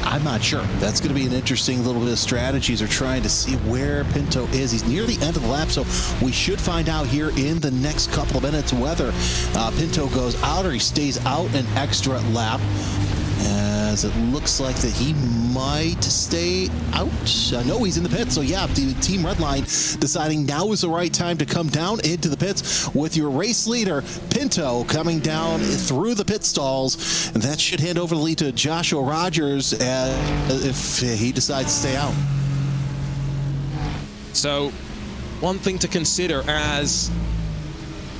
I'm not sure. That's going to be an interesting little bit of strategies. They're trying to see where Pinto is. He's near the end of the lap, so we should find out here in the next couple of minutes whether Pinto goes out or he stays out an extra lap, as it looks like that he might stay out. No, he's in the pits. So yeah, the Team Redline deciding now is the right time to come down into the pits with your race leader, Pinto, coming down through the pit stalls. And that should hand over the lead to Joshua Rogers if he decides to stay out. So one thing to consider, as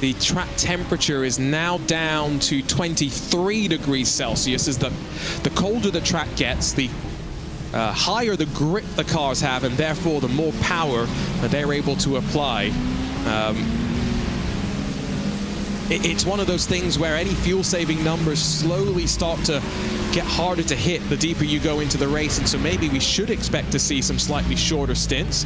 the track temperature is now down to 23 degrees Celsius. As the colder the track gets, the higher the grip the cars have, and therefore the more power that they're able to apply. It's one of those things where any fuel-saving numbers slowly start to get harder to hit the deeper you go into the race, and so maybe we should expect to see some slightly shorter stints.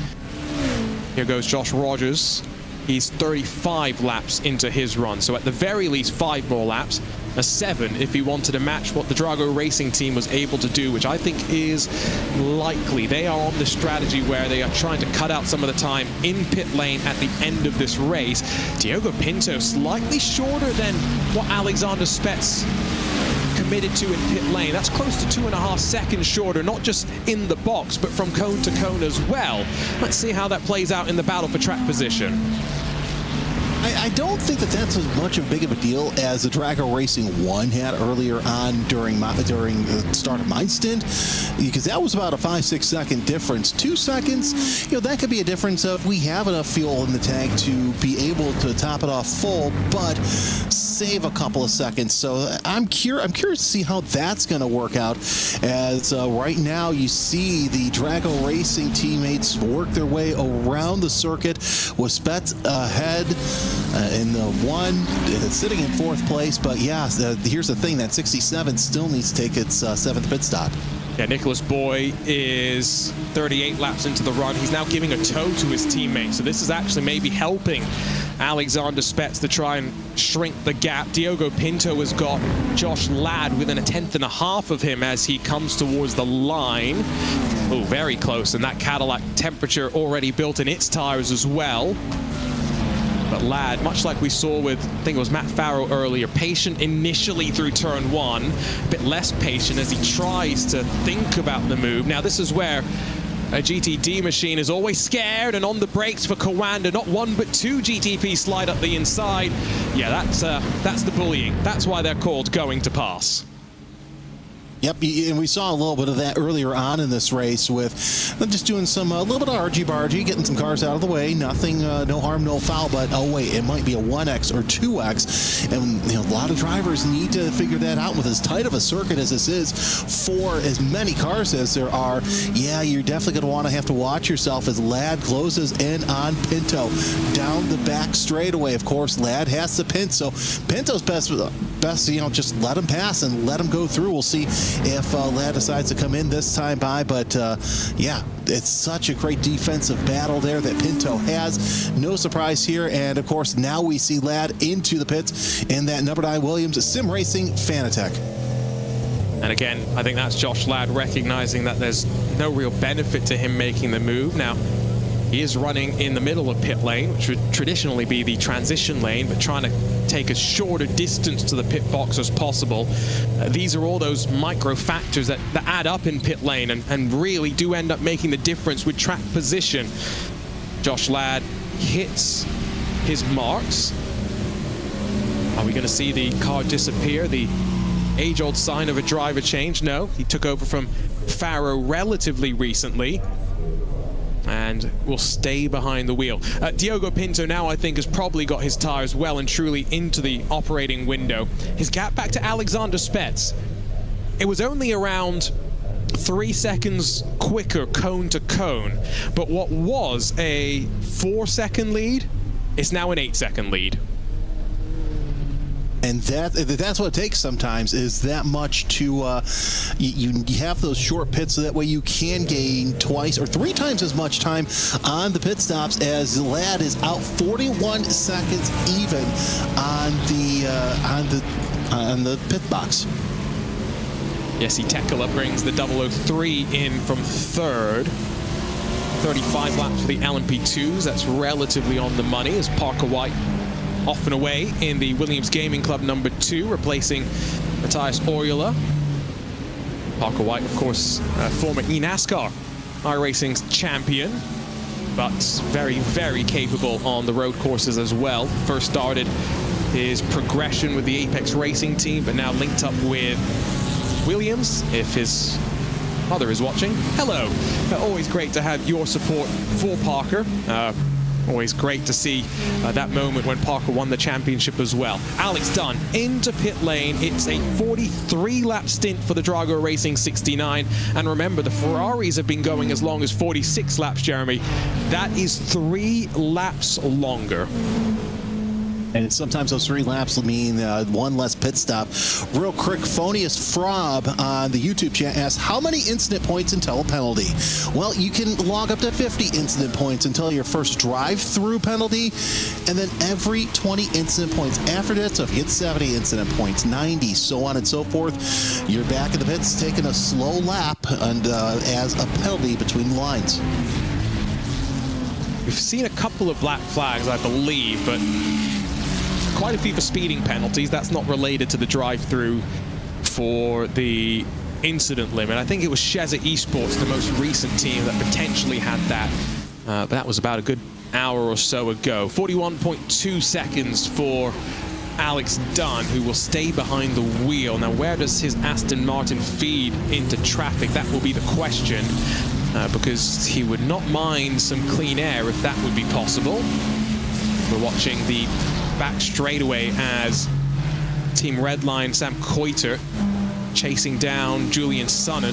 Here goes Josh Rogers. He's 35 laps into his run, so at the very least 5 more laps, a 7 if he wanted to match what the Drago Racing team was able to do, which I think is likely. They are on the strategy where they are trying to cut out some of the time in pit lane at the end of this race. Diogo Pinto slightly shorter than what Alexander Spets committed to in pit lane. That's close to 2.5 seconds shorter, not just in the box, but from cone to cone as well. Let's see how that plays out in the battle for track position. I don't think that that's as much of a big of a deal as the Drago Racing 1 had earlier on during the start of my stint, because that was about a 5-6 second difference. 2 seconds, that could be a difference of we have enough fuel in the tank to be able to top it off full, but save a couple of seconds. So I'm curious to see how that's going to work out, as right now you see the Drago Racing teammates work their way around the circuit with Spets ahead in the 1, sitting in 4th place. But yeah, here's the thing, that 67 still needs to take its 7th pit stop. Yeah, Nicholas Boy is 38 laps into the run. He's now giving a tow to his teammate, so this is actually maybe helping Alexander Spets to try and shrink the gap. Diogo Pinto has got Josh Ladd within 1.5 tenths of him as he comes towards the line. Oh, very close, and that Cadillac temperature already built in its tires as well. But Ladd, much like we saw with, I think it was Matt Farrow earlier, patient initially through turn 1, a bit less patient as he tries to think about the move. Now this is where a GTD machine is always scared and on the brakes for Kawanda. Not 1 but 2 GTP slide up the inside. Yeah, that's the bullying. That's why they're called going to pass. Yep, and we saw a little bit of that earlier on in this race with just doing a little bit of argy-bargy, getting some cars out of the way. Nothing, no harm, no foul, but oh wait, it might be a 1X or 2X. And a lot of drivers need to figure that out with as tight of a circuit as this is for as many cars as there are. Yeah, you're definitely going to want to have to watch yourself as Ladd closes in on Pinto down the back straightaway. Of course, Ladd has the pin, so Pinto's best, just let him pass and let him go through. We'll see if Ladd decides to come in this time by, but yeah, it's such a great defensive battle there that Pinto has. No surprise here, and of course now we see Ladd into the pits in that number 9 Williams Sim Racing Fanatec. And again, I think that's Josh Ladd recognizing that there's no real benefit to him making the move. Now, he is running in the middle of pit lane, which would traditionally be the transition lane, but trying to take as short a distance to the pit box as possible. These are all those micro factors that add up in pit lane and really do end up making the difference with track position. Josh Ladd hits his marks. Are we going to see the car disappear? The age-old sign of a driver change? No, he took over from Farrow relatively recently and will stay behind the wheel. Diogo Pinto now, I think, has probably got his tires well and truly into the operating window. His gap back to Alexander Spets, it was only around 3 seconds quicker cone to cone, but what was a 4-second lead is now an 8-second lead. And that's what it takes sometimes, is that much to you have those short pits so that way you can gain 2 or 3 times as much time on the pit stops, as Ladd is out 41 seconds even on the pit box. Jesse Tekela brings the 003 in from third. 35 laps for the LMP2s. That's relatively on the money as Parker White off and away in the Williams Gaming Club number 2, replacing Matthias Oriola. Parker White, of course, former eNASCAR iRacing's champion, but very, very capable on the road courses as well. First started his progression with the Apex Racing team, but now linked up with Williams, if his mother is watching. Hello. Always great to have your support for Parker. Always great to see that moment when Parker won the championship as well. Alex Dunn into pit lane. It's a 43-lap stint for the Drago Racing 69. And remember, the Ferraris have been going as long as 46 laps, Jeremy. That is 3 laps longer. And sometimes those 3 laps will mean one less pit stop. Real quick, Phonius Frob on the YouTube chat asks, how many incident points until a penalty? Well, you can log up to 50 incident points until your first drive-through penalty, and then every 20 incident points after that. So if you get 70 incident points, 90, so on and so forth, you're back in the pits taking a slow lap and as a penalty between the lines. We've seen a couple of black flags, I believe, but quite a few for speeding penalties. That's not related to the drive-through for the incident limit. I think it was Sheza Esports, the most recent team that potentially had that. But that was about a good hour or so ago. 41.2 seconds for Alex Dunn, who will stay behind the wheel. Now, where does his Aston Martin feed into traffic? That will be the question, because he would not mind some clean air if that would be possible. We're watching the back straightaway as Team Redline Sam Coiter chasing down Julian Sonnen.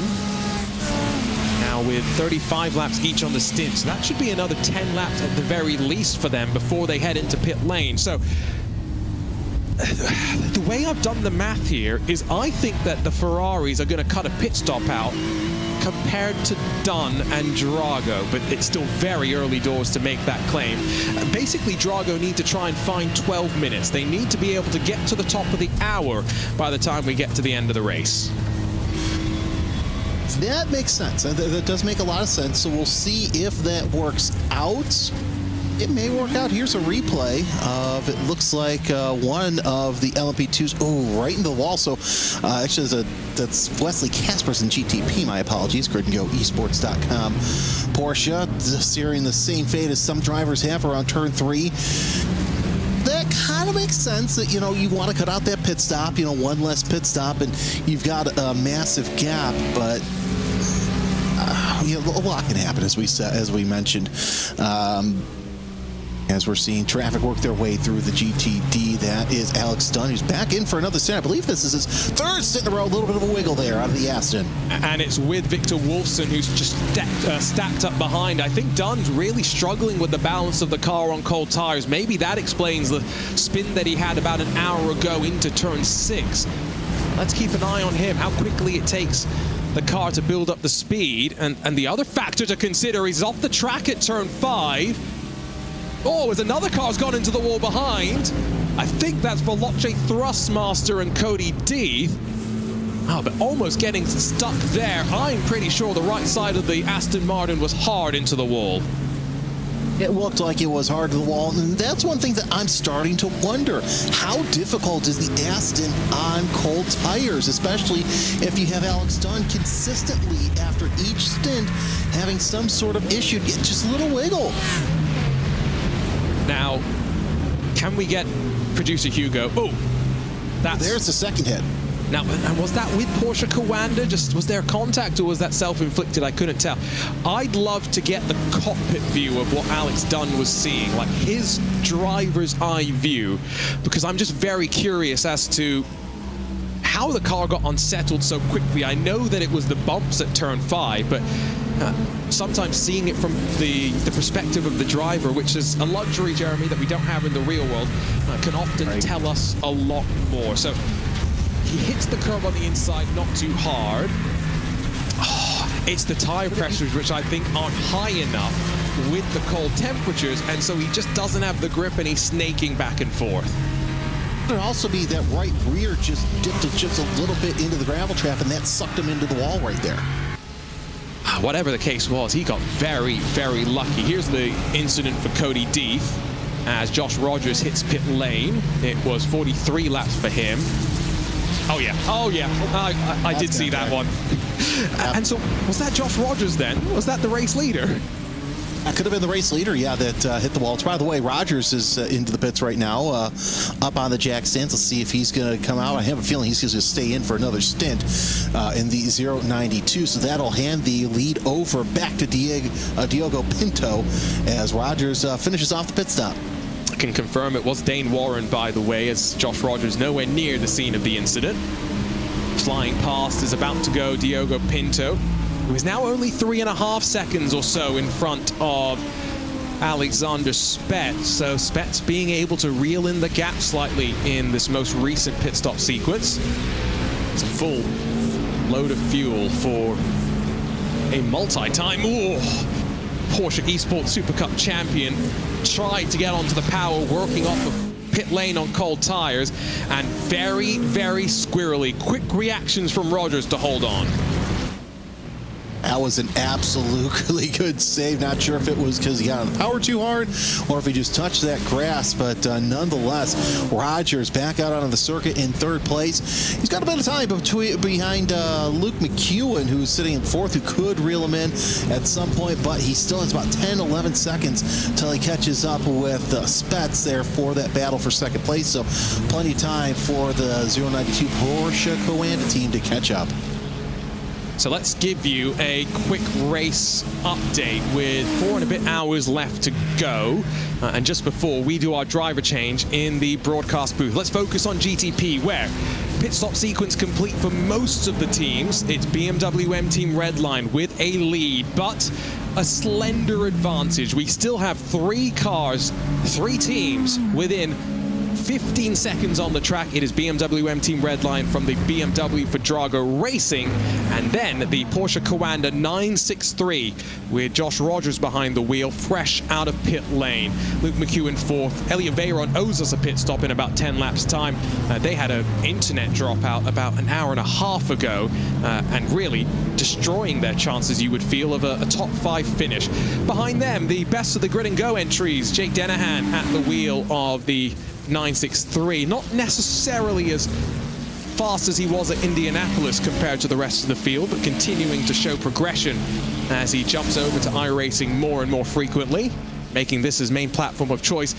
Now with 35 laps each on the stint, so that should be another 10 laps at the very least for them before they head into pit lane. So the way I've done the math here is I think that the Ferraris are going to cut a pit stop out compared to Dunn and Drago, but it's still very early doors to make that claim. Basically, Drago need to try and find 12 minutes. They need to be able to get to the top of the hour by the time we get to the end of the race. That makes sense. That does make a lot of sense. So we'll see if that works out. It may work out. Here's a replay of, it looks like one of the LMP2s, right into the wall. So actually, that's Wesley Caspers in GTP, my apologies, GridandGoEsports.com. Porsche searing the same fate as some drivers have around turn 3. That kind of makes sense that, you want to cut out that pit stop, one less pit stop, and you've got a massive gap, but a lot can happen, as we mentioned. As we're seeing traffic work their way through the GTD, that is Alex Dunn, who's back in for another stint. I believe this is his 3rd stint in a row. A little bit of a wiggle there out of the Aston. And it's with Victor Wolfson, who's just stacked up behind. I think Dunn's really struggling with the balance of the car on cold tires. Maybe that explains the spin that he had about an hour ago into turn 6. Let's keep an eye on him, how quickly it takes the car to build up the speed. And the other factor to consider is off the track at turn 5. Oh, as another car's gone into the wall behind. I think that's Veloce Thrustmaster and Cody Deeth. Oh, but almost getting stuck there. I'm pretty sure the right side of the Aston Martin was hard into the wall. It looked like it was hard to the wall, and that's one thing that I'm starting to wonder. How difficult is the Aston on cold tires, especially if you have Alex Dunn consistently after each stint having some sort of issue, just a little wiggle. Now, can we get producer Hugo? Oh, there's the second hit. Now, and was that with Porsche Coanda? Just was there contact, or was that self-inflicted? I couldn't tell. I'd love to get the cockpit view of what Alex Dunn was seeing, like his driver's eye view, because I'm just very curious as to how the car got unsettled so quickly. I know that it was the bumps at turn 5, but sometimes seeing it from the perspective of the driver, which is a luxury, Jeremy, that we don't have in the real world, can often tell us a lot more. So he hits the curb on the inside, not too hard. Oh, it's the tire pressures, which I think aren't high enough with the cold temperatures, and so he just doesn't have the grip and he's snaking back and forth. Could also be that right rear just dipped it just a little bit into the gravel trap, and that sucked him into the wall right there. Whatever the case was, he got very, very lucky. Here's the incident for Cody Deeth as Josh Rogers hits pit lane. It was 43 laps for him. Oh yeah, I did see that one. And so, was that Josh Rogers then? Was that the race leader? That could have been the race leader, yeah, that hit the walls. By the way, Rogers is into the pits right now, up on the jack stands. Let's see if he's going to come out. I have a feeling he's going to stay in for another stint in the 092, so that'll hand the lead over back to Diogo Pinto as Rogers finishes off the pit stop. I can confirm it was Dane Warren, by the way, as Josh Rogers nowhere near the scene of the incident. Flying past is about to go Diogo Pinto, who is now only 3.5 seconds or so in front of Alexander Spetz. So Spetz being able to reel in the gap slightly in this most recent pit stop sequence. It's a full load of fuel for a multi-time Porsche Esports Super Cup champion. Tried to get onto the power, working off of pit lane on cold tires, and very, very squirrely. Quick reactions from Rogers to hold on. That was an absolutely good save. Not sure if it was because he got on the power too hard or if he just touched that grass, but nonetheless, Rogers back out onto the circuit in third place. He's got a bit of time behind Luke McEwen, who's sitting in fourth, who could reel him in at some point, but he still has about 10, 11 seconds until he catches up with Spetz there for that battle for second place. So plenty of time for the 092 Porsche Coanda team to catch up. So let's give you a quick race update with 4 and a bit hours left to go. And just before we do our driver change in the broadcast booth, let's focus on GTP, where pit stop sequence complete for most of the teams. It's BMW M Team Redline with a lead, but a slender advantage. We still have 3 cars, 3 teams within 15 seconds on the track. It is BMW M Team Redline from the BMW for Drago Racing, and then the Porsche Coanda 963 with Josh Rogers behind the wheel, fresh out of pit lane. Luke McEwen fourth. Elliot Veyron owes us a pit stop in about 10 laps time. They had an internet dropout about an hour and a half ago, and really destroying their chances, you would feel, of a top 5 finish. Behind them, the best of the grid and go entries. Jake Dennehan at the wheel of the 963, not necessarily as fast as he was at Indianapolis compared to the rest of the field, but continuing to show progression as he jumps over to iRacing more and more frequently, making this his main platform of choice.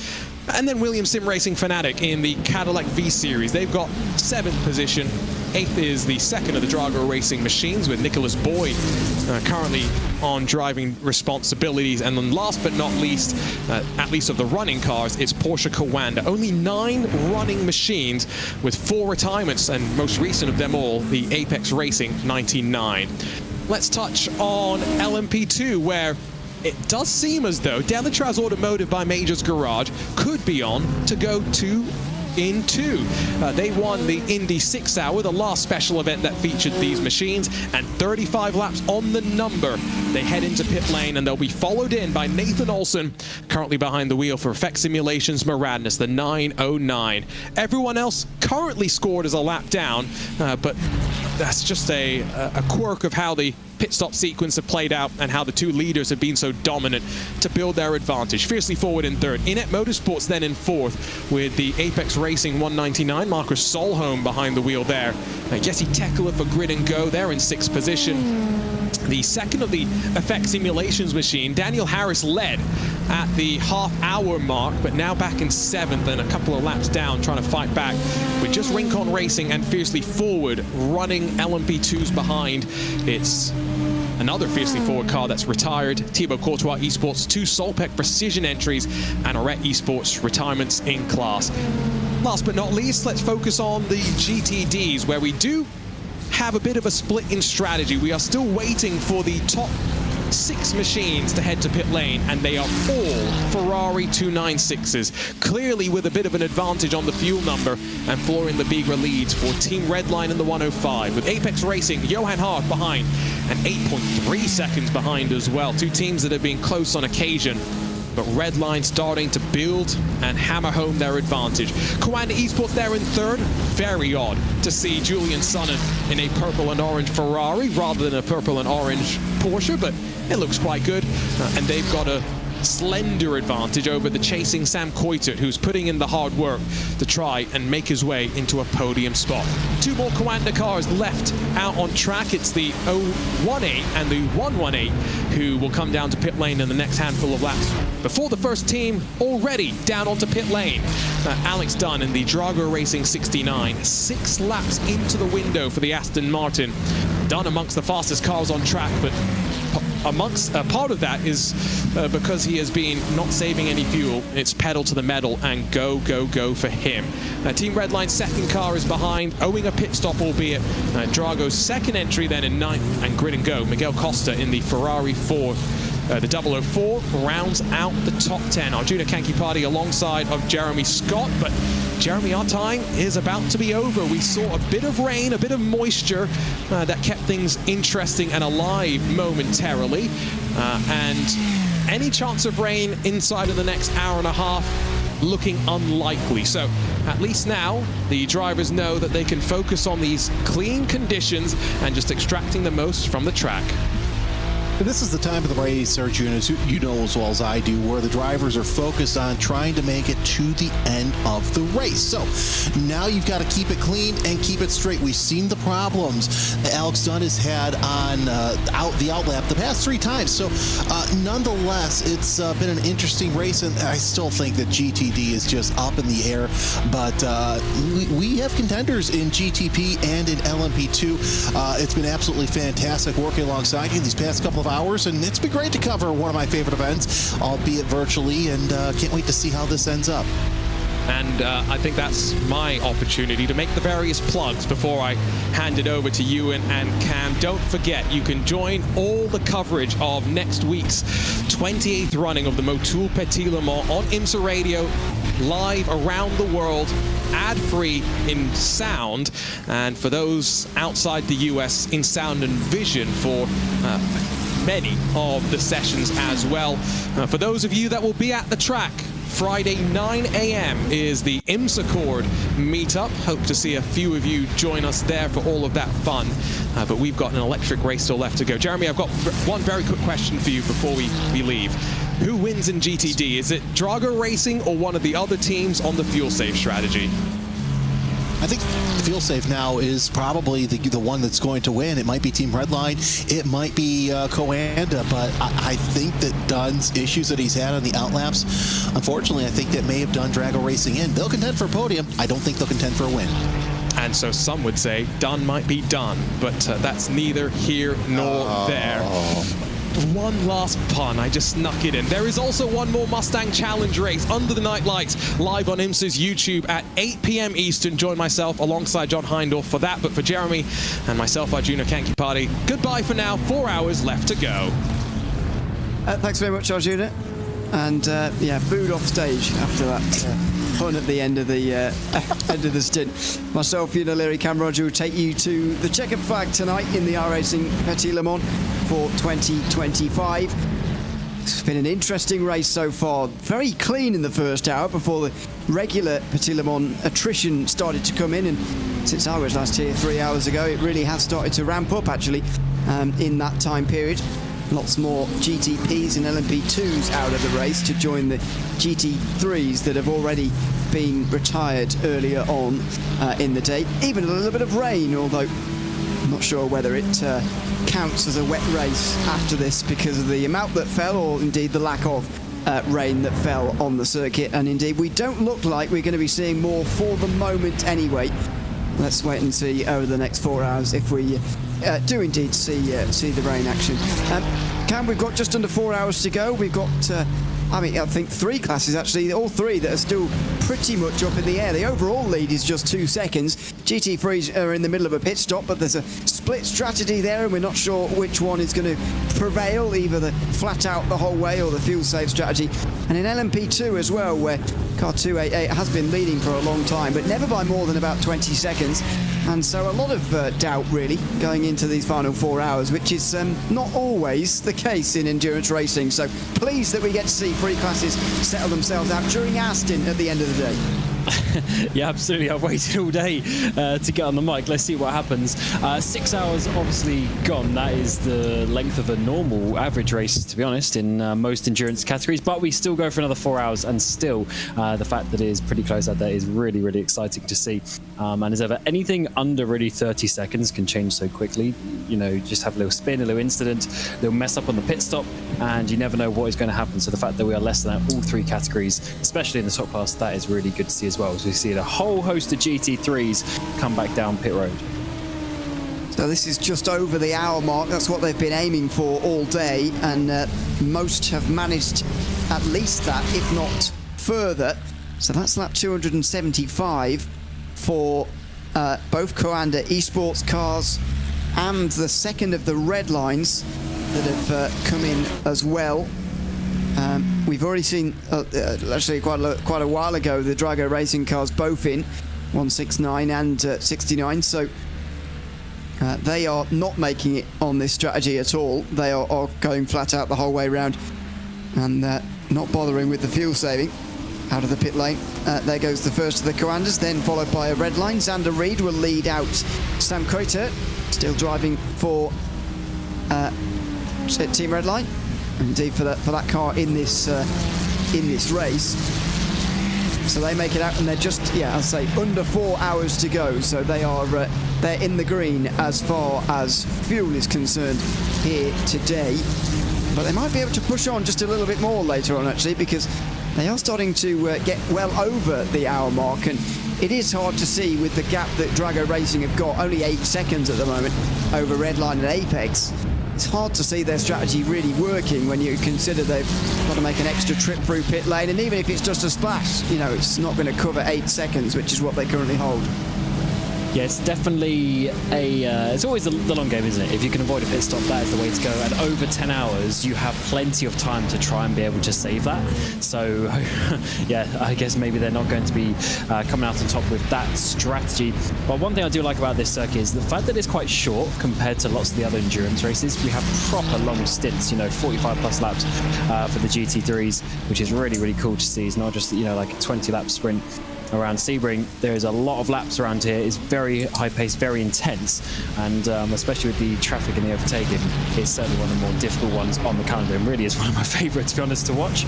And then Williams Sim Racing Fanatic in the Cadillac V Series. They've got 7th position. 8th is the second of the Drago Racing machines with Nicholas Boyd currently on driving responsibilities. And then last but not least, at least of the running cars, it's Porsche Coanda. Only 9 running machines with 4 retirements, and most recent of them all, the Apex Racing 99. Let's touch on LMP2, where it does seem as though Delatraz Automotive by Majors Garage could be on to go 2 in 2. They won the Indy 6 Hour, the last special event that featured these machines, and 35 laps on the number. They head into pit lane, and they'll be followed in by Nathan Olson, currently behind the wheel for Effect Simulations Maradness, the 909. Everyone else currently scored as a lap down, but that's just a quirk of how the pit stop sequence have played out and how the 2 leaders have been so dominant to build their advantage. Fiercely forward in 3rd. Inet Motorsports then in 4th with the Apex Racing 199. Marcus Solholm behind the wheel there. Jesse Tekela for Grid and Go there in 6th position. The second of the Effect Simulations machine, Daniel Harris, led at the half-hour mark, but now back in 7th and a couple of laps down, trying to fight back with just Rincon Racing and Fiercely Forward running LMP2s behind. It's another Fiercely Forward car that's retired. Thibaut Courtois Esports, 2 Solpec Precision entries, and Arret Esports retirements in class. Last but not least, let's focus on the GTDs, where we do have a bit of a split in strategy. We are still waiting for the top 6 machines to head to pit lane, and they are all Ferrari 296s, clearly with a bit of an advantage on the fuel number, and Florian Lebigra leads for Team Redline in the 105, with Apex Racing, Johan Hart behind, and 8.3 seconds behind as well. 2 teams that have been close on occasion. but Redline starting to build and hammer home their advantage. Coanda Esports there in third. Very odd to see Julian Sonnen in a purple and orange Ferrari rather than a purple and orange Porsche, but it looks quite good. And they've got a slender advantage over the chasing Sam Coitert, who's putting in the hard work to try and make his way into a podium spot. Two more Coanda cars left out on track. It's the 018 and the 118 who will come down to pit lane in the next handful of laps. Before the first team already down onto pit lane. Alex Dunn in the Drago Racing 69, 6 laps into the window for the Aston Martin. Dunn amongst the fastest cars on track, but part of that is because he has been not saving any fuel. It's pedal to the metal and go, go, go for him. Team Redline's second car is behind, owing a pit stop, albeit Drago's second entry then in ninth, and grid and go. Miguel Costa in the Ferrari 4. The 004 rounds out the top 10. Arjuna Kankipati alongside of Jeremy Scott, but Jeremy, our time is about to be over. We saw a bit of rain, a bit of moisture that kept things interesting and alive momentarily. And any chance of rain inside of the next hour and a half looking unlikely. So at least now the drivers know that they can focus on these clean conditions and just extracting the most from the track. And this is the time of the race, Arjuna, you know as well as I do, where the drivers are focused on trying to make it to the end of the race. So now you've got to keep it clean and keep it straight. We've seen the problems Alex Dunn has had on the outlap the past 3 times. So nonetheless, it's been an interesting race, and I still think that GTD is just up in the air. But we have contenders in GTP and in LMP2. It's been absolutely fantastic working alongside you these past couple of hours, and it's been great to cover one of my favorite events, albeit virtually, and can't wait to see how this ends up. And I think that's my opportunity to make the various plugs before I hand it over to Ewan and Cam. Don't forget, you can join all the coverage of next week's 28th running of the Motul Petit Le Mans on IMSA Radio, live around the world, ad-free in sound, and for those outside the US, in sound and vision for many of the sessions as well. For those of you that will be at the track, Friday 9 a.m. is the IMSA Cord meetup. Hope to see a few of you join us there for all of that fun. But we've got an electric race still left to go. Jeremy, I've got one very quick question for you before we leave. Who wins in GTD? Is it Drago Racing or one of the other teams on the fuel safe strategy? I think the fuel safe now is probably the one that's going to win. It might be Team Redline, it might be Coanda, but I think that Dunn's issues that he's had on the outlaps, unfortunately, I think that may have done Drago Racing in. They'll contend for a podium. I don't think they'll contend for a win. And so some would say Dunn might be done, but that's neither here nor there. One last pun, I just snuck it in. There is also one more Mustang Challenge race under the night lights, live on IMSA's YouTube at 8 p.m. Eastern. Join myself alongside John Heindorf for that. But for Jeremy and myself, Arjuna Kankipati, goodbye for now. 4 hours left to go. Thanks very much, Arjuna. And yeah, booed off stage after that pun at the end of the end of the stint. Myself, Ewan O'Leary, Cam Roger will take you to the checkered flag tonight in the iRacing Petit Le Mans for 2025. It's been an interesting race so far. Very clean in the first hour before the regular Petit Le Mans attrition started to come in, and since I was last here 3 hours ago, it really has started to ramp up actually in that time period. Lots more GTPs and LMP2s out of the race to join the GT3s that have already been retired earlier on in the day. Even a little bit of rain, although I'm not sure whether it counts as a wet race after this because of the amount that fell, or indeed the lack of rain that fell on the circuit. And indeed, we don't look like we're going to be seeing more for the moment anyway. Let's wait and see over the next 4 hours if we do indeed see the rain action. Cam, we've got just under 4 hours to go. We've got, I think 3 classes actually, all 3 that are still pretty much up in the air. The overall lead is just 2 seconds. GT3s are in the middle of a pit stop, but there's a split strategy there, and we're not sure which one is going to prevail, either the flat out the whole way or the fuel safe strategy. And in LMP2 as well, where car 288 has been leading for a long time, but never by more than about 20 seconds. And so a lot of doubt really going into these final 4 hours, which is not always the case in endurance racing. So pleased that we get to see three classes settle themselves out during our stint at the end of the day. Yeah, absolutely. I've waited all day to get on the mic. Let's see what happens. 6 hours obviously gone. That is the length of a normal average race, to be honest, in most endurance categories. But we still go for another 4 hours, and still the fact that it is pretty close out there is really, really exciting to see. And as ever, anything under really 30 seconds can change so quickly. You know, just have a little spin, a little incident, a little mess up on the pit stop, and you never know what is going to happen. So the fact that we are less than all three categories, especially in the top class, that is really good to see as well, as we see a whole host of GT3s come back down pit road. So this is just over the hour mark. That's what they've been aiming for all day, and most have managed at least that, if not further. So that's lap 275 for both Coanda esports cars and the second of the red lines that have come in as well. We've already seen, actually quite a while ago, the Drago Racing cars both in 169 and 69, so they are not making it on this strategy at all. They are going flat out the whole way round and not bothering with the fuel saving out of the pit lane. There goes the first of the Coandas, then followed by a red line. Xander Reed will lead out Sam Coiter, still driving for Team Redline. Indeed, for that car in this race. So they make it out, and they're just, I'll say, under 4 hours to go. So they are they're in the green as far as fuel is concerned here today. But they might be able to push on just a little bit more later on, actually, because they are starting to get well over the hour mark, and it is hard to see with the gap that Drago Racing have got, only 8 seconds at the moment over Redline and Apex. It's hard to see their strategy really working when you consider they've got to make an extra trip through pit lane, and even if it's just a splash, you know, it's not going to cover 8 seconds, which is what they currently hold. Yeah, it's definitely it's always the long game, isn't it? If you can avoid a pit stop, that is the way to go. And over 10 hours, you have plenty of time to try and be able to save that. So, yeah, I guess maybe they're not going to be coming out on top with that strategy. But one thing I do like about this circuit is the fact that it's quite short compared to lots of the other endurance races. We have proper long stints, 45 plus laps for the GT3s, which is really, really cool to see. It's not just, like a 20-lap sprint around Sebring. There is a lot of laps around here. It's very high paced, very intense, and especially with the traffic and the overtaking, it's certainly one of the more difficult ones on the calendar, and really is one of my favourites, to be honest, to watch.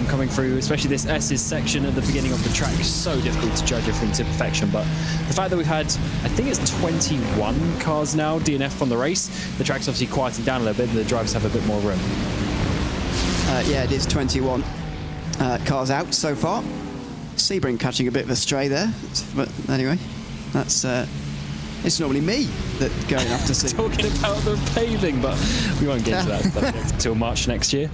Coming through, especially this S's section at the beginning of the track, is so difficult to judge everything to perfection. But the fact that we've had, I think it's 21 cars now DNF on the race, the track's obviously quieting down a little bit, and the drivers have a bit more room. Yeah, it is 21 cars out so far. Sebring catching a bit of a stray there, but anyway, that's it's normally me that's going after Sebring. Talking about the paving, but we won't get to that until March next year.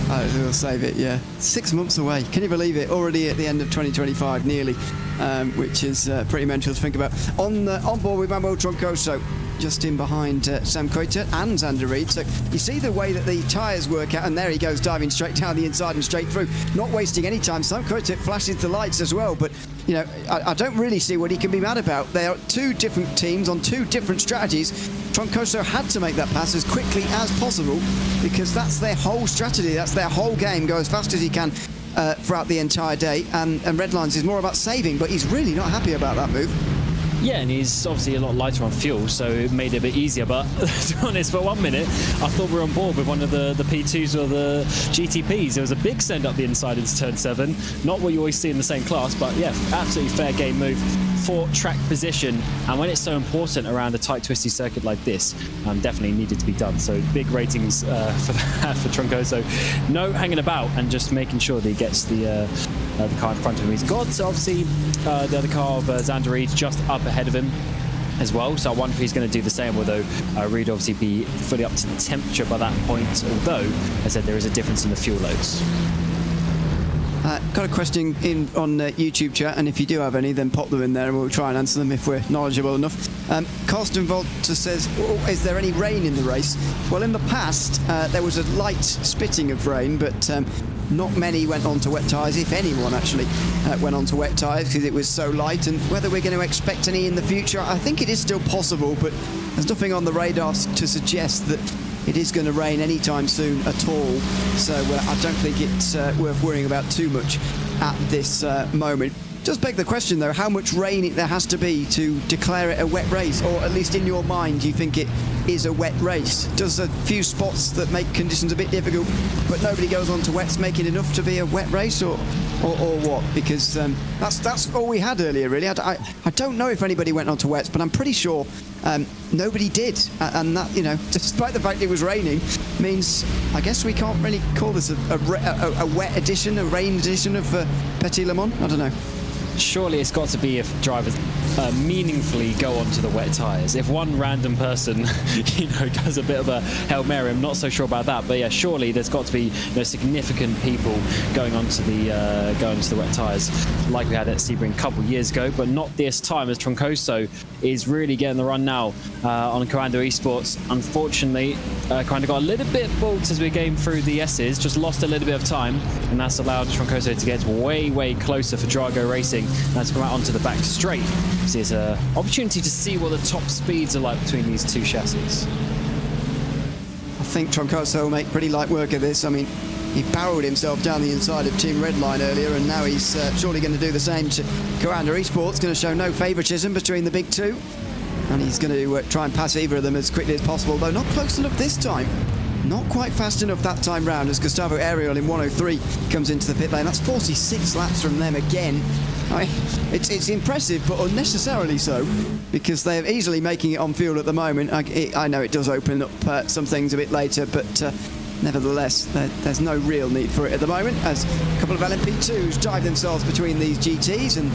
Oh, we'll save it, yeah. 6 months away. Can you believe it? Already at the end of 2025, nearly, which is pretty mental to think about. On board with Manuel Troncoso, just in behind Sam Coiter and Xander Reed. So you see the way that the tyres work out, and there he goes diving straight down the inside and straight through, not wasting any time. Sam Coiter flashes the lights as well, but I don't really see what he can be mad about. They are two different teams on two different strategies. Troncoso had to make that pass as quickly as possible because that's their whole strategy, that's their whole game. Go as fast as he can throughout the entire day, and Redlines is more about saving, but he's really not happy about that move. Yeah, and he's obviously a lot lighter on fuel, so it made it a bit easier. But to be honest, for 1 minute, I thought we were on board with one of the P2s or the GTPs. There was a big send up the inside into turn 7. Not what you always see in the same class, but yeah, absolutely fair game move for track position. And when it's so important around a tight, twisty circuit like this, definitely needed to be done. So big ratings for that for Troncoso. No hanging about and just making sure that he gets the car in front of him. He's got obviously the other car of Xander Reed just up ahead of him as well, so I wonder if he's going to do the same, although Reed obviously be fully up to temperature by that point, although as I said there is a difference in the fuel loads. Got a question in on YouTube chat, and if you do have any, then pop them in there and we'll try and answer them if we're knowledgeable enough. Carsten Volter says, is there any rain in the race? Well, in the past there was a light spitting of rain, but not many went on to wet tyres, if anyone actually went on to wet tyres because it was so light. And whether we're going to expect any in the future, I think it is still possible, but there's nothing on the radar to suggest that it is going to rain anytime soon at all. So I don't think it's worth worrying about too much at this moment. Just beg the question, though, how much rain there has to be to declare it a wet race, or at least in your mind, you think it is a wet race? Does a few spots that make conditions a bit difficult, but nobody goes on to wets, make it enough to be a wet race, or what? Because that's all we had earlier, really. I don't know if anybody went on to wets, but I'm pretty sure nobody did, and that, you know, despite the fact it was raining, means I guess we can't really call this a wet edition, a rain edition of Petit Le Mans. I don't know. Surely it's got to be if drivers meaningfully go onto the wet tyres. If one random person, does a bit of a Hail Mary, I'm not so sure about that. But yeah, surely there's got to be significant people going onto the wet tyres, like we had at Sebring a couple of years ago, but not this time, as Troncoso is really getting the run now on Commando Esports. Unfortunately, kind of got a little bit balked as we came through the S's, just lost a little bit of time, and that's allowed Troncoso to get way closer for Drago Racing and to come out onto the back straight. So there's an opportunity to see what the top speeds are like between these two chassis. I think Troncoso will make pretty light work of this. I mean, he barreled himself down the inside of Team Redline earlier, and now he's surely going to do the same to Commando Esports. Going to show no favouritism between the big two, and he's going to try and pass either of them as quickly as possible, though not close enough this time. Not quite fast enough that time round, as Gustavo Ariel in 103 comes into the pit lane. That's 46 laps from them again. I mean, it's impressive, but unnecessarily so, because they're easily making it on field at the moment. I know it does open up some things a bit later, but nevertheless, there's no real need for it at the moment, as a couple of LMP2s drive themselves between these GTs, and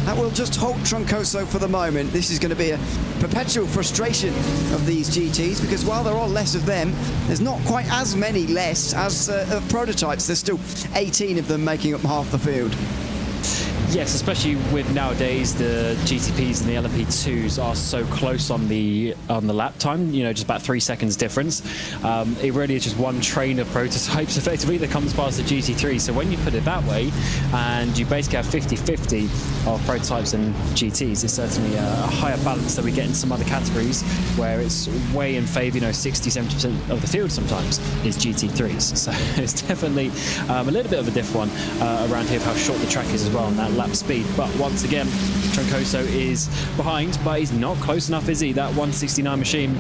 that will just halt Troncoso for the moment. This is going to be a perpetual frustration of these GTs, because while there are less of them, there's not quite as many less as prototypes. There's still 18 of them making up half the field. Yes, especially with nowadays the GTPs and the LMP2s are so close on the lap time, just about 3 seconds difference. It really is just one train of prototypes effectively that comes past the GT3. So when you put it that way, and you basically have 50-50 of prototypes and GTs, it's certainly a higher balance that we get in some other categories where it's way in favour, 60-70% of the field sometimes is GT3s. So it's definitely a little bit of a diff one around here of how short the track is as well on that lap speed. But once again, Troncoso is behind, but he's not close enough, is he? That 169 machine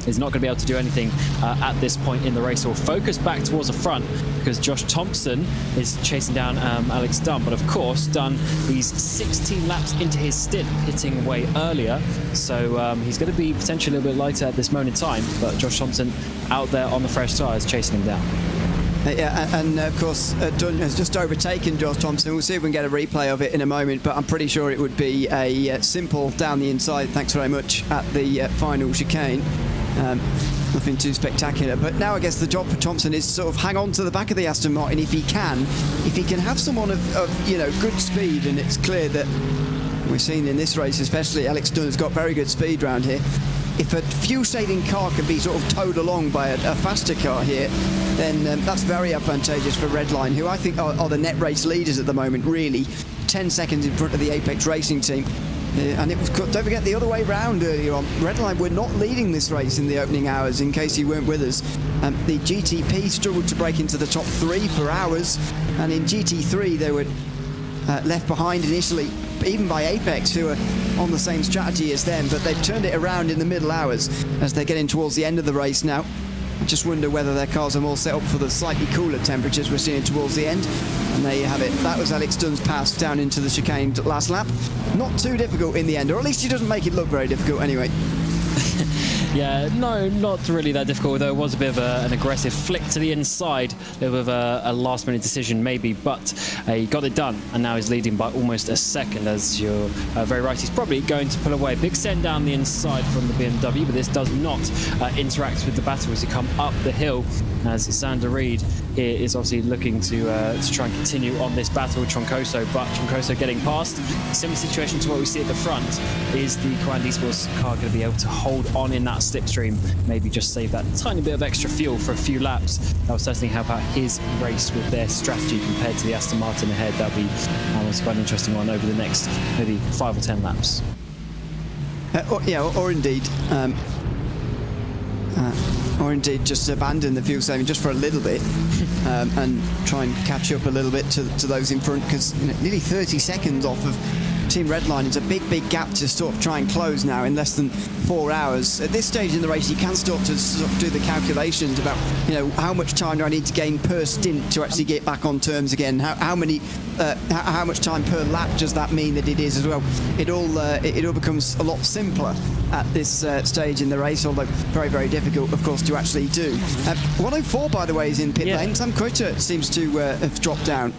is not going to be able to do anything at this point in the race. We'll focus back towards the front because Josh Thompson is chasing down Alex Dunn. But of course, Dunn, he's 16 laps into his stint, hitting way earlier. So he's going to be potentially a little bit lighter at this moment in time. But Josh Thompson out there on the fresh tyres chasing him down. Yeah, and of course, Dunn has just overtaken Josh Thompson. We'll see if we can get a replay of it in a moment, but I'm pretty sure it would be a simple down the inside, thanks very much, at the final chicane. Nothing too spectacular, but now I guess the job for Thompson is sort of hang on to the back of the Aston Martin if he can have someone of good speed, and it's clear that we've seen in this race especially Alex Dunn has got very good speed round here. If a fuel-saving car can be sort of towed along by a faster car here, then that's very advantageous for Redline, who I think are the net race leaders at the moment, really. 10 seconds in front of the Apex Racing team. And it was, don't forget, the other way round earlier on. Redline were not leading this race in the opening hours, in case you weren't with us. The GTP struggled to break into the top 3 for hours, and in GT3 they were left behind initially, even by Apex, who are on the same strategy as them, but they've turned it around in the middle hours as they're getting towards the end of the race now. I just wonder whether their cars are more set up for the slightly cooler temperatures we're seeing towards the end. And there you have it. That was Alex Dunn's pass down into the chicane last lap. Not too difficult in the end, or at least he doesn't make it look very difficult anyway. Yeah, no, not really that difficult, though it was a bit of an aggressive flick to the inside, a bit of a last-minute decision maybe, but he got it done, and now he's leading by almost a second, as you're very right. He's probably going to pull away. Big send down the inside from the BMW, but this does not interact with the battle as you come up the hill, as Sander Reed here is obviously looking to try and continue on this battle with Troncoso, but Troncoso getting past. Similar situation to what we see at the front. Is the Commando Esports car going to be able to hold on in that slipstream, maybe just save that tiny bit of extra fuel for a few laps? That will certainly help out his race with their strategy compared to the Aston Martin ahead. That'll be quite an interesting one over the next maybe 5 or 10 laps. Or indeed, or indeed just abandon the fuel saving just for a little bit and try and catch up a little bit to those in front, because nearly 30 seconds off of Team Redline is a big gap to sort of try and close now in less than 4 hours. At this stage in the race, you can start to sort of do the calculations about, how much time do I need to gain per stint to actually get back on terms again? How much time per lap does that mean that it is as well? It all becomes a lot simpler at this stage in the race, although very, very difficult, of course, to actually do. 104, by the way, is in pit lane. Sam Coiter seems to have dropped down.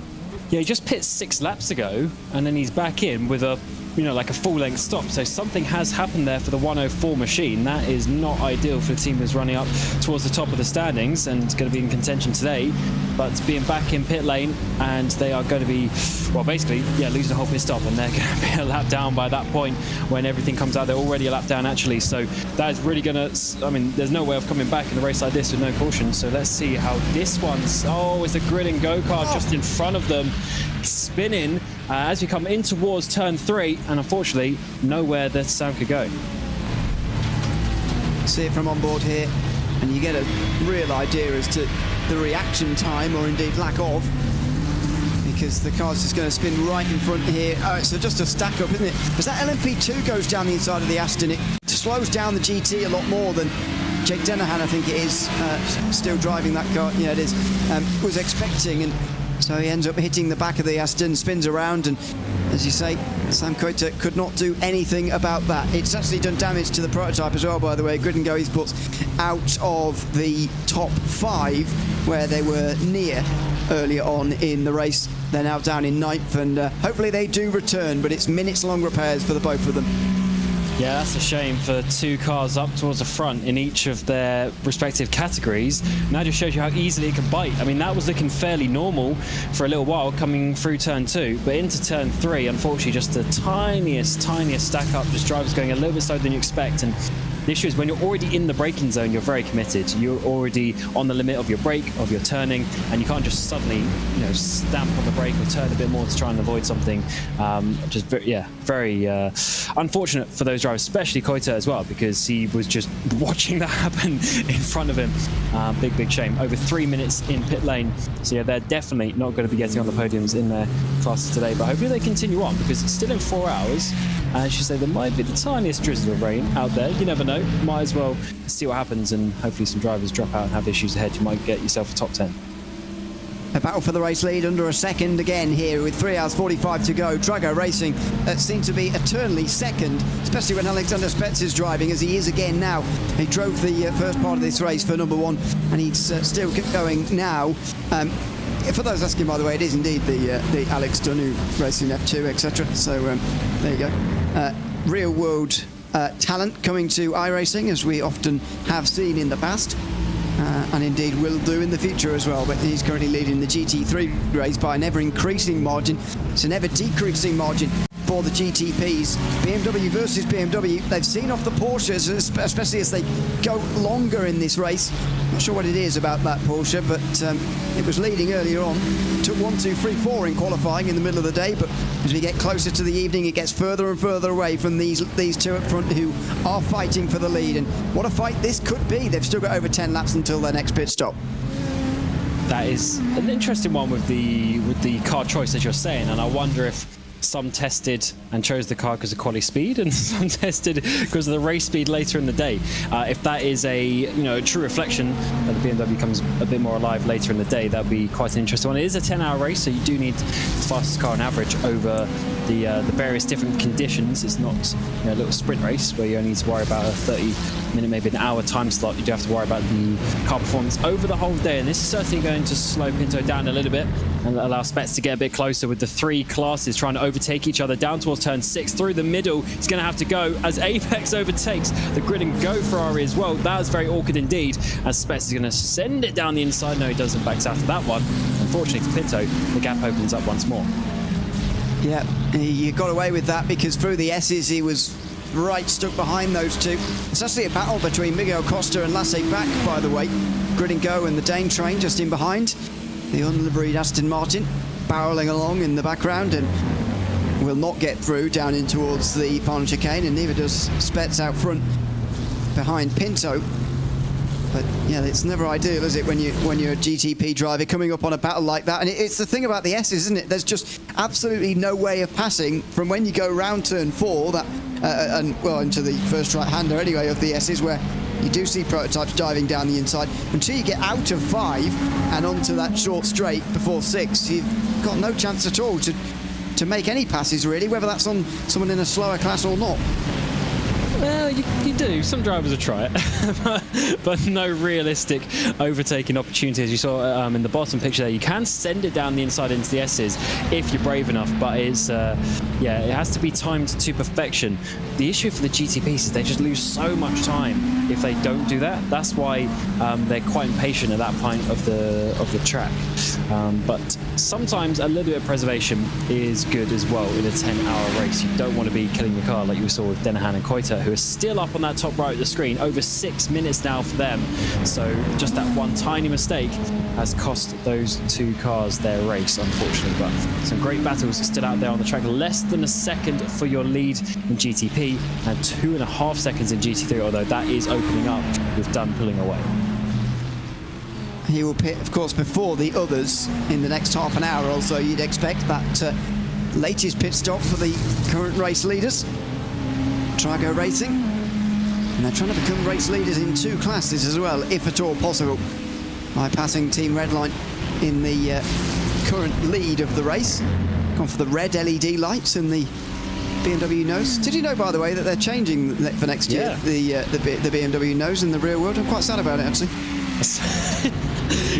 Yeah, he just pit 6 laps ago, and then he's back in with a, like a full-length stop. So something has happened there for the 104 machine. That is not ideal for the team that's running up towards the top of the standings and going to be in contention today. But being back in pit lane, and they are going to be, basically, losing a whole pit stop, and they're going to be a lap down by that point when everything comes out. They're already a lap down, actually. So that is really going to, there's no way of coming back in a race like this with no caution. So let's see how this one's, it's a grid and go-kart just in front of them, spinning as we come in towards turn 3, and unfortunately nowhere that Sam could go. See it from on board here, and you get a real idea as to the reaction time, or indeed lack of, because the car's just going to spin right in front here. So just a stack up, isn't it? As that LMP2 goes down the inside of the Aston, it slows down the GT a lot more than Jake Dennehan, I think it is, still driving that car. Yeah, it is. Was expecting, and so he ends up hitting the back of the Aston, spins around, and as you say, Sam Coiter could not do anything about that. It's actually done damage to the prototype as well, by the way. Grid and Go Esports out of the top 5, where they were near earlier on in the race. They're now down in 9th, and hopefully they do return, but it's minutes-long repairs for the both of them. Yeah, that's a shame for 2 cars up towards the front in each of their respective categories. And that just shows you how easily it can bite. That was looking fairly normal for a little while coming through turn 2, but into turn 3, unfortunately, just the tiniest stack up, just drivers going a little bit slower than you expect. And the issue is when you're already in the braking zone, you're very committed. You're already on the limit of your brake, of your turning, and you can't just suddenly, stamp on the brake or turn a bit more to try and avoid something. Very unfortunate for those drivers, especially Coiter as well, because he was just watching that happen in front of him. Big shame. Over 3 minutes in pit lane. So yeah, they're definitely not going to be getting on the podiums in their classes today, but hopefully they continue on, because it's still in 4 hours. And as you say, there might be the tiniest drizzle of rain out there. You never know. Might as well see what happens, and hopefully some drivers drop out and have issues ahead. You might get yourself a top 10. A battle for the race lead under a second again here with 3 hours 45 to go. Drago Racing seems to be eternally second, especially when Alexander Spetz is driving, as he is again now. He drove the first part of this race for number 1, and he's still going now. For those asking, by the way, it is indeed the Alex Dunn who raced in F2, etc. So there you go. Real world talent coming to iRacing, as we often have seen in the past. And indeed will do in the future as well, but he's currently leading the GT3 race by an ever-increasing margin. It's an ever-decreasing margin for the GTPs. BMW versus BMW, they've seen off the Porsches, especially as they go longer in this race. Not sure what it is about that Porsche, but it was leading earlier on. Took 1, 2, 3, 4 in qualifying in the middle of the day, but as we get closer to the evening, it gets further and further away from these 2 up front who are fighting for the lead. And what a fight this could be. They've still got over 10 laps until their next pit stop. That is an interesting one with the car choice, as you're saying, and I wonder if some tested and chose the car because of quality speed, and some tested because of the race speed later in the day. If that is a true reflection that the BMW comes a bit more alive later in the day, that would be quite an interesting one. It is a 10-hour race, so you do need the fastest car on average over the various different conditions. It's not a little sprint race where you only need to worry about a 30-minute, maybe an hour time slot. You do have to worry about the car performance over the whole day, and this is certainly going to slow Pinto down a little bit and allow Spetz to get a bit closer with the 3 classes trying to overtake each other down towards turn 6 through the middle. He's going to have to go as Apex overtakes the Grid and Go Ferrari as well. That was very awkward indeed, as Spetz is going to send it down the inside. No, he doesn't, backs out of that one. Unfortunately for Pinto, the gap opens up once more. Yeah, he got away with that because through the S's he was right stuck behind those 2. It's actually a battle between Miguel Costa and Lasse Bach, by the way. Grid and Go and the Dane train just in behind. The unliveried Aston Martin barrelling along in the background and will not get through down in towards the final chicane, and neither does Spetz out front behind Pinto. But yeah, it's never ideal, is it, when you're a GTP driver coming up on a battle like that? And it's the thing about the S's, isn't it? There's just absolutely no way of passing from when you go round turn 4 into the first right-hander anyway of the S's, where you do see prototypes diving down the inside, until you get out of 5 and onto that short straight before 6. You've got no chance at all to make any passes, really, whether that's on someone in a slower class or not. Well, you do. Some drivers will try it, but no realistic overtaking opportunity. As you saw in the bottom picture there, you can send it down the inside into the S's if you're brave enough, but it's it has to be timed to perfection. The issue for the GTPs is they just lose so much time if they don't do that. That's why they're quite impatient at that point of the track. But sometimes a little bit of preservation is good as well in a 10-hour race. You don't want to be killing your car like you saw with Dennehan and Koita, who are still up on that top right of the screen, over 6 minutes now for them. So just that one tiny mistake has cost those 2 cars their race, unfortunately. But some great battles still out there on the track. Less than a second for your lead in GTP and 2.5 seconds in GT3, although that is opening up with Dunn pulling away. He will pit, of course, before the others in the next half an hour or so. You'd expect that latest pit stop for the current race leaders, Trigo Racing. And they're trying to become race leaders in 2 classes as well, if at all possible, by passing Team Redline in the current lead of the race. Gone for the red LED lights in the BMW nose. Did you know, by the way, that they're changing for next year the BMW nose in the real world? I'm quite sad about it, actually.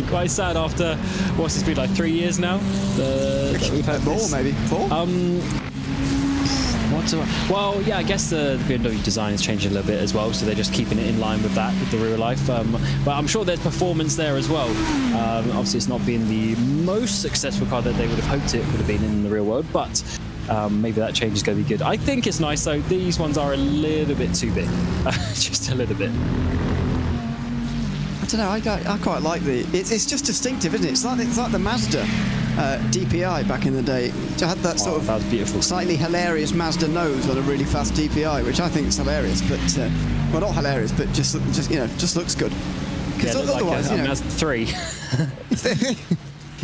Quite sad after, what's it been, like 3 years now? That we've had more, this. maybe 4. Well, yeah, I guess the BMW design is changing a little bit as well, so they're just keeping it in line with that, with the real life. But I'm sure there's performance there as well. Obviously, it's not been the most successful car that they would have hoped it would have been in the real world, but maybe that change is going to be good. I think it's nice, though. These ones are a little bit too big. Just a little bit. I don't know, I quite like it's just distinctive, isn't it? It's like the Mazda DPI back in the day. It had that sort of beautiful, slightly hilarious Mazda nose on a really fast DPI, which I think is hilarious, but well, not hilarious, but just looks good. Because otherwise, like Mazda 3.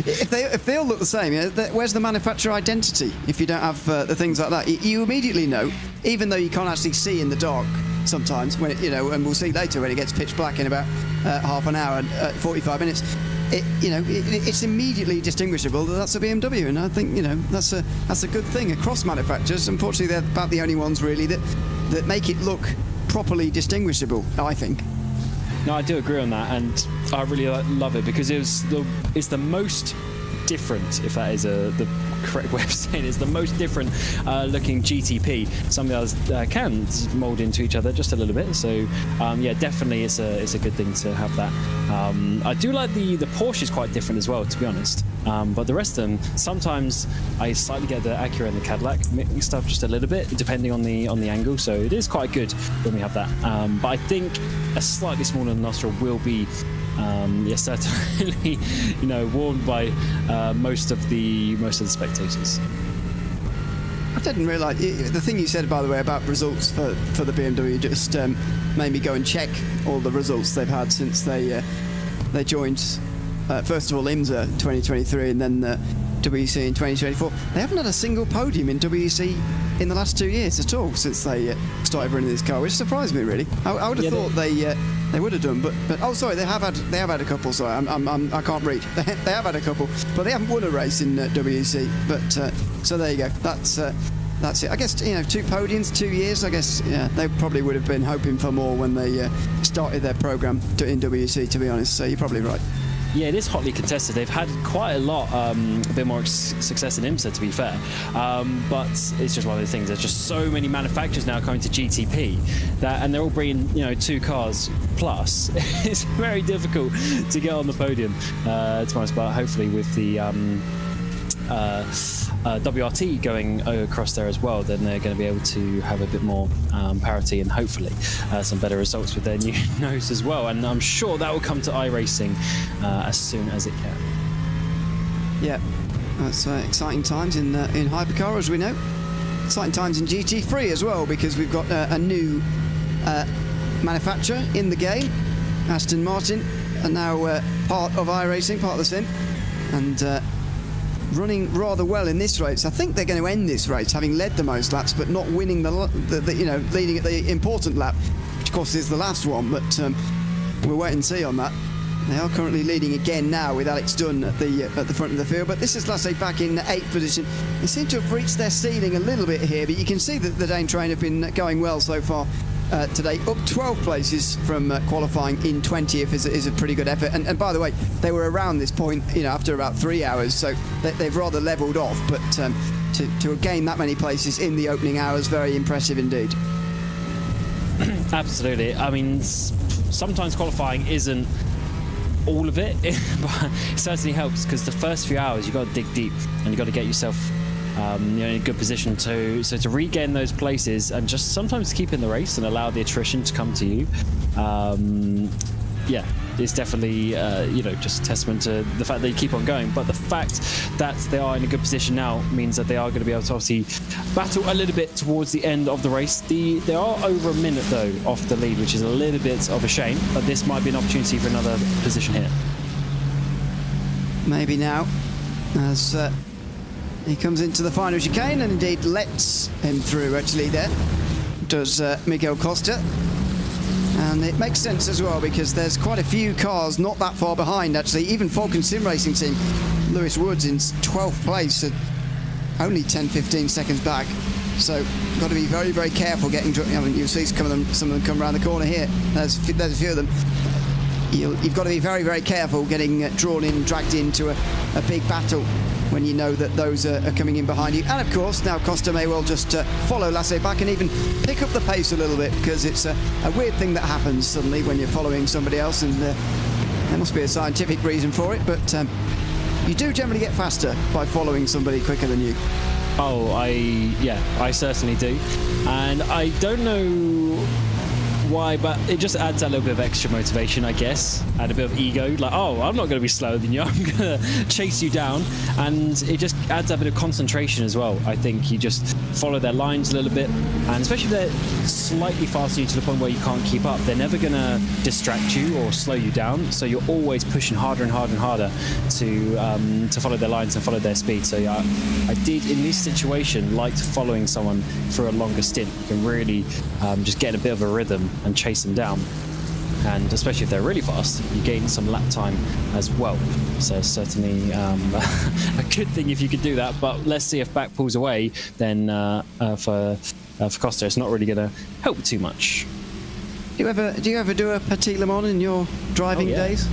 If they all look the same, where's the manufacturer identity if you don't have the things like that? You immediately know, even though you can't actually see in the dark sometimes, when and we'll see later when it gets pitch black in about half an hour and 45 minutes. It's immediately distinguishable that that's a BMW, and I think that's a good thing across manufacturers. Unfortunately, they're about the only ones really that make it look properly distinguishable, I think. No, I do agree on that, and I really love it because it's the most different, if that is the correct way of saying it, is the most different looking GTP. Some of the others can mould into each other just a little bit, so yeah, definitely it's a good thing to have that. I do like the Porsche is quite different as well, to be honest, but the rest of them, sometimes I slightly get the Acura and the Cadillac mixed up just a little bit depending on the angle, so it is quite good when we have that, but I think a slightly smaller nostril will be certainly worn by most of the spectators. I didn't realise the thing you said, by the way, about results for the BMW just made me go and check all the results they've had since they joined first of all IMSA 2023 and then WEC in 2024. They haven't had a single podium in WEC in the last 2 years at all since they started running this car, which surprised me really. I would have thought they would have done, but oh sorry, they have had a couple. Sorry, I can't read. They have had a couple, but they haven't won a race in WEC. But so there you go. That's it. I guess 2 podiums, 2 years. I guess they probably would have been hoping for more when they started their program in WEC. To be honest, so you're probably right. Yeah, it is hotly contested. They've had quite a lot, a bit more success in IMSA, to be fair. But it's just one of those things. There's just so many manufacturers now coming to GTP, and they're all bringing 2 cars plus. It's very difficult to get on the podium, to be honest. But hopefully with the WRT going across there as well, then they're going to be able to have a bit more parity and hopefully some better results with their new nose as well. And I'm sure that will come to iRacing as soon as it can. Yeah, that's exciting times in hypercar, as we know. Exciting times in GT3 as well, because we've got a new manufacturer in the game. Aston Martin are now part of iRacing, part of the sim, and running rather well in this race. I think they're going to end this race having led the most laps, but not winning leading at the important lap, which of course is the last one. But we'll wait and see on that. They are currently leading again now with Alex Dunn at the front of the field, but this is Lasse back in 8th position. They seem to have reached their ceiling a little bit here, but you can see that the Dane train have been going well so far today. Up 12 places from qualifying in 20th is a pretty good effort. And by the way, they were around this point, after about 3 hours, so they've rather levelled off. But to gain that many places in the opening hours, very impressive indeed. Absolutely. I mean, sometimes qualifying isn't all of it, but it certainly helps, because the first few hours you've got to dig deep and you've got to get yourself in a good position to regain those places and just sometimes keep in the race and allow the attrition to come to you. It's definitely just a testament to the fact that you keep on going. But the fact that they are in a good position now means that they are going to be able to obviously battle a little bit towards the end of the race. They are over a minute though off the lead, which is a little bit of a shame, but this might be an opportunity for another position here. Maybe now, as he comes into the final chicane and indeed lets him through. Actually, there does Miguel Costa. And it makes sense as well, because there's quite a few cars not that far behind, actually. Even Falcon Sim Racing team, Lewis Woods in 12th place, only 10-15 seconds back. So got to be very, very careful getting. You'll see some of them come around the corner here. There's a few of them. You've got to be very, very careful getting drawn in, dragged into a big battle when you know that those are coming in behind you. And of course, now Costa may well just follow Lasse back and even pick up the pace a little bit, because it's a weird thing that happens suddenly when you're following somebody else, and there must be a scientific reason for it, but you do generally get faster by following somebody quicker than you. Oh, I certainly do. And I don't know why, but it just adds a little bit of extra motivation, I guess, and a bit of ego, like, oh, I'm not going to be slower than you, I'm going to chase you down. And it just adds a bit of concentration as well. I think you just follow their lines a little bit, and especially if they're slightly faster you to the point where you can't keep up, they're never going to distract you or slow you down, so you're always pushing harder and harder and harder to follow their lines and follow their speed. So yeah, I did in this situation like following someone for a longer stint. You can really just get in a bit of a rhythm and chase them down, and especially if they're really fast, you gain some lap time as well. So certainly a good thing if you could do that. But let's see if back pulls away, then for Costa, it's not really going to help too much. Do you ever do a Petit Le Mans in your driving days?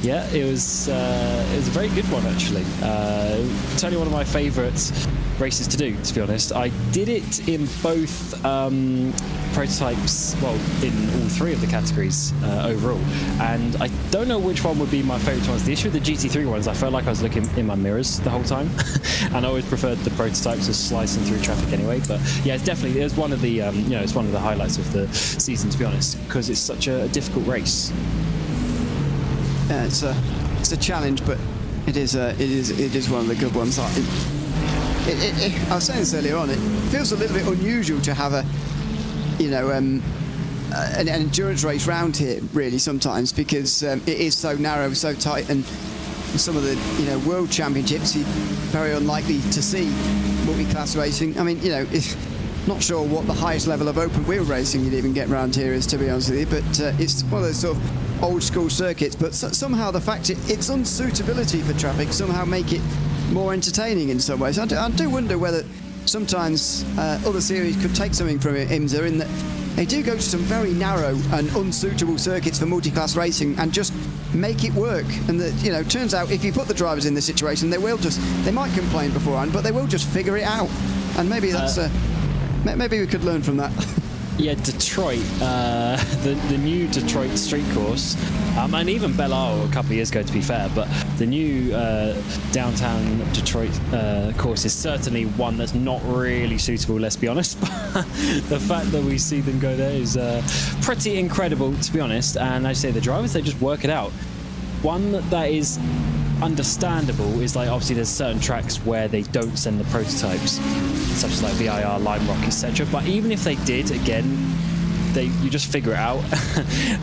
Yeah, it was a very good one actually. Totally one of my favourite races to do, to be honest. I did it in both prototypes, well, in all three of the categories overall, and I don't know which one would be my favourite ones. The issue with the GT3 ones, I felt like I was looking in my mirrors the whole time, and I always preferred the prototypes as slicing through traffic anyway. But yeah, it's one of the it's one of the highlights of the season, to be honest, because it's such a difficult race. Yeah, it's a challenge, but it is one of the good ones. I was saying this earlier on. It feels a little bit unusual to have an endurance race round here, really, sometimes, because it is so narrow, so tight, and some of the world championships you're very unlikely to see multi-class racing. I mean, not sure what the highest level of open wheel racing you'd even get around here is, to be honest with you, but it's one of those sort of old school circuits. But somehow the fact its unsuitability for traffic somehow make it more entertaining in some ways. I do wonder whether sometimes other series could take something from IMSA, in that they do go to some very narrow and unsuitable circuits for multi-class racing and just make it work. And that, turns out if you put the drivers in this situation, they might complain beforehand, but they will just figure it out. And maybe that's maybe we could learn from that. Yeah, Detroit, the new Detroit street course, and even Belle Isle a couple of years ago, to be fair, but the new downtown Detroit course is certainly one that's not really suitable, let's be honest. The fact that we see them go there is pretty incredible, to be honest. And I say the drivers, they just work it out. One that is understandable is, like, obviously there's certain tracks where they don't send the prototypes, such as like VIR, Lime Rock, etc. But even if they did, again, you just figure it out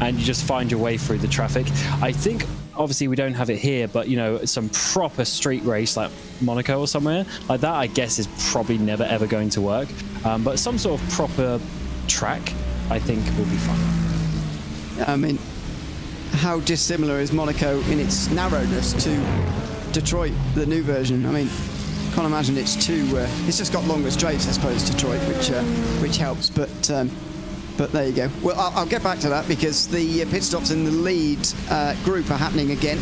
and you just find your way through the traffic. I think obviously we don't have it here, but some proper street race like Monaco or somewhere like that, I guess, is probably never ever going to work. But some sort of proper track, I think, will be fun. I mean, how dissimilar is Monaco in its narrowness to Detroit, the new version? I mean, can't imagine it's too. It's just got longer straights, I suppose, Detroit, which helps. But there you go. Well, I'll get back to that because the pit stops in the lead group are happening again.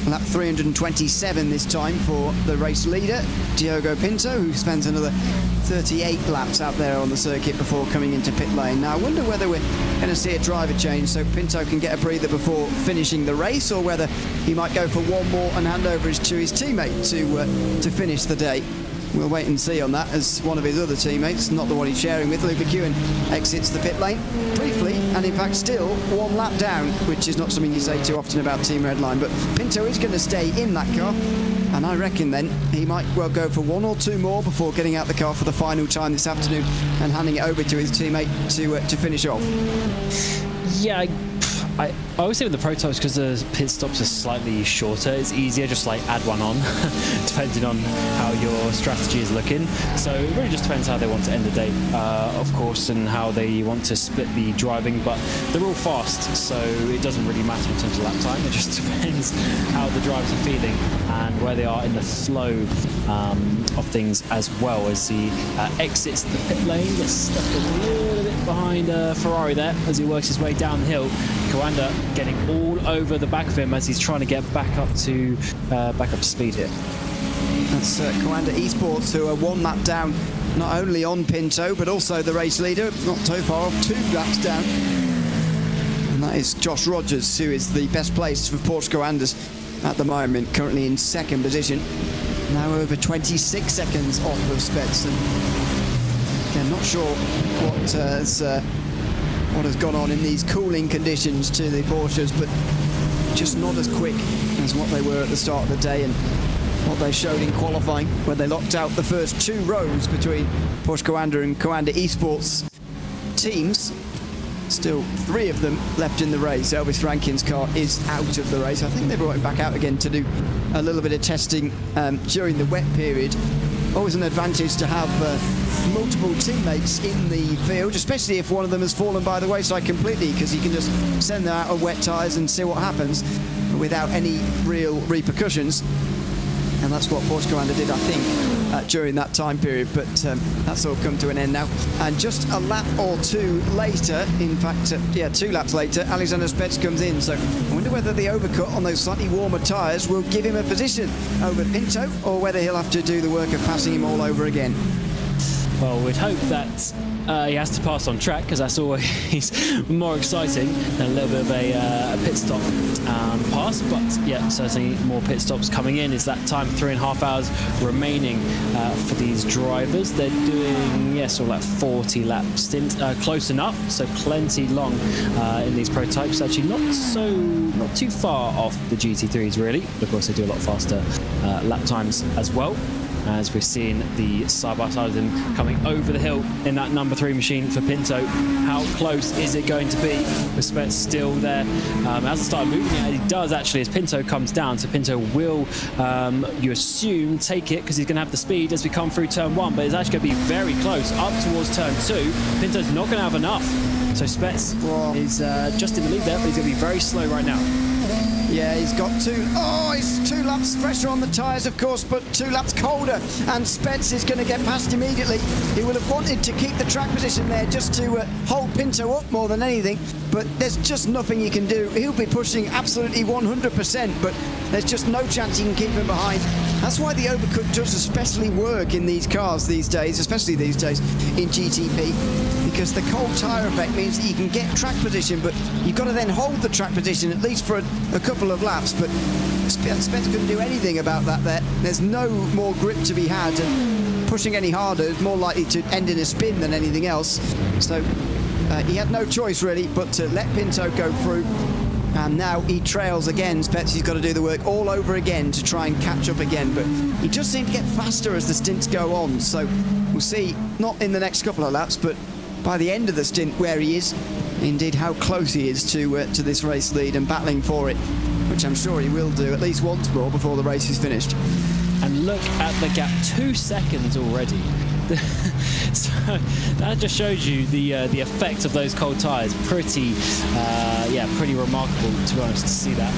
Lap 327 this time for the race leader, Diogo Pinto, who spends another 38 laps out there on the circuit before coming into pit lane. Now, I wonder whether we're going to see a driver change so Pinto can get a breather before finishing the race, or whether he might go for one more and hand over to his teammate to finish the day. We'll wait and see on that, as one of his other teammates, not the one he's sharing with, Luke McEwen, exits the pit lane briefly, and in fact still one lap down, which is not something you say too often about Team Redline. But Pinto is going to stay in that car, and I reckon then he might well go for one or two more before getting out the car for the final time this afternoon and handing it over to his teammate to finish off. Yeah, I always say with the prototypes, because the pit stops are slightly shorter, it's easier just like add one on depending on how your strategy is looking. So it really just depends how they want to end the day, of course, and how they want to split the driving, but they're all fast, so it doesn't really matter in terms of lap time. It just depends how the drivers are feeling and where they are in the flow of things, as well as he exits the pit lane, gets stuck a little bit behind Ferrari there as he works his way down the hill. Coanda getting all over the back of him as he's trying to get back up to speed here. That's Coanda Esports, who are one lap down, not only on Pinto but also the race leader, not too far off, 2 laps down. And that is Josh Rogers, who is the best placed for Porsche Coandas at the moment, currently in second position, now over 26 seconds off of Spets. And again, not sure what has gone on in these cooling conditions to the Porsches, but just not as quick as what they were at the start of the day and what they showed in qualifying, where they locked out the first 2 rows between Porsche Coanda and Coanda Esports teams. Still 3 of them left in the race. Elvis Rankin's car is out of the race. I think they brought him back out again to do a little bit of testing during the wet period. Always an advantage to have multiple teammates in the field, especially if one of them has fallen by the wayside completely, because you can just send them out on wet tyres and see what happens without any real repercussions. And that's what Porsche Coanda did, I think, during that time period. But that's all come to an end now. And just a lap or 2 later, in fact, 2 laps later, Alexander Spets comes in. So I wonder whether the overcut on those slightly warmer tyres will give him a position over Pinto, or whether he'll have to do the work of passing him all over again. Well, we'd hope that he has to pass on track, because that's always more exciting than a little bit of a pit stop pass. But yeah, certainly more pit stops coming in. Is that time 3.5 hours remaining for these drivers? They're doing sort of like 40 lap stint, close enough. So plenty long in these prototypes. Actually, not too far off the GT3s really. Of course, they do a lot faster lap times as well, as we've seen the side-by-side of them coming over the hill in that number 3 machine for Pinto. How close is it going to be? With Spets still there. Hasn't started moving yet. He does actually as Pinto comes down. So Pinto will, you assume, take it, because he's going to have the speed as we come through turn 1. But it's actually going to be very close up towards turn 2. Pinto's not going to have enough. So Spets is just in the lead there, but he's going to be very slow right now. Yeah, he's got 2. Oh, it's 2 laps pressure on the tyres, of course, but 2 laps colder, and Spets is going to get past immediately. He would have wanted to keep the track position there just to hold Pinto up more than anything, but there's just nothing he can do. He'll be pushing absolutely 100%, but there's just no chance he can keep him behind. That's why the overcut does especially work in these cars these days, especially these days in GTP, because the cold tyre effect means that you can get track position, but you've got to then hold the track position at least for a couple of laps. But Spence couldn't do anything about that there. There's no more grip to be had, and pushing any harder is more likely to end in a spin than anything else. So he had no choice really but to let Pinto go through. And now he trails again. Spetsy's got to do the work all over again to try and catch up again. But he just seems to get faster as the stints go on. So we'll see, not in the next couple of laps, but by the end of the stint where he is, indeed how close he is to this race lead and battling for it, which I'm sure he will do at least once more before the race is finished. And look at the gap, 2 seconds already. So that just shows you the effect of those cold tyres. Pretty remarkable, to be honest, to see that.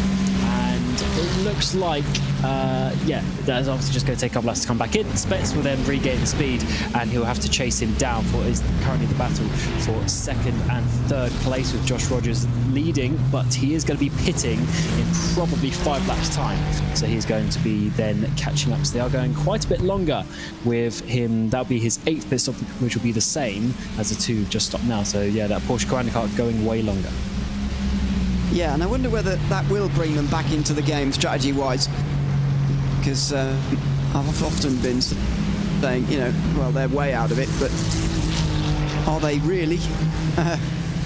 And it looks like, that's obviously just going to take a couple laps to come back in. Spets will then regain the speed, and he'll have to chase him down for is currently the battle for second and third place, with Josh Rogers leading, but he is going to be pitting in probably 5 laps time. So he's going to be then catching up. So they are going quite a bit longer with him. That'll be his 8th pit stop, which will be the same as the 2 just stopped now. So yeah, that Porsche Carrera car going way longer. Yeah, and I wonder whether that will bring them back into the game strategy-wise, because I've often been saying, well, they're way out of it, but are they really?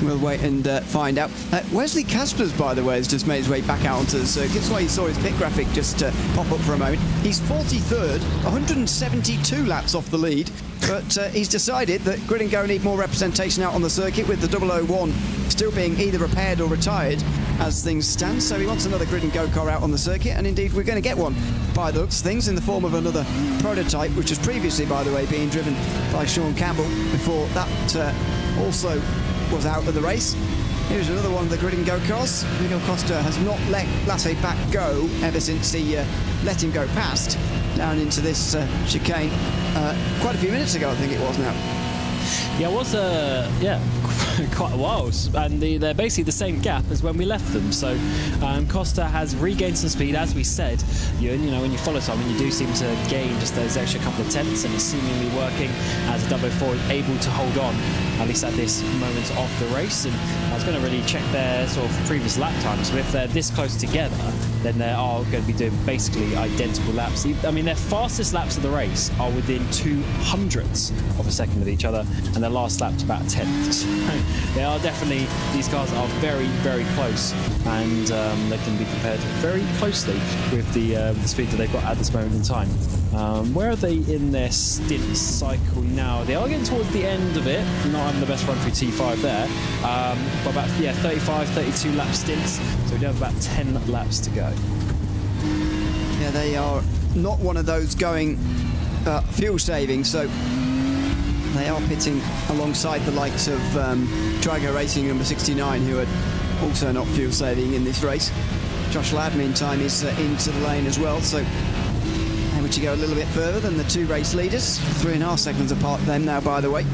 We'll wait and find out. Wesley Caspers, by the way, has just made his way back out onto the circuit. That's why you saw his pit graphic just pop up for a moment. He's 43rd, 172 laps off the lead, but he's decided that Grid and Go need more representation out on the circuit, with the 001 still being either repaired or retired as things stand. So he wants another Grid and Go car out on the circuit, and indeed we're going to get one by the looks of things in the form of another prototype, which was previously, by the way, being driven by Sean Campbell before that also was out of the race. Here's another one of the Grid and Go cars. Miguel Costa has not let Lasse back go ever since he let him go past down into this chicane quite a few minutes ago, I think it was now. Yeah, it was quite a while, and they're basically the same gap as when we left them. So Costa has regained some speed, as we said. When you follow someone, you do seem to gain just those extra couple of tenths, and it's seemingly working as a 004 is able to hold on, at least at this moment of the race. And I was going to really check their sort of previous lap times. So if they're this close together, then they are going to be doing basically identical laps. I mean, their fastest laps of the race are within 200ths of a second of each other, and their last lap's about 10th. So they are definitely, these cars are very, very close, and they can be compared very closely with the speed that they've got at this moment in time. Where are they in their stint cycle now? They are getting towards the end of it, not having the best run through T5 there, but about 35, 32 lap stints, so we do have about 10 laps to go. Yeah, they are not one of those going fuel saving, so they are pitting alongside the likes of Trigo Racing number 69, who are also not fuel saving in this race. Josh Ladd, meantime, is into the lane as well, so able to go a little bit further than the 2 race leaders. 3.5 seconds apart them now, by the way.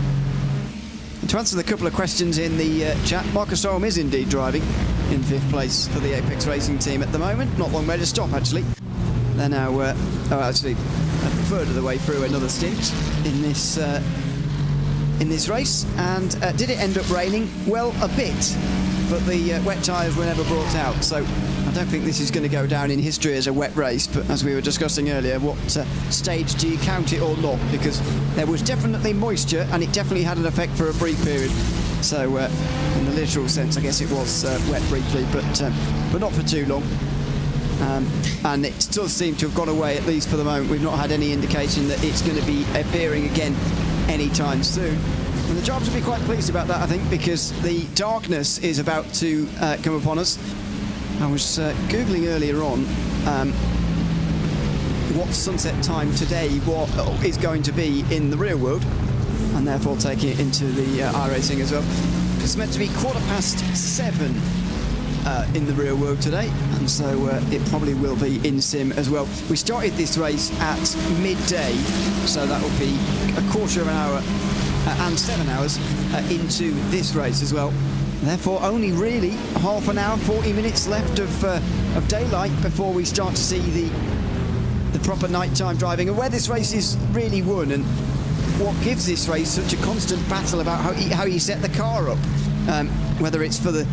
And to answer the couple of questions in the chat, Marcus Holm is indeed driving in 5th place for the Apex Racing team at the moment. Not long way to stop, actually. They're now, actually, a third of the way through another stint in this race. And did it end up raining? Well, a bit, but the wet tyres were never brought out, so I don't think this is going to go down in history as a wet race. But as we were discussing earlier, what stage do you count it or not? Because there was definitely moisture, and it definitely had an effect for a brief period. So in the literal sense, I guess it was wet briefly, but not for too long. And it does seem to have gone away, at least for the moment. We've not had any indication that it's going to be appearing again anytime soon. And the drivers will be quite pleased about that, I think, because the darkness is about to come upon us. I was Googling earlier on what sunset time today is going to be in the real world, and therefore taking it into the iRacing as well. It's meant to be 7:15 in the real world today, and so it probably will be in sim as well. We started this race at midday, so that will be a quarter of an hour and 7 hours into this race as well. Therefore, only really half an hour, 40 minutes left of daylight before we start to see the proper nighttime driving, and where this race is really won, and what gives this race such a constant battle about how you set the car up, whether it's for the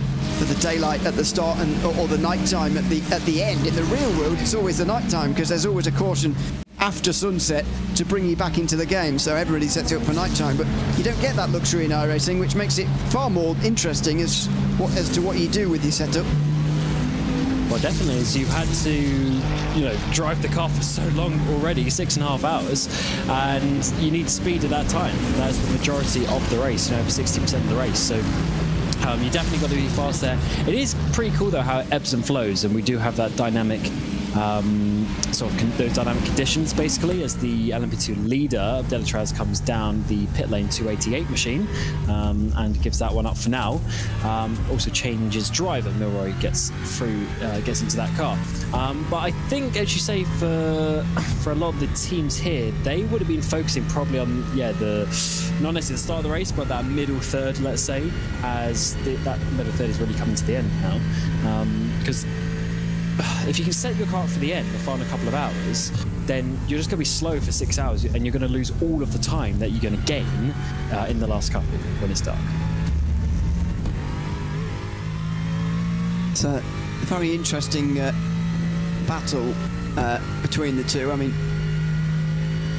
daylight at the start or the nighttime at the end. In the real world, it's always the nighttime, because there's always a caution after sunset to bring you back into the game, so everybody sets it up for nighttime. But you don't get that luxury in iRacing, which makes it far more interesting as to what you do with your setup. Well, definitely, as you've had to, drive the car for so long already, 6.5 hours, and you need speed at that time. That's the majority of the race, over 60% of the race. So you definitely got to be fast there. It is pretty cool though how it ebbs and flows, and we do have that dynamic those dynamic conditions basically as the LMP2 leader of Delatraz comes down the pit lane 288 machine and gives that one up for now. Also changes driver. Milroy gets into that car. But I think, as you say, for a lot of the teams here, they would have been focusing probably on not necessarily the start of the race, but that middle third, let's say, as that middle third is really coming to the end now, because if you can set your car up for the end, the final couple of hours, then you're just going to be slow for 6 hours and you're going to lose all of the time that you're going to gain in the last couple when it's dark. It's a very interesting battle between the two. I mean,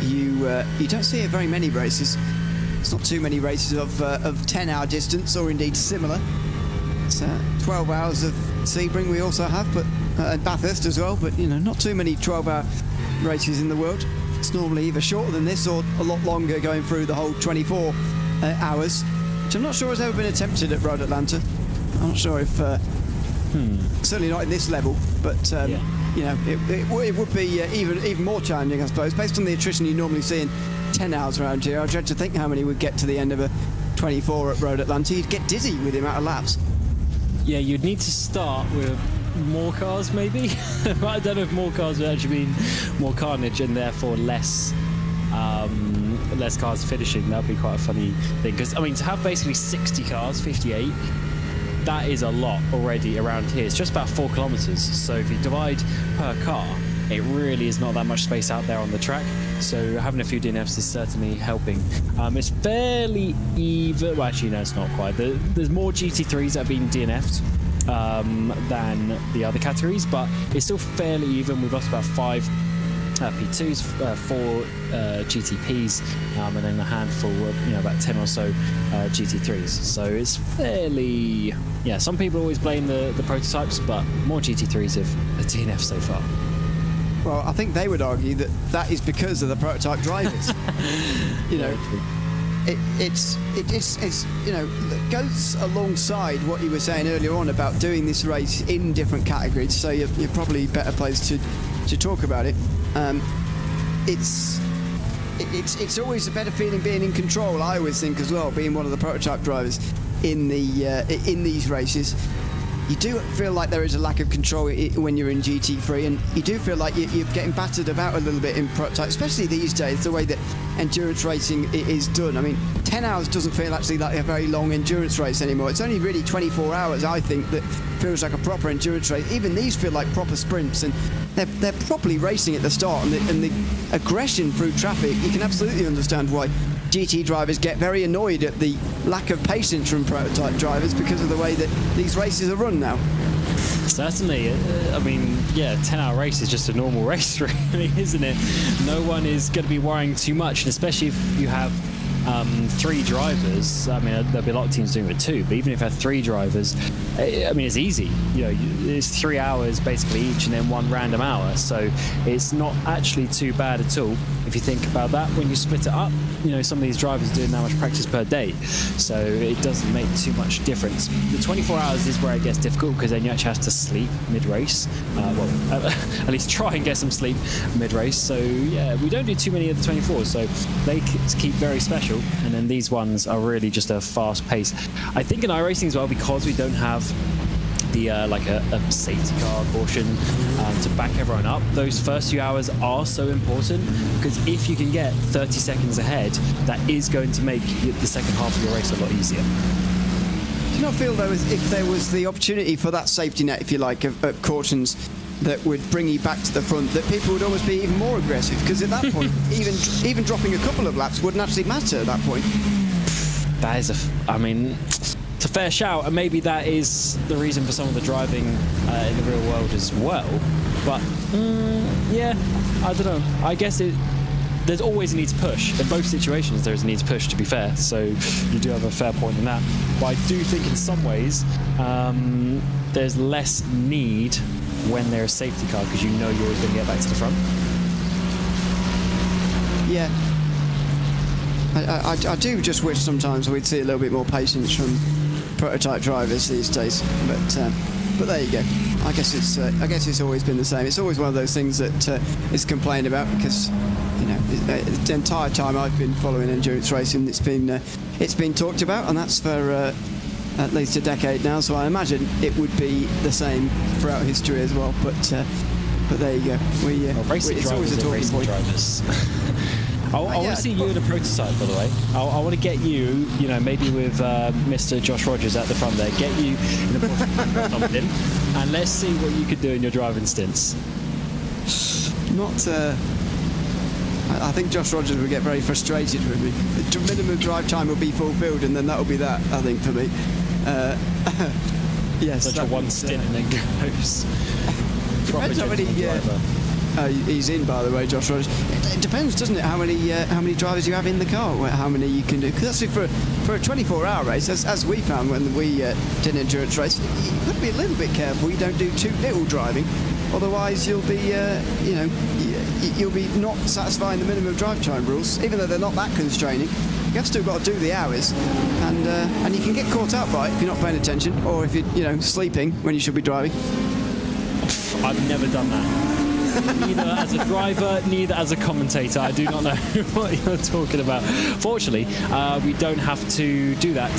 you don't see it very many races. It's not too many races of 10-hour distance, or indeed similar. It's 12 hours of Sebring we also have, but Bathurst as well, but not too many 12-hour races in the world. It's normally either shorter than this or a lot longer, going through the whole 24 hours, which I'm not sure has ever been attempted at Road Atlanta. I'm not sure if certainly not in this level, but it would be even more challenging, I suppose, based on the attrition you normally see in 10 hours around here. I dread to think how many would get to the end of a 24 at Road Atlanta. You'd get dizzy with the amount of laps. Yeah, you'd need to start with more cars, maybe. I don't know if more cars would actually mean more carnage and therefore less cars finishing. That'd be quite a funny thing, because to have basically 60 cars, 58, that is a lot already around here. It's just about 4 kilometers, so if you divide per car, it really is not that much space out there on the track, so having a few DNFs is certainly helping. It's fairly even. Well, actually no, it's not quite. There's more GT3s that have been DNF'd than the other categories, but it's still fairly even. We've lost about 5 P2s, 4 GTPs, and then a handful of, about 10 or so GT3s. So it's fairly, some people always blame the prototypes, but more GT3s have a DNF so far. Well, I think they would argue that is because of the prototype drivers. It goes alongside what you were saying earlier on about doing this race in different categories. So you're probably better placed to talk about it. It's always a better feeling being in control. I always think as well, being one of the prototype drivers in these races. You do feel like there is a lack of control when you're in GT3, and you do feel like you're getting battered about a little bit in prototype, especially these days, the way that endurance racing is done. 10 hours doesn't feel actually like a very long endurance race anymore. It's only really 24 hours, I think, that feels like a proper endurance race. Even these feel like proper sprints, and they're properly racing at the start, and the aggression through traffic, you can absolutely understand why GT drivers get very annoyed at the lack of patience from prototype drivers because of the way that these races are run now. Certainly. 10-hour race is just a normal race, really, isn't it? No one is going to be worrying too much, and especially if you have 3 drivers. There'll be a lot of teams doing it too, but even if you have 3 drivers, it's easy. It's 3 hours basically each, and then 1 random hour. So it's not actually too bad at all if you think about that. When you split it up, some of these drivers are doing that much practice per day, so it doesn't make too much difference. The 24 hours is where it gets difficult, because then you actually have to sleep mid-race. At least try and get some sleep mid-race. So we don't do too many of the 24s, so they keep very special. And then these ones are really just a fast pace. I think in iRacing as well, because we don't have the a safety car caution to back everyone up, those first few hours are so important, because if you can get 30 seconds ahead, that is going to make the second half of your race a lot easier. Do you not feel though, as if there was the opportunity for that safety net, if you like, of cautions that would bring you back to the front, that people would almost be even more aggressive, because at that point even dropping a couple of laps wouldn't actually matter at that point? That is it's a fair shout, and maybe that is the reason for some of the driving in the real world as well. But I don't know. I guess there's always a need to push. In both situations, there's a need to push, to be fair. So you do have a fair point in that. But I do think in some ways there's less need when there's a safety car because you know you're always going to get back to the front. Yeah. I do just wish sometimes we'd see a little bit more patience from prototype drivers these days, but there you go. I guess it's always been the same. It's always one of those things that is complained about because the entire time I've been following endurance racing, it's been talked about, and that's for at least a decade now. So I imagine it would be the same throughout history as well. But there you go. It's always a talking point. Drivers. I want to see you in a prototype, by the way. I want to get you, maybe with Mr. Josh Rogers at the front there, get you in a prototype and let's see what you could do in your driving stints. I think Josh Rogers would get very frustrated with me. The minimum drive time will be fulfilled, and then that'll be that, I think, for me. Yes. Such a one stint and then goes. Depends how many... he's in, by the way, Josh Rogers. It depends, doesn't it, how many drivers you have in the car, how many you can do. Because that's for a 24-hour race, as we found when we did an endurance race, you've got to be a little bit careful you don't do too little driving. Otherwise, you'll be not satisfying the minimum drive time rules, even though they're not that constraining. You have still got to do the hours, and you can get caught out by it if you're not paying attention, or if you're sleeping when you should be driving. I've never done that. Neither as a driver, neither as a commentator. I do not know what you're talking about. Fortunately, we don't have to do that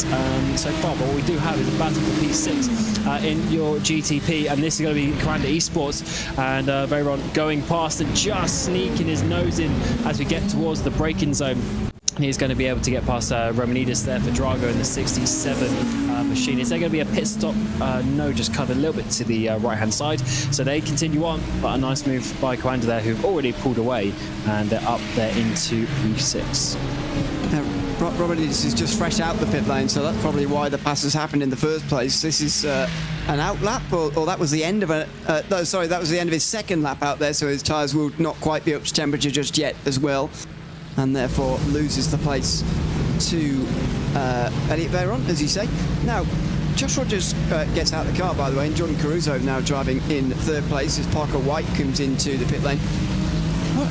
so far, but what we do have is a battle for P6 in your GTP, and this is going to be Commander Esports, and Veyron going past and just sneaking his nose in as we get towards the braking zone. He's going to be able to get past Romanidis there for Drago in the 67 machine. Is there going to be a pit stop? No, just cut a little bit to the right-hand side. So they continue on, but a nice move by Commander there, who've already pulled away, and they're up there into P6. Romanidis is just fresh out the pit lane, so that's probably why the pass has happened in the first place. This is an out lap, or that was the end of that was the end of his second lap out there, so his tyres will not quite be up to temperature just yet as well, and therefore loses the place to Elliot Veyron, as you say. Now, Josh Rogers gets out of the car, by the way, and Jordan Caruso now driving in third place as Parker White comes into the pit lane.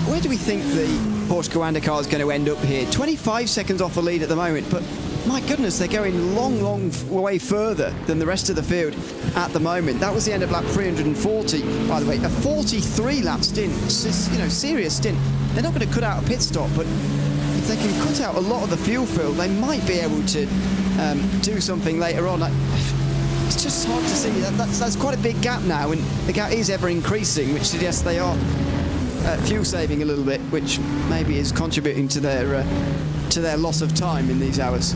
Where do we think the Porsche Commander car is going to end up here? 25 seconds off the lead at the moment, but my goodness, they're going long way further than the rest of the field at the moment. That was the end of lap 340, by the way. A 43-lap stint, serious stint. They're not going to cut out a pit stop, but if they can cut out a lot of the fuel fill, they might be able to do something later on. It's just hard to see. That's quite a big gap now, and the gap is ever increasing, which suggests they are fuel saving a little bit, which maybe is contributing to their loss of time in these hours.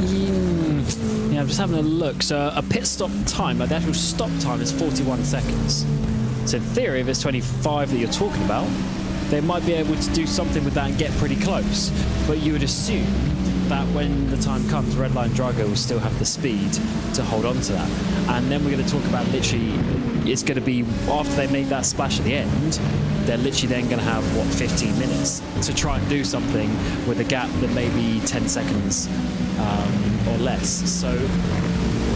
Yeah, I'm just having a look. So a pit stop time, the actual stop time is 41 seconds. So in theory, if it's 25 that you're talking about, they might be able to do something with that and get pretty close. But you would assume that when the time comes, Redline Drago will still have the speed to hold on to that. And then we're going to talk about literally, it's going to be after they make that splash at the end, they're literally then going to have, 15 minutes to try and do something with a gap that may be 10 seconds or less. So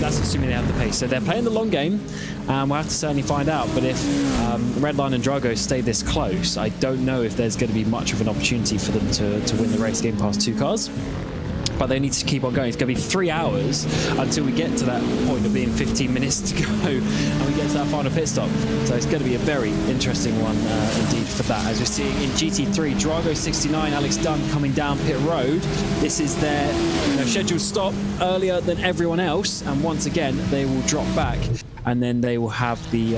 that's assuming they have the pace. So they're playing the long game, and we'll have to certainly find out. But if Redline and Drago stay this close, I don't know if there's going to be much of an opportunity for them to win the race getting past two cars. But they need to keep on going. It's going to be 3 hours until we get to that point of being 15 minutes to go and we get to that final pit stop. So it's going to be a very interesting one indeed for that. As we're seeing in GT3, Drago 69, Alex Dunn coming down pit road. This is their scheduled stop earlier than everyone else, and once again they will drop back, and then they will have the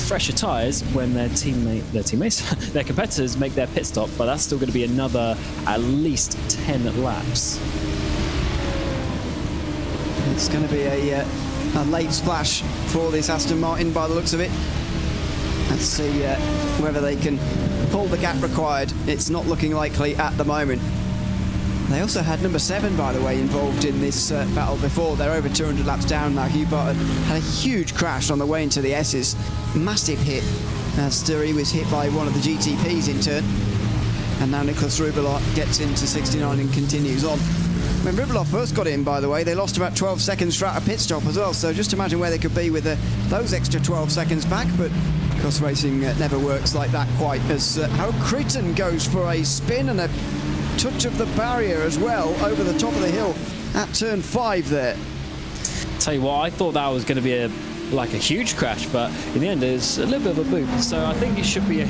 fresher tyres when their competitors make their pit stop, but that's still going to be another at least 10 laps. It's going to be a late splash for this Aston Martin by the looks of it. Let's see whether they can pull the gap required. It's not looking likely at the moment. They also had number 7, by the way, involved in this battle before. They're over 200 laps down now. Hugh Barton had a huge crash on the way into the S's. Massive hit. Sturry was hit by one of the GTPs in turn. And now Nicholas Rubelot gets into 69 and continues on. When Rybolov first got in, by the way, they lost about 12 seconds throughout a pit stop as well, so just imagine where they could be with those extra 12 seconds back, but cross racing never works like that quite, as how Creighton goes for a spin and a touch of the barrier as well over the top of the hill at turn 5 there. Tell you what, I thought that was going to be like a huge crash, but in the end it's a little bit of a boot, so I think it should be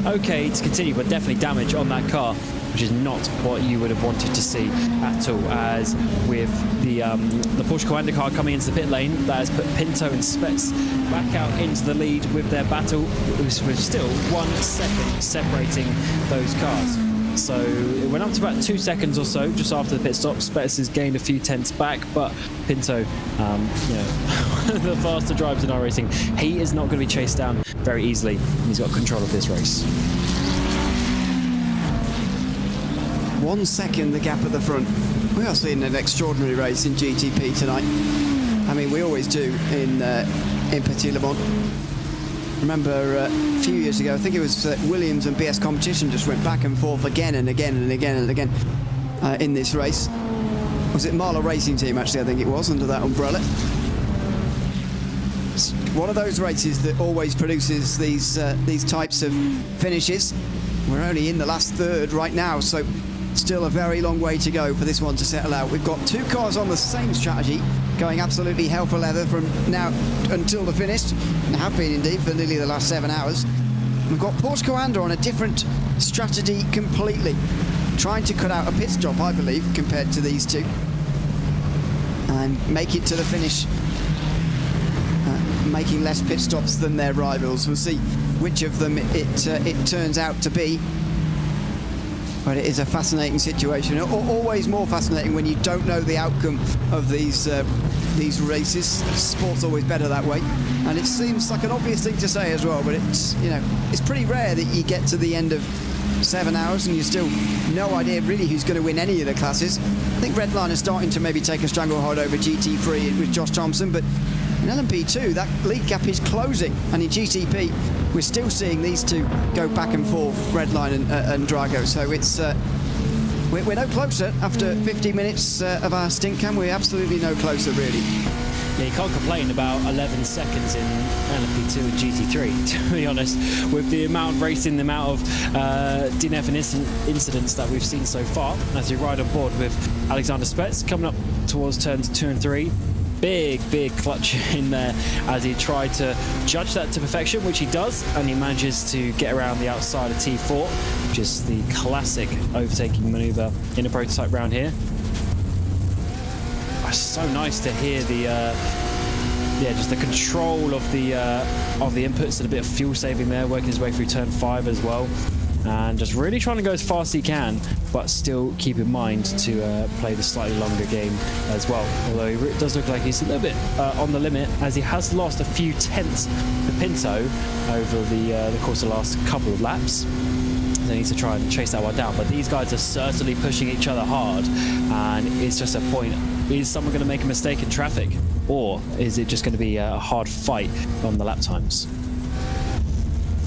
okay to continue, but definitely damage on that car, which is not what you would have wanted to see at all. As with the Porsche Commander car coming into the pit lane, that has put Pinto and Spets back out into the lead with their battle, with still 1 second separating those cars. So it went up to about 2 seconds or so just after the pit stop. Spets has gained a few tenths back, but Pinto, the faster drivers in iRacing, he is not going to be chased down very easily, and he's got control of this race. 1 second the gap at the front. We are seeing an extraordinary race in GTP tonight. I mean, we always do in Petit Le Mans. Remember a few years ago, I think it was Williams and BS Competition just went back and forth again and again and again and again in this race. Was it Marla Racing Team, actually, I think it was, under that umbrella. It's one of those races that always produces these types of finishes. We're only in the last third right now, so still a very long way to go for this one to settle out. We've got 2 cars on the same strategy, going absolutely hell for leather from now until the finish, and have been indeed for nearly the last 7 hours. We've got Porsche Commander on a different strategy completely, trying to cut out a pit stop, I believe, compared to these two, and make it to the finish, making less pit stops than their rivals. We'll see which of them it turns out to be. But it is a fascinating situation. Always more fascinating when you don't know the outcome of these races. Sport's always better that way. And it seems like an obvious thing to say as well, but it's pretty rare that you get to the end of 7 hours and you still no idea really who's going to win any of the classes. I think Redline is starting to maybe take a stranglehold over GT3 with Josh Thompson, but in LMP2 that lead gap is closing, and in GTP we're still seeing these two go back and forth, Redline and Drago. So it's we're no closer after 50 minutes of our stint cam. We're absolutely no closer, really. Yeah, you can't complain about 11 seconds in LMP2 and GT3, to be honest, with the amount of racing, the amount of DNF and incidents that we've seen so far as we ride on board with Alexander Spets coming up towards turns 2 and 3. Big clutch in there as he tried to judge that to perfection, which he does, and he manages to get around the outside of T4, which is the classic overtaking maneuver in a prototype round here. It's so nice to hear just the control of the inputs and a bit of fuel saving there, working his way through turn 5 as well, and just really trying to go as fast as he can, but still keep in mind to play the slightly longer game as well. Although it does look like he's a little bit on the limit, as he has lost a few tenths to Pinto over the course of the last couple of laps. They need to try and chase that one down, but these guys are certainly pushing each other hard, and it's just a point. Is someone going to make a mistake in traffic, or is it just going to be a hard fight on the lap times?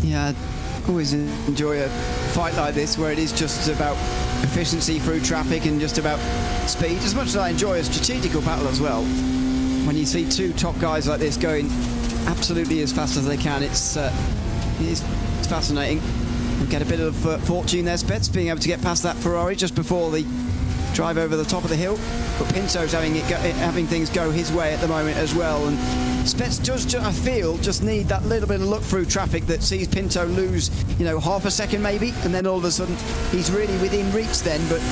Yeah, I always enjoy a fight like this where it is just about efficiency through traffic and just about speed, as much as I enjoy a strategical battle as well. When you see two top guys like this going absolutely as fast as they can, it's fascinating. We get a bit of fortune there, Spets, being able to get past that Ferrari just before the drive over the top of the hill. But Pinto's having things go his way at the moment as well. And Spets does, I feel, just need that little bit of look through traffic that sees Pinto lose, half a second maybe, and then all of a sudden he's really within reach then. But,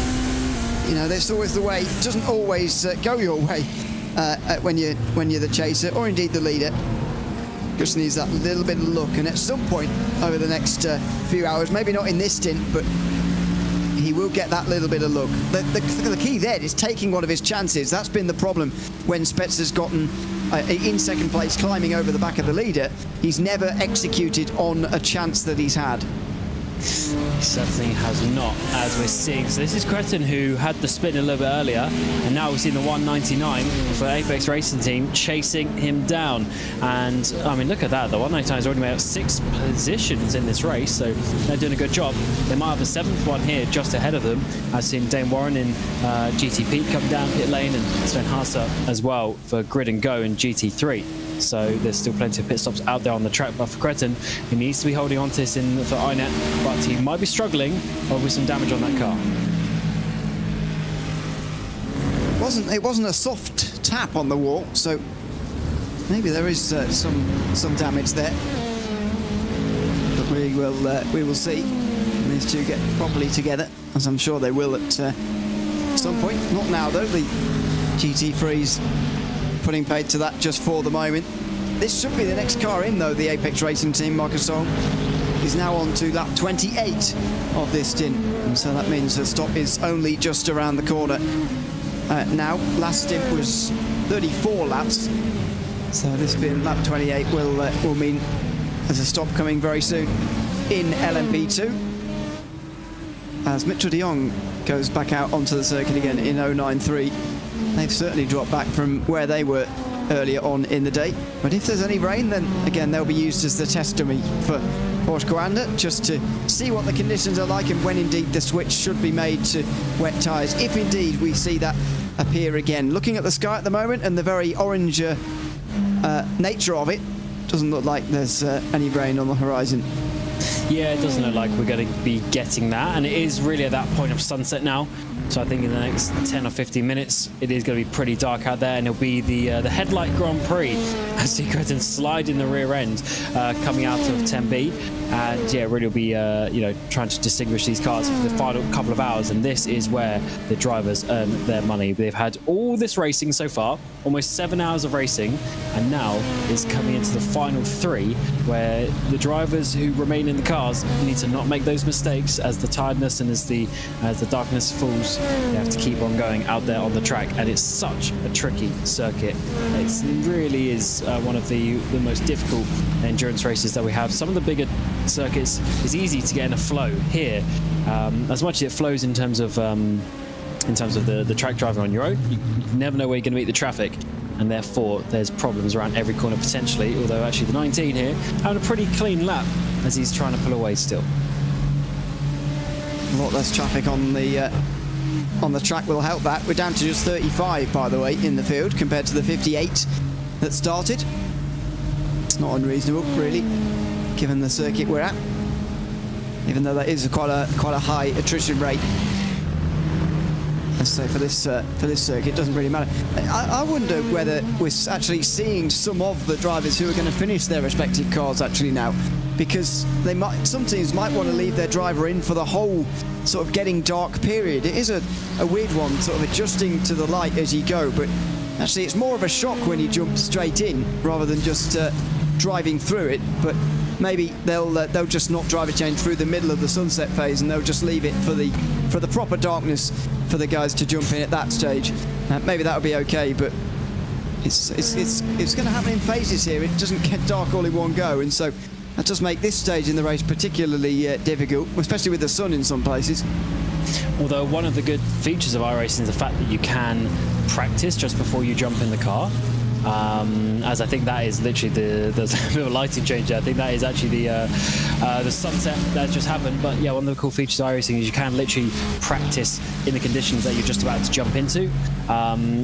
there's always the way. It doesn't always go your way when you're the chaser, or indeed the leader. Just needs that little bit of luck, and at some point over the next few hours, maybe not in this stint, but he will get that little bit of luck. The key there is taking one of his chances. That's been the problem when Spets has gotten in second place, climbing over the back of the leader. He's never executed on a chance that he's had. He certainly has not, as we're seeing. So this is Cretin, who had the spin a little bit earlier, and now we've seen the 199 for Apex Racing Team chasing him down. And I mean, look at that. The 199 has already made up 6 positions in this race, so they're doing a good job. They might have a 7th one here just ahead of them. I've seen Dane Warren in GT Pete come down pit lane, and Sven Haase as well for Grid and Go in GT3. So there's still plenty of pit stops out there on the track, but for Cretin, he needs to be holding on to this for INET, but he might be struggling with some damage on that car. It wasn't a soft tap on the wall, so maybe there is some damage there. But we will see. These two get properly together, as I'm sure they will at some point. Not now though. The GT3's putting paid to that just for the moment. This should be the next car in though. The Apex Racing Team, Marcus Holm, is now on to lap 28 of this stint, and so that means the stop is only just around the corner. Now, last stint was 34 laps, so this being lap 28 will mean there's a stop coming very soon in LMP2 as Mitchell de Jong goes back out onto the circuit again in 093. They've certainly dropped back from where they were earlier on in the day. But if there's any rain, then again they'll be used as the test dummy for Porsche Coanda, just to see what the conditions are like and when indeed the switch should be made to wet tyres, if indeed we see that appear again. Looking at the sky at the moment and the very orange nature of it, doesn't look like there's any rain on the horizon. Yeah, it doesn't look like we're going to be getting that, and it is really at that point of sunset now. So I think in the next 10 or 15 minutes, it is going to be pretty dark out there, and it'll be the Headlight Grand Prix as he goes and slide in the rear end coming out of 10B. And yeah, really will be trying to distinguish these cars for the final couple of hours, and this is where the drivers earn their money. They've had all this racing so far, almost 7 hours of racing, and now is coming into the final 3, where the drivers who remain in the cars need to not make those mistakes as the tiredness and as the darkness falls. They have to keep on going out there on the track, and it's such a tricky circuit. It really is one of the most difficult endurance races that we have. Some of the bigger circuits is easy to get in a flow. Here, as much as it flows in terms of the track driving on your own, you never know where you're going to meet the traffic, and therefore there's problems around every corner potentially. Although actually the 19 here having a pretty clean lap as he's trying to pull away still. A lot less traffic on the track will help that. We're down to just 35, by the way, in the field compared to the 58 that started. It's not unreasonable, really, given the circuit we're at, even though that is quite a high attrition rate. Let's say for this circuit, it doesn't really matter. I wonder whether we're actually seeing some of the drivers who are going to finish their respective cars actually now, because some teams might want to leave their driver in for the whole sort of getting dark period. It is a weird one, sort of adjusting to the light as you go, but actually it's more of a shock when you jump straight in rather than just driving through it. But maybe they'll just not driver change through the middle of the sunset phase, and they'll just leave it for the proper darkness for the guys to jump in at that stage. Maybe that'll be okay, but it's going to happen in phases here. It doesn't get dark all in one go, and so that does make this stage in the race particularly difficult, especially with the sun in some places. Although one of the good features of iRacing is the fact that you can practice just before you jump in the car. As I think that is literally there's a bit of a lighting change there. I think that is actually the sunset that's just happened. But yeah, one of the cool features of iRacing is you can literally practice in the conditions that you're just about to jump into.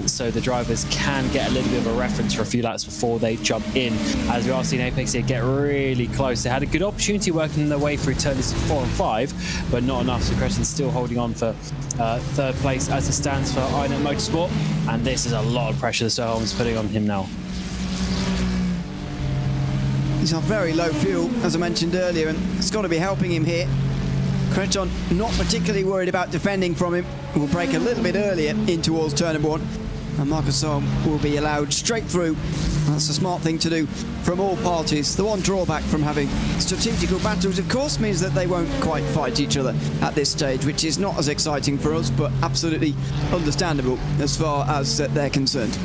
So the drivers can get a little bit of a reference for a few laps before they jump in. As we are seeing Apex here get really close. They had a good opportunity working their way through turns 4 and 5, but not enough. So Cretin's still holding on for third place as it stands for INET Motorsport. And this is a lot of pressure that Sir Holmes putting on him now. He's on very low fuel, as I mentioned earlier, and it's got to be helping him here. Cretin not particularly worried about defending from him. Will break a little bit earlier in towards turn number 1, and Marcus Holm will be allowed straight through. That's a smart thing to do from all parties. The one drawback from having strategical battles, of course, means that they won't quite fight each other at this stage, which is not as exciting for us, but absolutely understandable as far as they're concerned.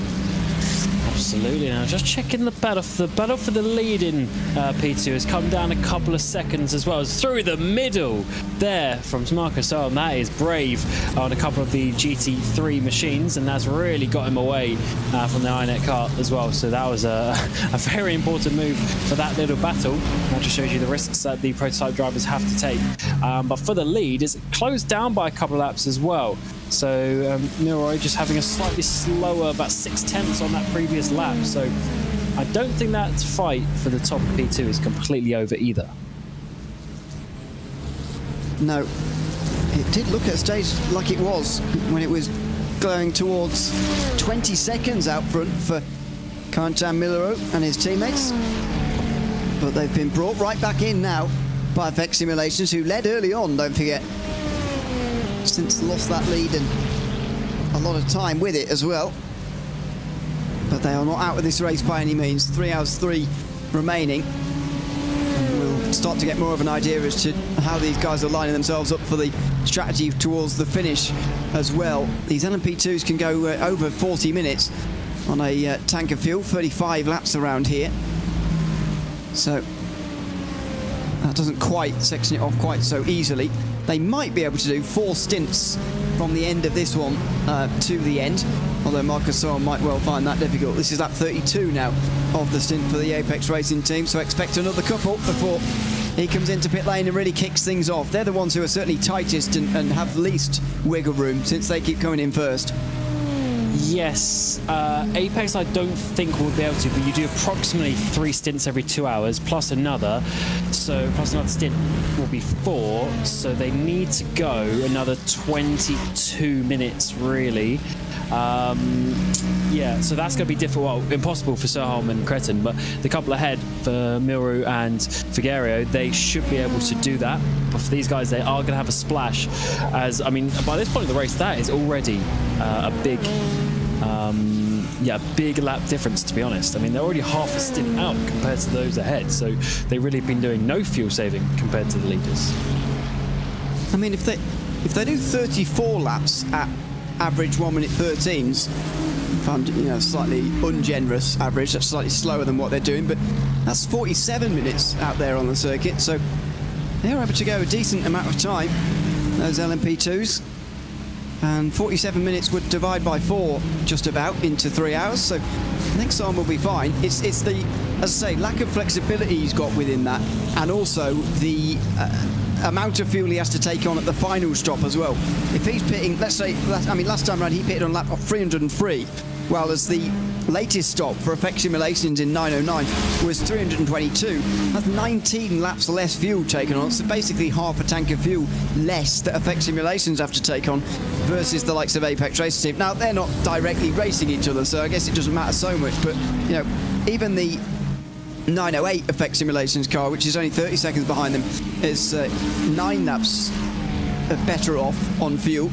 Absolutely. Now, just checking the battle. The battle for the lead in P2 has come down a couple of seconds as well. It's through the middle there from Marcus Owen. That is brave on a couple of the GT3 machines, and that's really got him away from the INET car as well. So that was a very important move for that little battle. That just shows you the risks that the prototype drivers have to take. But for the lead, it's closed down by a couple of laps as well. So Milroy just having a slightly slower, about 6/10 on that previous lap. So I don't think that fight for the top of P2 is completely over either. No, it did look at a stage like it was when it was going towards 20 seconds out front for Quentin Milroy and his teammates. But they've been brought right back in now by Effect Simulations, who led early on, don't forget. Since lost that lead and a lot of time with it as well. But they are not out of this race by any means. 3 hours 3 remaining. And we'll start to get more of an idea as to how these guys are lining themselves up for the strategy towards the finish as well. These LMP2s can go over 40 minutes on a tank of fuel, 35 laps around here. So that doesn't quite section it off quite so easily. They might be able to do 4 stints from the end of this one to the end, although Marcus Owen might well find that difficult. This is lap 32 now of the stint for the Apex Racing team, so expect another couple before he comes into pit lane and really kicks things off. They're the ones who are certainly tightest and have least wiggle room since they keep coming in first. Yes, Apex I don't think we'll be able to, but you do approximately 3 stints every 2 hours plus another, so plus another stint will be 4, so they need to go another 22 minutes really. Yeah, so that's going to be difficult, well, impossible for Serholm and Cretin, but the couple ahead for Milroy and Figueiredo, they should be able to do that. But for these guys, they are going to have a splash, as, I mean, by this point of the race, that is already a big lap difference, to be honest. I mean, they're already half a stint out compared to those ahead, so they really have been doing no fuel saving compared to the leaders. I mean, if they do 34 laps at average 1 minute 13s, if I'm slightly ungenerous average, that's slightly slower than what they're doing, but that's 47 minutes out there on the circuit, so they're able to go a decent amount of time, those LMP2s. And 47 minutes would divide by 4 just about into 3 hours, so I think Sam will be fine. It's the, as I say, lack of flexibility he's got within that, and also the amount of fuel he has to take on at the final stop as well. If he's pitting, let's say, last time around he pitted on lap 303, while as the latest stop for Effect Simulations in 909 was 322. That's 19 laps less fuel taken on, so basically half a tank of fuel less that Effect Simulations have to take on versus the likes of Apex Racing Team. Now, they're not directly racing each other, so I guess it doesn't matter so much, but, even the 908 Effect Simulations car, which is only 30 seconds behind them, is 9 laps better off on fuel.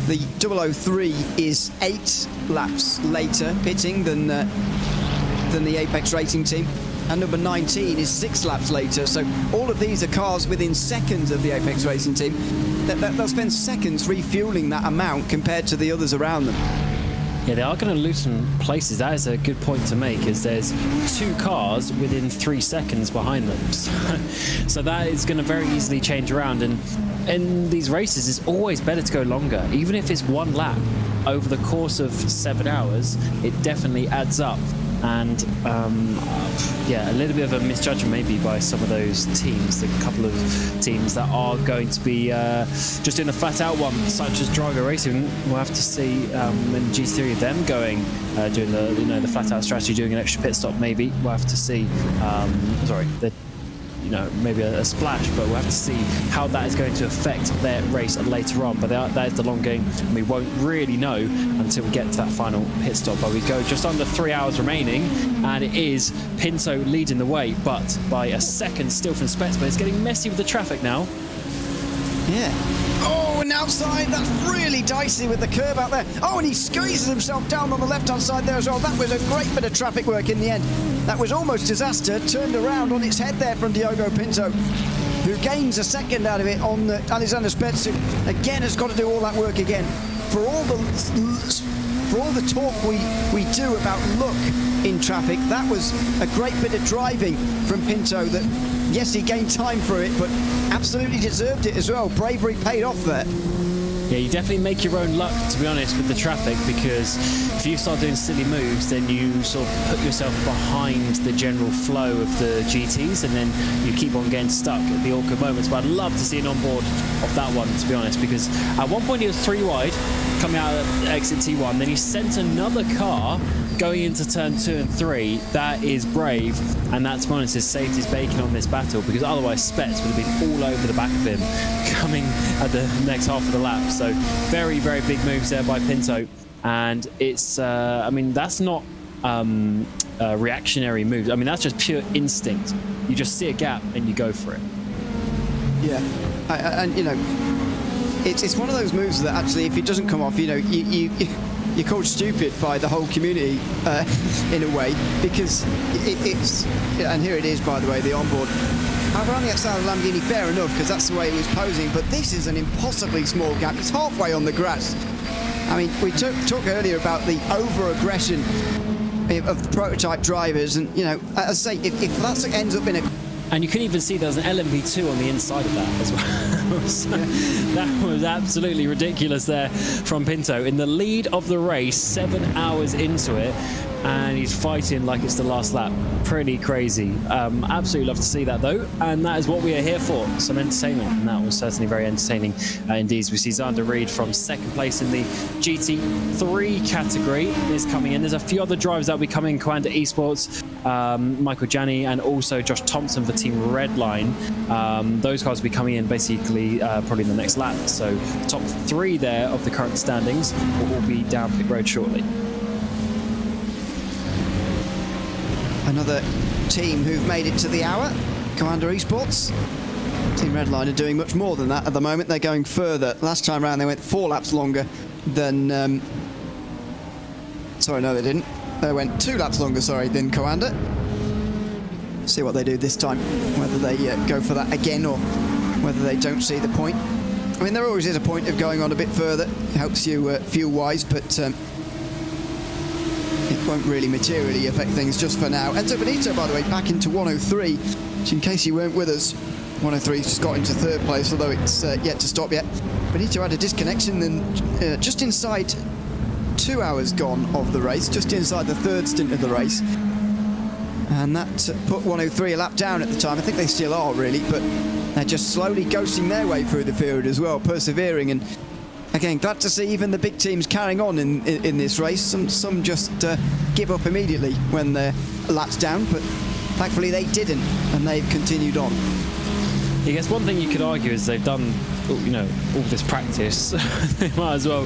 The 003 is 8 laps later pitting than the Apex Racing Team, and number 19 is 6 laps later. So all of these are cars within seconds of the Apex Racing Team. They'll spend seconds refueling that amount compared to the others around them. Yeah, they are going to lose some places. That is a good point to make, as there's 2 cars within 3 seconds behind them. So that is going to very easily change around. And in these races, it's always better to go longer. Even if it's 1 lap over the course of 7 hours, it definitely adds up. And a little bit of a misjudgment maybe by some of those teams, a couple of teams that are going to be just doing a flat-out one, such as Drago Racing. We'll have to see in G3 of them going doing the flat-out strategy, doing an extra pit stop maybe. We'll have to see. Maybe a splash, but we'll have to see how that is going to affect their race later on. But that is the long game, and we won't really know until we get to that final pit stop. But we go just under 3 hours remaining, and it is Pinto leading the way, but by a second still from Spets. But it's getting messy with the traffic now. Yeah. Oh, and outside, that's really dicey with the curb out there. Oh, and he squeezes himself down on the left-hand side there as well. That was a great bit of traffic work in the end. That was almost disaster. Turned around on its head there from Diogo Pinto, who gains a second out of it on Alexander Spets, who again has got to do all that work again. For all the for all the talk we do about luck in traffic, that was a great bit of driving from Pinto that, yes, he gained time for it, but absolutely deserved it as well. Bravery paid off there. Yeah, you definitely make your own luck, to be honest, with the traffic, because if you start doing silly moves, then you sort of put yourself behind the general flow of the GTs, and then you keep on getting stuck at the awkward moments. But I'd love to see an onboard of that one, to be honest, because at one point he was 3 wide, coming out of exit T1, then he sent another car going into turn 2 and 3. That is brave, and that's, to be honest, has saved his bacon on this battle, because otherwise Spets would have been all over the back of him coming at the next half of the lap. So very, very big moves there by Pinto, and it's I mean, that's not reactionary moves. I mean, that's just pure instinct. You just see a gap and you go for it. Yeah, and you know, it's one of those moves that actually, if it doesn't come off, you know, you're called stupid by the whole community in a way, because it's, and here it is, by the way, the onboard. We're on the outside of Lamborghini, fair enough, because that's the way it was posing, but this is an impossibly small gap. It's halfway on the grass. I mean, we talked earlier about the over-aggression of the prototype drivers, and, you know, as I say, if that ends up in a... And you can even see there's an LMP2 on the inside of that as well. So that was absolutely ridiculous there from Pinto. In the lead of the race, 7 hours into it, and he's fighting like it's the last lap. Pretty crazy. Absolutely love to see that, though, and that is what we are here for, some entertainment, and that was certainly very entertaining indeed. We see Xander Reed from 2nd place in the GT3 category is coming in. There's a few other drivers that will be coming, Coanda Esports, Michael Janney, and also Josh Thompson for Team Redline. Those cars will be coming in basically probably in the next lap, so the top 3 there of the current standings will all be down pit road shortly. Another team who've made it to the hour, Coanda Esports. Team Redline are doing much more than that at the moment. They're going further. Last time round they went 4 laps longer than... Sorry, no, they didn't. They went 2 laps longer, sorry, than Coanda. See what they do this time, whether they go for that again or whether they don't see the point. I mean, there always is a point of going on a bit further. It helps you fuel-wise, but it won't really materially affect things just for now. Enzo Benito, by the way, back into 103, which, in case you weren't with us, 103's just got into 3rd place, although it's yet to stop yet. Benito had a disconnection and just inside 2 hours gone of the race, just inside the 3rd stint of the race. And that put 103 a lap down at the time. I think they still are, really, but they're just slowly ghosting their way through the field as well, persevering. And again, glad to see even the big teams carrying on in this race. Some just give up immediately when they're laps down, but thankfully they didn't, and they've continued on. I guess one thing you could argue is they've done, you know, all this practice. They might as well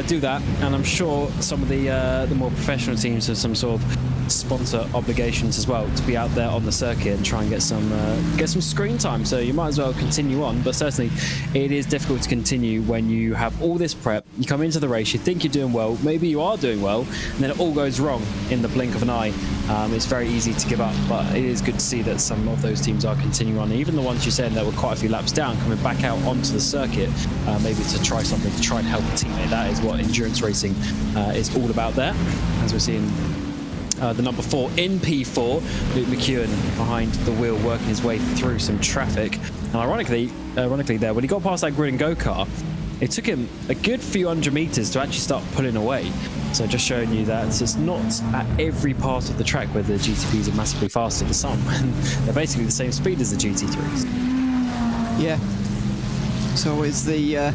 do that, and I'm sure some of the more professional teams have some sort of sponsor obligations as well to be out there on the circuit and try and get some screen time. So you might as well continue on, but certainly it is difficult to continue when you have all this prep. You come into the race, you think you're doing well, maybe you are doing well, and then it all goes wrong in the blink of an eye. It's very easy to give up, but it is good to see that some of those teams are continuing on. Even the ones you said that were quite a few laps down, coming back out onto the circuit, maybe to try something, to try and help a teammate. That is what endurance racing is all about there, as we're seeing the number 4 in P4, Luke McEwen behind the wheel, working his way through some traffic. And ironically there, when he got past that grid and go car, it took him a good few 100 meters to actually start pulling away. So just showing you that it's not at every part of the track where the GTPs are massively faster than some, and they're basically the same speed as the GT3s. Yeah. It's always the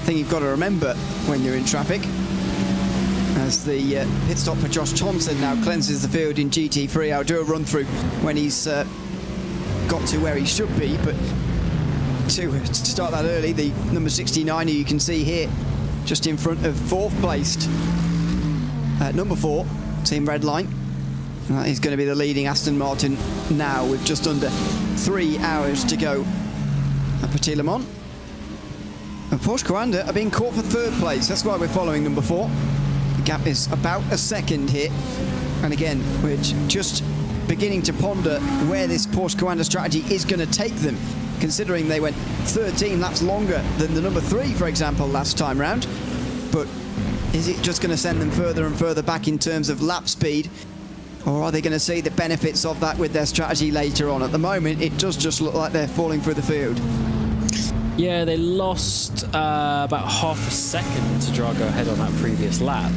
thing you've got to remember when you're in traffic. As the pit stop for Josh Thompson now cleanses the field in GT3. I'll do a run through when he's got to where he should be, but to start that early, the number 69 who you can see here just in front of 4th placed number 4, Team Redline. That is going to be the leading Aston Martin now, with just under 3 hours to go at Petit Le Mans. And Porsche Coanda are being caught for 3rd place. That's why we're following number 4. The gap is about a second here. And again, we're just beginning to ponder where this Porsche Coanda strategy is going to take them, considering they went 13 laps longer than the number 3, for example, last time round. But Is it just going to send them further and further back in terms of lap speed? Or are they going to see the benefits of that with their strategy later on? At the moment, it does just look like they're falling through the field. Yeah, they lost about half a second to Drago ahead on that previous lap.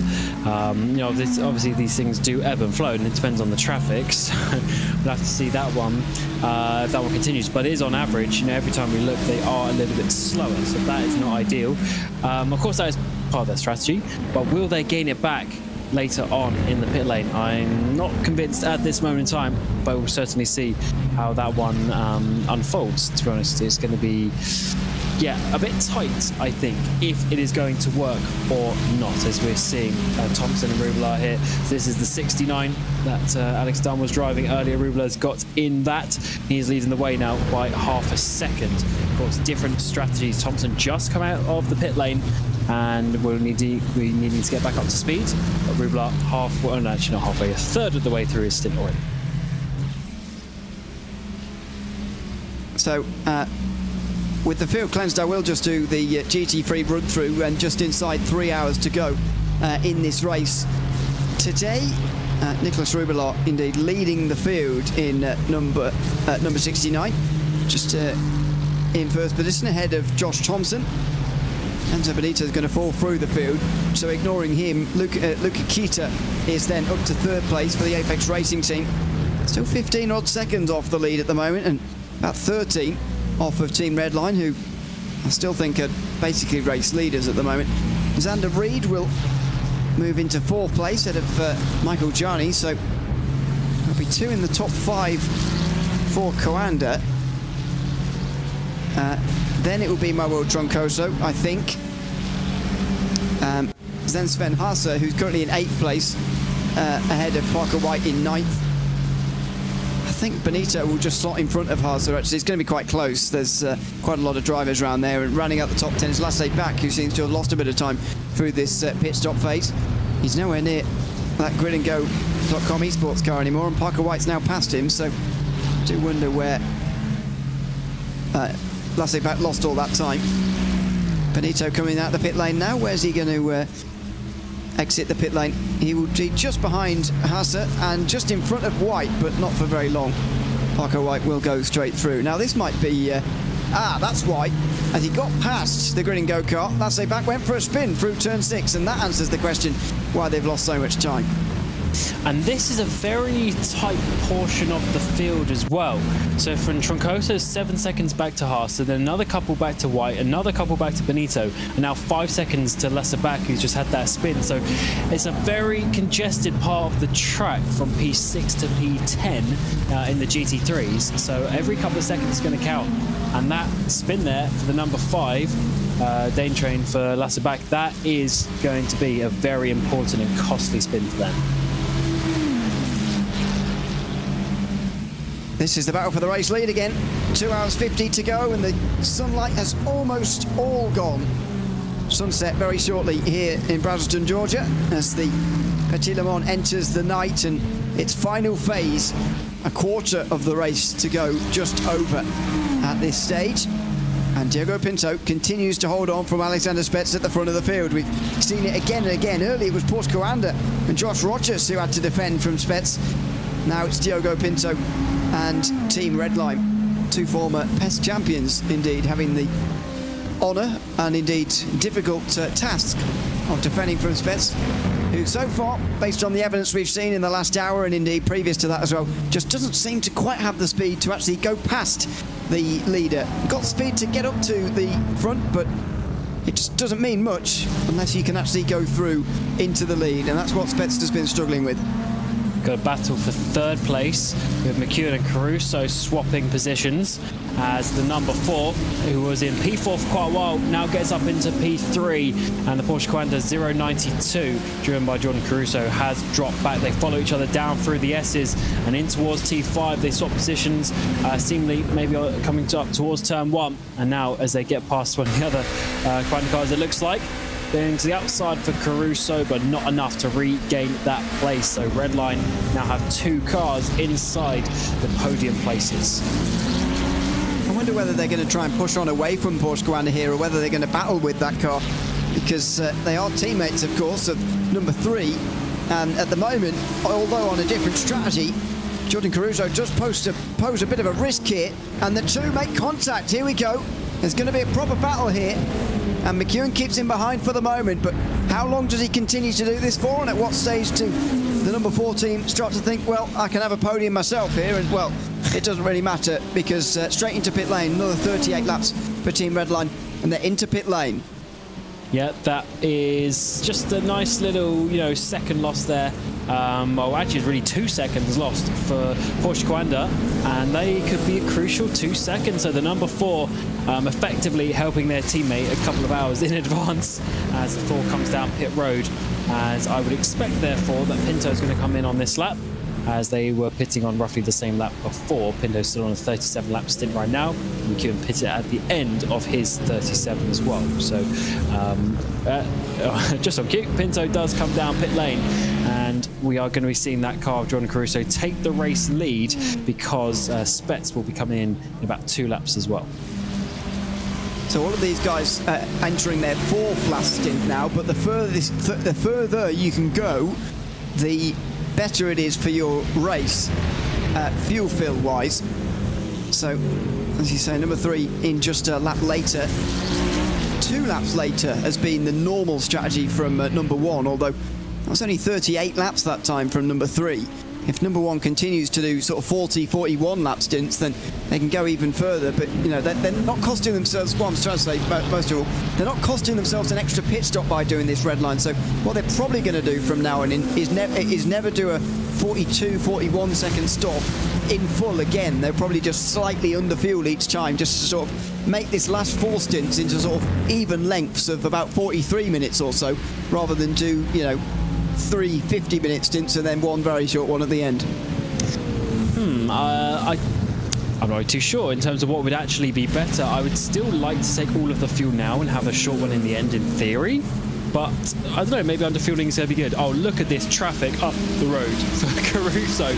Obviously these things do ebb and flow, and it depends on the traffic. So we'll have to see that one if that one continues. But it is on average. Every time we look, they are a little bit slower. So that is not ideal. Of course, that is part of their strategy. But will they gain it back later on in the pit lane? I'm not convinced at this moment in time, but we'll certainly see how that one unfolds. To be honest, it's going to be a bit tight, I think, if it is going to work or not, as we're seeing Thompson and Rubler here. So this is the 69 that Alex Dunn was driving earlier. Rubler's got in that. He's leading the way now by half a second. Of course, different strategies. Thompson just come out of the pit lane, and we're needing to get back up to speed. But Rubler not halfway, a third of the way through his stint already. So, with the field cleansed, I will just do the GT3 run through, and just inside 3 hours to go in this race. Today, Nicholas Rubler indeed leading the field in number 69, just in first position ahead of Josh Thompson. Enzo Benito is going to fall through the field, so ignoring him, Luca Kita is then up to third place for the Apex Racing team. Still 15 odd seconds off the lead at the moment, and about 13 off of Team Redline, who I still think are basically race leaders at the moment. Xander Reed will move into fourth place ahead of Michael Gianni, so there'll be two in the top 5 for Coanda. Then it will be Manuel Troncoso, I think. Then Sven Haase, who's currently in 8th place, ahead of Parker White in 9th. I think Benito will just slot in front of Haase. Actually, it's going to be quite close. There's quite a lot of drivers around there, and running out the top 10 is Lasse Bach, who seems to have lost a bit of time through this pit stop phase. He's nowhere near that gridandgo.com esports car anymore, and Parker White's now past him, so I do wonder where Lasse Bach lost all that time. Benito coming out the pit lane now. Where's he going to exit the pit lane? He will be just behind Haase and just in front of White, but not for very long. Parker White will go straight through. Now this might be... that's White. As he got past the Grid and Go car, Lasse Bach went for a spin through turn 6, and that answers the question why they've lost so much time. And this is a very tight portion of the field as well. So from Troncoso, 7 seconds back to Haase, then another couple back to White, another couple back to Benito, and now 5 seconds to Lasse Bach, who's just had that spin. So it's a very congested part of the track from P6 to P10 in the GT3s. So every couple of seconds is going to count. And that spin there for the number 5, Dane Train for Lasse Bach, that is going to be a very important and costly spin for them. This is the battle for the race lead again. 2 hours 50 to go, and the sunlight has almost all gone. Sunset very shortly here in Braselton, Georgia, as the Petit Le Mans enters the night and its final phase. A quarter of the race to go, just over at this stage. And Diego Pinto continues to hold on from Alexander Spets at the front of the field. We've seen it again and again. Earlier it was Porsche Coanda and Josh Rogers who had to defend from Spets. Now it's Diogo Pinto and Team Redline, 2 former PES champions indeed, having the honour and indeed difficult task of defending from Spets, who so far, based on the evidence we've seen in the last hour and indeed previous to that as well, just doesn't seem to quite have the speed to actually go past the leader. Got speed to get up to the front, but it just doesn't mean much unless you can actually go through into the lead, and that's what Spets has been struggling with. Got a battle for third place with McEwen and Caruso swapping positions, as the number 4, who was in P4 for quite a while, now gets up into P3, and the Porsche Coanda 092, driven by Jordan Caruso, has dropped back. They follow each other down through the S's and in towards T5. They swap positions, seemingly maybe coming up towards turn 1, and now as they get past one of the other Coanda cars, it looks like going to the outside for Caruso, but not enough to regain that place. So Redline now have 2 cars inside the podium places. I wonder whether they're going to try and push on away from Porsche Coanda here, or whether they're going to battle with that car, because they are teammates, of course, of number 3. And at the moment, although on a different strategy, Jordan Caruso does pose a bit of a risk here, and the two make contact. Here we go. There's going to be a proper battle here, and McEwen keeps him behind for the moment, but how long does he continue to do this for, and at what stage do the number 4 team start to think, well, I can have a podium myself here? And, well, it doesn't really matter, because straight into pit lane, another 38 laps for Team Redline, and they're into pit lane. Yeah, that is just a nice little, second loss there. Well, actually, it's really 2 seconds lost for Porsche Coanda, and they could be a crucial 2 seconds. So the number 4 effectively helping their teammate a couple of hours in advance as the 4 comes down pit road. As I would expect, therefore, that Pinto's going to come in on this lap, as they were pitting on roughly the same lap before. Pinto's still on a 37-lap stint right now. McEwen pitted at the end of his 37 as well. So, just on cue, Pinto does come down pit lane, and we are going to be seeing that car of Jordan Caruso take the race lead, because Spets will be coming in about 2 laps as well. So all of these guys entering their 4th last stint now, but the further you can go, the better it is for your race, fuel fill wise. So, as you say, number 3 in just a lap later. 2 laps later has been the normal strategy from number 1, although that was only 38 laps that time from number 3. If number 1 continues to do sort of 40, 41 lap stints, then they can go even further. But, they're not costing themselves, what I'm trying to say, most of all, they're not costing themselves an extra pit stop by doing this red line. So what they're probably going to do from now on in is never do a 42, 41 second stop in full again. They'll probably just slightly under fuel each time, just to sort of make this last 4 stints into sort of even lengths of about 43 minutes or so, rather than do, 3 50-minute stints and then 1 very short one at the end. I'm not too sure in terms of what would actually be better. I would still like to take all of the fuel now and have a short one in the end, in theory. But I don't know, maybe underfueling is going to be good. Oh, look at this traffic up the road for Caruso.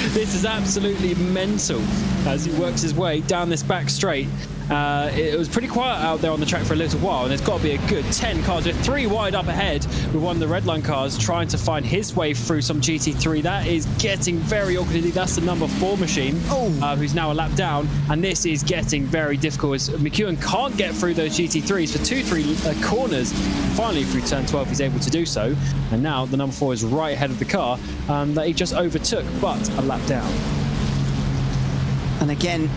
This is absolutely mental as he works his way down this back straight. It was pretty quiet out there on the track for a little while, and there's got to be a good 10 cars with 3 wide up ahead, with one of the redline cars trying to find his way through some GT3. That is getting very awkward. That's the number 4 machine, who's now a lap down, and this is getting very difficult as McEwen can't get through those GT3s for 2-3 corners. Finally, through turn 12, he's able to do so, and now the number 4 is right ahead of the car that he just overtook, but a lap down. And again,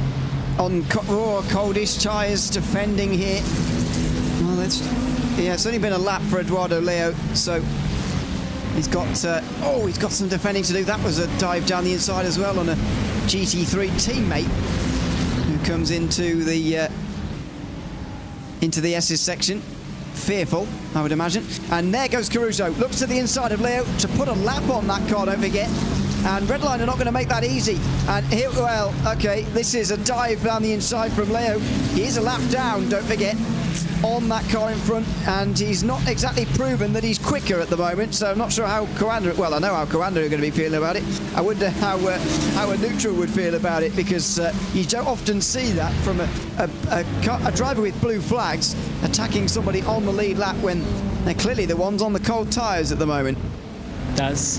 on coldish tyres, defending here. Well, it's only been a lap for Eduardo Leo, so he's got some defending to do. That was a dive down the inside as well on a GT3 teammate who comes into the S's section. Fearful, I would imagine. And there goes Caruso. Looks to the inside of Leo to put a lap on that car, don't forget. And Redline are not going to make that easy. And here, well, okay, this is a dive down the inside from Leo. He is a lap down, don't forget, on that car in front. And he's not exactly proven that he's quicker at the moment. So I'm not sure how Coanda, well, I know how Coanda are going to be feeling about it. I wonder how a neutral would feel about it, because you don't often see that from a driver with blue flags attacking somebody on the lead lap when they're clearly the ones on the cold tyres at the moment. That's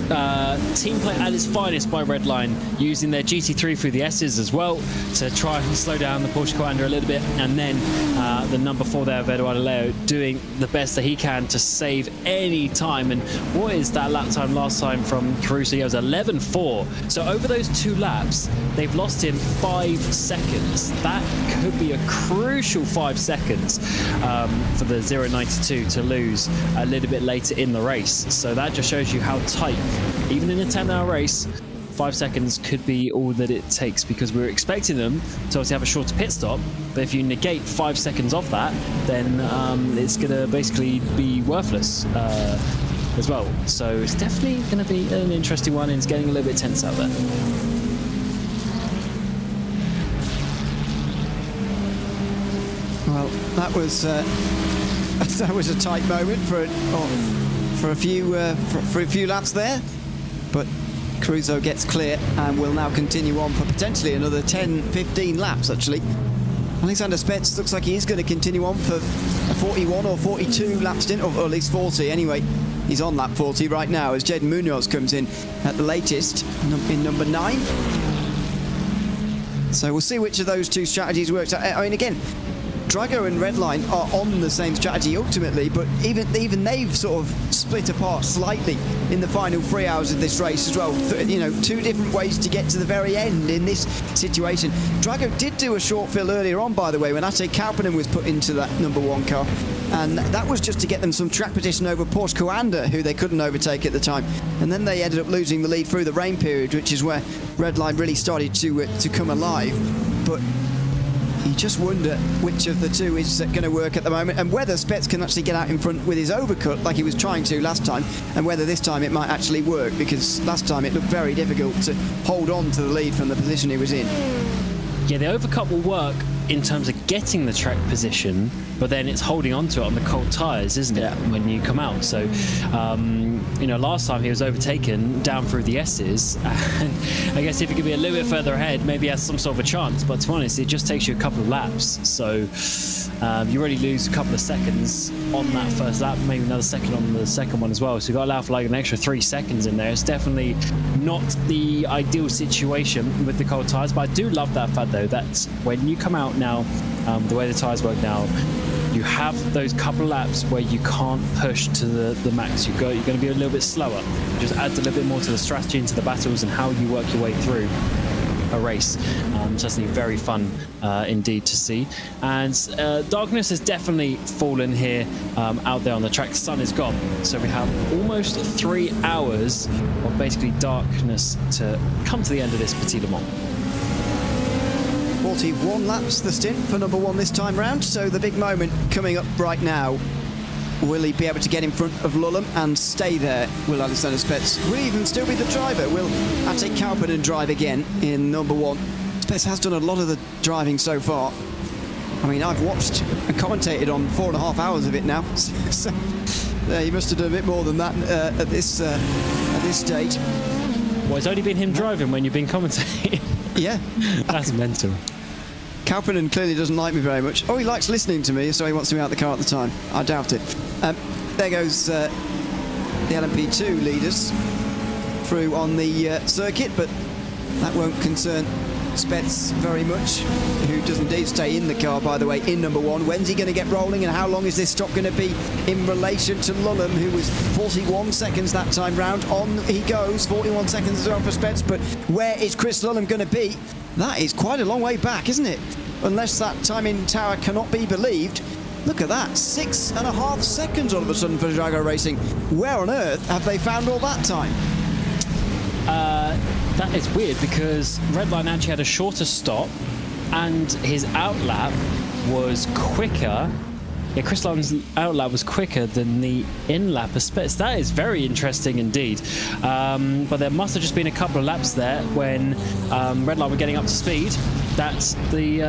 team play at its finest by Redline, using their GT3 through the S's as well to try and slow down the Porsche Coanda a little bit, and then the number 4 there, Eduardo Leo, doing the best that he can to save any time. And what is that lap time last time from Caruso? It was 11.4. So over those 2 laps, they've lost him 5 seconds. That could be a crucial 5 seconds for the 0.92 to lose a little bit later in the race. So that just shows you how tight, even in a 10-hour race, 5 seconds could be all that it takes, because we were expecting them to obviously have a shorter pit stop, but if you negate 5 seconds off that, then it's going to basically be worthless as well. So it's definitely going to be an interesting one, and it's getting a little bit tense out there. Well, that was a tight moment for a few laps there, but Caruso gets clear and will now continue on for potentially another 10-15 laps actually. Alexander Spets looks like he is going to continue on for a 41 or 42 lap stint, or at least 40 anyway. He's on lap 40 right now as Jaden Munoz comes in at the latest in number 9. So we'll see which of those two strategies works out. I mean, again, Drago and Redline are on the same strategy ultimately, but even they've sort of split apart slightly in the final 3 hours of this race as well. Two different ways to get to the very end in this situation. Drago did do a short fill earlier on, by the way, when Ate Kauppinen was put into that number 1 car, and that was just to get them some track position over Porsche Coanda, who they couldn't overtake at the time. And then they ended up losing the lead through the rain period, which is where Redline really started to come alive. But you just wonder which of the two is going to work at the moment, and whether Spets can actually get out in front with his overcut like he was trying to last time, and whether this time it might actually work, because last time it looked very difficult to hold on to the lead from the position he was in. Yeah, the overcut will work in terms of getting the track position, but then it's holding on to it on the cold tyres, isn't it, when you come out? So, last time he was overtaken down through the S's, and I guess if he could be a little bit further ahead, maybe he has some sort of a chance, but to be honest, it just takes you a couple of laps, so you already lose a couple of seconds on that first lap, maybe another second on the second one as well, so you've got to allow for like an extra 3 seconds in there. It's definitely not the ideal situation with the cold tyres, but I do love that fact though, that when you come out now, the way the tyres work now, you have those couple of laps where you can't push to the max. You're going to be a little bit slower. It just adds a little bit more to the strategy, into the battles, and how you work your way through a race. So that's very fun indeed to see. And darkness has definitely fallen here out there on the track. The sun is gone, so we have almost 3 hours of basically darkness to come to the end of this Petit Le Mans. 41 laps the stint for number 1 this time round, so the big moment coming up right now. Will he be able to get in front of Lulham and stay there? Will Alexander Spets? Will he even still be the driver? Will Ate Kauppinen drive again in number 1? Spets has done a lot of the driving so far. I mean, I've watched and commentated on 4.5 hours of it now, so he must have done a bit more than that at this stage. Well, it's only been him driving when you've been commentating. Yeah. That's mental. Kauppinen clearly doesn't like me very much. Oh, he likes listening to me, so he wants to be out of the car at the time. I doubt it. There goes the LMP2 leaders through on the circuit, but that won't concern Spets very much, who does indeed stay in the car, by the way, in number 1. When's he going to get rolling, and how long is this stop going to be in relation to Lulham, who was 41 seconds that time round? On he goes, 41 seconds as well for Spets, but where is Chris Lulham going to be? That is quite a long way back, isn't it? Unless that timing tower cannot be believed. Look at that, 6.5 seconds all of a sudden for Drago Racing. Where on earth have they found all that time? That is weird, because Redline actually had a shorter stop and his outlap was quicker. Yeah, Chris Lulham's outlap was quicker than the in-lap of Spets. That is very interesting indeed. But there must have just been a couple of laps there when Redline were getting up to speed that the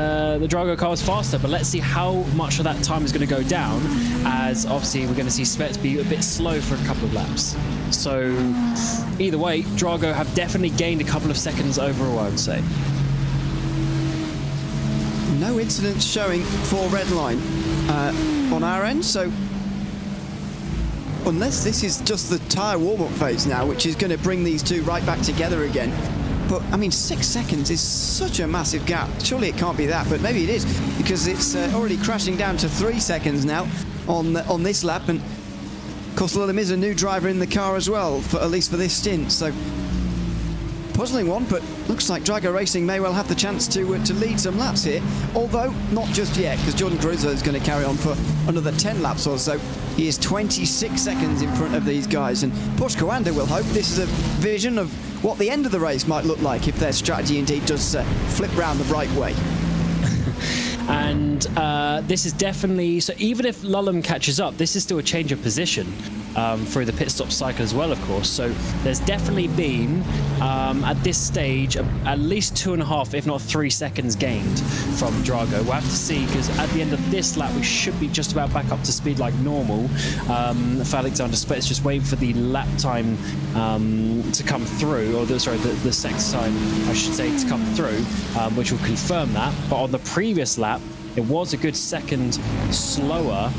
Drago car was faster. But let's see how much of that time is going to go down, as obviously we're going to see Spets be a bit slow for a couple of laps. So either way, Drago have definitely gained a couple of seconds overall, I would say. No incidents showing for Redline on our end, so unless this is just the tyre warm-up phase now, which is going to bring these two right back together again. But I mean, 6 seconds is such a massive gap. Surely it can't be that, but maybe it is, because it's already crashing down to 3 seconds now on this lap. And of course, Lulham is a new driver in the car as well, at least for this stint. So puzzling one, but looks like Drago Racing may well have the chance to lead some laps here, although not just yet, because Jordan Caruso is going to carry on for another 10 laps or so. He is 26 seconds in front of these guys, and Porsche Coanda will hope this is a vision of what the end of the race might look like if their strategy indeed does flip round the right way. And And this is definitely, so even if Lulham catches up, this is still a change of position through the pit stop cycle as well, of course. So there's definitely been, at this stage, at least 2.5, if not 3 seconds gained from Drago. We'll have to see, because at the end of this lap, we should be just about back up to speed like normal. For Alexander Spets, just waiting for the lap time to come through, or the sector time, I should say, to come through, which will confirm that. But on the previous lap, it was a good second slower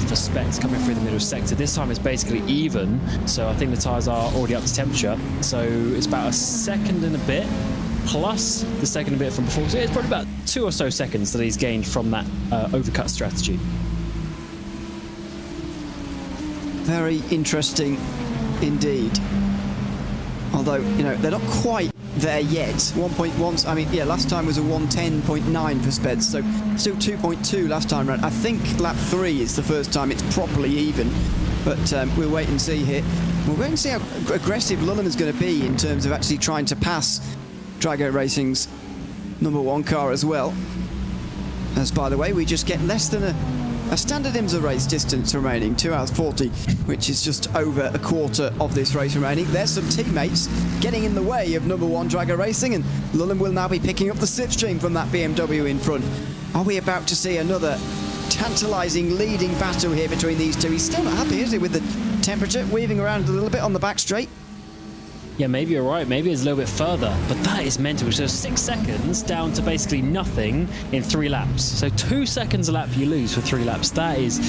for Spets coming through the middle sector. This time it's basically even, so I think the tyres are already up to temperature. So it's about a second and a bit, plus the second and a bit from before. So it's probably about 2 or so seconds that he's gained from that overcut strategy. Very interesting indeed. Although, you know, they're not quite there yet. 1.1, I mean, yeah, last time was a 110.9 for Speds, so still 2.2 last time round. I think lap 3 is the first time it's properly even, but we'll wait and see here. We'll wait and see how aggressive Lulham is going to be in terms of actually trying to pass Drago Racing's #1 car as well. As, by the way, we just get less than a standard IMSA race distance remaining, 2 hours 40, which is just over a quarter of this race remaining. There's some teammates getting in the way of #1 Drago Racing, and Lulham will now be picking up the slipstream from that BMW in front. Are we about to see another tantalising leading battle here between these two? He's still not happy, is he, with the temperature, weaving around a little bit on the back straight? Yeah, maybe you're right. Maybe it's a little bit further, but that is mental. So 6 seconds down to basically nothing in 3 laps. So 2 seconds a lap you lose for 3 laps. That is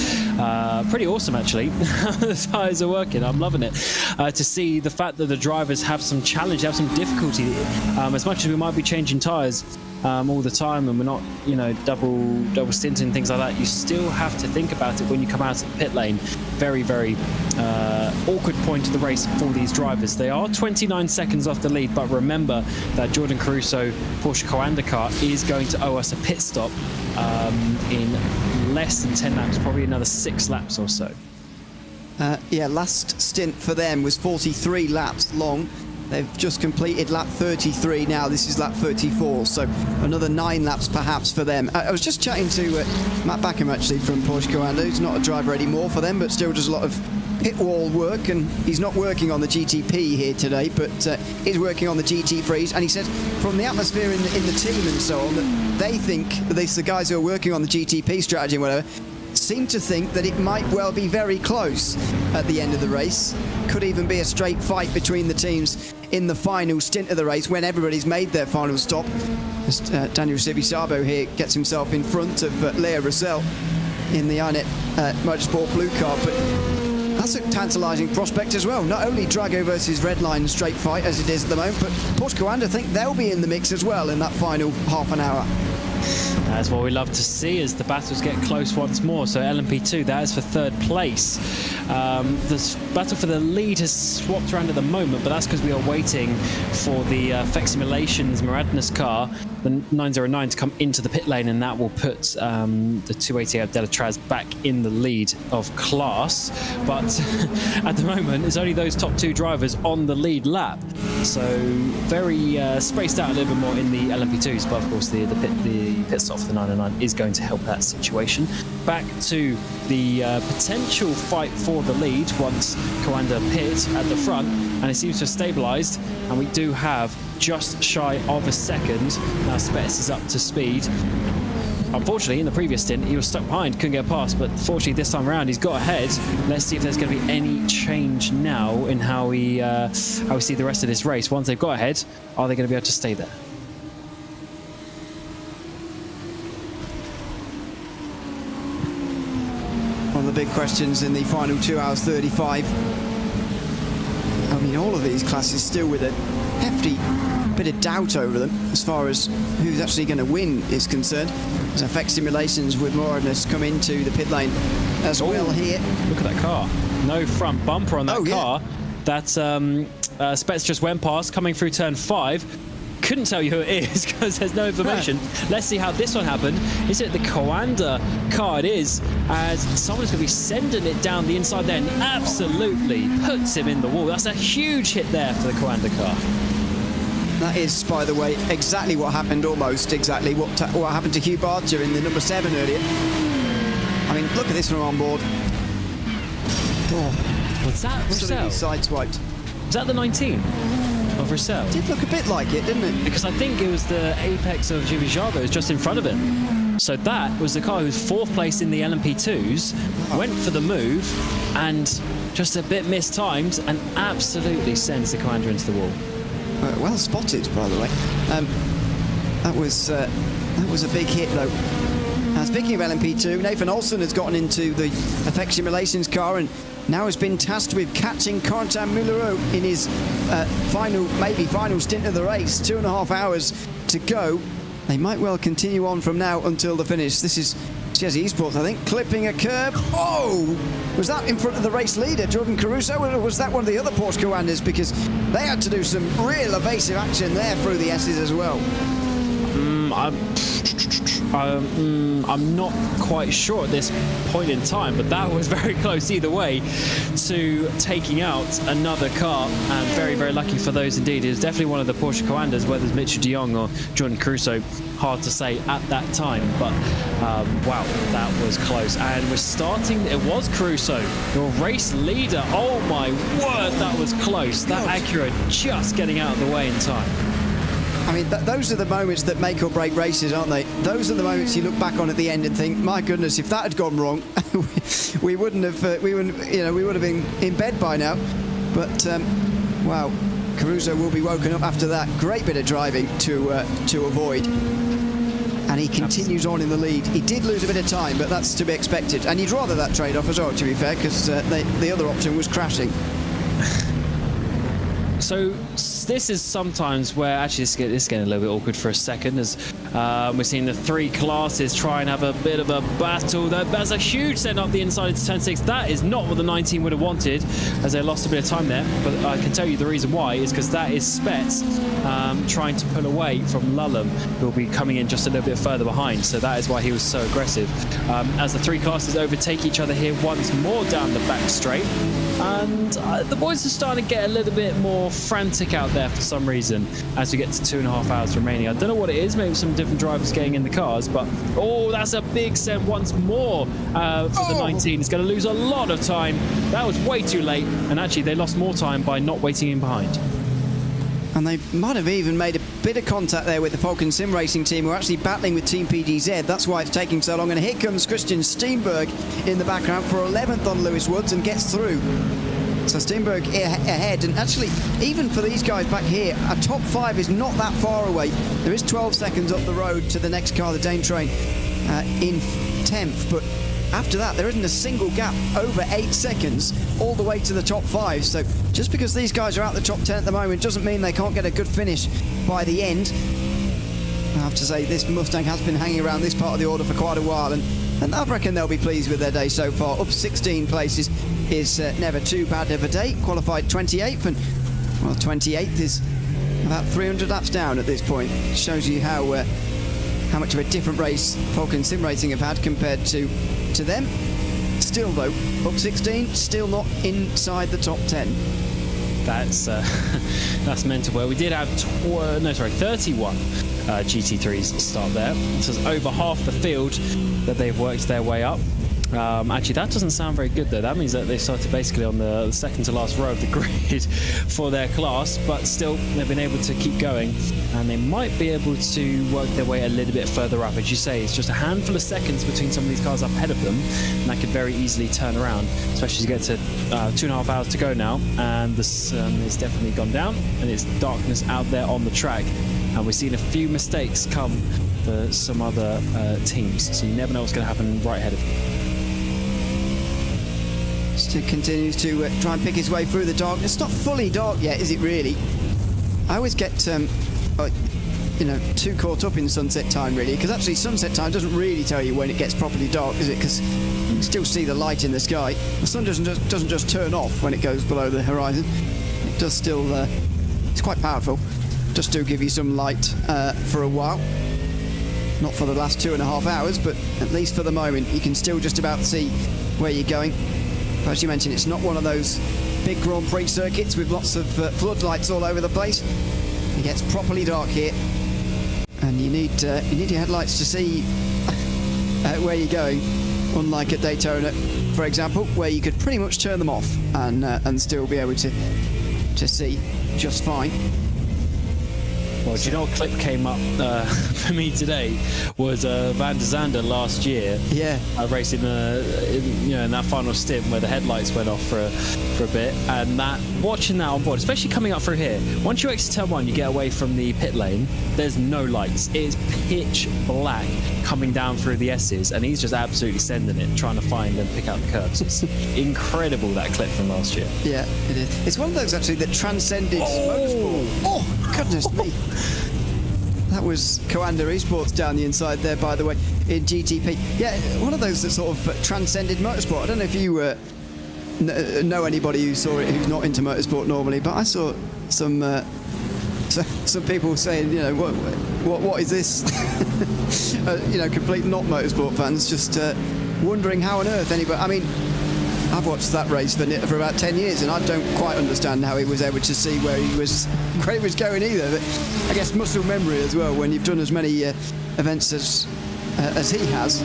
pretty awesome, actually. The tyres are working. I'm loving it. To see the fact that the drivers have some challenge, have some difficulty. As much as we might be changing tyres all the time, and we're not, you know, double stinting, things like that, you still have to think about it when you come out of the pit lane. Very, very awkward point of the race for these drivers. They are 29 seconds off the lead, but remember that Jordan Caruso Porsche Coanda car is going to owe us a pit stop in less than 10 laps, probably another 6 laps or so. Yeah, last stint for them was 43 laps long. They've just completed lap 33 now. This is lap 34, so another 9 laps perhaps for them. I was just chatting to Matt Backham, actually, from Porsche Coanda, who's not a driver anymore for them, but still does a lot of pit wall work, and he's not working on the GTP here today, but is working on the GT3s, and he said from the atmosphere in the team and so on, that they think, at least the guys who are working on the GTP strategy and whatever, seem to think that it might well be very close at the end of the race. Could even be a straight fight between the teams in the final stint of the race when everybody's made their final stop. As Daniel Sibisabo here gets himself in front of Leo Russell in the iNet Motorsport blue car, but that's a tantalising prospect as well. Not only Drago versus Redline straight fight as it is at the moment, but Porsche Coanda think they'll be in the mix as well in that final half an hour. That's what we love to see as the battles get close once more. So LMP2, that is for 3rd place. The battle for the lead has swapped around at the moment, but that's because we are waiting for the FEC Simulations Maradnas car, the 909, to come into the pit lane, and that will put the 288 Delatraz back in the lead of class. But at the moment, it's only those top 2 drivers on the lead lap. So very spaced out a little bit more in the LMP2s, but of course the pit stop for the 909 is going to help that situation. Back to the potential fight for the lead once Coanda pit at the front, and it seems to have stabilised, and we do have just shy of a second. Now Spets is up to speed. Unfortunately, in the previous stint, he was stuck behind, couldn't get past, but fortunately this time around, he's got ahead. Let's see if there's going to be any change now in how we see the rest of this race. Once they've got ahead, are they going to be able to stay there? One of the big questions in the final 2 hours 35. I mean, all of these classes still with a hefty bit of doubt over them as far as who's actually going to win is concerned. As FX Simulations with Moradnas come into the pit lane as well here. Look at that car. No front bumper on that car. That Spets just went past, coming through turn 5. Couldn't tell you who it is because there's no information. Let's see how this one happened. Is it the Coanda car? It is, as someone's going to be sending it down the inside there and absolutely puts him in the wall. That's a huge hit there for the Coanda car. That is, by the way, exactly what happened, almost exactly what happened to Hugh Barger in the number 7 earlier. I mean, look at this from on board. Oh, Was that absolutely Roussel? sideswiped. Was that the 19 of Roussel? Did look a bit like it, didn't it? Because I think it was the apex of Giovinazzo that was just in front of him. So that was the car who was 4th place in the LMP2s, went for the move, and just a bit mistimed, and absolutely sends the Commander into the wall. Well spotted, by the way. That was a big hit, though. Now, speaking of LMP2, Nathan Olsen has gotten into the Affection Relations car and now has been tasked with catching Corentin Moulereau in his final stint of the race. 2.5 hours to go. They might well continue on from now until the finish. This is Chesney Esports, I think, clipping a curb. Oh! Was that in front of the race leader, Jordan Caruso, or was that one of the other Porsche commanders? Because they had to do some real evasive action there through the S's as well. I'm not quite sure at this point in time, but that was very close either way to taking out another car, and very, very lucky for those indeed. It was definitely one of the Porsche commanders, whether it's Mitchell de Jong or Jordan Caruso, hard to say at that time, but wow, that was close. And we're starting, it was Caruso, your race leader. Oh my word, that was close. That Acura just getting out of the way in time. I mean, those are the moments that make or break races, aren't they? Those are the moments you look back on at the end and think, my goodness, if that had gone wrong, we would have been in bed by now. But wow, Caruso will be woken up after that. Great bit of driving to avoid. And he continues on in the lead. He did lose a bit of time, but that's to be expected. And you'd rather that trade-off as well, to be fair, because the other option was crashing. So this is sometimes where actually this is getting a little bit awkward for a second, as we're seeing the 3 classes try and have a bit of a battle. There's a huge send up the inside into turn 6. That is not what the 19 would have wanted, as they lost a bit of time there. But I can tell you the reason why is because that is Spets trying to pull away from Lulham, who will be coming in just a little bit further behind. So that is why he was so aggressive. As the 3 classes overtake each other here once more down the back straight. And the boys are starting to get a little bit more frantic out there for some reason as we get to 2.5 hours remaining. I don't know what it is, maybe some different drivers getting in the cars, but oh, that's a big send once more for the 19. It's going to lose a lot of time. That was way too late, and actually they lost more time by not waiting in behind. And they might have even made a bit of contact there with the Falcon Sim Racing team, who are actually battling with Team PDZ. That's why it's taking so long. And here comes Christian Steenberg in the background for 11th on Lewis Woods and gets through. So Steenberg ahead. And actually, even for these guys back here, a top 5 is not that far away. There is 12 seconds up the road to the next car, the Dane Train, in 10th. But after that, there isn't a single gap over 8 seconds all the way to the top 5. So just because these guys are out the top 10 at the moment doesn't mean they can't get a good finish by the end. I have to say, this Mustang has been hanging around this part of the order for quite a while, and I reckon they'll be pleased with their day so far. Up 16 places is never too bad of a day. Qualified 28th, and well, 28th is about 300 laps down at this point. Shows you how much of a different race Falcon Sim Racing have had compared to them. Still though, up 16, still not inside the top 10. That's mental. Well, we did have 31 GT3s start there. This is over half the field that they've worked their way up. Actually, that doesn't sound very good though. That means that they started basically on the second to last row of the grid for their class, but still they've been able to keep going, and they might be able to work their way a little bit further up. As you say, it's just a handful of seconds between some of these cars up ahead of them, and that could very easily turn around, especially as you get to 2.5 hours to go now, and the sun has definitely gone down, and it's darkness out there on the track, and we've seen a few mistakes come for some other teams, so you never know what's going to happen right ahead of you. Still continues to try and pick his way through the darkness. It's not fully dark yet, is it really? I always get too caught up in sunset time, really, because actually sunset time doesn't really tell you when it gets properly dark, is it? Because you can still see the light in the sky. The sun doesn't just turn off when it goes below the horizon. It does still. It's quite powerful. Just to give you some light for a while. Not for the last 2.5 hours, but at least for the moment, you can still just about see where you're going. As you mentioned, it's not one of those big Grand Prix circuits with lots of floodlights all over the place. It gets properly dark here, and you need your headlights to see where you're going. Unlike at Daytona, for example, where you could pretty much turn them off and still be able to see just fine. Well, do you know what clip came up for me today was Van der Zande last year. Yeah. Racing in that final stint where the headlights went off for a bit, and watching that on board, especially coming up through here. Once you exit turn 1, you get away from the pit lane. There's no lights. It is pitch black coming down through the S's, and he's just absolutely sending it, trying to find and pick out the curves. It's incredible, that clip from last year. Yeah, it is. It's one of those actually that transcended motorsport. Oh, goodness me. That was Coanda Esports down the inside there, by the way, in GTP. Yeah, one of those that sort of transcended motorsport. I don't know if you know anybody who saw it who's not into motorsport normally, but I saw some people saying, what is this? Complete not motorsport fans just wondering how on earth anybody. I mean, I've watched that race for about 10 years, and I don't quite understand how he was able to see where he was going either. But I guess muscle memory as well. When you've done as many events as he has,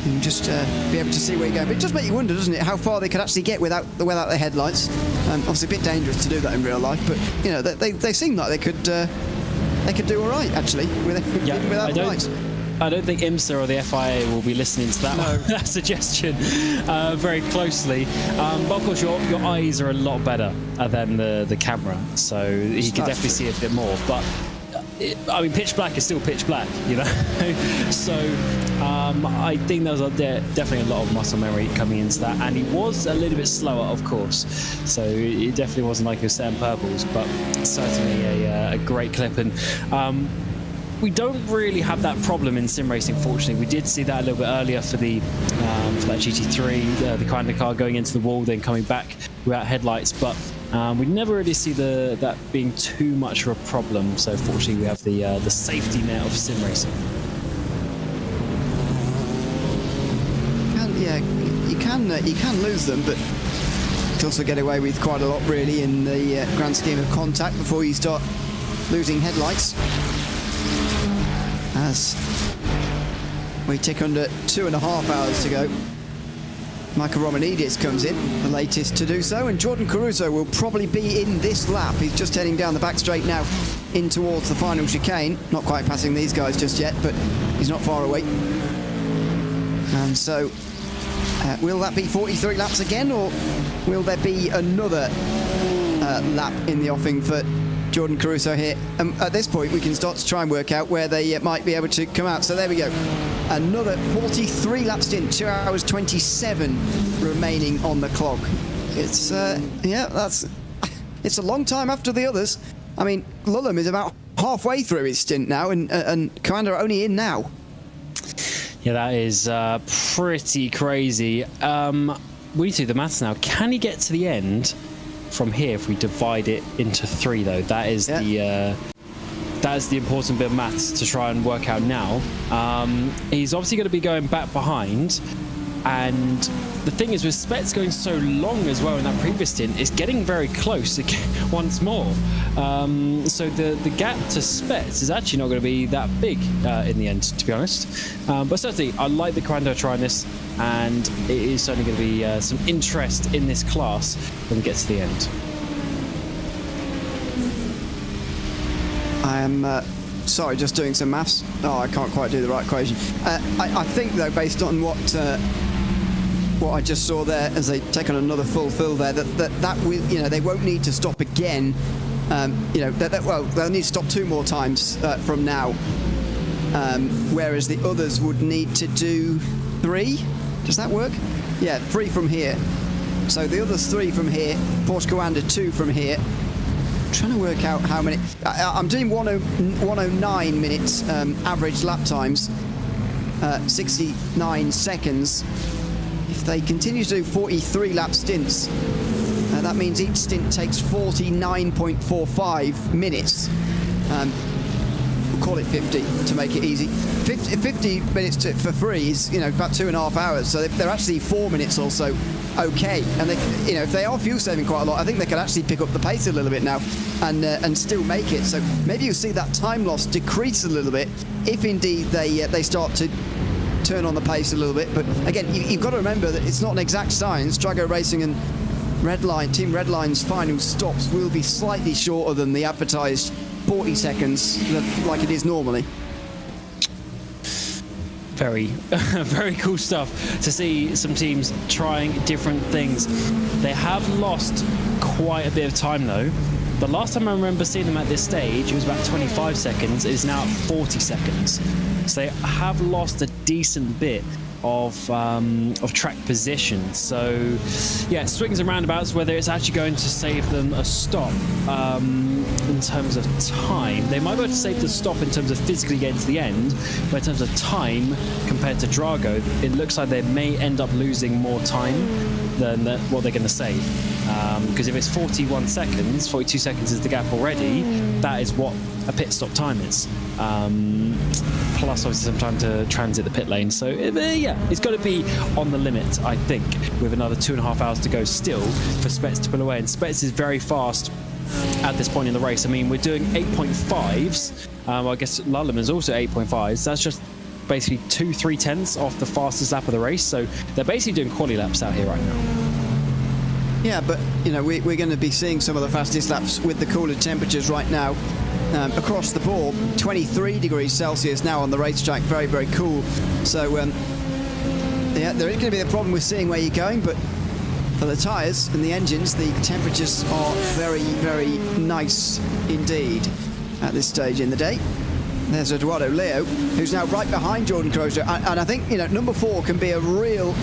you can just be able to see where you're going. But it does make you wonder, doesn't it, how far they could actually get without their headlights? Obviously, a bit dangerous to do that in real life, but they seem like they could do all right actually without the lights. I don't think IMSA or the FIA will be listening to that suggestion very closely. But of course, your eyes are a lot better than the camera, so you can definitely see a bit more. But pitch black is still pitch black, So I think there was definitely a lot of muscle memory coming into that, and he was a little bit slower, of course. So it definitely wasn't like he was setting purples, but certainly a great clip. And we don't really have that problem in sim racing, fortunately. We did see that a little bit earlier for that GT3, the kind of car going into the wall, then coming back without headlights. But we never really see that being too much of a problem. So fortunately, we have the safety net of sim racing. You can lose them, but you can also get away with quite a lot, really, in the grand scheme of contact before you start losing headlights. As we tick under 2.5 hours to go, Michael Romanidis comes in, the latest to do so, and Jordan Caruso will probably be in this lap. He's just heading down the back straight now in towards the final chicane. Not quite passing these guys just yet, but he's not far away. And so, will that be 43 laps again, or will there be another lap in the offing for Jordan Caruso here? At this point, we can start to try and work out where they might be able to come out. So there we go. Another 43 lap stint, 2 hours 27 remaining on the clock. It's it's a long time after the others. I mean, Lulham is about halfway through his stint now, and Commander are only in now. Yeah, that is pretty crazy. We need to do the maths now. Can he get to the end from here if we divide it into 3, though? That is the important bit of maths to try and work out now. He's obviously going to be going back behind, and the thing is, with Spets going so long as well in that previous stint, it's getting very close once more. So the gap to Spets is actually not going to be that big in the end, to be honest. But certainly, I like the Quando trying this, and it is certainly going to be some interest in this class when we get to the end. I am sorry, just doing some maths. Oh, I can't quite do the right equation. I think, though, based on what I just saw there, as they take on another full fill there, that will, they won't need to stop again. They'll need to stop 2 more times from now, whereas the others would need to do 3. Does that work? Yeah, 3 from here. So the others 3 from here, Porsche Coanda 2 from here. I'm trying to work out how many. I'm doing 109 minutes average lap times, 69 seconds. If they continue to do 43 lap stints, that means each stint takes 49.45 minutes, call it 50 to make it easy. 50 minutes for free is, about 2.5 hours, so they're actually 4 minutes or so okay. And they, if they are fuel saving quite a lot, I think they could actually pick up the pace a little bit now and still make it. So maybe you'll see that time loss decrease a little bit if indeed they start to turn on the pace a little bit. But again, you've got to remember that it's not an exact science. Drago Racing and Team Redline's final stops will be slightly shorter than the advertised 40 seconds like it is normally. Very, very cool stuff to see some teams trying different things. They have lost quite a bit of time though. The last time I remember seeing them at this stage, it was about 25 seconds. It is now at 40 seconds. So they have lost a decent bit of track position. So yeah, swings and roundabouts, whether it's actually going to save them a stop in terms of time. They might be able to save the stop in terms of physically getting to the end, but in terms of time compared to Drago, it looks like they may end up losing more time than what they're going to save. Because if it's 41 seconds, 42 seconds is the gap already, that is what a pit stop time is. Plus obviously some time to transit the pit lane. So yeah, it's got to be on the limit, I think, with another 2.5 hours to go still for Spets to pull away. And Spets is very fast at this point in the race. I mean, we're doing 8.5s. I guess Lullam is also 8.5s. That's just basically 2-3 tenths off the fastest lap of the race. So they're basically doing quali laps out here right now. Yeah, but we're going to be seeing some of the fastest laps with the cooler temperatures right now. Across the board, 23 degrees Celsius now on the racetrack, very, very cool. So, yeah, there is going to be a problem with seeing where you're going, but for the tyres and the engines, the temperatures are very, very nice indeed at this stage in the day. There's Eduardo Leo, who's now right behind Jordan Crozier, and I think number 4 can be a real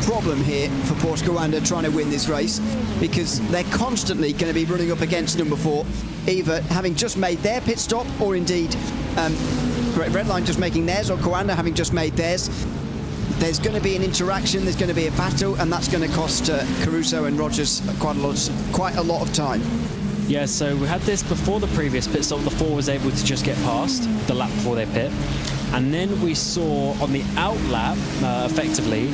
problem here for Porsche Coanda trying to win this race, because they're constantly going to be running up against number 4, either having just made their pit stop, or indeed Redline just making theirs, or Coanda having just made theirs. There's going to be an interaction, there's going to be a battle, and that's going to cost Caruso and Rogers quite a lot of time. Yeah, so we had this before the previous pit stop. The 4 was able to just get past the lap before they pit. And then we saw on the out lap, effectively,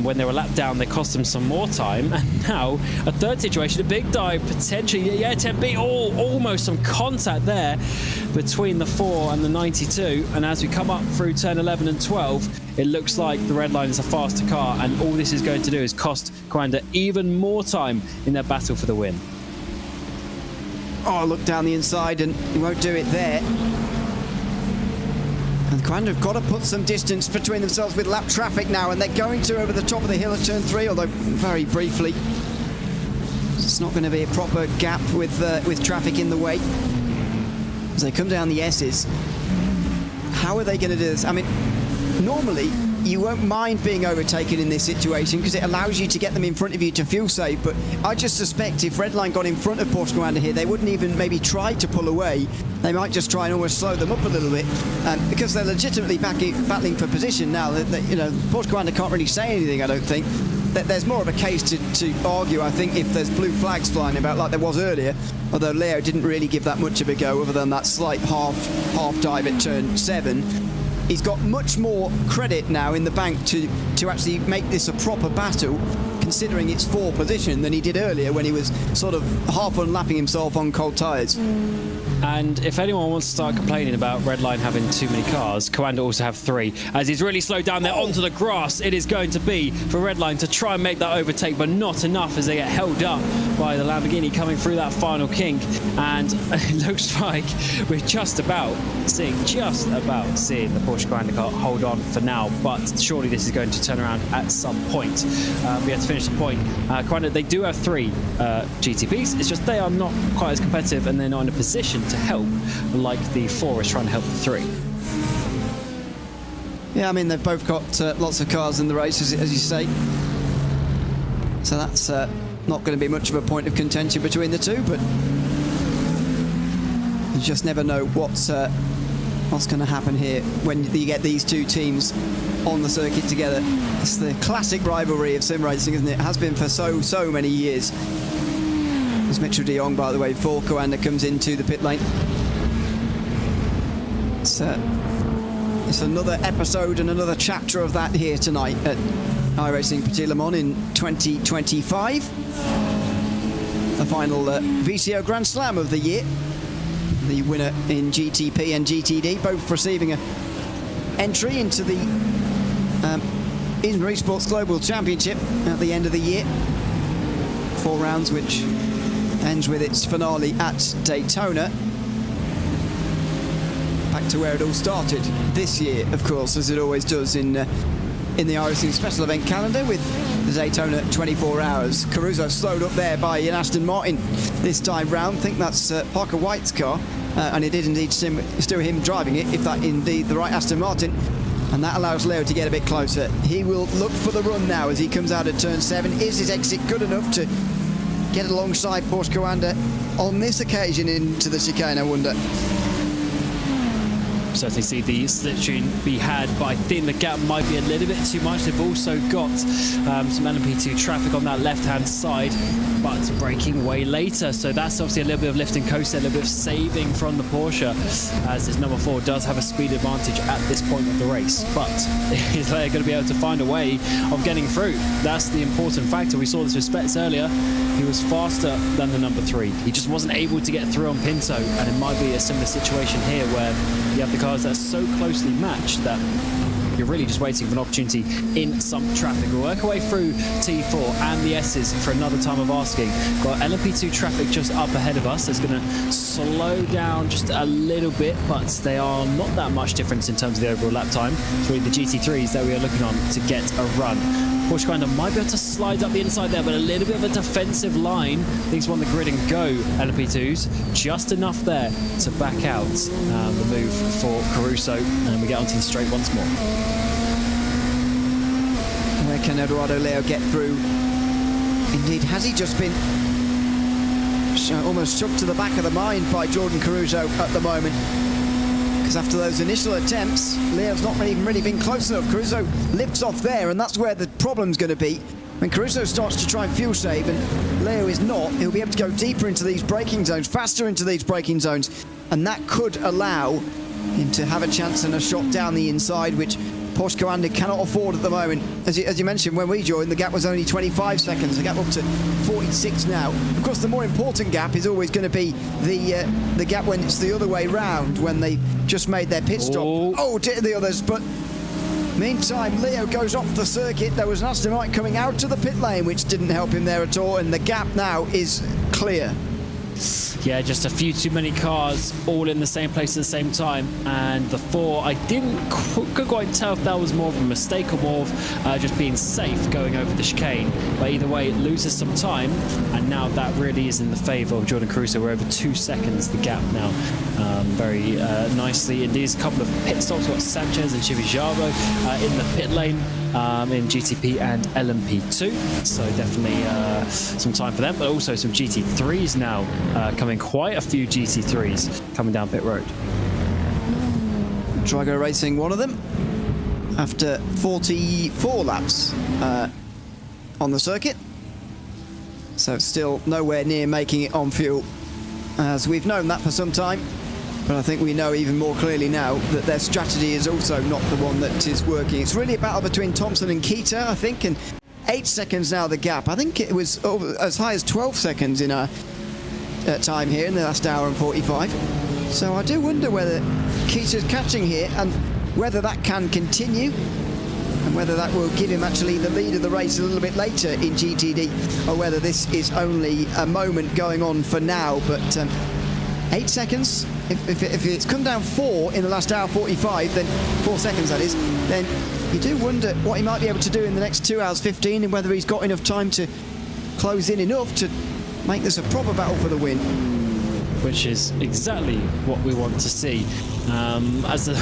when they were lapped down, they cost them some more time. And now, a third situation, a big dive, potentially, yeah, Tempe, almost some contact there between the 4 and the 92. And as we come up through turn 11 and 12, it looks like the Redline is a faster car. And all this is going to do is cost Coanda even more time in their battle for the win. Oh, look down the inside, and he won't do it there. And Coanda have got to put some distance between themselves with lap traffic now, and they're going to over the top of the hill at turn 3, although very briefly. It's not going to be a proper gap with traffic in the way. As they come down the S's, how are they going to do this? I mean, normally you won't mind being overtaken in this situation because it allows you to get them in front of you to fuel save, but I just suspect if Redline got in front of Porsche Coanda here, they wouldn't even maybe try to pull away. They might just try and almost slow them up a little bit, because they're legitimately battling for position now. Porsche Coanda can't really say anything, I don't think. There's more of a case to argue, I think, if there's blue flags flying about like there was earlier, although Leo didn't really give that much of a go other than that slight half dive at turn 7. He's got much more credit now in the bank to actually make this a proper battle, considering its 4 position, than he did earlier when he was sort of half unlapping himself on cold tyres. And if anyone wants to start complaining about Redline having too many cars, Coanda also have 3. As he's really slowed down there onto the grass, it is going to be for Redline to try and make that overtake, but not enough as they get held up by the Lamborghini coming through that final kink. And it looks like we're just about seeing the Porsche Coanda car hold on for now, but surely this is going to turn around at some point. We have to finish the point. Coanda, they do have 3 GTPs, it's just they are not quite as competitive and they're not in a position to help like the 4 is trying to help the 3. Yeah, I mean, they've both got lots of cars in the race, as you say. So that's not going to be much of a point of contention between the two, but you just never know what's going to happen here when you get these 2 teams on the circuit together. It's the classic rivalry of sim racing, isn't it? It has been for so many years. As Mitchell de Jong, by the way, for Coanda comes into the pit lane. It's another episode and another chapter of that here tonight at iRacing Petit Le Mans in 2025. The final VCO Grand Slam of the year. The winner in GTP and GTD, both receiving an entry into the IMSA Esports Global Championship at the end of the year. 4 rounds, which ends with its finale at Daytona. Back to where it all started this year, of course, as it always does in the iRacing special event calendar with the Daytona 24 hours. Caruso slowed up there by an Aston Martin this time round. I think that's Parker White's car, and it is indeed still him driving it, if that indeed the right Aston Martin. And that allows Leo to get a bit closer. He will look for the run now as he comes out of turn 7. Is his exit good enough to get alongside Porsche Coanda on this occasion into the chicane, I wonder? Certainly see the slipstream be had, but I think the gap might be a little bit too much. They've also got some LMP2 traffic on that left-hand side, but braking way later. So that's obviously a little bit of lift and coast, a little bit of saving from the Porsche, as this number 4 does have a speed advantage at this point of the race. But is Leo going to be able to find a way of getting through? That's the important factor. We saw this with Spets earlier. He was faster than the number 3. He just wasn't able to get through on Pinto, and it might be a similar situation here where you have the cars that are so closely matched that you're really just waiting for an opportunity in some traffic. We'll work our way through T4 and the S's for another time of asking. Got LMP2 traffic just up ahead of us. It's going to slow down just a little bit, but they are not that much difference in terms of the overall lap time. It's really the GT3s that we are looking on to get a run. Porsche Coanda might be able to slide up the inside there, but a little bit of a defensive line. Things on the grid and go, LMP2s. Just enough there to back out the move for Caruso, and we get onto the straight once more. Where can Eduardo Leo get through? Indeed, has he just been almost shoved to the back of the mind by Jordan Caruso at the moment? Because after those initial attempts, Leo's not even really been close enough. Caruso lifts off there, and that's where the problem's going to be. When Caruso starts to try and fuel save and Leo is not, he'll be able to go deeper into these braking zones, faster into these braking zones, and that could allow him to have a chance and a shot down the inside, which Porsche Coanda cannot afford at the moment. As you mentioned, when we joined, the gap was only 25 seconds. The gap up to 46 now. Of course, the more important gap is always going to be the gap when it's the other way round, when they just made their pit stop. Oh, to the others, but meantime, Leo goes off the circuit. There was an Aston Martin coming out to the pit lane, which didn't help him there at all, and the gap now is clear. Yeah, just a few too many cars all in the same place at the same time, and the 4, I couldn't quite tell if that was more of a mistake or more of just being safe going over the chicane, but either way it loses some time, and now that really is in the favour of Jordan Caruso. We're over 2 seconds the gap now, very nicely. And these couple of pit stops, we've got Sanchez and Chivigiaro in the pit lane in GTP and LMP2, so definitely some time for them, but also some GT3s now coming, quite a few GT3s coming down pit road. Drago Racing, one of them, after 44 laps on the circuit, so still nowhere near making it on fuel, as we've known that for some time. But I think we know even more clearly now that their strategy is also not the one that is working. It's really a battle between Thompson and Keita, I think, and 8 seconds now the gap. I think it was as high as 12 seconds in our time here in the last hour and 45. So I do wonder whether Keita's catching here and whether that can continue, and whether that will give him actually the lead of the race a little bit later in GTD, or whether this is only a moment going on for now. But 8 seconds, if it's come down 4 in the last hour 45, then 4 seconds that is, then you do wonder what he might be able to do in the next 2 hours 15, and whether he's got enough time to close in enough to make this a proper battle for the win. Which is exactly what we want to see. As the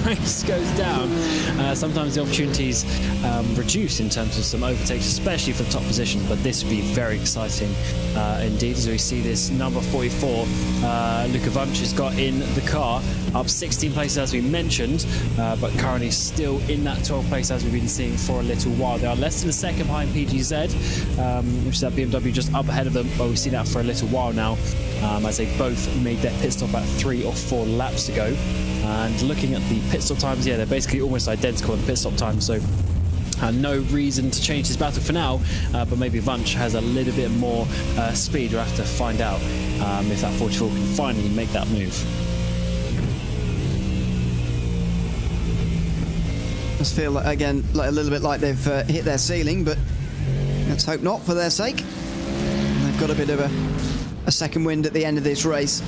race goes down, sometimes the opportunities reduce in terms of some overtakes, especially for the top position, but this would be very exciting indeed, as we see this number 44, Luka Vunch has got in the car, up 16 places as we mentioned, but currently still in that 12th place as we've been seeing for a little while. They are less than a second behind PGZ, which is that BMW just up ahead of them, but we've seen that for a little while now, as they both made their pit stop about 3 or 4 laps ago. And looking at the pit stop times, yeah, they're basically almost identical in the pit stop time, so no reason to change this battle for now, but maybe Vunch has a little bit more speed. We'll have to find out if that 44 can finally make that move. Does feel like, again, like a little bit like they've hit their ceiling, but let's hope not for their sake. They've got a bit of a second wind at the end of this race.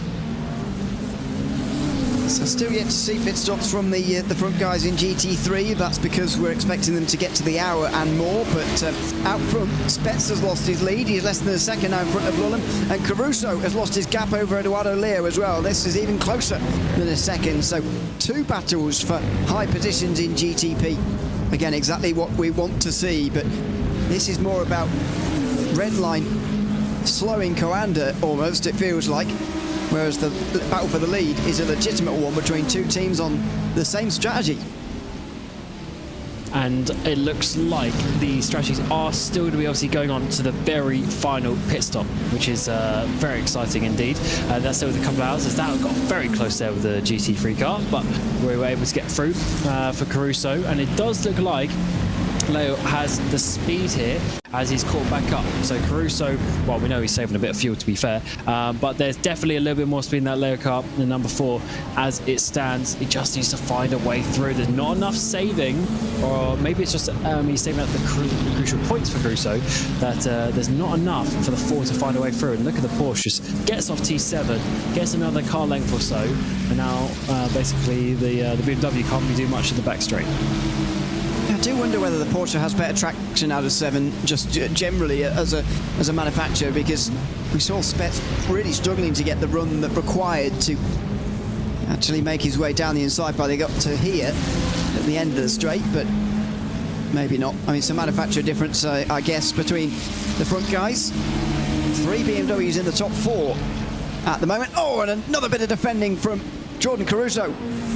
So still yet to see pit stops from the front guys in GT3. That's because we're expecting them to get to the hour and more. But out front, Spets has lost his lead. He's less than a second now in front of Lulham. And Caruso has lost his gap over Eduardo Leo as well. This is even closer than a second. So 2 battles for high positions in GTP. Again, exactly what we want to see. But this is more about Redline slowing Coanda almost, it feels like. Whereas the battle for the lead is a legitimate one between 2 teams on the same strategy. And it looks like the strategies are still to be obviously going on to the very final pit stop, which is very exciting indeed. That's still with a couple of hours, as that got very close there with the GT3 car, but we were able to get through for Caruso, and it does look like Leo has the speed here as he's caught back up. So Caruso, well, we know he's saving a bit of fuel to be fair, but there's definitely a little bit more speed in that Leo car than number 4 as it stands. He just needs to find a way through. There's not enough saving, or maybe it's just he's saving up the crucial points for Caruso, that there's not enough for the 4 to find a way through. And look at the Porsche, just gets off T7, gets another car length or so, and now basically the BMW can't be doing much in the back straight. I do wonder whether the Porsche has better traction out of 7, just generally as a manufacturer, because we saw Spets really struggling to get the run that required to actually make his way down the inside by they got to here at the end of the straight, but maybe not. I mean, it's a manufacturer difference, I guess, between the front guys. 3 BMWs in the top 4 at the moment. Oh, and another bit of defending from Jordan Caruso.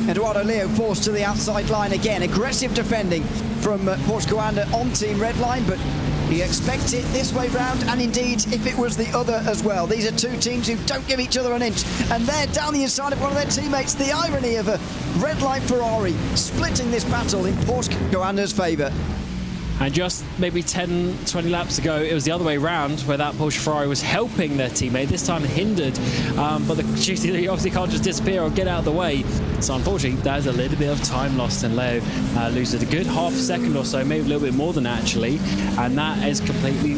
Eduardo Leo forced to the outside line again. Aggressive defending from Porsche Coanda on Team Redline, but you expect it this way round, and indeed if it was the other as well. These are 2 teams who don't give each other an inch, and they're down the inside of one of their teammates. The irony of a Redline Ferrari splitting this battle in Porsche Coanda's favour. And just maybe 10, 20 laps ago, it was the other way round, where that Porsche Ferrari was helping their teammate, this time hindered, but the GT obviously can't just disappear or get out of the way. So unfortunately, there's a little bit of time lost, and Leo loses a good half second or so, maybe a little bit more than that actually, and that has completely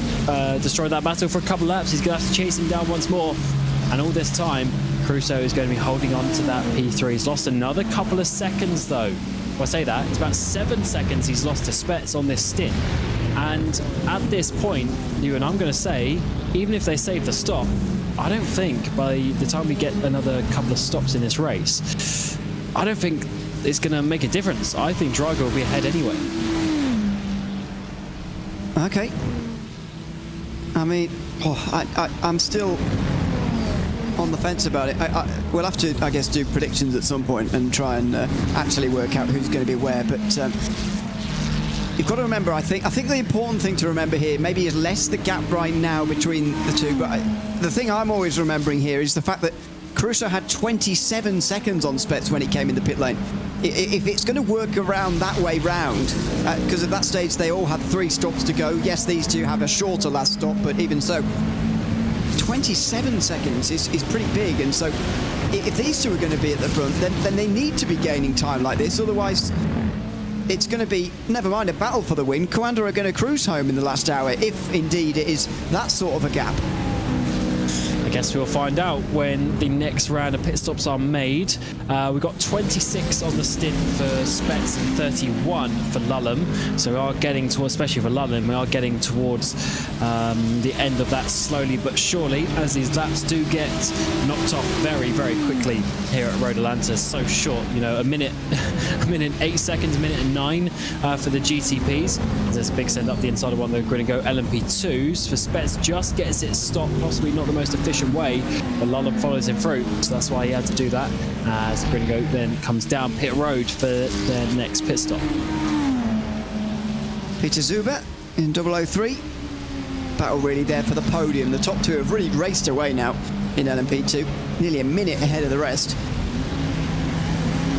destroyed that battle for a couple of laps. He's going to have to chase him down once more, and all this time, Caruso is going to be holding on to that P3. He's lost another couple of seconds though. Well, I say that, it's about 7 seconds he's lost to Spets on this stint. And at this point, Ewan, I'm going to say, even if they save the stop, I don't think by the time we get another couple of stops in this race, I don't think it's going to make a difference. I think Drago will be ahead anyway. Okay. I mean, I'm still on the fence about it. We'll have to, I guess, do predictions at some point and try and actually work out who's going to be where. But you've got to remember, I think the important thing to remember here maybe is less the gap right now between the 2. But the thing I'm always remembering here is the fact that Caruso had 27 seconds on Spets when he came in the pit lane. If it's going to work around that way round, because at that stage they all had 3 stops to go. Yes, these 2 have a shorter last stop, but even so, 27 seconds is pretty big, and so if these 2 are going to be at the front, then they need to be gaining time like this, otherwise it's going to be, never mind a battle for the win, Coanda are going to cruise home in the last hour, if indeed it is that sort of a gap. I guess we'll find out when the next round of pit stops are made. We've got 26 on the stint for Spets and 31 for Lulham. So we are getting towards, especially for Lulham, we are getting towards the end of that slowly but surely, as these laps do get knocked off very, very quickly here at Road Atlanta. So short, you know, a minute 8 seconds, a minute and 9 for the GTPs. There's a big send up the inside of one. They're going to go LMP2s. For Spets, just gets it stopped, possibly not the most efficient efficient way, but Lolland follows him through, so that's why he had to do that. As Gringo then comes down pit road for their next pit stop. Peter Zuber in 003. Battle really there for the podium. The top two have really raced away now in LMP2, nearly a minute ahead of the rest.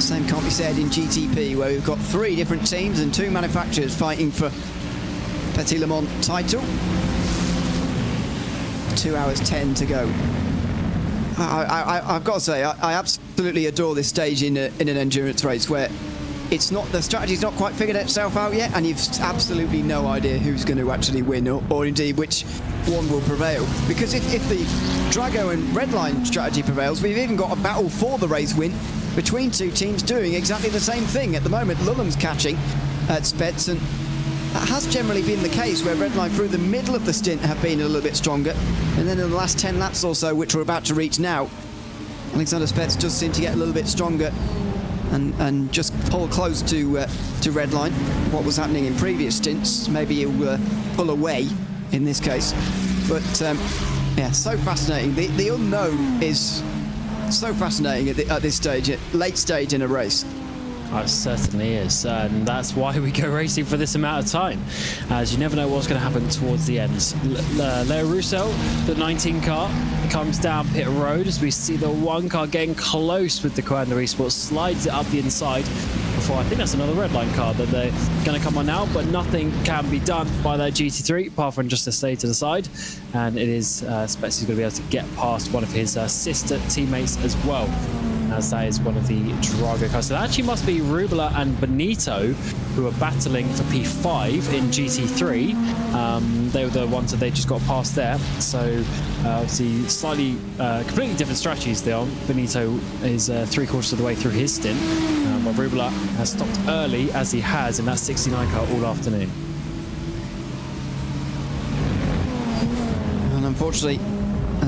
Same can't be said in GTP, where we've got 3 different teams and 2 manufacturers fighting for Petit Le Mans title. 2 hours 10 to go. I've got to say, I absolutely adore this stage in an endurance race where it's not, the strategy's not quite figured itself out yet, and you've absolutely no idea who's going to actually win, or indeed which one will prevail. Because if the Drago and Redline strategy prevails, we've even got a battle for the race win between 2 teams doing exactly the same thing. At the moment, Lulham's catching at Spets, and that has generally been the case, where Redline through the middle of the stint have been a little bit stronger, and then in the last 10 laps or so, which we're about to reach now, Alexander Spets does seem to get a little bit stronger and just pull close to Redline. What was happening in previous stints, maybe he'll pull away in this case. But yeah, so fascinating. The unknown is so fascinating at this stage, at late stage in a race. It certainly is, and that's why we go racing for this amount of time, as you never know what's going to happen towards the end. Leo Roussel, the 19 car, comes down pit road as we see the 1 car getting close with the Coanda Esports, slides it up the inside before, I think that's another Redline car that they're going to come on now, but nothing can be done by that GT3 apart from just to stay to the side, and it is Spets who's going to be able to get past one of his sister teammates as well, as that is one of the Drago cars. So that actually must be Rubula and Benito, who are battling for P5 in GT3. They were the ones that they just got past there. So obviously slightly, completely different strategies there. Benito is 3/4 of the way through his stint, but Rubula has stopped early, as he has in that 69 car all afternoon. And unfortunately,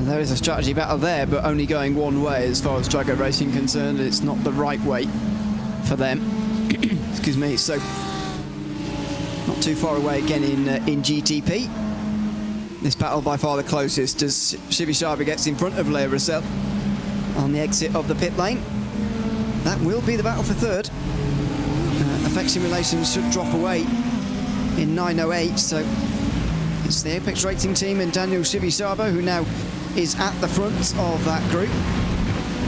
there is a strategy battle there, but only going one way as far as Drago Racing concerned. It's not the right way for them. Excuse me. So not too far away again in GTP. This battle by far the closest as Shibishaba gets in front of Leo Roussel on the exit of the pit lane. That will be the battle for third. Effect Simulations should drop away in 9:08. So it's the Apex Racing team and Daniel Shibishaba who now is at the front of that group.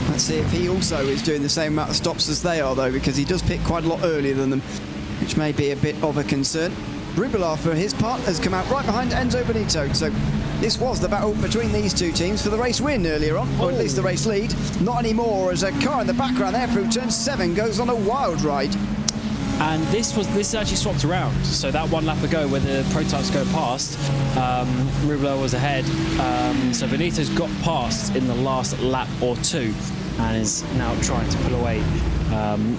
Let's see if he also is doing the same amount of stops as they are, though, because he does pit quite a lot earlier than them, which may be a bit of a concern. Rubila, for his part, has come out right behind Enzo Benito. So this was the battle between these 2 teams for the race win earlier on, or at least the race lead. Not anymore, as a car in the background there through turn 7 goes on a wild ride. And this actually swapped around. So that 1 lap ago, where the prototypes go past, Rublo was ahead. So Benito's got past in the last lap or 2, and is now trying to pull away,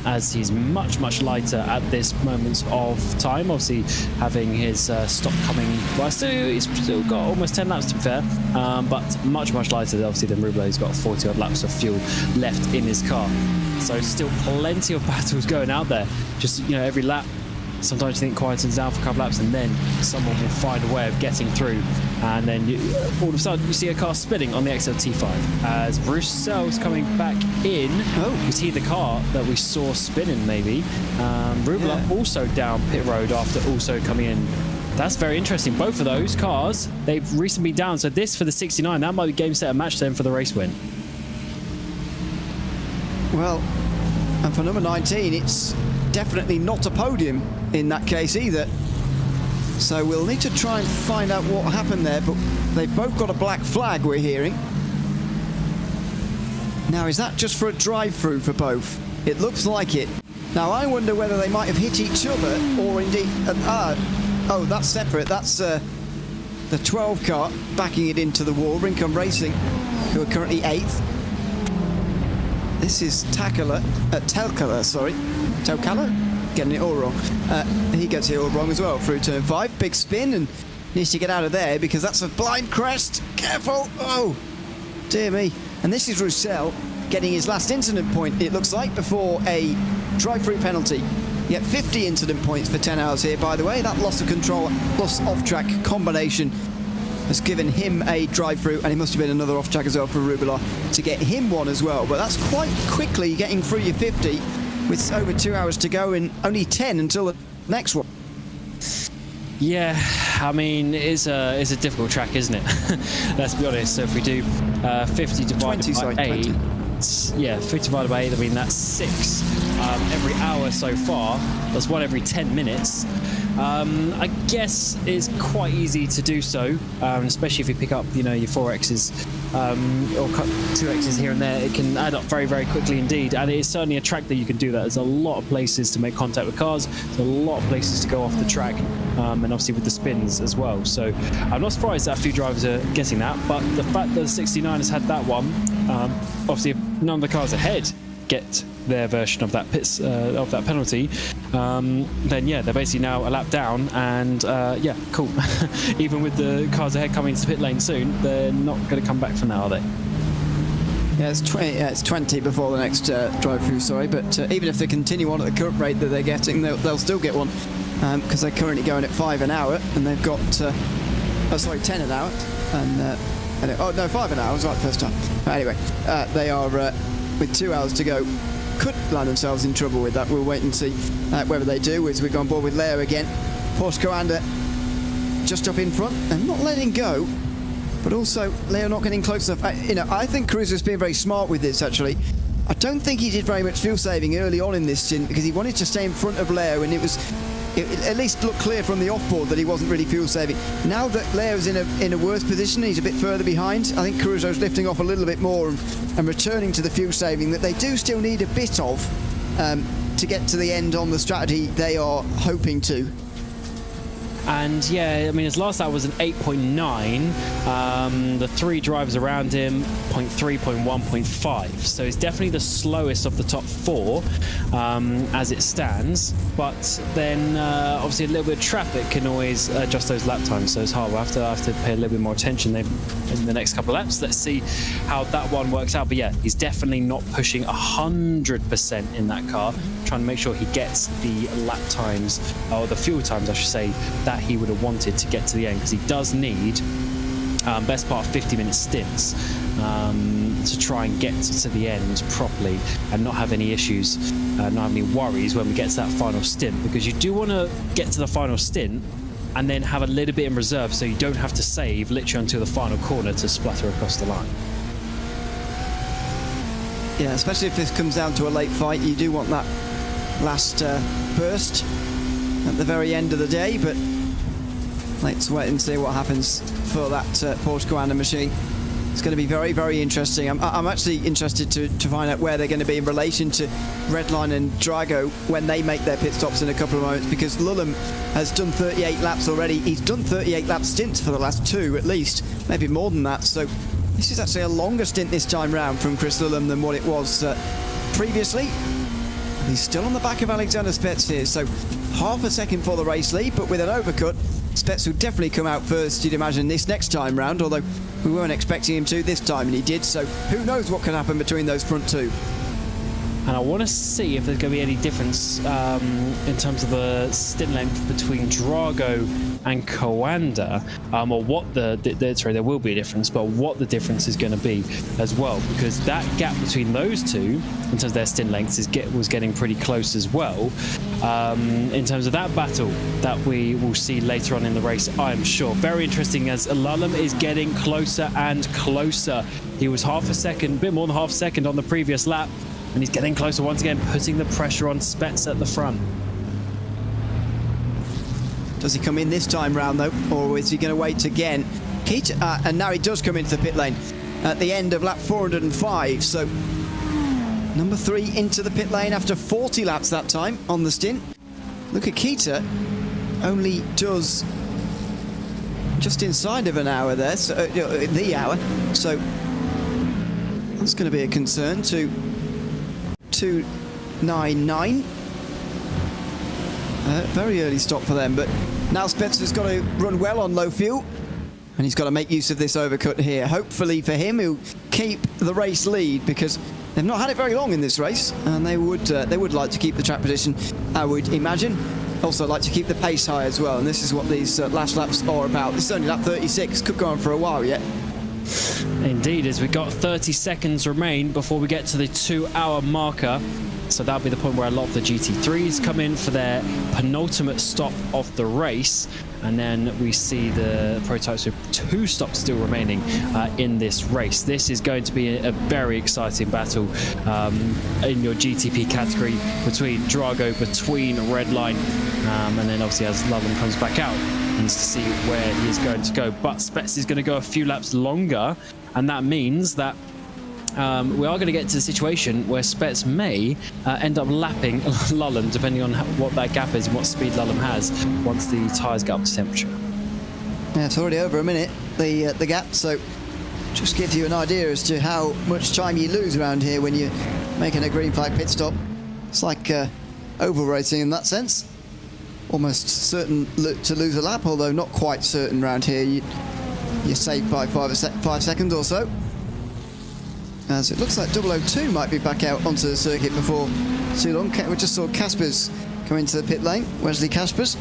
as he's much lighter at this moment of time. Obviously, having his stop coming, well, he's still got almost 10 laps to be fair, but much lighter obviously than Rublo. He's got 40 odd laps of fuel left in his car. So still plenty of battles going out there. Just, every lap, sometimes you think quietens down for a couple laps, and then someone will find a way of getting through. And then all of a sudden, you see a car spinning on the exit of T5. As Roussel's coming back in. Oh, was he the car that we saw spinning, maybe? Rubla also down pit road after also coming in. That's very interesting. Both of those cars, they've recently been down. So this for the 69, that might be game, set, and match then for the race win. Well, and for number 19, it's definitely not a podium in that case either. So we'll need to try and find out what happened there, but they've both got a black flag, we're hearing. Now, is that just for a drive-through for both? It looks like it. Now, I wonder whether they might have hit each other, or indeed... oh, that's separate. That's the 12 car backing it into the wall. Rincon Racing, who are currently 8th. This is Telkala, sorry. Telkala? Getting it all wrong. He gets it all wrong as well through turn 5. Big spin and needs to get out of there because that's a blind crest. Careful! Oh, dear me. And this is Roussel getting his last incident point, it looks like, before a drive-through penalty. You get 50 incident points for 10 hours here, by the way. That loss of control plus off-track combination has given him a drive-through, and it must have been another off-track as well for Rubelar to get him one as well. But that's quite quickly getting through your 50 with over 2 hours to go and only 10 until the next one. Yeah, I mean, it's a difficult track, isn't it? Let's be honest. So if we do 50 divided by 8, 20. yeah, 50 divided by 8, I mean, that's 6 every hour so far. That's 1 every 10 minutes. I guess it's quite easy to do so, especially if you pick up, your 4Xs or 2Xs here and there. It can add up very, very quickly indeed, and it's certainly a track that you can do that. There's a lot of places to make contact with cars. There's a lot of places to go off the track, and obviously with the spins as well. So I'm not surprised that a few drivers are getting that, but the fact that the 69 has had that one, obviously if none of the cars ahead get their version of that of that penalty, then yeah, they're basically now a lap down, and yeah, cool. Even with the cars ahead coming to the pit lane soon, they're not going to come back from that, are they? Yeah, it's 20 before the next drive-through, sorry, but even if they continue on at the current rate that they're getting, they'll still get one, because they're currently going at 5 an hour, and they've got 10 an hour, and oh no, 5 an hour, I was right the first time. But anyway, they are with 2 hours to go, could land themselves in trouble with that. We'll wait and see whether they do, as we go on board with Leo again. Porsche Commander just up in front and not letting go, but also Leo not getting close enough. I think Caruso's been very smart with this, actually. I don't think he did very much fuel saving early on in this stint because he wanted to stay in front of Leo, and it at least looked clear from the off-board that he wasn't really fuel saving. Now that Leo's in a worse position, he's a bit further behind, I think Caruso's lifting off a little bit more and returning to the fuel saving that they do still need a bit of to get to the end on the strategy they are hoping to. And yeah, I mean, his last lap was an 8.9. The 3 drivers around him, 0.3, 0.1, 0.5. So he's definitely the slowest of the top 4 as it stands. But then obviously a little bit of traffic can always adjust those lap times. So it's hard. We'll have to pay a little bit more attention in the next couple of laps. Let's see how that one works out. But yeah, he's definitely not pushing 100% in that car, trying to make sure he gets the lap times, or the fuel times, I should say, that he would have wanted to get to the end, because he does need best part of 50-minute stints to try and get to the end properly and not have any issues, not have any worries when we get to that final stint, because you do want to get to the final stint and then have a little bit in reserve so you don't have to save literally until the final corner to splatter across the line. Yeah, especially if this comes down to a late fight, you do want that last burst at the very end of the day, but let's wait and see what happens for that Porsche Commander machine. It's going to be very, very interesting. I'm actually interested to find out where they're going to be in relation to Redline and Drago when they make their pit stops in a couple of moments, because Lullam has done 38 laps already. He's done 38 lap stints for the last 2 at least, maybe more than that. So this is actually a longer stint this time round from Chris Lullam than what it was previously. He's still on the back of Alexander Spets here, so half a second for the race lead, but with an overcut, Spets will definitely come out first, you'd imagine, this next time round, although we weren't expecting him to this time, and he did, so who knows what can happen between those front 2. And I want to see if there's going to be any difference in terms of the stint length between Drago and Coanda, or what sorry, there will be a difference, but what the difference is going to be as well, because that gap between those two, in terms of their stint lengths, was getting pretty close as well. In terms of that battle that we will see later on in the race, I'm sure. Very interesting, as Lullam is getting closer and closer. He was half a second, a bit more than half a second on the previous lap, and he's getting closer once again, putting the pressure on Spets at the front. Does he come in this time round though, or is he going to wait again? Keita, and now he does come into the pit lane at the end of lap 405, so number 3 into the pit lane after 40 laps that time on the stint. Look at Keita, only does just inside of an hour there, so the hour, so that's going to be a concern. To 2:99. Very early stop for them, but now Spencer's got to run well on low fuel, and he's got to make use of this overcut here. Hopefully for him, he'll keep the race lead, because they've not had it very long in this race, and they would like to keep the track position, I would imagine. also like to keep the pace high as well, and this is what these last laps are about. This is only lap 36, could go on for a while yet. Indeed, as we got 30 seconds remain before we get to the 2-hour marker. So that'll be the point where a lot of the GT3s come in for their penultimate stop of the race. And then we see the prototypes with 2 stops still remaining in this race. This is going to be a very exciting battle in your GTP category between Drago, between Redline, and then obviously as Lullen comes back out, he needs to see where he is going to go. But Spets is going to go a few laps longer, and that means that we are going to get to the situation where Spets may end up lapping Lullen, depending on what that gap is and what speed Lullen has once the tyres get up to temperature. Yeah, it's already over a minute, the gap, so just gives you an idea as to how much time you lose around here when you're making a green flag pit stop. It's like oval racing in that sense. Almost certain to lose a lap, although not quite certain around here. You're saved by 5 seconds or so. As it looks like 002 might be back out onto the circuit before too long. We just saw Caspers come into the pit lane. Wesley Caspers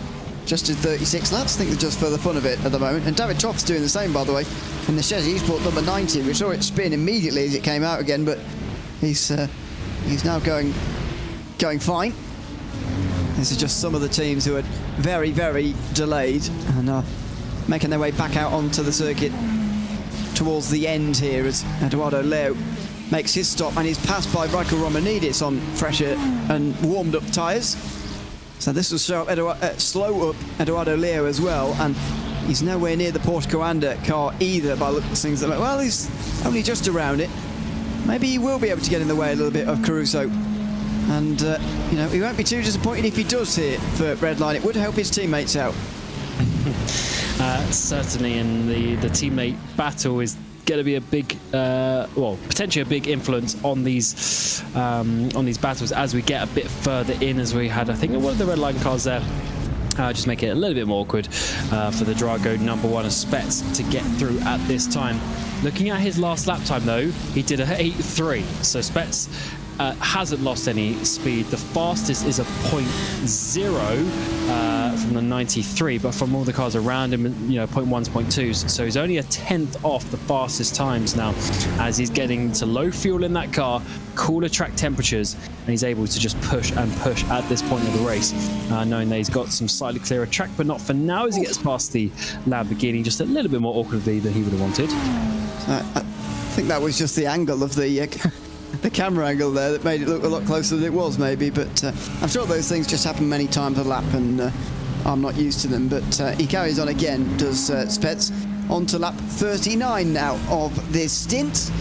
just did 36 laps. I think they're just for the fun of it at the moment. And David Toff's doing the same, by the way. In the Chevy, he's brought number 90. We saw it spin immediately as it came out again, but he's now going fine. This is just some of the teams who are very, very delayed and are making their way back out onto the circuit towards the end here as Eduardo Leo makes his stop, and he's passed by Raiko Romanidis on fresher and warmed up tyres. So this will show up slow up Eduardo Leo as well, and he's nowhere near the Porsche Coanda car either by looking at things. Like, well, he's only just around it. Maybe he will be able to get in the way a little bit of Caruso, and you know, he won't be too disappointed if he does here for Redline. It would help his teammates out. Certainly, and the teammate battle is going to be a big, potentially a big influence on these battles as we get a bit further in. As we had, I think, one of the red line cars there, just make it a little bit more awkward for the Drago number 1 of Spets to get through at this time. Looking at his last lap time though, he did a 8.3, so Spets hasn't lost any speed. The fastest is a 0.0 from the 93, but from all the cars around him, you know, 0.1s, 0.2s. So he's only a 10th off the fastest times now, as he's getting to low fuel in that car, cooler track temperatures, and he's able to just push and push at this point of the race, knowing that he's got some slightly clearer track, but not for now as he gets past the Lamborghini just a little bit more awkwardly than he would have wanted. I think that was just the angle of the camera angle there that made it look a lot closer than it was, maybe, but I'm sure those things just happen many times a lap, and I'm not used to them. But he carries on again, does Spets, on to lap 39 now of this stint.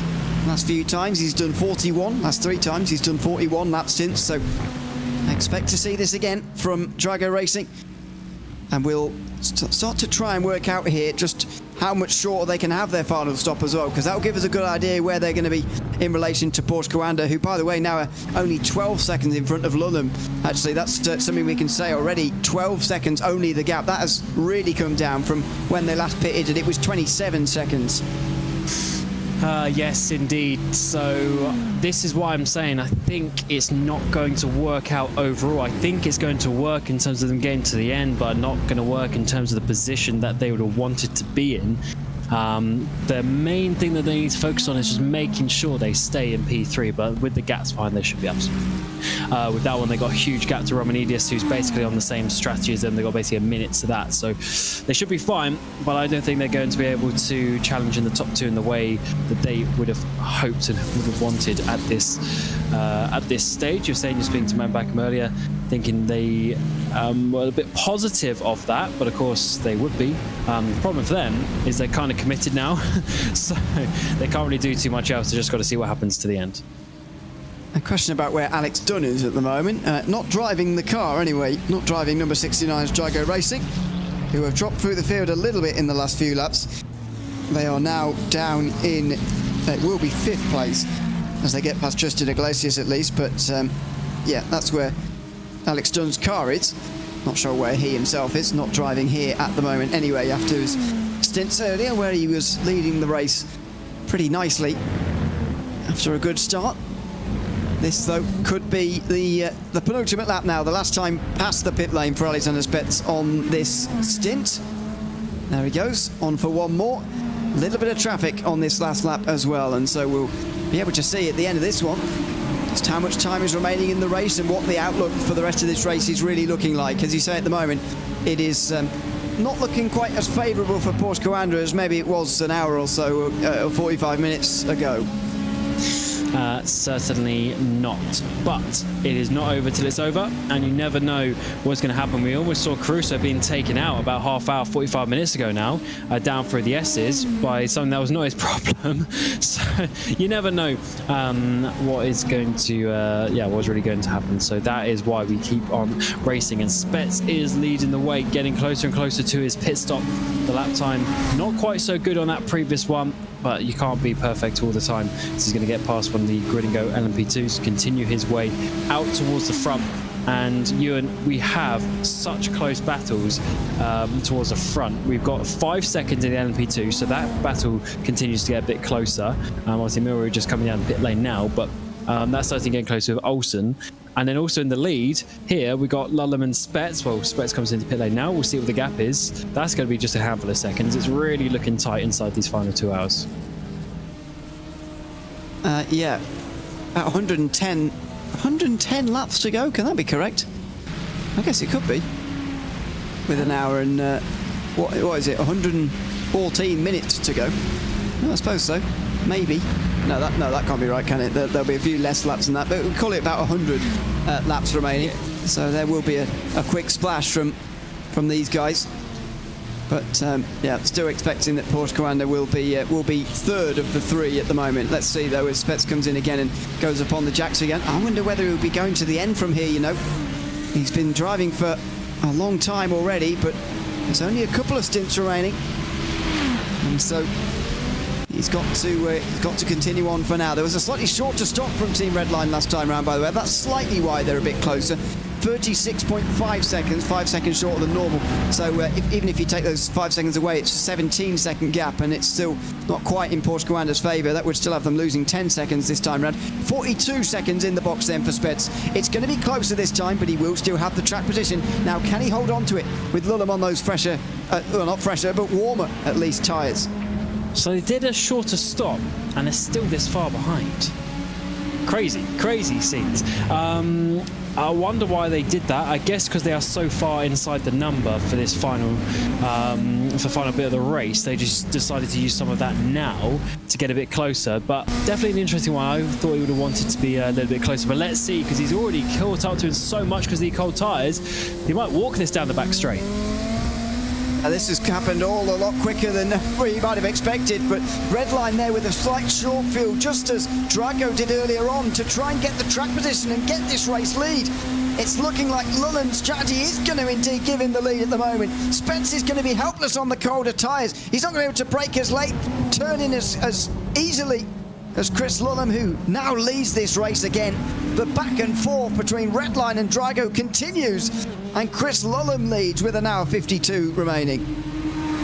Last few times he's done 41, last 3 times he's done 41 lap stints, so I expect to see this again from Drago Racing, and we'll start to try and work out here just how much shorter they can have their final stop as well, because that will give us a good idea where they're going to be in relation to Porsche Coanda, who, by the way, now are only 12 seconds in front of Lulham. Actually, that's something we can say already. 12 seconds only the gap. That has really come down from when they last pitted, and it was 27 seconds. Yes, indeed. So this is why I'm saying I think it's not going to work out overall. I think it's going to work in terms of them getting to the end, but not going to work in terms of the position that they would have wanted to be in. The main thing that they need to focus on is just making sure they stay in P3, but with the gaps behind, they should be absolutely fine. With that one, they got a huge gap to Romanidis, who's basically on the same strategy as them. They got basically a minute to that, so they should be fine, but I don't think they're going to be able to challenge in the top 2 in the way that they would have hoped and would have wanted at this stage. You're saying, you're speaking to Man Backham earlier, thinking they were a bit positive of that, but of course they would be. The problem for them is they're kind of committed now, so they can't really do too much else. They just got to see what happens to the end. A question about where Alex Dunn is at the moment. Not driving the car anyway, not driving number 69's Drago Racing, who have dropped through the field a little bit in the last few laps. They are now down in, it will be 5th place as they get past Tristan Iglesias at least, but yeah, that's where Alex Dunn's car is. Not sure where he himself is, not driving here at the moment anyway, after his stints earlier where he was leading the race pretty nicely after a good start. This, though, could be the penultimate lap now. The last time past the pit lane for Alexander Spets on this stint. There he goes, on for one more. A little bit of traffic on this last lap as well, and so we'll be able to see at the end of this one just how much time is remaining in the race and what the outlook for the rest of this race is really looking like. As you say, at the moment, it is not looking quite as favourable for Porsche Coanda as maybe it was an hour or so, 45 minutes ago. Certainly not, but it is not over till it's over, and you never know what's going to happen. We almost saw Caruso being taken out about half hour, 45 minutes ago now, down through the S's by something that was not his problem. So you never know what is going to, what's really going to happen. So that is why we keep on racing, and Spets is leading the way, getting closer and closer to his pit stop. The lap time not quite so good on that previous one, but you can't be perfect all the time. So he's going to get past one of the Grid and Go LMP2s, continue his way out towards the front. And Ewan, we have such close battles towards the front. We've got 5 seconds in the LMP2, so that battle continues to get a bit closer. Obviously, Milroy just coming down the pit lane now, but that's starting getting closer with Olsen. And then also in the lead here, we got Lullam and Spets. Well, Spets comes into pit lane now. We'll see what the gap is. That's going to be just a handful of seconds. It's really looking tight inside these final 2 hours. Yeah, at 110 laps to go. Can that be correct? I guess it could be. With an hour and what is it? 114 minutes to go. No, I suppose so. Maybe. No, that can't be right, can it? There'll be a few less laps than that, but we'll call it about 100 laps remaining. So there will be a quick splash from these guys. But still expecting that Porsche Coanda will be third of the 3 at the moment. Let's see though, as Spets comes in again and goes upon the jacks again. I wonder whether he'll be going to the end from here. You know, he's been driving for a long time already, but there's only a couple of stints remaining, and so he's got to continue on for now. There was a slightly shorter stop from Team Redline last time round, by the way. That's slightly why they're a bit closer. 36.5 seconds, 5 seconds shorter than normal. So even if you take those 5 seconds away, it's a 17-second gap, and it's still not quite in Porsche Coanda's favour. That would still have them losing 10 seconds this time round. 42 seconds in the box then for Spets. It's going to be closer this time, but he will still have the track position. Now, can he hold on to it with Lullam on those fresher, well, not fresher, but warmer, at least, tyres? So they did a shorter stop, and they're still this far behind. Crazy scenes. I wonder why they did that. I guess because they are so far inside the number for this final bit of the race, they just decided to use some of that now to get a bit closer. But definitely an interesting one. I thought he would have wanted to be a little bit closer, but let's see, because he's already caught up to him so much because of the cold tyres. He might walk this down the back straight. This has happened all a lot quicker than we might have expected, but Redline there with a slight short field, just as Drago did earlier on, to try and get the track position and get this race lead. It's looking like Lullam's strategy is going to indeed give him the lead at the moment. Spence is going to be helpless on the colder tyres. He's not going to be able to brake as late, turn in as easily as Chris Lullam, who now leads this race again. The back and forth between Redline and Drago continues, and Chris Lullam leads with an hour 52 remaining.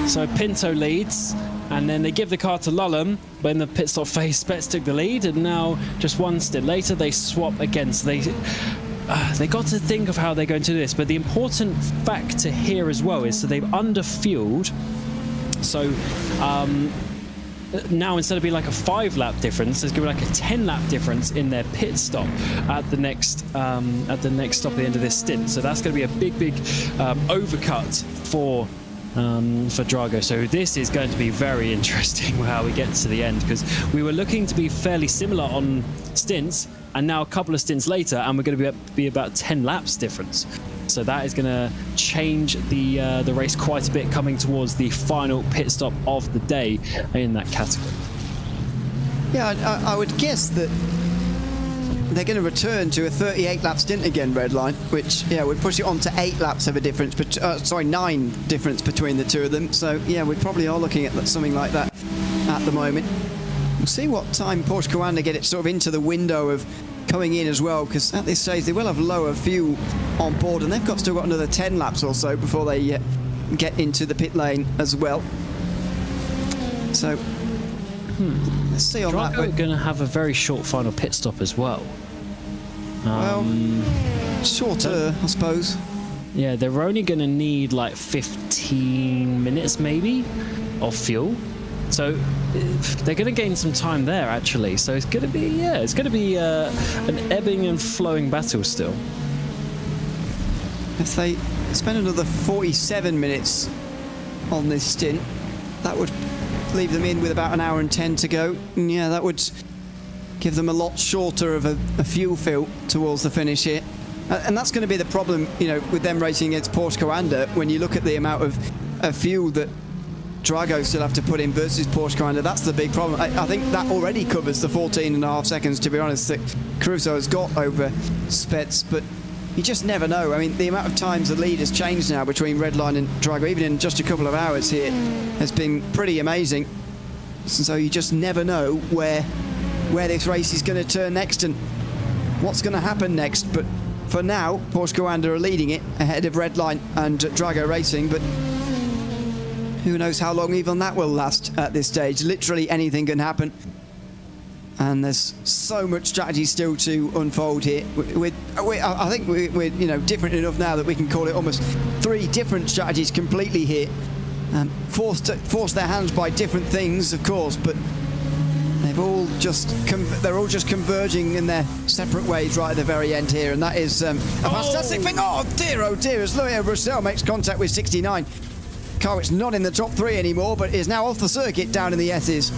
So Pinto leads, and then they give the car to Lullam. But in the pit stop phase, Spets took the lead, and now just one stint later they swap again. So they got to think of how they're going to do this. But the important factor here as well is, so they've underfueled. So now instead of being like a 5-lap difference, there's going to be like a 10-lap difference in their pit stop at the next stop at the end of this stint. So that's going to be a big overcut for Drago. So this is going to be very interesting how we get to the end, because we were looking to be fairly similar on stints, and now a couple of stints later, and we're going to be about 10 laps difference. So that is going to change the race quite a bit, coming towards the final pit stop of the day in that category. Yeah, I would guess that they're going to return to a 38-lap stint again, Redline, which would push it on to 8 laps of a difference, 9 difference between the two of them. So yeah, we probably are looking at something like that at the moment. We'll see what time Porsche Coanda get it sort of into the window of coming in as well, because at this stage they will have lower fuel on board, and they've still got another 10 laps or so before they get into the pit lane as well. So let's see on Drago that. Going to have a very short final pit stop as well. Shorter, I suppose. Yeah, they're only going to need like 15 minutes maybe of fuel. So they're going to gain some time there actually. So it's going to be, an ebbing and flowing battle still. If they spend another 47 minutes on this stint, that would leave them in with about an hour and 10 to go. And yeah, that would give them a lot shorter of a fuel fill towards the finish here. And that's going to be the problem, with them racing against Porsche Coanda. When you look at the amount of fuel that Drago still have to put in versus Porsche Coanda, that's the big problem. I think that already covers the 14.5 seconds, to be honest, that Caruso has got over Spets. But you just never know. I mean, the amount of times the lead has changed now between Redline and Drago, even in just a couple of hours here, has been pretty amazing. So you just never know where this race is going to turn next and what's going to happen next. But for now, Porsche Coanda are leading it ahead of Redline and Drago Racing, but who knows how long even that will last at this stage. Literally anything can happen. And there's so much strategy still to unfold here. I think we're different enough now that we can call it almost 3 different strategies completely here. Forced their hands by different things, of course, but they're all just converging in their separate ways right at the very end here, and that is a fantastic thing. Oh dear, as Louis Braselton makes contact with 69. Car which not in the top 3 anymore, but is now off the circuit down in the S's.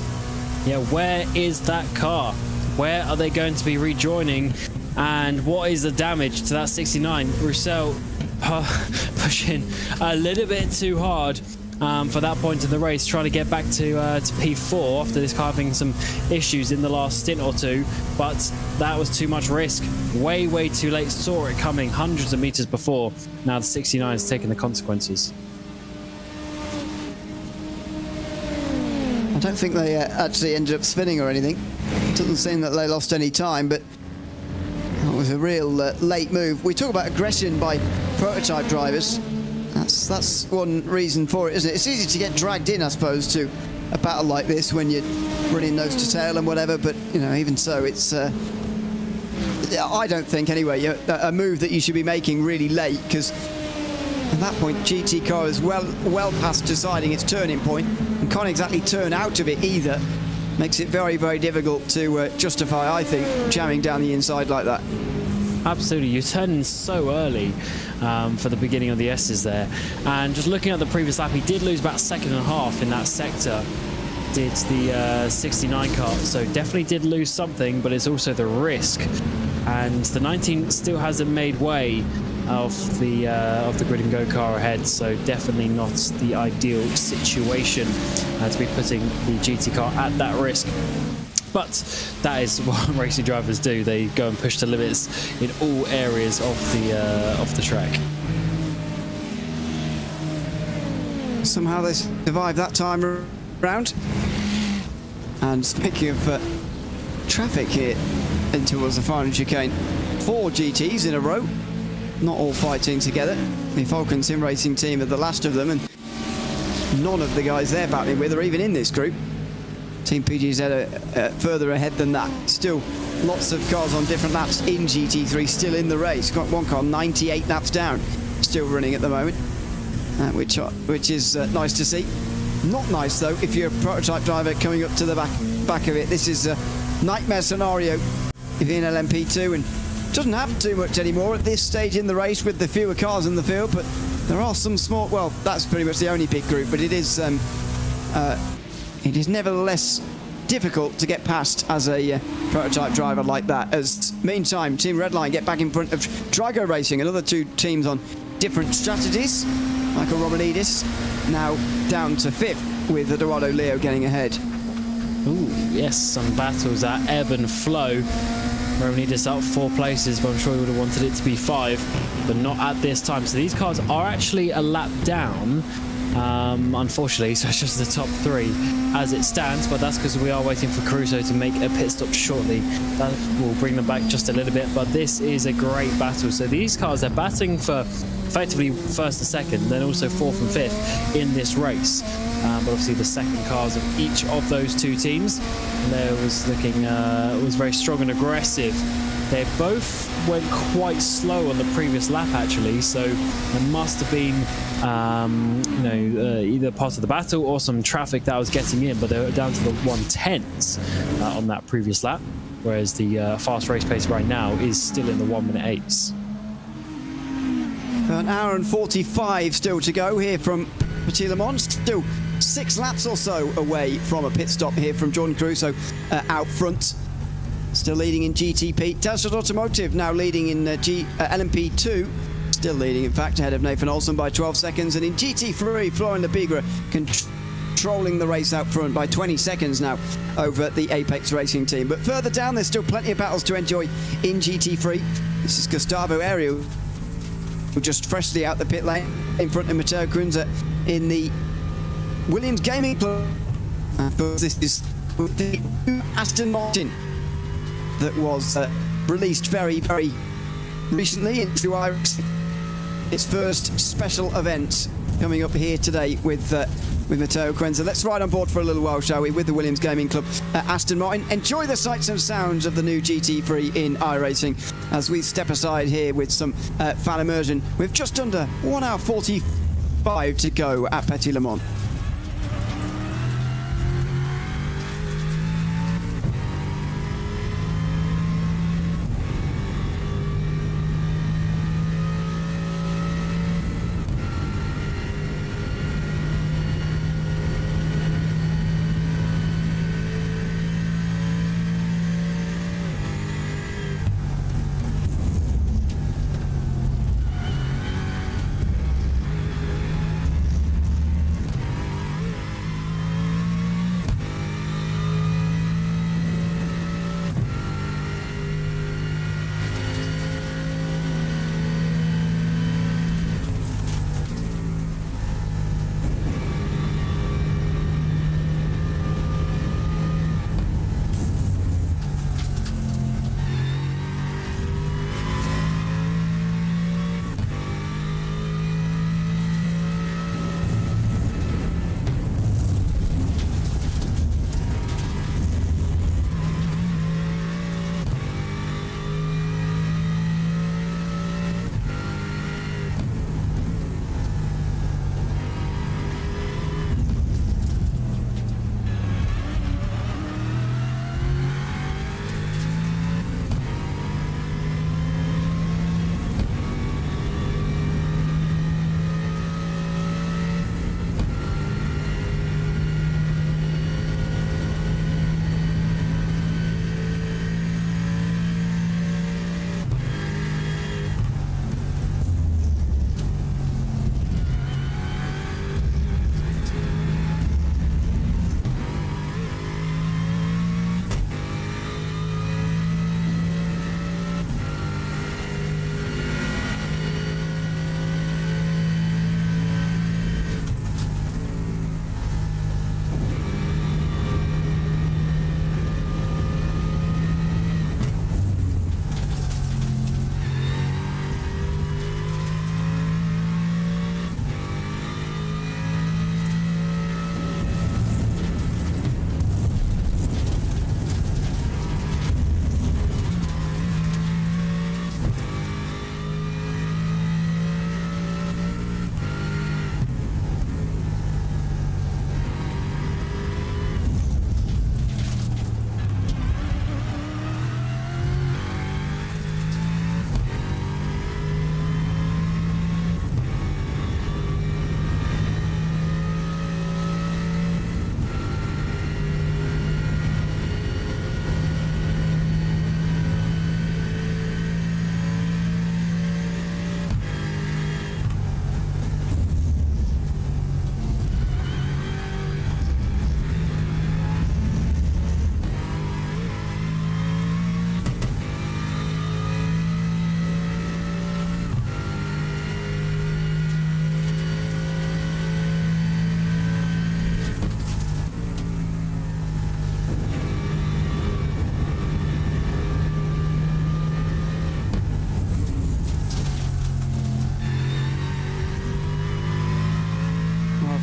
Yeah, where is that car? Where are they going to be rejoining? And what is the damage to that 69? Roussel pushing a little bit too hard for that point in the race, trying to get back to P4 after this car having some issues in the last stint or two. But that was too much risk. Way too late. Saw it coming hundreds of meters before. Now the 69 is taking the consequences. I don't think they actually ended up spinning or anything. It doesn't seem that they lost any time, but it was a real late move. We talk about aggression by prototype drivers. That's one reason for it, isn't it? It's easy to get dragged in, I suppose, to a battle like this when you're running nose to tail and whatever, but, even so, it's... I don't think, anyway, a move that you should be making really late, because at that point, GT car is well past deciding its turning point and can't exactly turn out of it either. Makes it very difficult to justify, I think, jamming down the inside like that. Absolutely, you're turning so early for the beginning of the S's there. And just looking at the previous lap, he did lose about a second and a half in that sector. Did the 69 car, so definitely did lose something, but it's also the risk. And the 19 still hasn't made way of the grid and go car ahead, so definitely not the ideal situation to be putting the GT car at that risk. But that is what racing drivers do. They go and push the limits in all areas of the track. Somehow they survived that time round. And speaking of traffic here in towards the final chicane, 4 GTs in a row, not all fighting together. The Falcon Sim Racing team are the last of them, and none of the guys they're battling with are even in this group. Team PGZ are further ahead than that. Still lots of cars on different laps in GT3 still in the race. Got one car 98 laps down, still running at the moment, which is nice to see. Not nice though if you're a prototype driver coming up to the back of it. This is a nightmare scenario if you're in LMP2, and doesn't happen too much anymore at this stage in the race with the fewer cars in the field, but there are some small, well, that's pretty much the only big group, but it is nevertheless difficult to get past as a prototype driver like that. As meantime, Team Redline get back in front of Drago Racing, another 2 teams on different strategies. Michael Romanidis now down to 5th with Eduardo Leo getting ahead. Ooh, yes, some battles that ebb and flow. Romanidis up 4 places, but I'm sure he would have wanted it to be 5, but not at this time. So these cars are actually a lap down, unfortunately, so it's just the top 3 as it stands, but that's because we are waiting for Caruso to make a pit stop shortly. That will bring them back just a little bit, but this is a great battle. So these cars are battling for effectively 1st and 2nd, then also 4th and 5th in this race. But obviously the second cars of each of those 2 teams, Leo was looking was very strong and aggressive They both went quite slow on the previous lap, actually, so there must have been either part of the battle or some traffic that was getting in, but they were down to the 110s on that previous lap, whereas the fast race pace right now is still in the 1:08. An hour and 45 still to go here from Petit Le Mans. Still 6 laps or so away from a pit stop here from Jordan Caruso out front. Still leading in GTP. Telstra Automotive now leading in LMP2. Still leading, in fact, ahead of Nathan Olsen by 12 seconds. And in GT3, Florian Lebigra controlling the race out front by 20 seconds now over the Apex Racing team. But further down, there's still plenty of battles to enjoy in GT3. This is Gustavo Aerial, who just freshly out the pit lane in front of Matteo Kunze in the Williams Gaming Club. This is the Aston Martin that was released very, very recently into iRacing. Its first special event coming up here today with Matteo Kunze. Let's ride on board for a little while, shall we, with the Williams Gaming Club Aston Martin. Enjoy the sights and sounds of the new GT3 in iRacing as we step aside here with some fan immersion with just under 1 hour 45 to go at Petit Le Mans.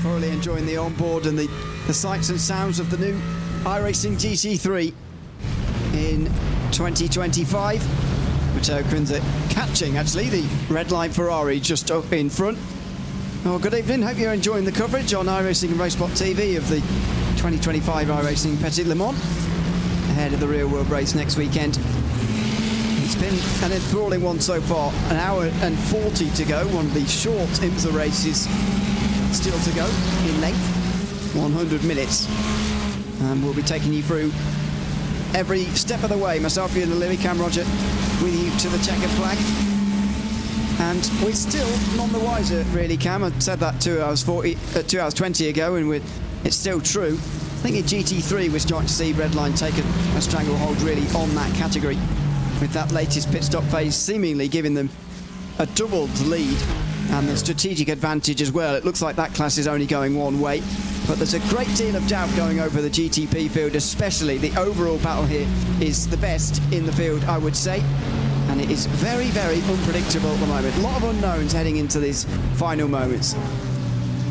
thoroughly enjoying the onboard and the sights and sounds of the new iRacing GT3 in 2025. Matteo Quinza catching, actually, the red line Ferrari just up in front. Well, good evening. Hope you're enjoying the coverage on iRacing and Racespot TV of the 2025 iRacing Petit Le Mans, ahead of the real world race next weekend. It's been an enthralling one so far. An hour and 40 to go. One of the short IMSA races still to go in length. 100 minutes. And we'll be taking you through every step of the way. Myself, Ian O'Leary, Cam Roger, with you to the checkered flag. And we're still none the wiser, really, Cam. I said that 2 hours 20 ago, and it's still true. I think in GT3 we're starting to see Redline take a stranglehold really on that category, with that latest pit stop phase seemingly giving them a doubled lead and the strategic advantage as well. It looks like that class is only going one way, but there's a great deal of doubt going over the GTP field, especially the overall battle here is the best in the field, I would say. And it is very, very unpredictable at the moment. A lot of unknowns heading into these final moments.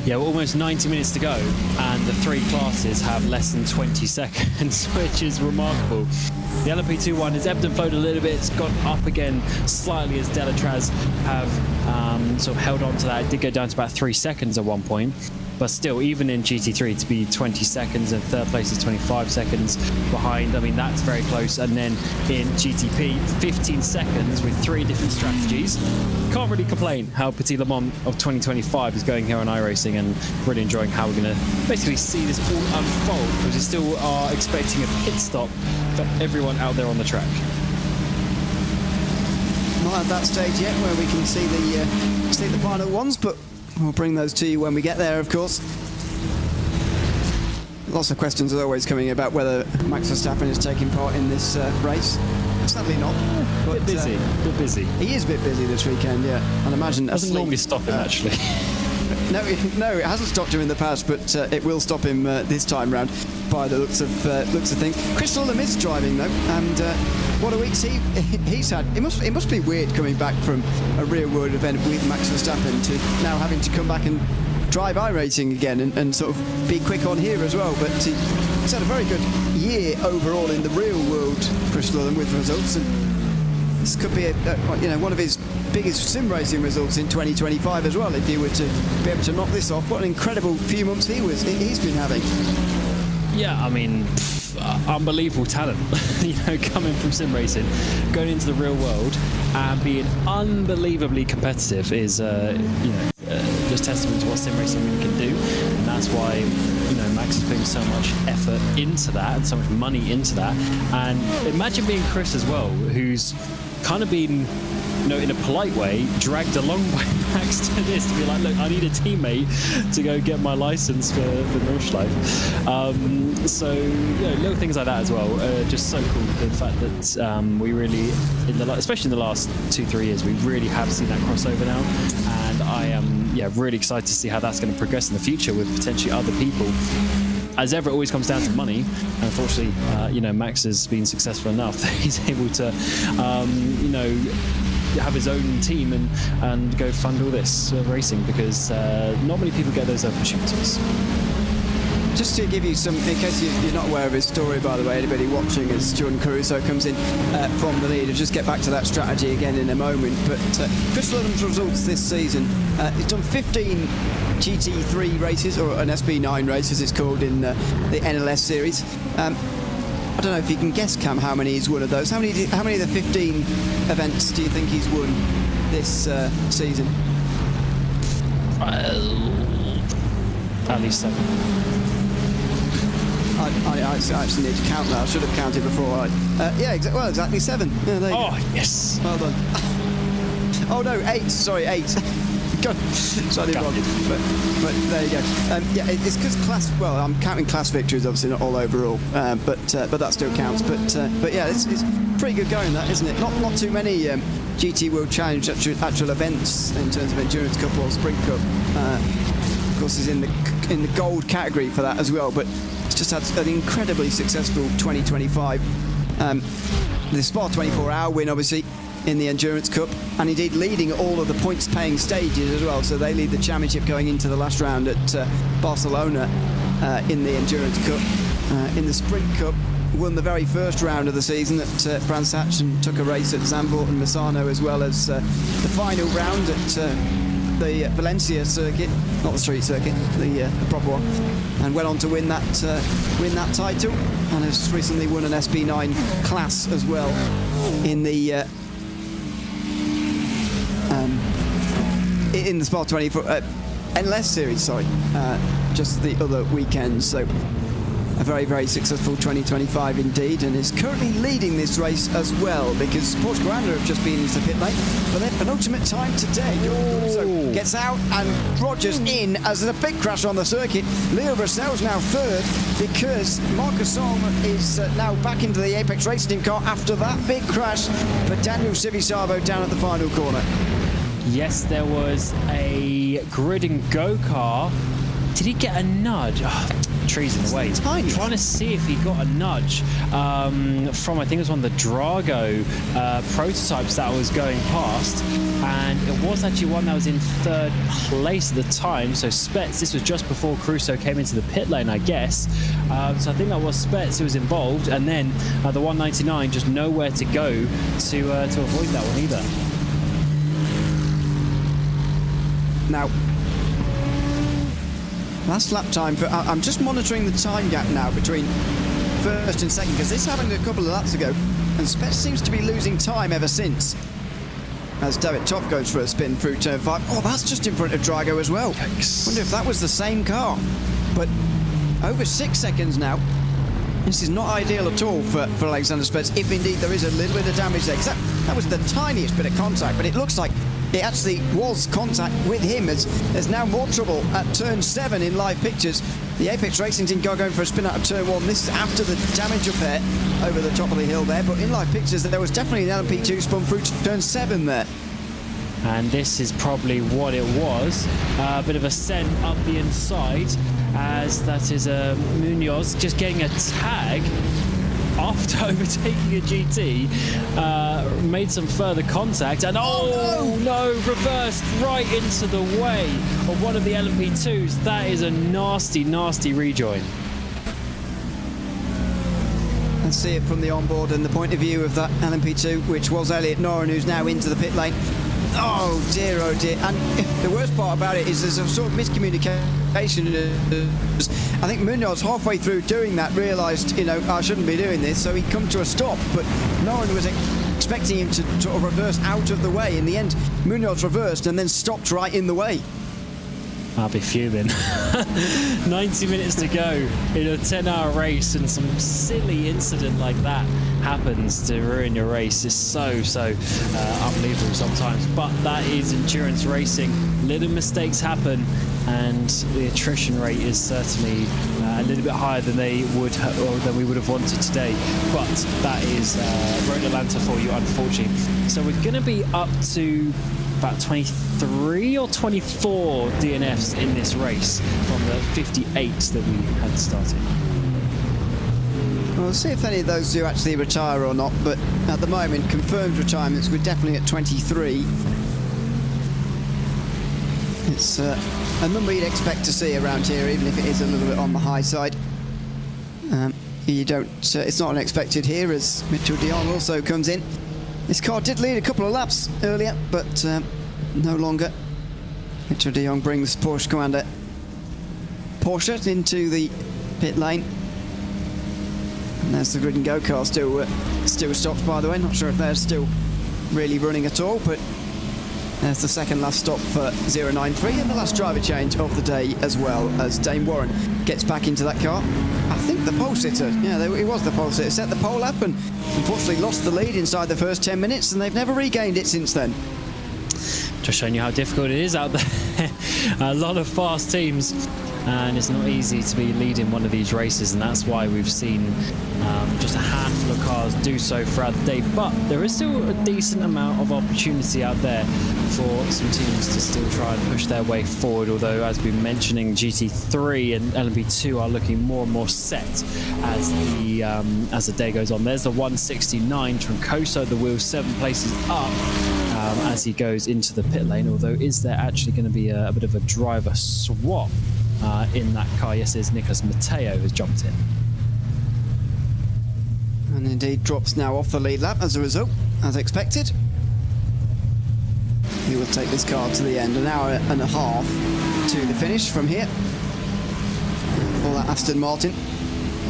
Yeah, well, almost 90 minutes to go, and the three classes have less than 20 seconds, which is remarkable. The LMP2-1 has ebbed and flowed a little bit. It's gone up again slightly as Delatraz have sort of held on to that. It did go down to about 3 seconds at one point. But still, even in GT3 to be 20 seconds and third place is 25 seconds behind, I mean, that's very close. And then in GTP, 15 seconds with 3 different strategies. Can't really complain how Petit Le Mans of 2025 is going here on iRacing, and really enjoying how we're going to basically see this all unfold, because we still are expecting a pit stop for everyone out there on the track. Not at that stage yet where we can see the final ones, but we'll bring those to you when we get there, of course. Lots of questions are always coming about whether Max Verstappen is taking part in this race. Sadly not. But, bit busy. He is a bit busy this weekend, yeah. And imagine doesn't normally stop him, actually. No, it hasn't stopped him in the past, but it will stop him this time round, by the looks of things. Chris Lulham is driving though, and what a week he's had. It must be weird coming back from a real world event with Max Verstappen to now having to come back and drive iRacing again and sort of be quick on here as well. But he's had a very good year overall in the real world, Chris Lulham, with results, and this could be one of his biggest sim racing results in 2025 as well, if he were to be able to knock this off. What an incredible few months he's been having. Yeah, I mean, unbelievable talent. Coming from sim racing, going into the real world and being unbelievably competitive is just testament to what sim racing really can do. And that's why Max is putting so much effort into that and so much money into that. And imagine being Chris as well, who's kind of been, in a polite way, dragged along by Max to this, to be like, look, I need a teammate to go get my license for Nordschleife. So little things like that as well, just so cool. The fact that we really, especially in the last 2-3 years, we really have seen that crossover now, and I am really excited to see how that's going to progress in the future with potentially other people. As ever, it always comes down to money. And unfortunately, Max has been successful enough that he's able to, have his own team and go fund all this racing, because not many people get those opportunities. Just to give you some, in case you're not aware of his story, by the way, anybody watching, as Jordan Caruso comes in from the lead, I'll just get back to that strategy again in a moment. But Chris Lulham's results this season, he's done 15 GT3 races, or an SB9 race as it's called in the NLS series. I don't know if you can guess, Cam, how many he's won of those. How many of the 15 events do you think he's won this season? At least 7. I actually need to count that. I should have counted before. Exactly 7. Yeah, there you go. Yes. Well done. Oh no, 8. Sorry, 8. Slightly wrong, but there you go. It's because I'm counting class victories, obviously not all overall, but that still counts. But yeah, it's pretty good going, that, isn't it? Not too many GT World Challenge actual events in terms of Endurance Cup or Sprint Cup. Of course, is in the gold category for that as well. But it's just had an incredibly successful 2025. The Spa 24-hour win, obviously, in the Endurance Cup, and indeed leading all of the points-paying stages as well. So they lead the championship going into the last round at Barcelona in the Endurance Cup. In the Sprint Cup, won the very first round of the season at Brands Hatch and took a race at Zandvoort and Misano, as well as the final round at the Valencia circuit, not the street circuit, the proper one, and went on to win that title, and has recently won an SB9 class as well in the Spa 24 NLS series, just the other weekend. So a very, very successful 2025 indeed, and is currently leading this race as well, because SportsCar have just been into the pit lane for their penultimate time today. So gets out and Rogers in as there's a big crash on the circuit. Leo Braselton's now third, because Marcus Song is now back into the Apex Racing Team car after that big crash for Daniel Civisavo down at the final corner. Yes, there was a grid and go car. Did he get a nudge? Trees in the way. Tiny. Trying to see if he got a nudge from, I think it was one of the Drago prototypes that was going past, and it was actually one that was in third place at the time. So Spets, this was just before Crusoe came into the pit lane, I guess. So I think that was Spets who was involved, and then the 199 just nowhere to go to avoid that one either. Now, last lap time for... I'm just monitoring the time gap now between first and second, because this happened a couple of laps ago, and Spets seems to be losing time ever since. As David Toff goes for a spin through turn 5. Oh, that's just in front of Drago as well. Yikes. Wonder if that was the same car. But over 6 seconds now. This is not ideal at all for Alexander Spets, if indeed there is a little bit of damage there. Because that was the tiniest bit of contact, but it looks like it actually was contact with him, as there's now more trouble at turn 7 in live pictures. The Apex Racing Team car going for a spin out of turn 1. This is after the damage up there over the top of the hill there, but in live pictures there was definitely an LMP2 spun through to turn 7 there. And this is probably what it was. A bit of a send up the inside, as that is Munoz just getting a tag after overtaking a GT, made some further contact, and oh no, reversed right into the way of one of the LMP2s. That is a nasty, nasty rejoin. Let's see it from the onboard and the point of view of that LMP2, which was Elliot Noren, who's now into the pit lane. Oh dear, oh dear. And the worst part about it is there's a sort of miscommunication. I think Munoz, halfway through doing that, realised, I shouldn't be doing this, so he'd come to a stop, but Noren was expecting him to sort of reverse out of the way. In the end, Munoz reversed and then stopped right in the way. I'll be fuming. 90 minutes to go in a 10-hour race, and some silly incident like that happens to ruin your race. It's so unbelievable sometimes, but that is endurance racing. Little mistakes happen, and the attrition rate is certainly a little bit higher than we would have wanted today. But that is Road Atlanta for you, unfortunately. So we're going to be up to about 23 or 24 DNFs in this race from the 58 that we had started. We'll see if any of those do actually retire or not, but at the moment, confirmed retirements, we're definitely at 23. It's a number you'd expect to see around here, even if it is a little bit on the high side. It's not unexpected here, as Mitchell de Jong also comes in. This car did lead a couple of laps earlier, but no longer. Mitchell de Jong brings Porsche commander Porsche into the pit lane. And there's the grid and go car still stopped, by the way. Not sure if they're still really running at all, but there's the second last stop for 093, and the last driver change of the day as well, as Dane Warren gets back into that car. I think the pole sitter, it was the pole sitter, set the pole up and unfortunately lost the lead inside the first 10 minutes, and they've never regained it since then. Just showing you how difficult it is out there. A lot of fast teams, and it's not easy to be leading one of these races, and that's why we've seen just a handful of cars do so throughout the day. But there is still a decent amount of opportunity out there for some teams to still try and push their way forward, although, as we've been mentioning, GT3 and LMP2 are looking more and more set as the day goes on. There's the 169 Troncoso, the wheel 7 places up as he goes into the pit lane, although is there actually going to be a bit of a driver swap in that car? Yes, there's Nicholas Matteo has jumped in. And indeed drops now off the lead lap as a result, as expected. He will take this car to the end, an hour and a half to the finish from here for that Aston Martin.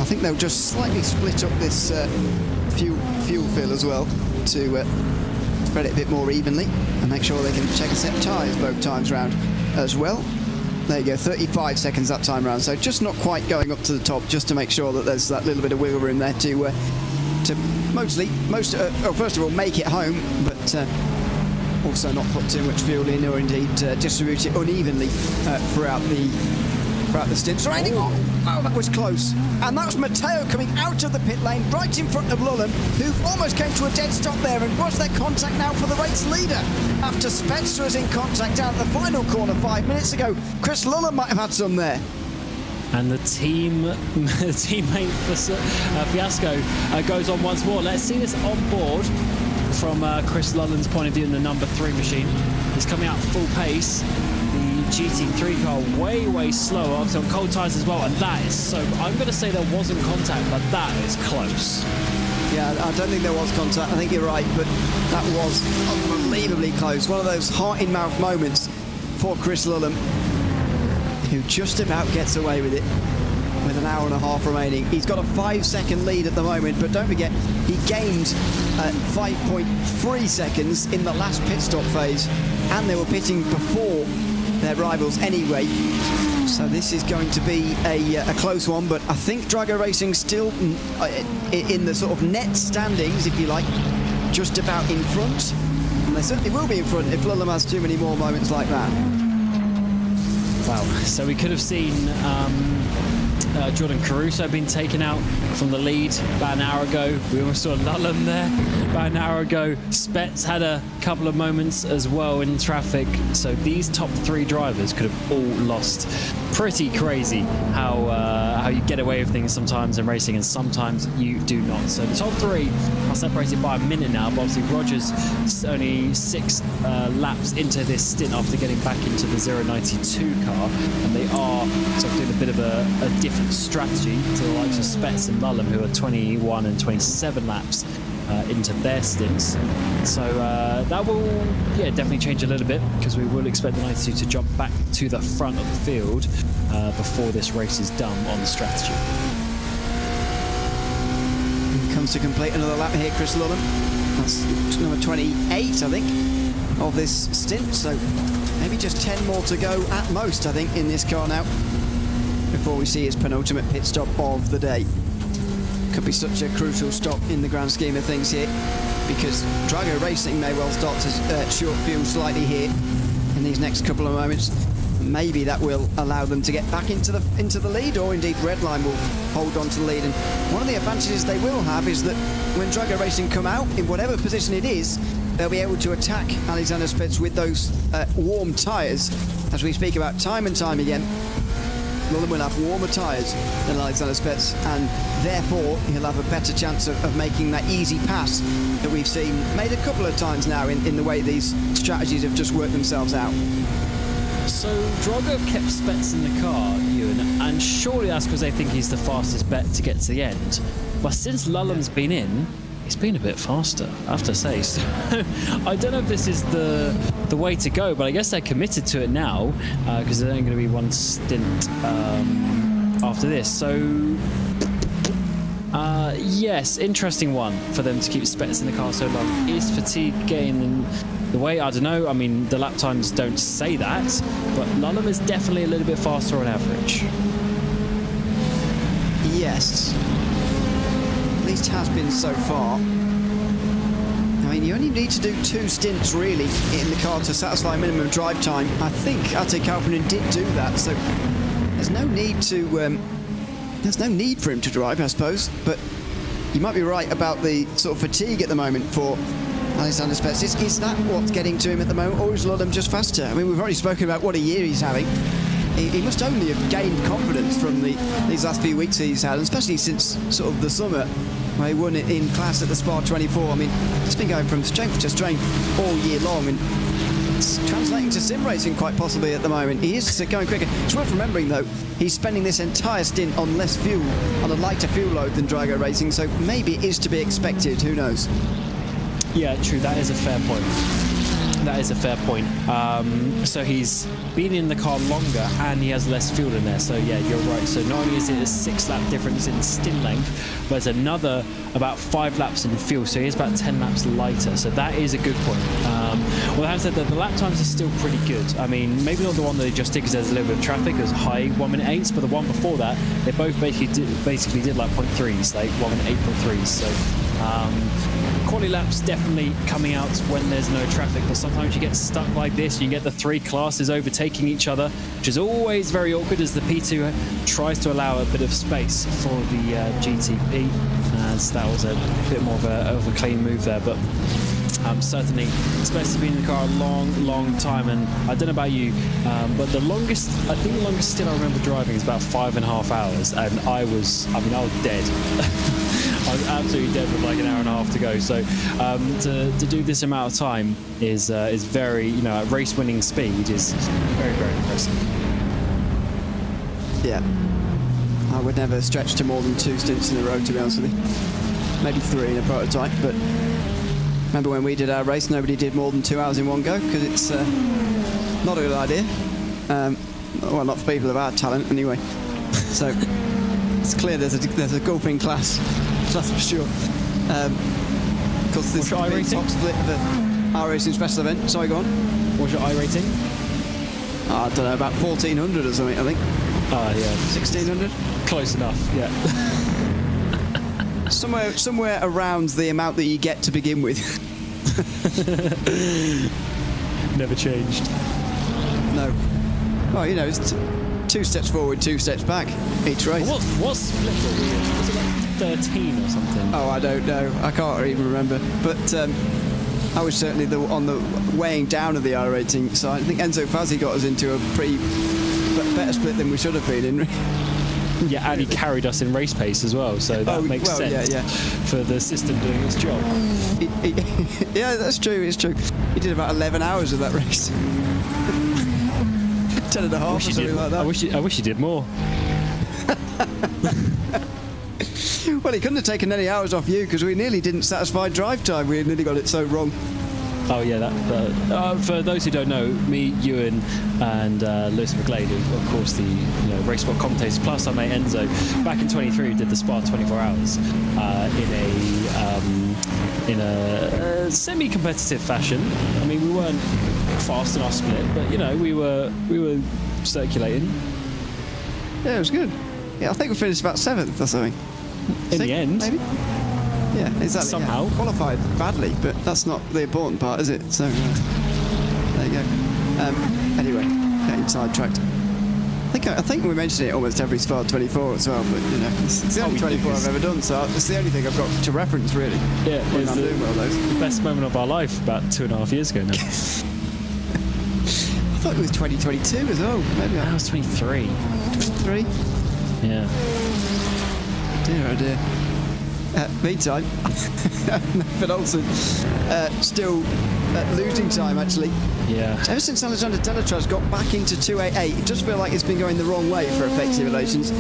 I think they'll just slightly split up this fuel fill as well to spread it a bit more evenly and make sure they can check a set of tyres both times round as well. There you go, 35 seconds that time round, so just not quite going up to the top, just to make sure that there's that little bit of wiggle room there to first of all make it home, but also not put too much fuel in, or indeed distribute it unevenly throughout the stint. So that was close. And that was Matteo coming out of the pit lane right in front of Lullen, who almost came to a dead stop there. And was there contact now for the race leader? After Spencer was in contact down at the final corner 5 minutes ago, Chris Lullen might have had some there. And the teammate fiasco goes on once more. Let's see this on board from Chris Lullen's point of view in the number 3 machine. He's coming out full pace. The GT3 car way slower, obviously on cold tyres as well, and that is so... I'm going to say there wasn't contact, but that is close. Yeah, I don't think there was contact. I think you're right, but that was unbelievably close. One of those heart-in-mouth moments for Chris Lullen, who just about gets away with it with an hour and a half remaining. He's got a 5-second lead at the moment, but don't forget, he gained 5.3 seconds in the last pit stop phase, and they were pitting before their rivals anyway. So this is going to be a close one, but I think Drago Racing still in the sort of net standings, if you like, just about in front. And they certainly will be in front if Lullen has too many more moments like that. Wow, so we could have seen Jordan Caruso being taken out from the lead about an hour ago. We almost saw Lullen there about an hour ago. Spets had a couple of moments as well in traffic. So these top 3 drivers could have all lost. Pretty crazy how you get away with things sometimes in racing and sometimes you do not. So the top 3 are separated by a minute now, but obviously Rogers only 6 laps into this stint after getting back into the 092 car, and they are sort of doing a bit of a different strategy to the likes of Spets and Lullen, who are 21 and 27 laps into their stints. So that will definitely change a little bit, because we will expect the 92 to jump back to the front of the field before this race is done on the strategy. He comes to complete another lap here, Chris Lullen. That's number 28, I think, of this stint. So maybe just 10 more to go at most, I think, in this car now, before we see his penultimate pit stop of the day. Could be such a crucial stop in the grand scheme of things here, because Drago Racing may well start to short fuel slightly here in these next couple of moments. Maybe that will allow them to get back into the lead, or indeed Redline will hold on to the lead. And one of the advantages they will have is that when Drago Racing come out, in whatever position it is, they'll be able to attack Alexander Spets with those warm tyres. As we speak about time and time again, Lullen will have warmer tyres than Alexander Spets, and therefore he'll have a better chance of making that easy pass that we've seen made a couple of times now in the way these strategies have just worked themselves out. So Drago have kept Spets in the car, Ewan, and surely that's because they think he's the fastest bet to get to the end. But since Lullen's been in, he's been a bit faster, I have to say. So I don't know if this is the way to go, but I guess they're committed to it now, because there's only going to be one stint after this. So yes, interesting one for them to keep Spets in the car so long. Is fatigue getting the way? I don't know. I mean, the lap times don't say that, but Lullen is definitely a little bit faster on average. Yes. At least has been so far. I mean, you only need to do 2 stints really in the car to satisfy minimum drive time. I think Ate Kauppinen did do that, so there's no need for him to drive, I suppose. But you might be right about the sort of fatigue at the moment for Alexander Spets. Is that what's getting to him at the moment, or is Lullen just faster? I mean, we've already spoken about what a year he's having. He must only have gained confidence from these last few weeks he's had, especially since sort of the summer, where he won it in class at the Spa 24. I mean, it's been going from strength to strength all year long, and that's translating to sim racing quite possibly at the moment. He is going quicker. It's worth remembering, though, he's spending this entire stint on less fuel, on a lighter fuel load than Drago Racing, so maybe it is to be expected. Who knows? Yeah, true. That is a fair point. That is a fair point. So he's been in the car longer and he has less fuel in there. So yeah, you're right. So not only is it a 6-lap difference in stint length, but it's another about 5 laps in fuel. So he's about 10 laps lighter. So that is a good point. Well, having said that, the lap times are still pretty good. I mean, maybe not the one that they just did because there's a little bit of traffic. It was high 1:8s, but the one before that, they both basically did like 0.3s, like 1:8.3s. So quality laps definitely coming out when there's no traffic, but sometimes you get stuck like this. You get the 3 classes overtaking each other, which is always very awkward as the P2 tries to allow a bit of space for the GTP, as that was a bit more of a clean move there. But certainly it's best to be in the car a long time, and I don't know about you, but I think the longest stint I remember driving is about 5.5 hours, and I was dead. I was absolutely dead with like an hour and a half to go. So to do this amount of time is very, at race winning speed is very, very impressive. Yeah, I would never stretch to more than 2 stints in a row, to be honest with you. Maybe 3 in a prototype, but remember when we did our race, nobody did more than 2 hours in one go, because it's not a good idea. Well, not for people of our talent, anyway. So it's clear there's a golfing class, that's for sure. Of course, this is the top split of the iRacing special event. Sorry, go on. What's your iRating? I don't know, about 1400 or something, I think. Yeah. 1600? Close enough, yeah. Somewhere around the amount that you get to begin with. Never changed. No. Well, it's 2 steps forward, 2 steps back each race. What split were we in? Was it like 13 or something? Oh, I don't know. I can't even remember. But I was certainly on the weighing down of the iRating side. I think Enzo Fazzi got us into a pretty better split than we should have been in. Yeah, and he carried us in race pace as well, so that makes sense for the system doing its job. Yeah, that's true, it's true. He did about 11 hours of that race. 10 and a half or something like that. I wish he did more. Well, he couldn't have taken any hours off you, because we nearly didn't satisfy drive time. We nearly got it so wrong. Oh yeah, for those who don't know, me, Ewan, and Lewis McGlade, of course the race sport commentators, plus our mate Enzo, back in 23 we did the Spa 24 hours in a semi-competitive fashion. I mean, we weren't fast in our split, but we were circulating. Yeah, it was good. Yeah, I think we finished about 7th or something. In the end, maybe. Yeah, exactly. Somehow. Yeah. Qualified badly, but that's not the important part, is it? So, there you go. Anyway, getting sidetracked. I think we mentioned it almost every Spa 24 as well, but it's the only 24 I've ever done, so it's the only thing I've got to reference, really. Yeah, when I'm doing one of those. The best moment of our life about 2.5 years ago now. I thought it was 2022 as well. Maybe I was 23. 23? Yeah. Dear, oh dear. Meantime, Nathan Olsen still losing time, actually. Yeah. Ever since Alexander Delatraz got back into 288, it does feel like it's been going the wrong way for effective relations.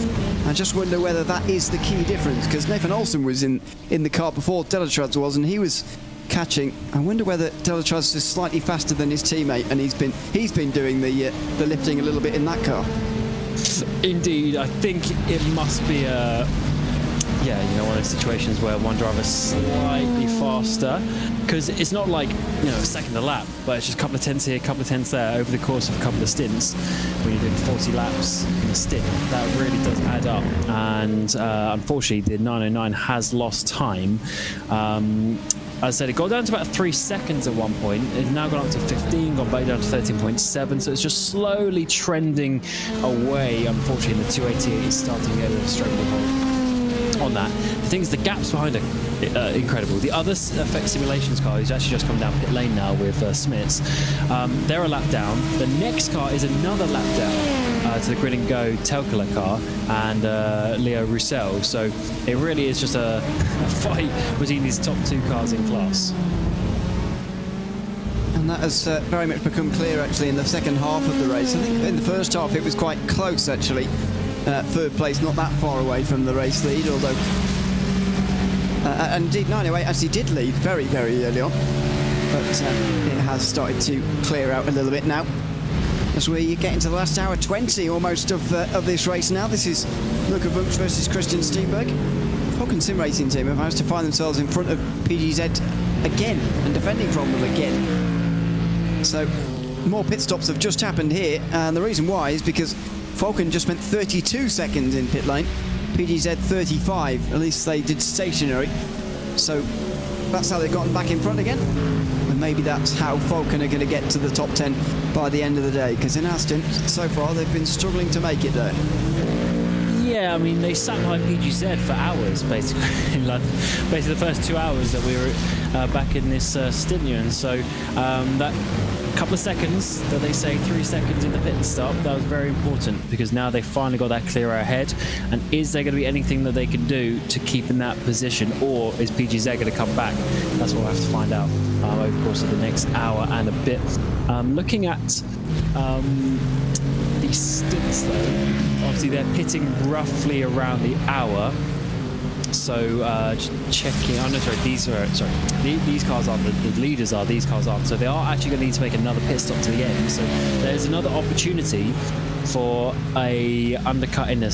I just wonder whether that is the key difference, because Nathan Olsen was in the car before Delatraz was, and he was catching. I wonder whether Delatraz is slightly faster than his teammate, and he's been doing the lifting a little bit in that car. Indeed, I think it must be one of those situations where one driver's slightly faster, because it's not like a second a lap, but it's just a couple of tenths here, a couple of tenths there over the course of a couple of stints. When you're doing 40 laps in a stint, that really does add up, and unfortunately the 909 has lost time. As I said, it got down to about 3 seconds at one point. It's now gone up to 15, gone back down to 13.7, so it's just slowly trending away. Unfortunately, the 288 is starting to get a stranglehold on that. The thing is, the gaps behind are incredible. The other Effect Simulations car, who's actually just come down pit lane now with Smits, they're a lap down. The next car is another lap down to the Grid and Go Telkala car and Leo Roussel. So it really is just a fight between these top 2 cars in class. And that has very much become clear actually in the second half of the race. I think in the first half it was quite close actually. Third place not that far away from the race lead, although and indeed 908 actually did lead very, very early on, but it has started to clear out a little bit now as we get into the last hour 20 almost of this race now. This is Luca Vunch versus Christian Steenberg. Falcon Sim Racing team have managed to find themselves in front of PGZ again and defending from them again. So more pit stops have just happened here, and the reason why is because Falcon just spent 32 seconds in pit lane, PGZ 35, at least they did stationary. So that's how they've gotten back in front again. And maybe that's how Falcon are going to get to the top 10 by the end of the day, because in Aston, so far, they've been struggling to make it there. Yeah, I mean, they sat behind PGZ for hours, basically. Basically the first 2 hours that we were back in this stint here. And so that couple of seconds that they say 3 seconds in the pit stop, that was very important, because now they finally got that clear ahead. And is there going to be anything that they can do to keep in that position, or is PGZ going to come back? That's what we'll have to find out over the course of the next hour and a bit. Looking at these stints though, obviously they're pitting roughly around the hour. So checking, oh no, sorry, these cars aren't, the leaders are, these cars aren't. So they are actually going to need to make another pit stop to the end. So there's another opportunity for a undercut in a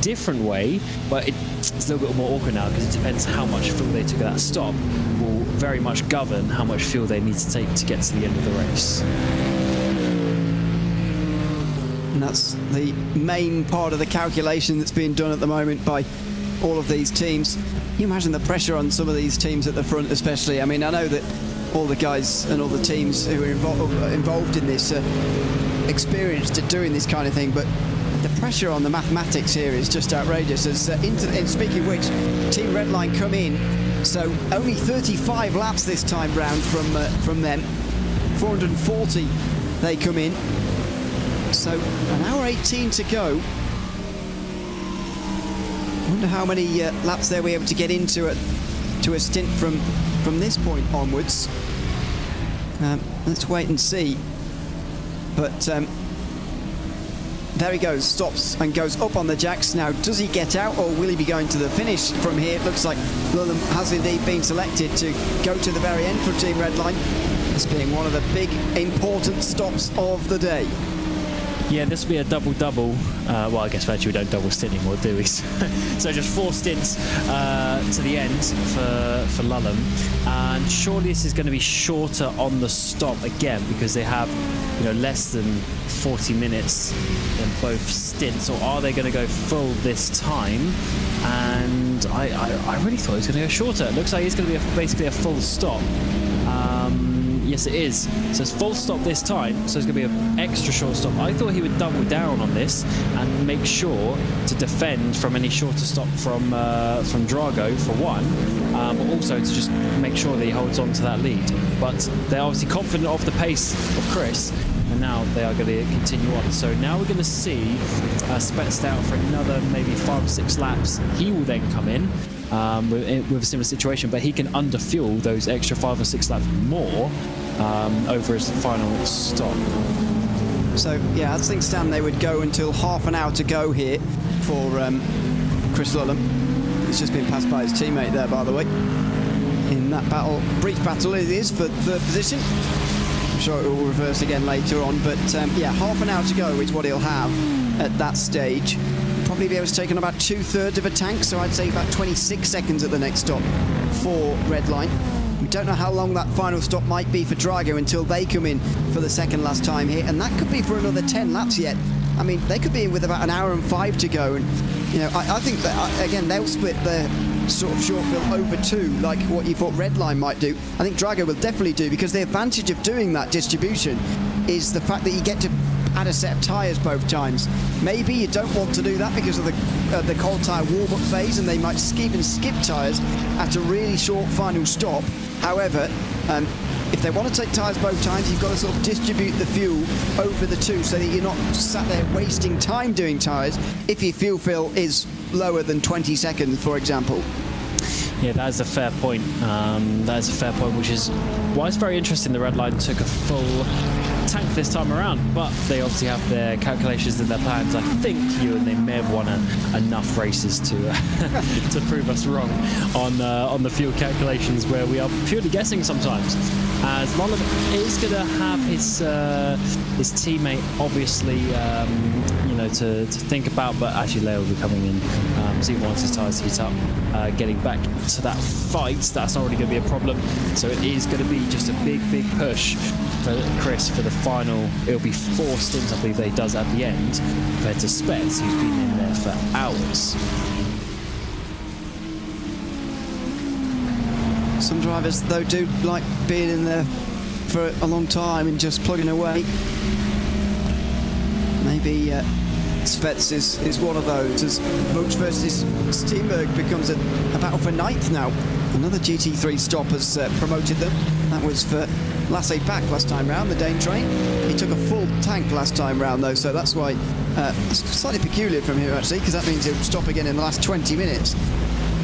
different way, but it's a little bit more awkward now because it depends how much fuel they took at that stop will very much govern how much fuel they need to take to get to the end of the race. And that's the main part of the calculation that's being done at the moment by all of these teams. Can you imagine the pressure on some of these teams at the front especially? I mean, I know that all the guys and all the teams who are involved in this experienced at doing this kind of thing, but the pressure on the mathematics here is just outrageous. As and speaking of which, Team Redline come in, so only 35 laps this time round from them. 440 they come in, so an hour 18 to go. I wonder how many laps they'll be able to get into to a stint from this point onwards. Let's wait and see. But there he goes, stops and goes up on the jacks. Now, does he get out, or will he be going to the finish from here? It looks like Lulham has indeed been selected to go to the very end for Team Redline, this being one of the big important stops of the day. Yeah, this will be a double-double. Well, I guess actually we don't double stint anymore, do we? So just 4 stints to the end for Lulham. And surely this is going to be shorter on the stop again, because they have less than 40 minutes in both stints. Or are they going to go full this time? And I really thought it was going to go shorter. It looks like it's going to be basically a full stop. Yes, it is. So it's full stop this time, so it's going to be an extra short stop. I thought he would double down on this and make sure to defend from any shorter stop from Drago, for one, but also to just make sure that he holds on to that lead. But they're obviously confident of the pace of Chris, and now they are going to continue on. So now we're going to see Spets out for another maybe 5 or 6 laps. He will then come in with a similar situation, but he can underfuel those extra 5 or 6 laps more over his final stop. So yeah, as things stand, they would go until half an hour to go here for Chris Lulham. He's just been passed by his teammate there, by the way, in that battle, brief battle it is for third position. I'm sure it will reverse again later on, but yeah, half an hour to go is what he'll have at that stage. Probably be able to take on about 2/3 of a tank, so I'd say about 26 seconds at the next stop for Redline. We don't know how long that final stop might be for Drago until they come in for the second last time here, and that could be for another 10 laps yet. I mean, they could be in with about an hour and 5 to go, and I think that again they'll split their sort of short fill over 2, like what you thought Redline might do. I think Drago will definitely do, because the advantage of doing that distribution is the fact that you get to add a set of tyres both times. Maybe you don't want to do that because of the cold tyre warm-up phase, and they might even skip tyres at a really short final stop. However, if they want to take tyres both times, you've got to sort of distribute the fuel over the 2 so that you're not sat there wasting time doing tyres if your fuel fill is lower than 20 seconds, for example. Yeah, that is a fair point. That is a fair point, which is why it's very interesting the Red Line took a full tank this time around, but they obviously have their calculations and their plans. I think they may have won enough races to to prove us wrong on the fuel calculations, where we are purely guessing sometimes. As Lolland is going to have his teammate, obviously, to think about, but actually Leo will be coming in. So he wants his tyres heat up, getting back to that fight. That's not really going to be a problem. So it is going to be just a big push for Chris for the final. It'll be 4 stints, I believe, that he does at the end, compared to Spets, who's been in there for hours. Some drivers, though, do like being in there for a long time and just plugging away. Maybe Svets is one of those, as Vouch versus Steenberg becomes a battle for ninth now. Another GT3 stop has promoted them. That was for Lasse Bak last time round, the Dane train. He took a full tank last time round, though, so that's why it's slightly peculiar from here, actually, because that means he'll stop again in the last 20 minutes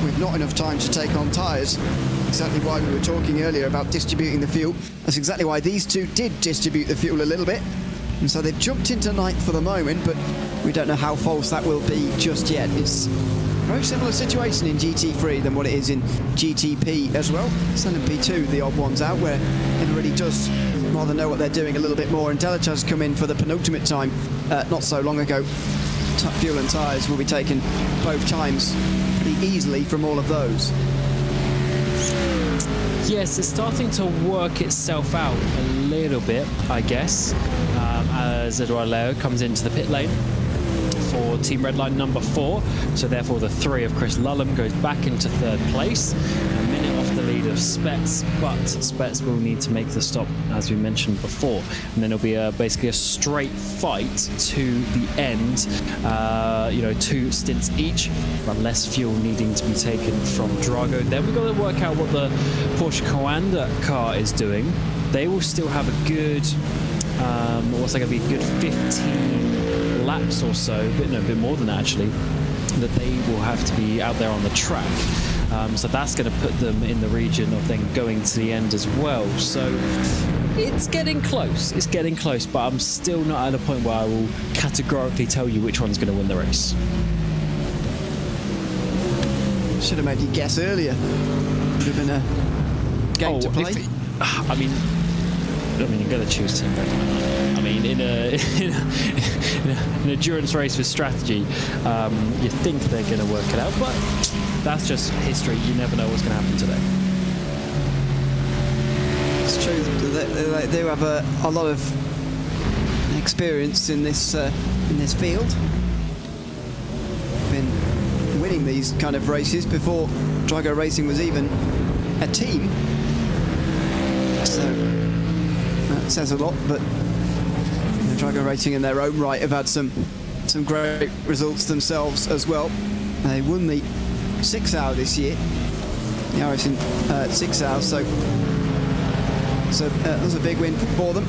with not enough time to take on tyres. Exactly why we were talking earlier about distributing the fuel. That's exactly why these two did distribute the fuel a little bit. And so they've jumped into ninth for the moment, but we don't know how false that will be just yet. It's a very similar situation in GT3 than what it is in GTP as well. It's only P2, the odd ones out, where everybody does rather know what they're doing a little bit more. And Delic has come in for the penultimate time not so long ago. Fuel and tyres will be taken both times pretty easily from all of those. Yes, it's starting to work itself out a little bit, I guess, as Edouard Leo comes into the pit lane for Team Redline number 4. So therefore the 3 of Chris Lullum goes back into 3rd place, a minute off the lead of Spets, but Spets will need to make the stop, as we mentioned before, and then it'll be basically a straight fight to the end. 2 stints each, but less fuel needing to be taken from Drago. Then we've got to work out what the Porsche Coanda car is doing. They will still have a good, what's that going to be, a good 15 laps or so, a bit more than that actually, that they will have to be out there on the track. So that's going to put them in the region of then going to the end as well. So it's getting close. It's getting close, but I'm still not at a point where I will categorically tell you which one's going to win the race. Should have made you guess earlier. Would have been a game to play. I mean, you're going to choose Team Red Line. I mean, in an endurance race with strategy, you think they're going to work it out, but that's just history. You never know what's going to happen today. It's true. They do have a lot of experience in this field. Been winning these kind of races before Drago Racing was even a team. So that says a lot. But Drago Racing in their own right have had some great results themselves as well. They won the 6 hour this year, the iRacing 6 hours, so that was a big win for them,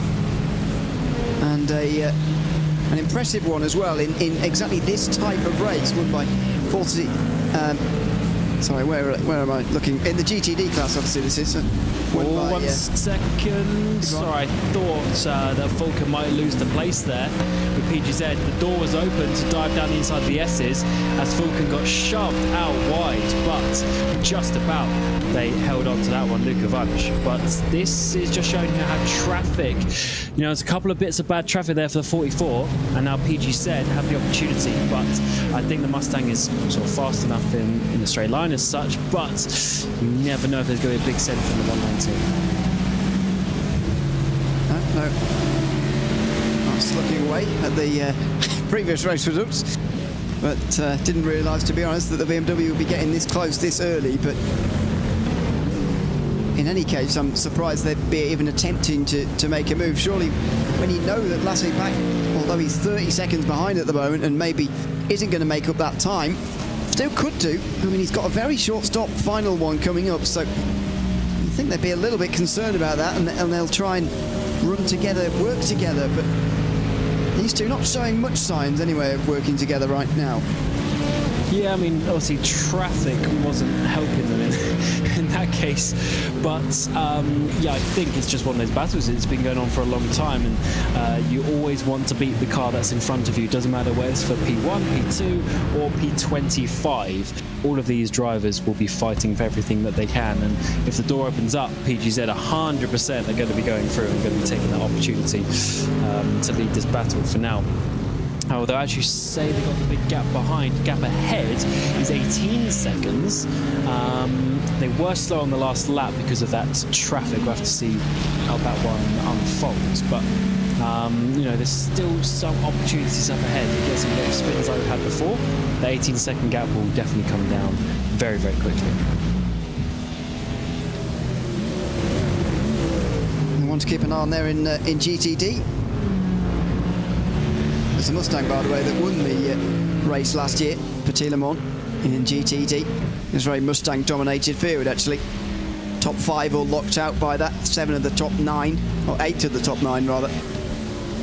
and an impressive one as well in exactly this type of race, won by 40. Sorry, where am I looking? In the GTD class, obviously this is. One second. Sorry, I thought that Fulken might lose the place there with PGZ. The door was open to dive down the inside of the S's as Fulken got shoved out wide, but just about they held on to that one, Luka Vunch. But this is just showing you how traffic, there's a couple of bits of bad traffic there for the 44, and now PGZ have the opportunity, but I think the Mustang is sort of fast enough in the straight line as such, but you never know if there's going to be a big send from the 119. No. I was looking away at the previous race results, but didn't realise, to be honest, that the BMW would be getting this close this early. But in any case, I'm surprised they'd be even attempting to make a move. Surely, when you know that Lasse Bak, although he's 30 seconds behind at the moment and maybe isn't going to make up that time, still could do. I mean, he's got a very short stop final one coming up, so I think they'd be a little bit concerned about that, and they'll try and run together, work together, but these two not showing much signs anyway of working together right now. Yeah, I mean, obviously traffic wasn't helping them in that case, but yeah, I think it's just one of those battles. It's been going on for a long time, and you always want to beat the car that's in front of you. Doesn't matter whether it's for P1, P2, or P25. All of these drivers will be fighting for everything that they can, and if the door opens up, PGZ 100% are going to be going through and going to be taking that opportunity to lead this battle. For now, they'll actually say they got the big gap behind. Gap ahead is 18 seconds. They were slow on the last lap because of that traffic. We'll have to see how that one unfolds. But you know, there's still some opportunities up ahead to get some little spins like we had before. The 18-second gap will definitely come down very, very quickly. We want to keep an eye on there in GTD. It's a Mustang, by the way, that won the race last year, Petit Le Mans in GTD. It was a very Mustang-dominated field, actually. Top 5 all locked out by that. 7 of the top 9, or 8 of the top 9 rather,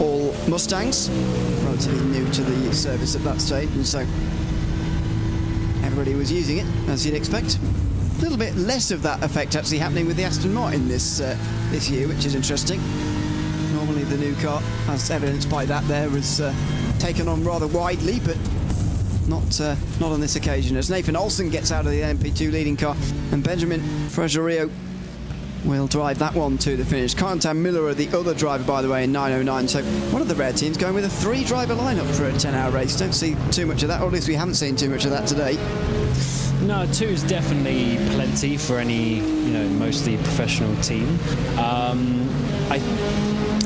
all Mustangs. Relatively new to the service at that stage, and so everybody was using it, as you'd expect. A little bit less of that effect actually happening with the Aston Martin this year, which is interesting. Normally the new car, as evidenced by that there, was taken on rather widely, but not on this occasion, as Nathan Olsen gets out of the LMP2 leading car, and Benjamin Fregerio will drive that one to the finish. Quentin Miller, the other driver, by the way, in 909. So one of the rare teams going with a 3-driver lineup for a 10-hour race. Don't see too much of that, or at least we haven't seen too much of that today. No, 2 is definitely plenty for any, you know, mostly professional team.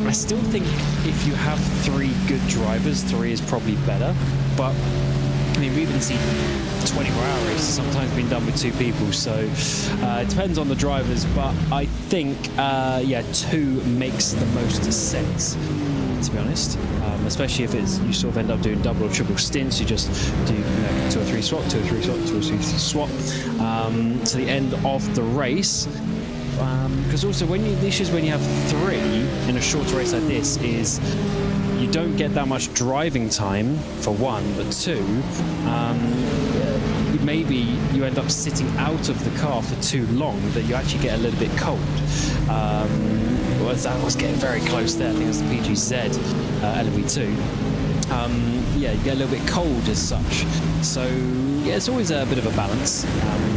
I still think if you have 3 good drivers, 3 is probably better. But I mean, we even see 24-hour races sometimes being done with 2 people, so it depends on the drivers. But I think, yeah, 2 makes the most sense, to be honest. Especially if it's you sort of end up doing double or triple stints. You just do 2 or 3 swap, 2 or 3 swap, 2 or 3 swap to the end of the race. Because also the issue is when you have 3 in a shorter race like this is you don't get that much driving time for 1, but 2, maybe you end up sitting out of the car for too long that you actually get a little bit cold. That was getting very close there. I think it's the PGZ LMP2. Yeah, you get a little bit cold as such. So yeah, it's always a bit of a balance,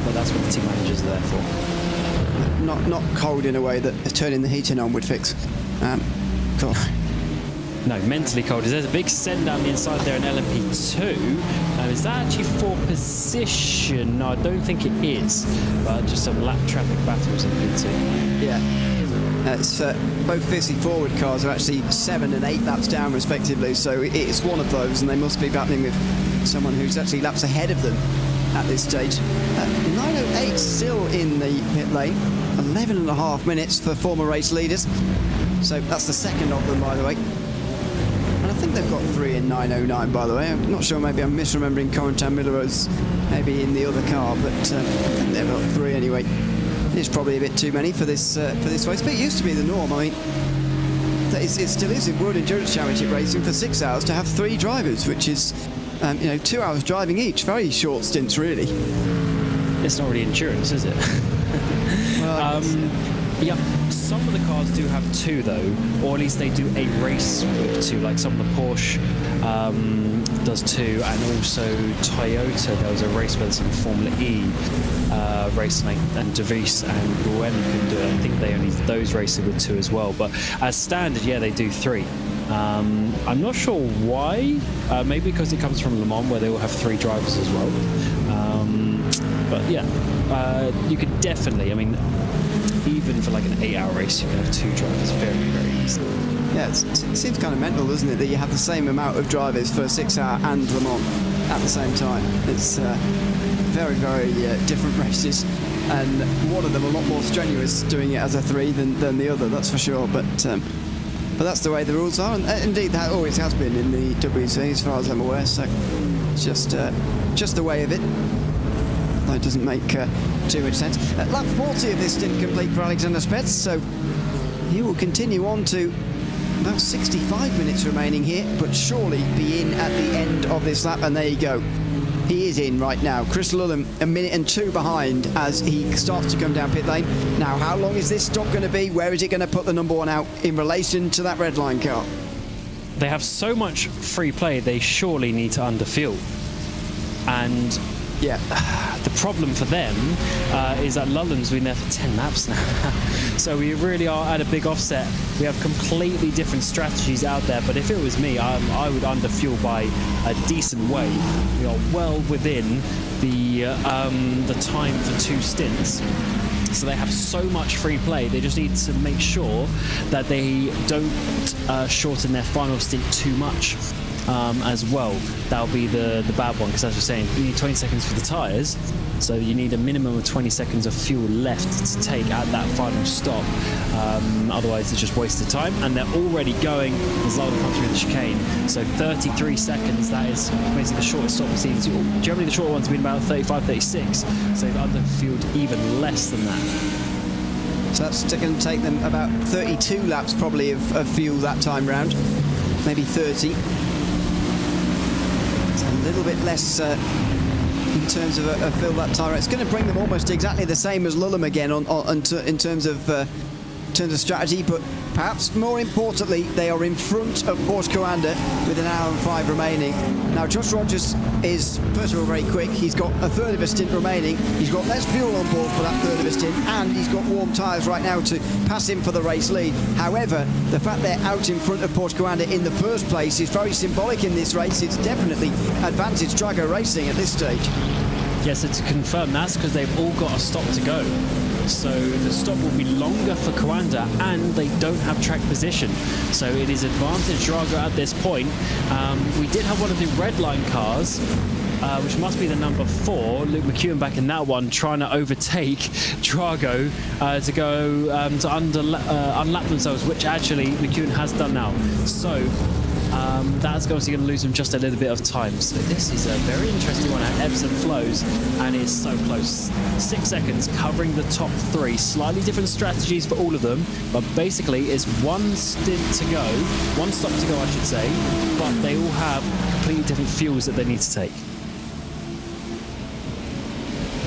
but that's what the team managers are there for. Not cold in a way that turning the heating on would fix. Cool. No, mentally cold. There's a big send down the inside there in LMP2. Is that actually for position? No, I don't think it is. But just some lap traffic battles in P2. Yeah. It's both 50 forward cars are actually 7 and 8 laps down respectively, so it's one of those, and they must be battling with someone who's actually laps ahead of them at this stage. 908 still in the pit lane. 11.5 minutes for former race leaders. So that's the second of them, by the way. And I think they've got 3 in 909, by the way. I'm not sure, maybe I'm misremembering Corentin Miller as maybe in the other car, but I think they've got 3 anyway. It's probably a bit too many for this race, but it used to be the norm. I mean, it still is in World Endurance Championship racing for 6 hours to have 3 drivers, which is 2 hours driving each. Very short stints, really. It's not really endurance, is it? Well, yeah, some of the cars do have 2 though, or at least they do a race with 2. Like some of the Porsche does 2, and also Toyota. There was a race with some Formula E racing, and De Vries and Gwen can do it. I think they only those racing with 2 as well. But as standard, yeah, they do 3. I'm not sure why. Maybe because it comes from Le Mans, where they will have 3 drivers as well. But yeah, you could definitely, I mean, even for like an 8-hour race, you can have 2 drivers very, very easily. Yeah, it seems kind of mental, doesn't it, that you have the same amount of drivers for 6-hour and Le Mans at the same time. It's very, very different races, and one of them a lot more strenuous doing it as a 3 than the other, that's for sure. But that's the way the rules are, and indeed that always has been in the WC as far as I'm aware, so it's just the way of it. It doesn't make too much sense. Lap 40 of this stint complete for Alexander Spetz, so he will continue on to about 65 minutes remaining here, but surely be in at the end of this lap, and there you go. he is in right now. Chris Lullum 1 minute and 2 behind as he starts to come down pit lane. Now, how long is this stop going to be? Where is it going to put the number 1 out in relation to that red line car? They have so much free play, they surely need to underfuel. And yeah, the problem for them is that Lullum's been there for 10 laps now. So we really are at a big offset. We have completely different strategies out there, but if it was me, I would underfuel by a decent way. We are well within the time for 2 stints. So they have so much free play. They just need to make sure that they don't shorten their final stint too much as well. That'll be the bad one, because as we're saying, you need 20 seconds for the tyres, so you need a minimum of 20 seconds of fuel left to take at that final stop. Otherwise it's just wasted time, and they're already going as Lyle comes through the chicane. So 33 seconds, that is basically the shortest stop we've seen. Generally the short ones have been about 35, 36, so they've underfueled even less than that. So that's going to take them about 32 laps probably of fuel that time round, maybe 30. It's a little bit less in terms of a fill that time. It's going to bring them almost exactly the same as Lullum again in terms of strategy, but perhaps more importantly, they are in front of Porsche Coanda with 1 hour and 5 remaining. Now, Josh Rogers is, first of all, very quick. He's got a third of a stint remaining. He's got less fuel on board for that third of a stint, and he's got warm tyres right now to pass him for the race lead. However, the fact they're out in front of Porsche Coanda in the first place is very symbolic in this race. It's definitely advantage Drago Racing at this stage. Yes, so to confirm, that's because they've all got a stop to go. So the stop will be longer for Coanda, and they don't have track position. So it is advantage Drago at this point. We did have one of the red line cars, which must be the number 4, Luke McEwen back in that one, trying to overtake Drago to go to unlap themselves, which actually McEwen has done now. So that's obviously going to lose them just a little bit of time. So this is a very interesting one at ebbs and flows, and it's so close. 6 seconds covering the top 3. Slightly different strategies for all of them, but basically it's 1 stint to go, 1 stop to go I should say, but they all have completely different fuels that they need to take.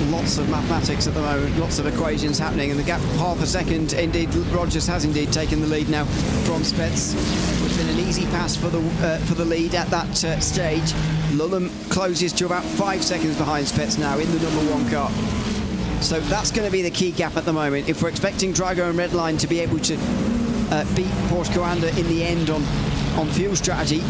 Lots of mathematics at the moment, lots of equations happening, and the gap of half a second, indeed, Rogers has indeed taken the lead now from Spets. It's been an easy pass for the lead at that stage. Lullum closes to about 5 seconds behind Spets now in the number 1 car. So that's going to be the key gap at the moment. If we're expecting Drago and Redline to be able to beat Porsche Coanda in the end on fuel strategy,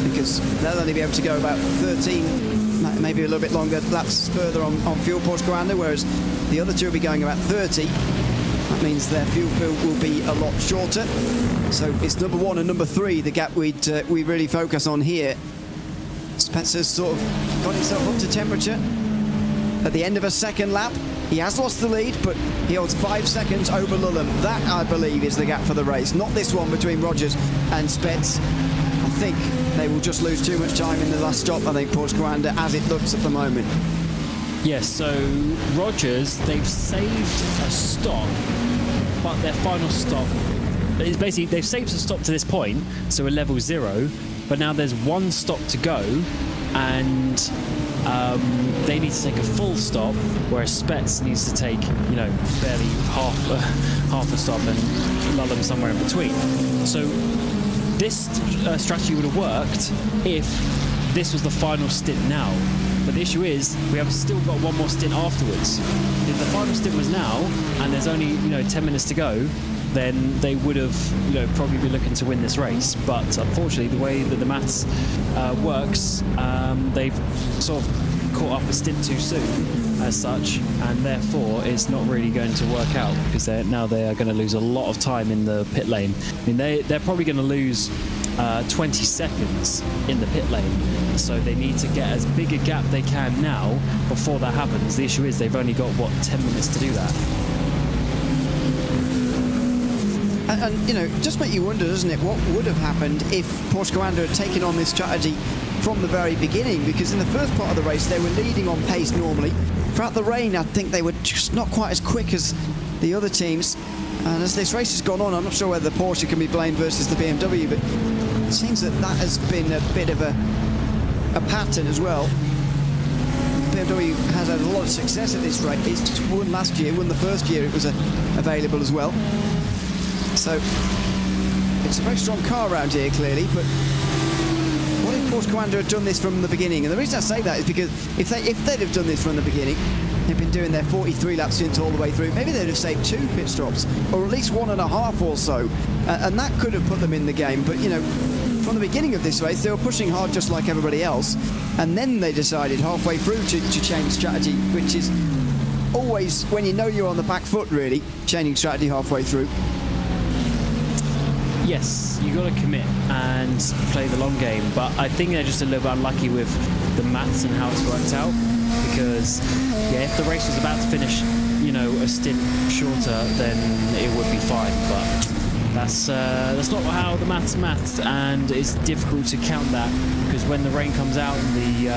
because they'll only be able to go about 13, maybe a little bit longer laps further on fuel Porsche Coanda, whereas the other two will be going about 30. That means their fuel fill will be a lot shorter. So it's number 1 and number 3, the gap we really focus on here. Spencer's sort of got himself up to temperature at the end of a second lap. He has lost the lead, but he holds 5 seconds over Lullum. That, I believe, is the gap for the race, not this one between Rogers and Spets. I think they will just lose too much time in the last stop, I think, Porsche Coanda, as it looks at the moment. Yes, so Rogers, they've saved a stop, but their final stop is basically, they've saved a stop to this point, so we're level 0, but now there's 1 stop to go, and they need to take a full stop, whereas Spets needs to take, barely half a stop, and Lullum somewhere in between. So this strategy would have worked if this was the final stint now. But the issue is, we have still got 1 more stint afterwards. If the final stint was now, and there's only 10 minutes to go, then they would have probably be looking to win this race. But unfortunately, the way that the maths works, they've sort of caught up a stint too soon as such, and therefore it's not really going to work out, because they are going to lose a lot of time in the pit lane. I mean, they're probably going to lose 20 seconds in the pit lane, so they need to get as big a gap they can now before that happens. The issue is they've only got 10 minutes to do that. And just make you wonder, doesn't it, what would have happened if Porsche Coanda had taken on this strategy from the very beginning? Because in the first part of the race they were leading on pace normally. Throughout the rain, I think they were just not quite as quick as the other teams. And as this race has gone on, I'm not sure whether the Porsche can be blamed versus the BMW, but it seems that has been a bit of a pattern as well. BMW has had a lot of success at this race. It's won last year, won the first year it was available as well. So it's a very strong car around here, clearly, but what if Porsche Commander had done this from the beginning? And the reason I say that is because if they'd have done this from the beginning, they've been doing their 43 lap stints all the way through, maybe they'd have saved 2 pit stops, or at least 1.5 or so, and that could have put them in the game. But, you know, from the beginning of this race, they were pushing hard just like everybody else, and then they decided halfway through to change strategy, which is always, when you know you're on the back foot, really, changing strategy halfway through. Yes, you got to commit and play the long game, but I think they're just a little bit unlucky with the maths and how it's worked out, because yeah, if the race was about to finish, you know, a stint shorter, then it would be fine, but that's not how the maths, and it's difficult to count that, because when the rain comes out and you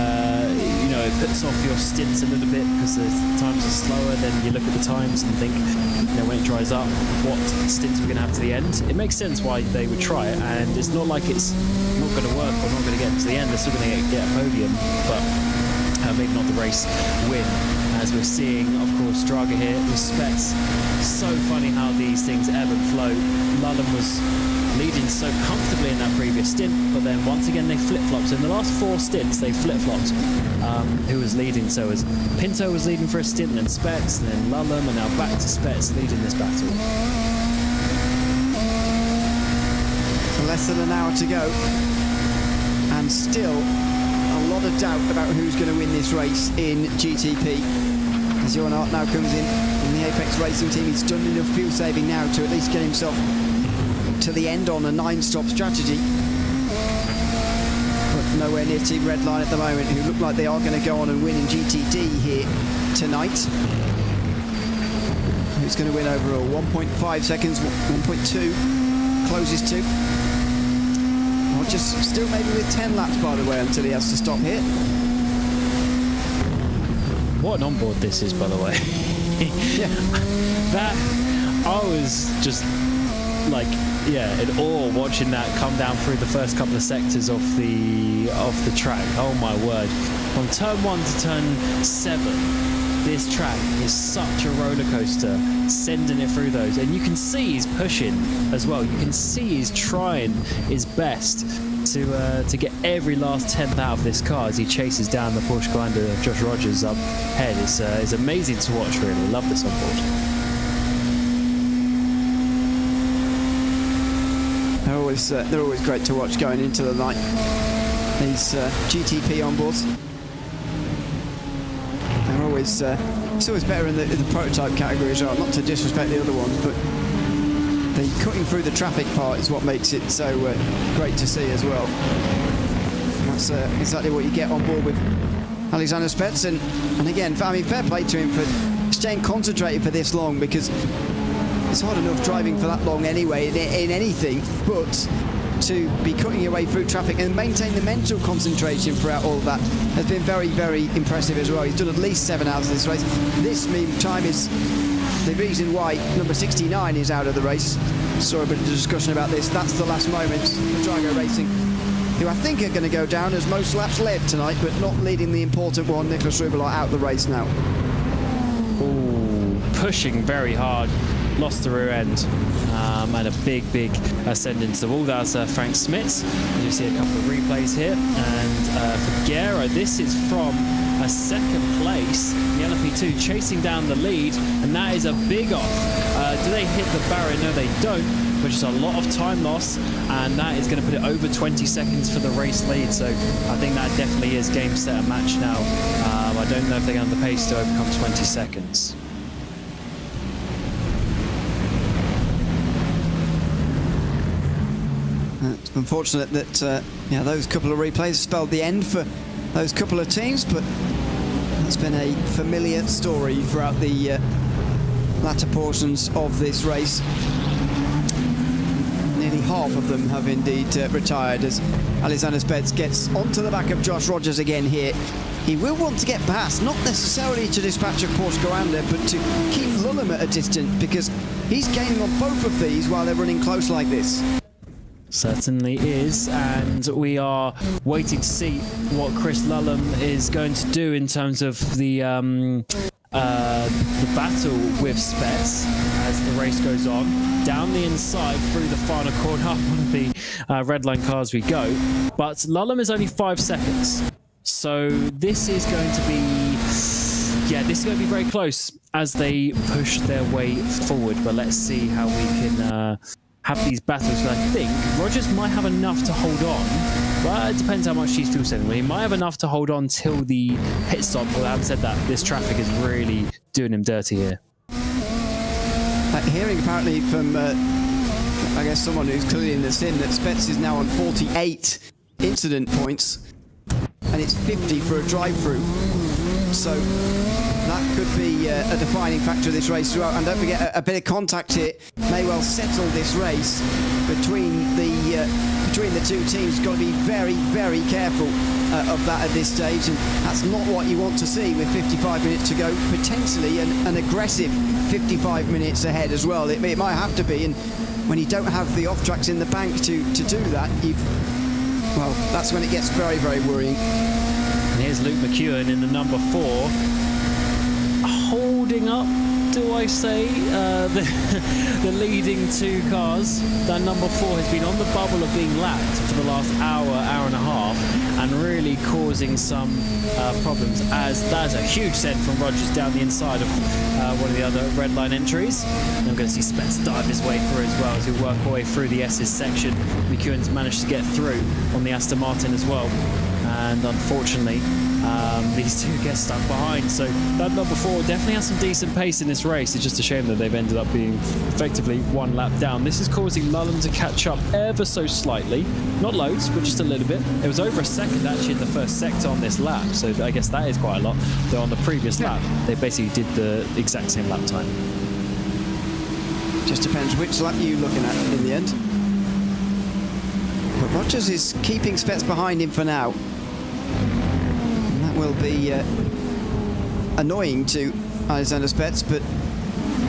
know, it puts off your stints a little bit because the times are slower, then you look at the times and think, you know, when it dries up, what stints we're going to have to the end. It makes sense why they would try it, and it's not like it's not going to work or not going to get to the end. They're still going to get a podium, but maybe not the race win. As we're seeing, of course, Draga here with Spets. So funny how these things ebb and flow. Lullen was leading so comfortably in that previous stint, but then once again they flip-flopped. In the last 4 stints, they flip-flopped. Who was leading? So as Pinto was leading for a stint, then Spets, and then Lullen, and now back to Spets leading this battle. So less than an hour to go, and still a lot of doubt about who's going to win this race in GTP. As Johan Hart now comes in the Apex Racing team, he's done enough fuel saving now to at least get himself to the end on a 9-stop strategy. But nowhere near Team Redline at the moment, who look like they are going to go on and win in GTD here tonight. Who's going to win overall? 1.5 seconds, 1.2, closes to. Just still maybe with 10 laps, by the way, until he has to stop here. What an onboard this is, by the way. Yeah. That, I was just like, yeah, in awe watching that come down through the first couple of sectors of the track. Oh my word. From turn 1 to turn 7, this track is such a roller coaster, sending it through those, and you can see he's pushing as well. You can see he's trying his best to get every last tenth out of this car as he chases down the Porsche Commander of Josh Rogers up ahead. It's amazing to watch, really. Love this on board. They're always great to watch going into the night. These GTP onboards. They're always it's always better in the prototype category as well. Not to disrespect the other ones, but the cutting through the traffic part is what makes it so great to see as well. And that's exactly what you get on board with Alexander Spets, and again, I mean, fair play to him for staying concentrated for this long, because it's hard enough driving for that long anyway in anything, but to be cutting your way through traffic and maintain the mental concentration throughout all of that has been very, very impressive as well. He's done at least 7 hours of this race. This meantime is the reason why number 69 is out of the race. Saw a bit of discussion about this. That's the last moments for Drago Racing, who I think are going to go down as most laps led tonight, but not leading the important one. Nicholas Rubelot out the race now. Ooh, pushing very hard. Lost the rear end, and a big ascend into the wall. That's Frank Smits. You see a couple of replays here, and for Guerra, this is from a second place in the LMP2, chasing down the lead, and that is a big off. Do they hit the barrier? No, they don't, which is a lot of time loss, and that is going to put it over 20 seconds for the race lead. So I think that definitely is game, set, and match now. I don't know if they're going to have the pace to overcome 20 seconds. It's unfortunate that those couple of replays spelled the end for those couple of teams, but that's been a familiar story throughout the latter portions of this race. Nearly half of them have indeed retired as Alexander Spets gets onto the back of Josh Rogers again here. He will want to get past, not necessarily to dispatch a Porsche Commander, but to keep Lullen at a distance, because he's gaining on both of these while they're running close like this. Certainly is, and we are waiting to see what Chris Lullum is going to do in terms of the battle with Spets as the race goes on. Down the inside through the final corner, up one of the red line cars we go. But Lullum is only 5 seconds, so this is going to be, yeah, this is going to be very close as they push their way forward. But let's see how we can have these battles. I think Rogers might have enough to hold on. Well, it depends how much he's fuel saving. He might have enough to hold on till the pit stop. But having said that, this traffic is really doing him dirty here. Hearing apparently from, I guess, someone who's clearly in the sim, that Spets is now on 48 incident points, and it's 50 for a drive-through. So that could be a defining factor of this race throughout. And don't forget, a bit of contact here may well settle this race between the two teams. Got to be very, very careful of that at this stage, and that's not what you want to see with 55 minutes to go. Potentially an aggressive 55 minutes ahead as well. It might have to be, and when you don't have the off-tracks in the bank to do that, well, that's when it gets very, very worrying. And here's Luke McEwen in the number 4, holding up, do I say, the leading 2 cars. That number 4 has been on the bubble of being lapped for the last hour and a half, and really causing some problems, as that's a huge send from Rogers down the inside of one of the other red line entries. And I'm going to see Spence dive his way through as well as we work our way through the S's section. McEwen's managed to get through on the Aston Martin as well, and unfortunately these two get stuck behind. So that number 4 definitely has some decent pace in this race. It's just a shame that they've ended up being effectively 1 lap down. This is causing Lullum to catch up ever so slightly. Not loads, but just a little bit. It was over a second actually in the first sector on this lap, so I guess that is quite a lot. Though on the previous lap, they basically did the exact same lap time. Just depends which lap you're looking at in the end. But Rogers is keeping Spets behind him for now. Will be annoying to Alexander Spets, but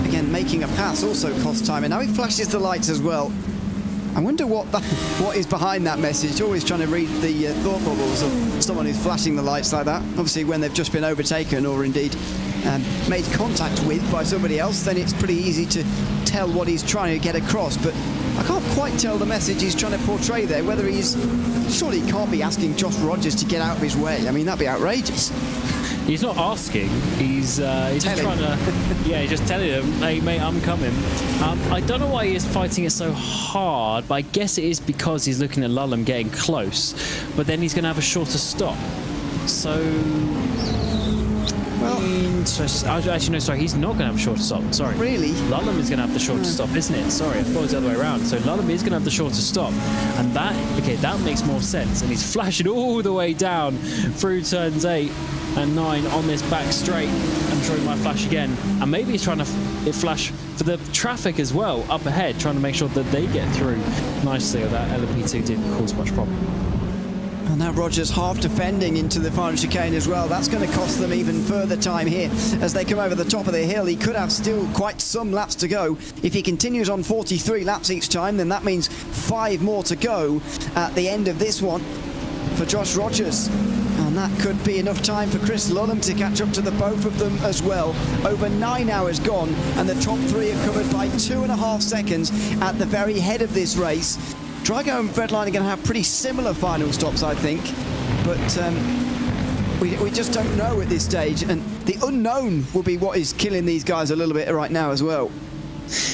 again, making a pass also costs time, and now he flashes the lights as well. I wonder what is behind that message. Always trying to read the thought bubbles of someone who's flashing the lights like that. Obviously, when they've just been overtaken or indeed made contact with by somebody else, then it's pretty easy to tell what he's trying to get across. But I can't quite tell the message he's trying to portray there, whether surely he can't be asking Josh Rogers to get out of his way. I mean, that'd be outrageous. He's not asking, he's just trying to, yeah, he's just telling him, hey mate, I'm coming. I don't know why he is fighting it so hard, but I guess it is because he's looking at Lullum getting close, but then he's going to have a shorter stop. So, well, actually no, sorry, he's not going to have a shorter stop, sorry. Really? Lullum is going to have the shorter stop, isn't it? Sorry, I thought it was the other way around. So Lullum is going to have the shorter stop, and that makes more sense, and he's flashing all the way down through turns 8 and 9 on this back straight. I'm sure he might flash again, and maybe he's trying to flash for the traffic as well up ahead, trying to make sure that they get through nicely, or that LMP2 didn't cause much problem. And now Rogers half defending into the final chicane as well. That's going to cost them even further time here as they come over the top of the hill. He could have still quite some laps to go. If he continues on 43 laps each time, then that means 5 more to go at the end of this one for Josh Rogers. And that could be enough time for Chris Lullum to catch up to the both of them as well. Over 9 hours gone, and the top 3 are covered by 2.5 seconds at the very head of this race. Drago and Redline are going to have pretty similar final stops, I think, but we just don't know at this stage, and the unknown will be what is killing these guys a little bit right now as well.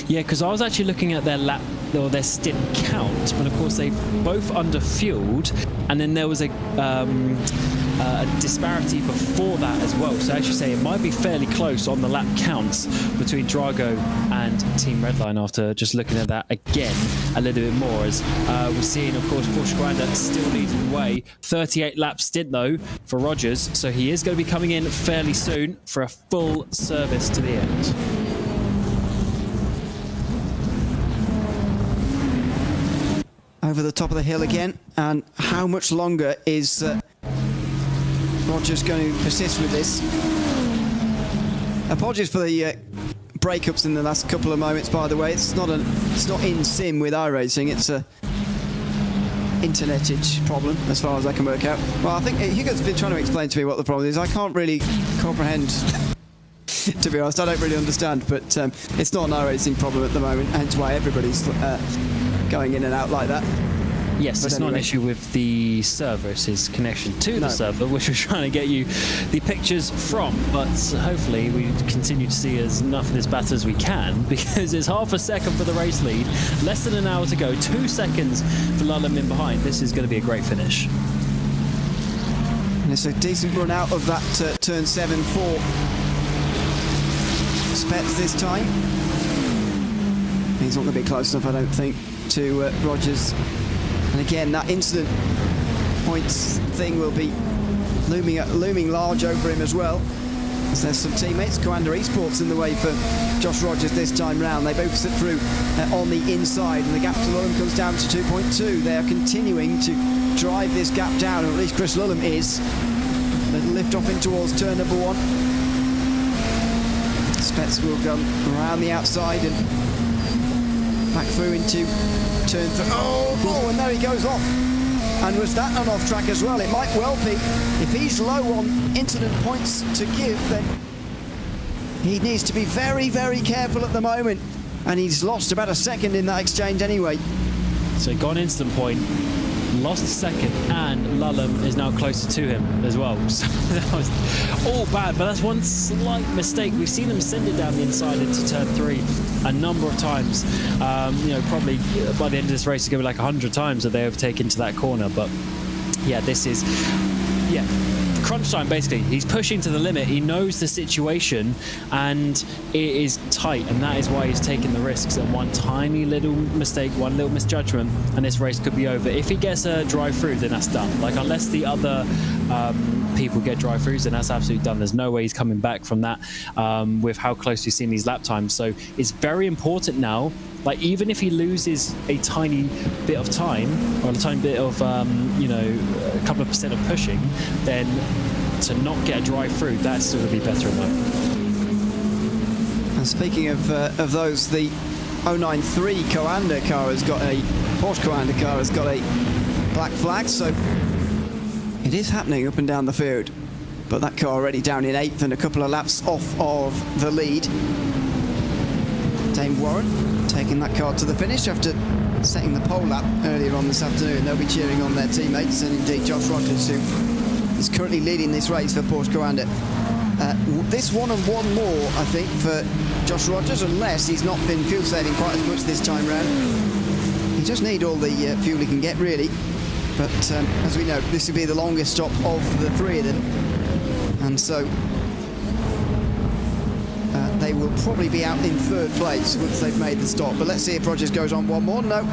Yeah, because I was actually looking at their lap or their stint count, but of course they both underfueled, and then there was a disparity before that as well. So as you say, it might be fairly close on the lap counts between Drago and Team Redline after just looking at that again a little bit more. As we're seeing, of course, Porsche Grinder still leading the way. 38 lap stint though for Rogers, so he is going to be coming in fairly soon for a full service to the end. Over the top of the hill again, and how much longer is Rogers going to persist with this? Apologies for the breakups in the last couple of moments, by the way. It's not in sim with iRacing. It's internetage problem, as far as I can work out. Well, I think Hugo's been trying to explain to me what the problem is. I can't really comprehend. To be honest, I don't really understand, but it's not an iRacing problem at the moment, hence why everybody's going in and out like that. Yes, but it's not an issue with the server, it's his connection to the server, which we're trying to get you the pictures from. But hopefully we continue to see as enough of this battle as we can, because it's half a second for the race lead, less than an hour to go, 2 seconds for Lulham in behind. This is going to be a great finish. And it's a decent run out of that turn 7 for Spets this time. He's not going to be close enough, I don't think, to Rogers. And again, that incident points thing will be looming large over him as well. As there's some teammates, Coanda Esports in the way for Josh Rogers this time round. They both sit through on the inside, and the gap to Lulham comes down to 2.2. They are continuing to drive this gap down, or at least Chris Lulham is. They'll lift off in towards turn number 1. Spets will come around the outside and back through into turn 3. Oh, and there he goes off. And was that an off track as well? It might well be. If he's low on incident points to give, then he needs to be very, very careful at the moment. And he's lost about a second in that exchange anyway. So he got an instant point, lost a second, and Lulham is now closer to him as well. So that was all bad, but that's one slight mistake. We've seen them send it down the inside into turn 3 a number of times. Probably by the end of this race, it's going to be like 100 times that they overtake into that corner. But yeah, this is crunch time, basically. He's pushing to the limit. He knows the situation, and it is tight, and that is why he's taking the risks. And one tiny little mistake, one little misjudgment, and this race could be over. If he gets a drive-through, then that's done. Like, unless the other people get drive-throughs, then that's absolutely done. There's no way he's coming back from that with how close we've seen these lap times. So it's very important now. Like, even if he loses a tiny bit of time, or a tiny bit of, a couple of percent of pushing, then to not get a drive-through, that's still going to be better enough. And speaking of those, the 093 Coanda car has got a Porsche Coanda car has got a black flag, so it is happening up and down the field. But that car already down in 8th and a couple of laps off of the lead. Dame Warren taking that car to the finish after setting the pole lap earlier on this afternoon. They'll be cheering on their teammates, and indeed Josh Rogers, who is currently leading this race for Porsche Coanda. This 1 and 1 more, I think, for Josh Rogers, unless he's not been fuel saving quite as much this time round. He just need all the fuel he can get, really. But as we know, this will be the longest stop of the 3 of them, and so they will probably be out in 3rd place once they've made the stop. But let's see if Rogers goes on 1 more. No,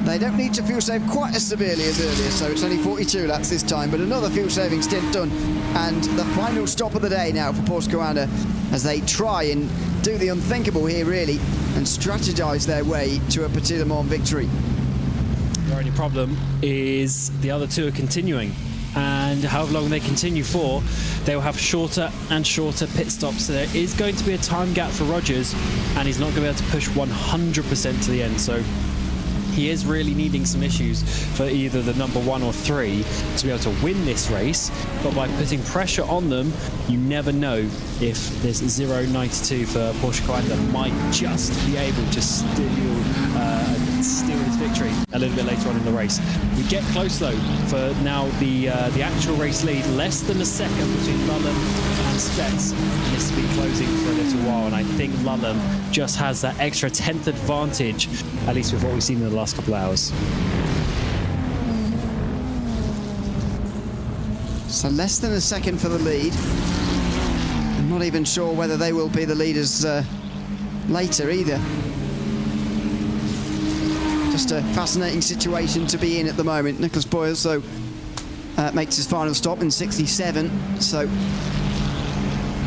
they don't need to fuel save quite as severely as earlier, so it's only 42 laps this time, but another fuel saving stint done. And the final stop of the day now for Porsche Coanda, as they try and do the unthinkable here, really, and strategise their way to a Petit Le Mans victory. The only problem is the other two are continuing, and however long they continue for, they will have shorter and shorter pit stops. So there is going to be a time gap for Rogers, and he's not going to be able to push 100% to the end. So he is really needing some issues for either the number 1 or 3 to be able to win this race. But by putting pressure on them, you never know if this 0.92 for Porsche Coanda might just be able to steal this victory a little bit later on in the race. We get close though for now the actual race lead, less than a second between Lulham and Spets. This will be closing for a little while, and I think Lulham just has that extra 10th advantage, at least with what we've seen in the last couple of hours. So less than a second for the lead. I'm not even sure whether they will be the leaders later either. Just a fascinating situation to be in at the moment. Nicholas Boyle makes his final stop in 67. So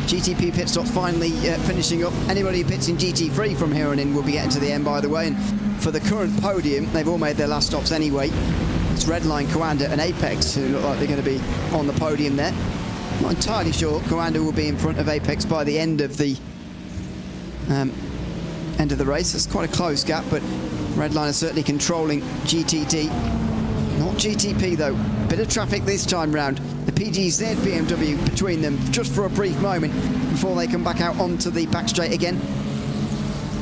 GTP pit stop finally finishing up. Anybody who pits in GT3 from here on in will be getting to the end, by the way. And for the current podium, they've all made their last stops anyway. It's Redline, Coanda and Apex who look like they're going to be on the podium there. Not entirely sure. Coanda will be in front of Apex by the end of the race. It's quite a close gap, but Redline is certainly controlling GTD. Not GTP though. Bit of traffic this time round. The PGZ BMW between them just for a brief moment before they come back out onto the back straight again.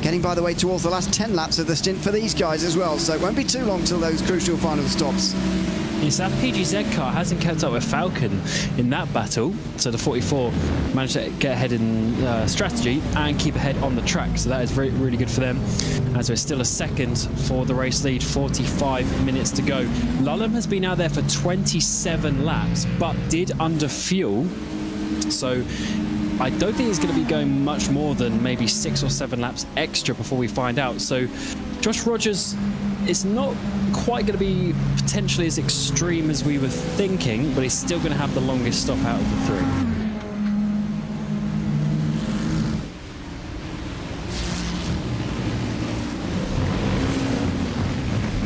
Getting, by the way, towards the last 10 laps of the stint for these guys as well, so it won't be too long till those crucial final stops. Yes, that PGZ car hasn't kept up with Falcon in that battle, so the 44 managed to get ahead in strategy and keep ahead on the track, so that is really good for them. As we're still a second for the race lead, 45 minutes to go. Lulham has been out there for 27 laps, but did under fuel, so I don't think he's going to be going much more than maybe 6 or 7 laps extra before we find out. So Josh Rogers is not quite going to be potentially as extreme as we were thinking, but he's still going to have the longest stop out of the 3.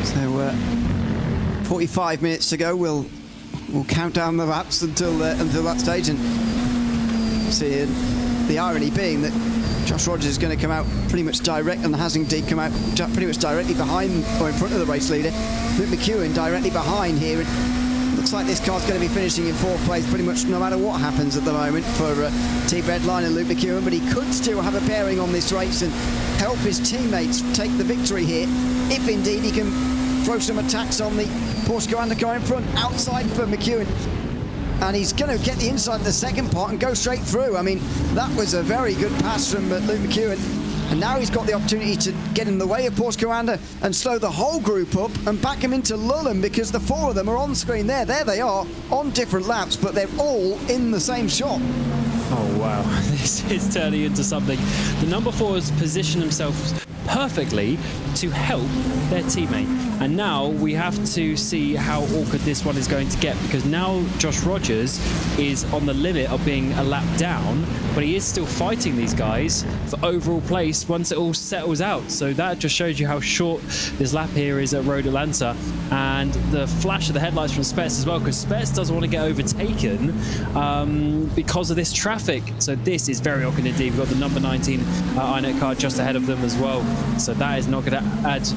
So 45 minutes to go. We'll count down the laps until that stage, and see the irony being that Josh Rogers is going to come out pretty much direct, and has indeed come out pretty much directly behind or in front of the race leader. Luke McEwen directly behind here. It looks like this car's going to be finishing in 4th place pretty much no matter what happens at the moment for Team Redline and Luke McEwen, but he could still have a bearing on this race and help his teammates take the victory here, if indeed he can throw some attacks on the Porsche Commander car in front, outside for McEwen. And he's going to get the inside of the second part and go straight through. I mean, that was a very good pass from Luke McEwen. And now he's got the opportunity to get in the way of Porsche Commander and slow the whole group up and back him into Lulham, because the 4 of them are on screen there. There they are, on different laps, but they're all in the same shot. Oh, wow. This is turning into something. The number 4 has positioned themselves perfectly to help their teammate. And now we have to see how awkward this one is going to get, because now Josh Rogers is on the limit of being a lap down, but he is still fighting these guys for overall place once it all settles out. So that just shows you how short this lap here is at Road Atlanta. And the flash of the headlights from Spets as well, because Spets doesn't want to get overtaken because of this traffic. So this is very awkward indeed. We've got the number 19 INET car just ahead of them as well. So that is not going to add,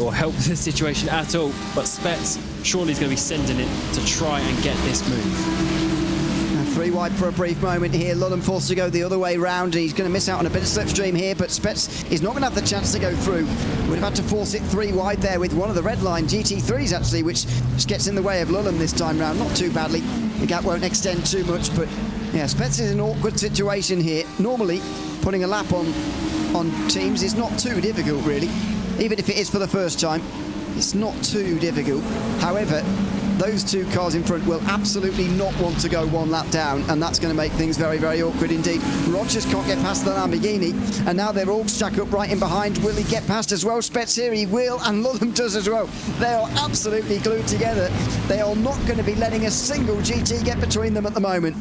or help the situation at all. But Spets surely is going to be sending it to try and get this move. 3 wide for a brief moment here. Lulham forced to go the other way round. He's going to miss out on a bit of slipstream here, but Spets is not going to have the chance to go through. Would have had to force it 3 wide there with one of the Redline GT3s actually, which just gets in the way of Lulham this time round. Not too badly. The gap won't extend too much, but yeah, Spets is in an awkward situation here. Normally, putting a lap on teams is not too difficult really. Even if it is for the first time, it's not too difficult. However, those 2 cars in front will absolutely not want to go 1 lap down, and that's going to make things very, very awkward indeed. Rogers can't get past the Lamborghini, and now they're all stacked up right in behind. Will he get past as well? Spets here, he will, and Lulham does as well. They are absolutely glued together. They are not going to be letting a single GT get between them at the moment.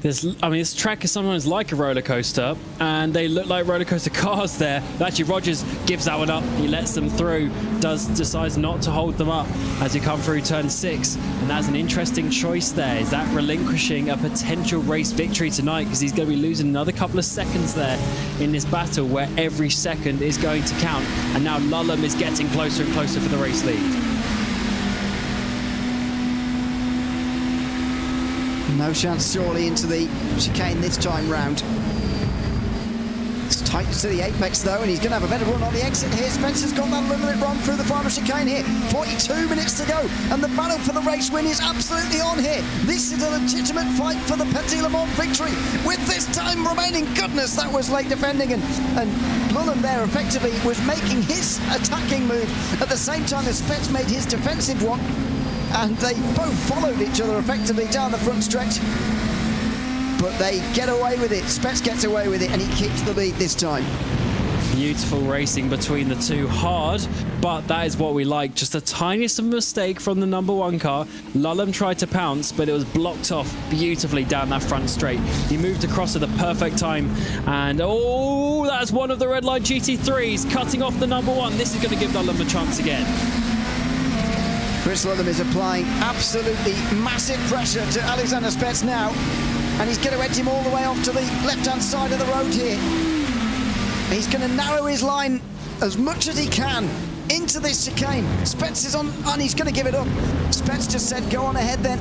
This track is sometimes like a roller coaster, and they look like roller coaster cars there. But actually, Rogers gives that one up. He lets them through, decides not to hold them up as you come through turn 6. And that's an interesting choice there. Is that relinquishing a potential race victory tonight? Because he's going to be losing another couple of seconds there in this battle where every second is going to count. And now Lulham is getting closer and closer for the race lead. No chance surely into the chicane this time round. It's tight to the apex though, and he's going to have a better run on the exit here. Spencer's got that little bit wrong through the final chicane here. 42 minutes to go, and the battle for the race win is absolutely on here. This is a legitimate fight for the Petit Le Mans victory, with this time remaining. Goodness, that was late defending, and Lulham there effectively was making his attacking move at the same time as Spets made his defensive one. And they both followed each other effectively down the front stretch. But they get away with it. Spets gets away with it, and he keeps the lead this time. Beautiful racing between the 2. Hard, but that is what we like. Just the tiniest of mistake from the number 1 car. Lulham tried to pounce, but it was blocked off beautifully down that front straight. He moved across at the perfect time, and that's one of the Redline GT3s cutting off the number 1. This is going to give Lulham a chance again. Chris Lulham is applying absolutely massive pressure to Alexander Spets now, and he's going to edge him all the way off to the left-hand side of the road here. He's going to narrow his line as much as he can into this chicane. Spets is on, and he's going to give it up. Spets just said, go on ahead then.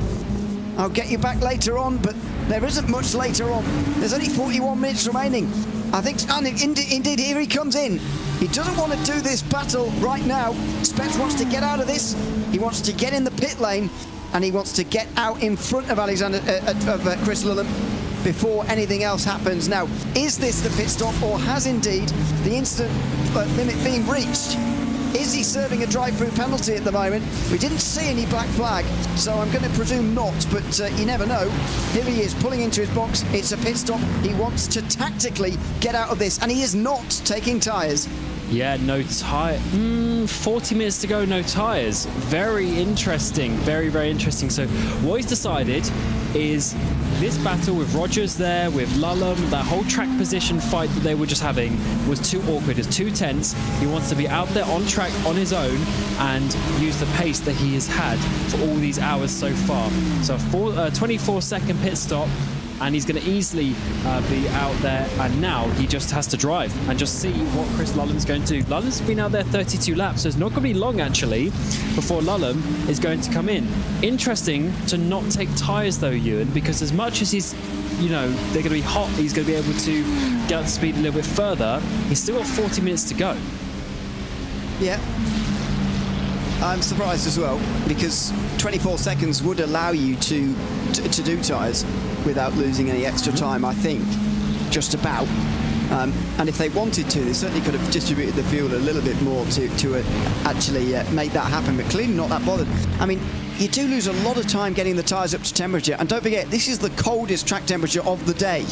I'll get you back later on, but there isn't much later on. There's only 41 minutes remaining. I think, and indeed, here he comes in. He doesn't want to do this battle right now. Spets wants to get out of this. He wants to get in the pit lane, and he wants to get out in front of Chris Lullam before anything else happens. Now, is this the pit stop, or has indeed the incident limit been reached? Is he serving a drive-through penalty at the moment? We didn't see any black flag, so I'm going to presume not, but you never know. Here he is, pulling into his box. It's a pit stop. He wants to tactically get out of this, and he is not taking tyres. Yeah, no tyre. 40 minutes to go, no tyres. Very interesting. Very, very interesting. So what he's decided is this battle with Rogers there, with Lullam, that whole track position fight that they were just having was too awkward. It's too tense. He wants to be out there on track on his own and use the pace that he has had for all these hours so far. So a 24-second pit stop, and he's going to easily be out there, and now he just has to drive and just see what Chris Lullam's going to do. Lullam's been out there 32 laps, so it's not going to be long actually before Lullam is going to come in. Interesting to not take tyres though, Ewan, because as much as he's, they're going to be hot, he's going to be able to get up to speed a little bit further. He's still got 40 minutes to go. Yeah. I'm surprised as well, because 24 seconds would allow you to do tyres without losing any extra time, I think, just about. And if they wanted to, they certainly could have distributed the fuel a little bit more to actually make that happen, but clearly not that bothered. I mean, you do lose a lot of time getting the tyres up to temperature, and don't forget, this is the coldest track temperature of the day.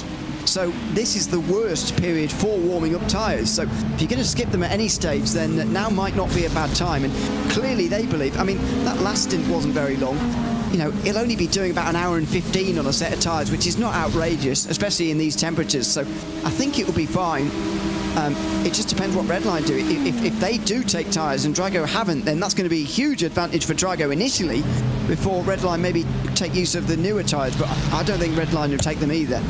So this is the worst period for warming up tyres. So if you're going to skip them at any stage, then now might not be a bad time. And clearly they believe, I mean, that last stint wasn't very long. He'll only be doing about an hour and 15 on a set of tyres, which is not outrageous, especially in these temperatures. So I think it will be fine. It just depends what Redline do. If they do take tyres and Drago haven't, then that's going to be a huge advantage for Drago initially, before Redline maybe take use of the newer tyres. But I don't think Redline will take them either.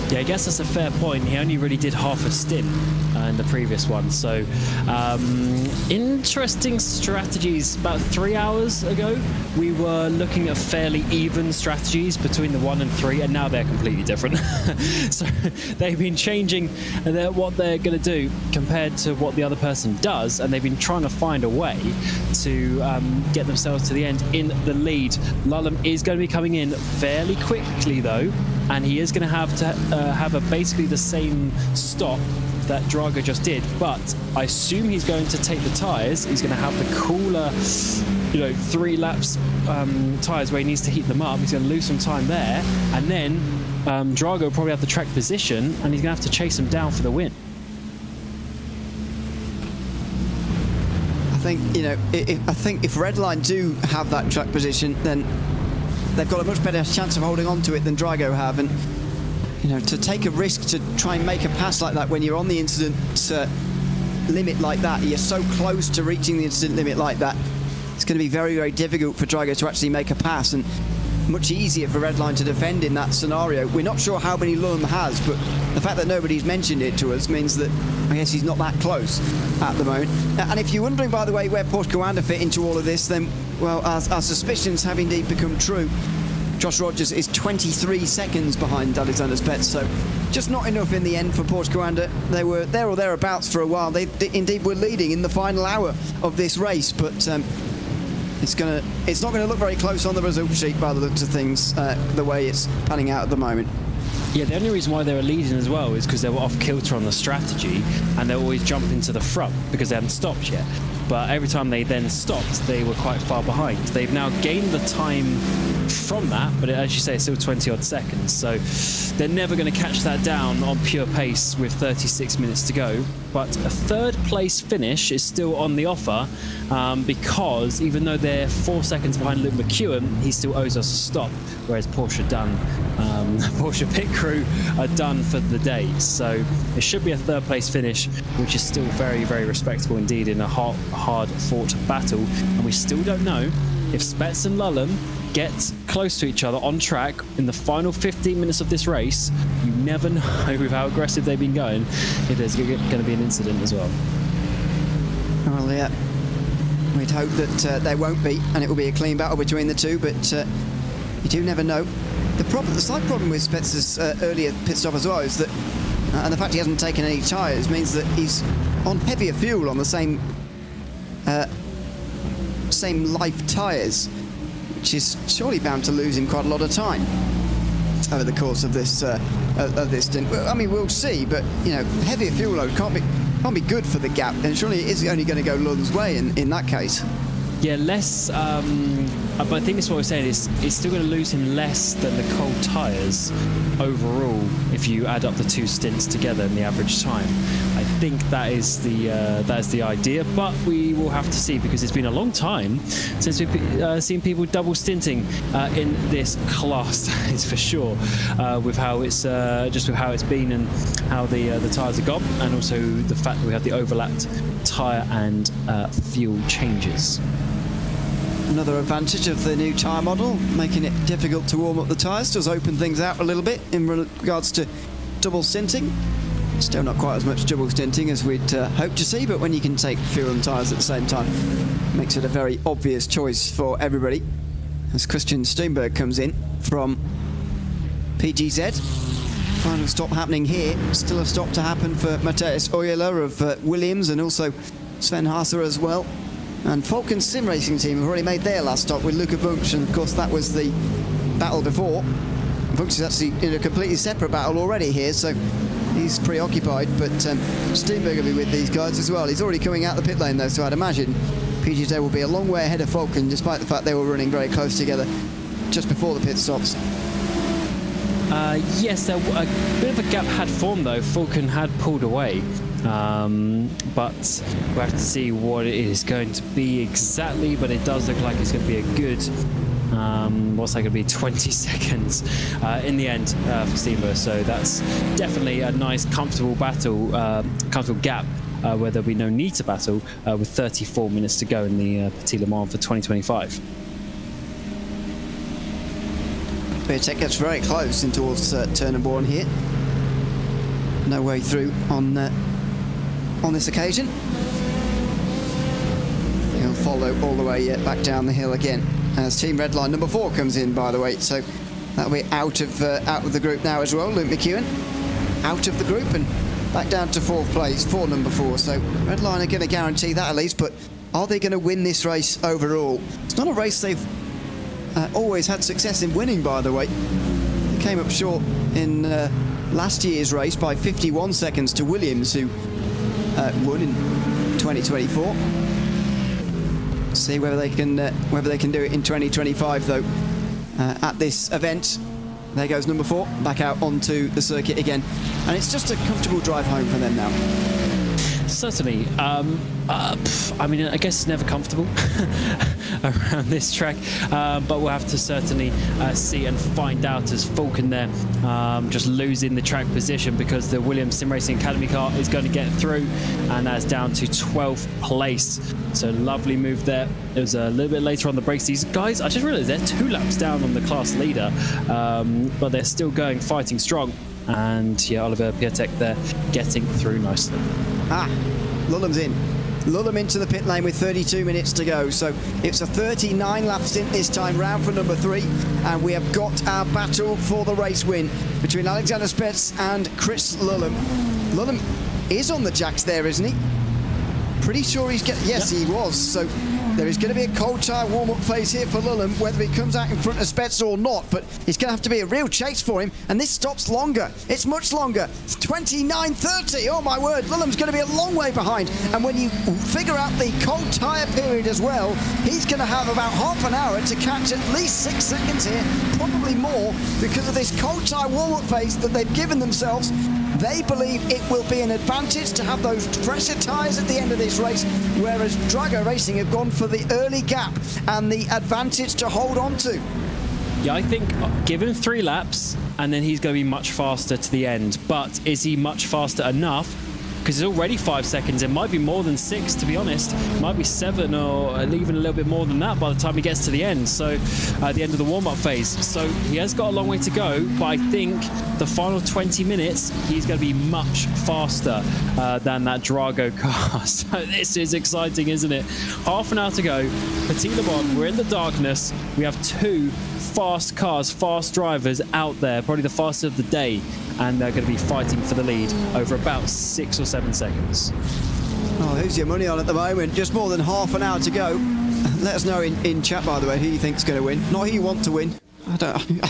Yeah, I guess that's a fair point. He only really did half a stint in the previous one. So, interesting strategies. About 3 hours ago, we were looking at fairly even strategies between the 1 and 3, and now they're completely different. So they've been changing what they're going to do compared to what the other person does, and they've been trying to find a way to get themselves to the end in the lead. Lullam is going to be coming in fairly quickly, though, and he is going to have basically the same stop that Drago just did, but I assume he's going to take the tyres. He's going to have the cooler, 3 laps tyres where he needs to heat them up. He's going to lose some time there, and then Drago will probably have the track position, and he's going to have to chase him down for the win. I think, if Redline do have that track position, then they've got a much better chance of holding on to it than Drago have. And to take a risk to try and make a pass like that when you're on the incident limit like that, you're so close to reaching the incident limit like that, it's going to be very, very difficult for Drago to actually make a pass, and much easier for Redline to defend in that scenario. We're not sure how many Lullam has, but the fact that nobody's mentioned it to us means that I guess he's not that close at the moment. And if you're wondering, by the way, where Porsche Coanda fit into all of this, then, well, our suspicions have indeed become true. Josh Rogers is 23 seconds behind Alexander Spets, so just not enough in the end for Porsche Coanda. They were there or thereabouts for a while. They indeed were leading in the final hour of this race, but it's not going to look very close on the result sheet by the looks of things, the way it's panning out at the moment. Yeah, the only reason why they were leading as well is because they were off kilter on the strategy, and they always jumped into the front because they hadn't stopped yet. But every time they then stopped, they were quite far behind. They've now gained the time from that, but as you say, it's still 20 odd seconds, so they're never going to catch that down on pure pace with 36 minutes to go. But a third place finish is still on the offer, because even though they're 4 seconds behind Luke McEwen, he still owes us a stop, whereas Porsche pit crew are done for the day. So it should be a third place finish, which is still very, very respectable indeed in a hard fought battle. And we still don't know if Spets and Lullam get close to each other on track in the final 15 minutes of this race. You never know with how aggressive they've been going if there's going to be an incident as well. Well, yeah. We'd hope that there won't be, and it will be a clean battle between the two, but you do never know. The slight problem with Spencer's earlier pit stop as well is that, and the fact he hasn't taken any tyres means that he's on heavier fuel on the same life tyres, which is surely bound to lose him quite a lot of time over the course of this stint. Well, I mean, we'll see, but you know, heavier fuel load can't be good for the gap, and surely it is only going to go Lund's way in that case. Yeah, less. But I think that's what we're saying. It's still going to lose him less than the cold tyres overall if you add up the two stints together in the average time. I think that is the idea, but we will have to see, because it's been a long time since we've seen people double stinting in this class. That is for sure. With how it's been and how the tyres have gone, and also the fact that we have the overlapped tyre and fuel changes. Another advantage of the new tyre model, making it difficult to warm up the tyres, does open things out a little bit in regards to double stinting. Still not quite as much double stinting as we'd hope to see, but when you can take fuel and tyres at the same time, it makes it a very obvious choice for everybody. As Christian Steinberg comes in from PGZ. Final stop happening here. Still a stop to happen for Matthias Euler of Williams, and also Sven Haase as well. And Falcon Sim Racing team have already made their last stop with Luca Bunch, and of course that was the battle before. Bunch is actually in a completely separate battle already here, so he's preoccupied, but Steinberg will be with these guys as well. He's already coming out the pit lane though, so I'd imagine PGZ will be a long way ahead of Falcon, despite the fact they were running very close together just before the pit stops. Yes, a bit of a gap had formed though. Falcon had pulled away, but we'll have to see what it is going to be exactly, but it does look like it's going to be a good what's that going to be, 20 seconds in the end for Steinberg. So that's definitely a nice comfortable battle, comfortable gap where there'll be no need to battle with 34 minutes to go in the Petit Le Mans for 2025. WeatherTech gets very close in towards Turnhambourne here. No way through on this occasion. He'll follow all the way back down the hill again as Team Redline number 4 comes in, by the way. So that'll be out of the group now as well. Luke McEwen out of the group and back down to 4th place for number 4. So Redline are going to guarantee that at least, but are they going to win this race overall? It's not a race they've always had success in winning, by the way. They came up short in last year's race by 51 seconds to Williams, who won in 2024. See whether they can do it in 2025 though. At this event, there goes number 4 back out onto the circuit again, and it's just a comfortable drive home for them now. Certainly. I mean, I guess it's never comfortable around this track, but we'll have to certainly see and find out as Falcon there just losing the track position because the Williams Sim Racing Academy car is going to get through, and that's down to 12th place. So lovely move there. It was a little bit later on the brakes. These guys, I just realised they're 2 laps down on the class leader, but they're still going, fighting strong. And yeah, Oliver Piatek there getting through nicely. Lulham's in. Lulham into the pit lane with 32 minutes to go. So it's a 39 lap stint this time round for number 3. And we have got our battle for the race win between Alexander Spetz and Chris Lulham. Lulham is on the jacks there, isn't he? Pretty sure he's yes, he was. So there is going to be a cold tyre warm-up phase here for Lulham, whether he comes out in front of Spetz or not, but it's going to have to be a real chase for him, and this stop's longer. It's much longer. It's 29:30. Oh my word, Lulham's going to be a long way behind, and when you figure out the cold tyre period as well, he's going to have about half an hour to catch at least 6 seconds here, probably more, because of this cold tyre warm-up phase that they've given themselves. They believe it will be an advantage to have those fresher tyres at the end of this race, whereas Drago Racing have gone for the early gap and the advantage to hold on to. Yeah, I think give him 3 laps and then he's going to be much faster to the end. But is he much faster enough because it's already 5 seconds. It might be more than 6, to be honest. It might be 7 or even a little bit more than that by the time he gets to the end. So at the end of the warm-up phase. So he has got a long way to go, but I think the final 20 minutes, he's going to be much faster than that Drago car. So this is exciting, isn't it? Half an hour to go. Petit Le Mans, we're in the darkness. We have 2 fast cars, fast drivers out there, probably the fastest of the day, and they're going to be fighting for the lead over about 6 or 7 seconds. Oh, who's your money on at the moment? Just more than half an hour to go. Let us know in chat, by the way, who you think's going to win. Not who you want to win. I don't.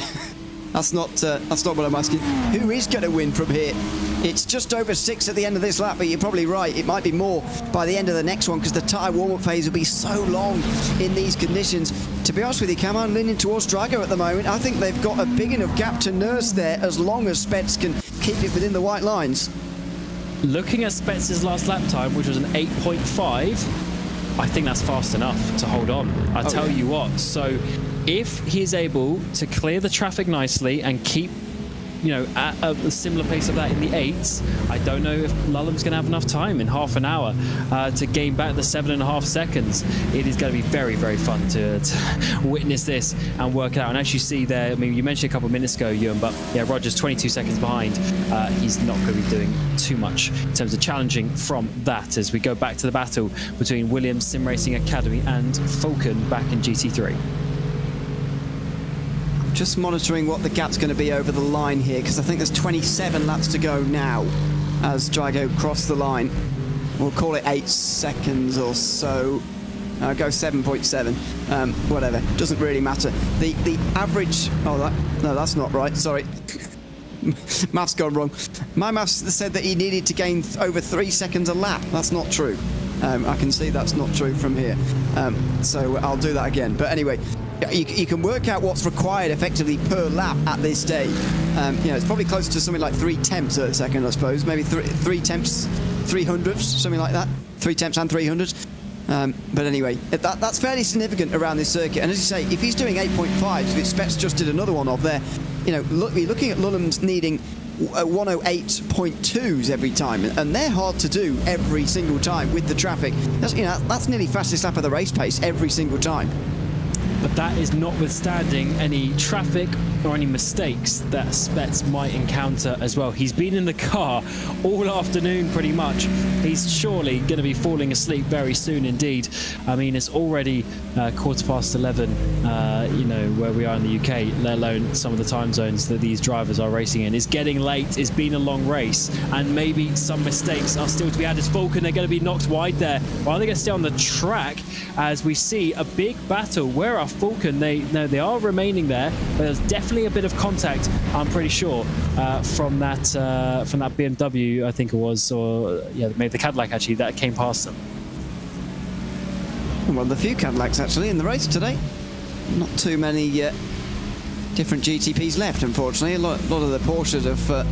That's not what I'm asking. Who is going to win from here? It's just over 6 at the end of this lap, but you're probably right. It might be more by the end of the next one because the tyre warm-up phase will be so long in these conditions. To be honest with you, Cam, I'm leaning towards Drago at the moment. I think they've got a big enough gap to nurse there as long as Spets can keep it within the white lines. Looking at Spets' last lap time, which was an 8.5, I think that's fast enough to hold on. I tell you what. So if he's able to clear the traffic nicely and keep, at a similar pace of that in the 8s, I don't know if Lulham's going to have enough time in half an hour to gain back the 7.5 seconds. It is going to be very, very fun to witness this and work out. And as you see there, I mean, you mentioned a couple of minutes ago, Ewan, but yeah, Roger's 22 seconds behind. He's not going to be doing too much in terms of challenging from that as we go back to the battle between Williams Sim Racing Academy and Falcon back in GT3. Just monitoring what the gap's going to be over the line here, because I think there's 27 laps to go now as Drago cross the line. We'll call it 8 seconds or so. Go 7.7. Whatever. Doesn't really matter. The average... Oh, no, that's not right. Sorry. Maths gone wrong. My maths said that he needed to gain over 3 seconds a lap. That's not true. I can see that's not true from here. So I'll do that again. But anyway... You can work out what's required effectively per lap at this stage. It's probably close to something like 3 tenths a second, I suppose. Maybe 3 tenths, 300ths, something like that. 3 tenths and 300ths. But anyway, that's fairly significant around this circuit. And as you say, if he's doing 8.5s, which Spets just did another one of there, you're looking at Lulham's needing 108.2s every time, and they're hard to do every single time with the traffic. That's nearly fastest lap of the race pace every single time. But that is notwithstanding any traffic or any mistakes that Spets might encounter as well. He's been in the car all afternoon pretty much. He's surely going to be falling asleep very soon indeed. I mean, it's already 11:15, where we are in the UK, let alone some of the time zones that these drivers are racing in. It's getting late, it's been a long race, and maybe some mistakes are still to be added. Falcon, they're going to be knocked wide there. While they're going to stay on the track as we see a big battle. Where are Falcon? They are remaining there, but there's definitely a bit of contact, I'm pretty sure, from that BMW, I think it was, or yeah, maybe the Cadillac actually, that came past them. One of the few Cadillacs actually in the race today. Not too many different GTPs left, unfortunately. A lot of the Porsches have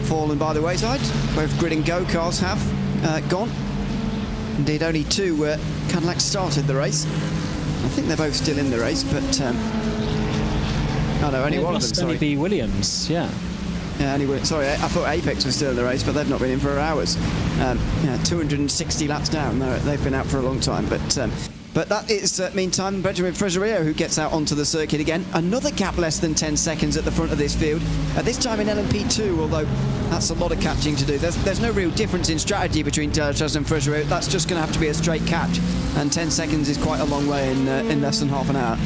fallen by the wayside. Both grid and go cars have gone. Indeed, only 2 Cadillacs started the race. I think they're both still in the race, but only one of them. Must only be Williams, yeah. Yeah, anyway, sorry, I thought Apex was still in the race, but they've not been in for hours. 260 laps down. They've been out for a long time, but that is, meantime, Benjamin Freserio, who gets out onto the circuit again. Another gap less than 10 seconds at the front of this field. This time in LMP2, although that's a lot of catching to do. There's no real difference in strategy between Delatraz and Freserio. That's just going to have to be a straight catch. And 10 seconds is quite a long way in less than half an hour.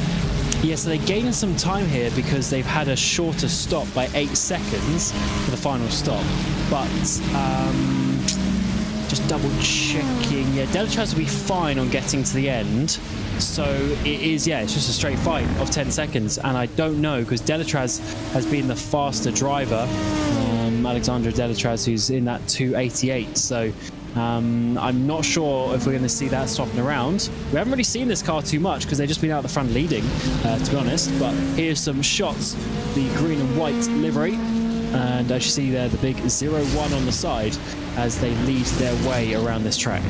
Yeah, so they gained some time here because they've had a shorter stop by 8 seconds for the final stop. But just double checking. Yeah, Delatraz will be fine on getting to the end. So it is, it's just a straight fight of 10 seconds. And I don't know, because Delatraz has been the faster driver. Alexandre Delatraz, who's in that 288. So I'm not sure if we're going to see that swapping around. We haven't really seen this car too much because they've just been out the front leading, to be honest. But here's some shots, the green and white livery. And as you see there, the big 0-1 on the side as they lead their way around this track.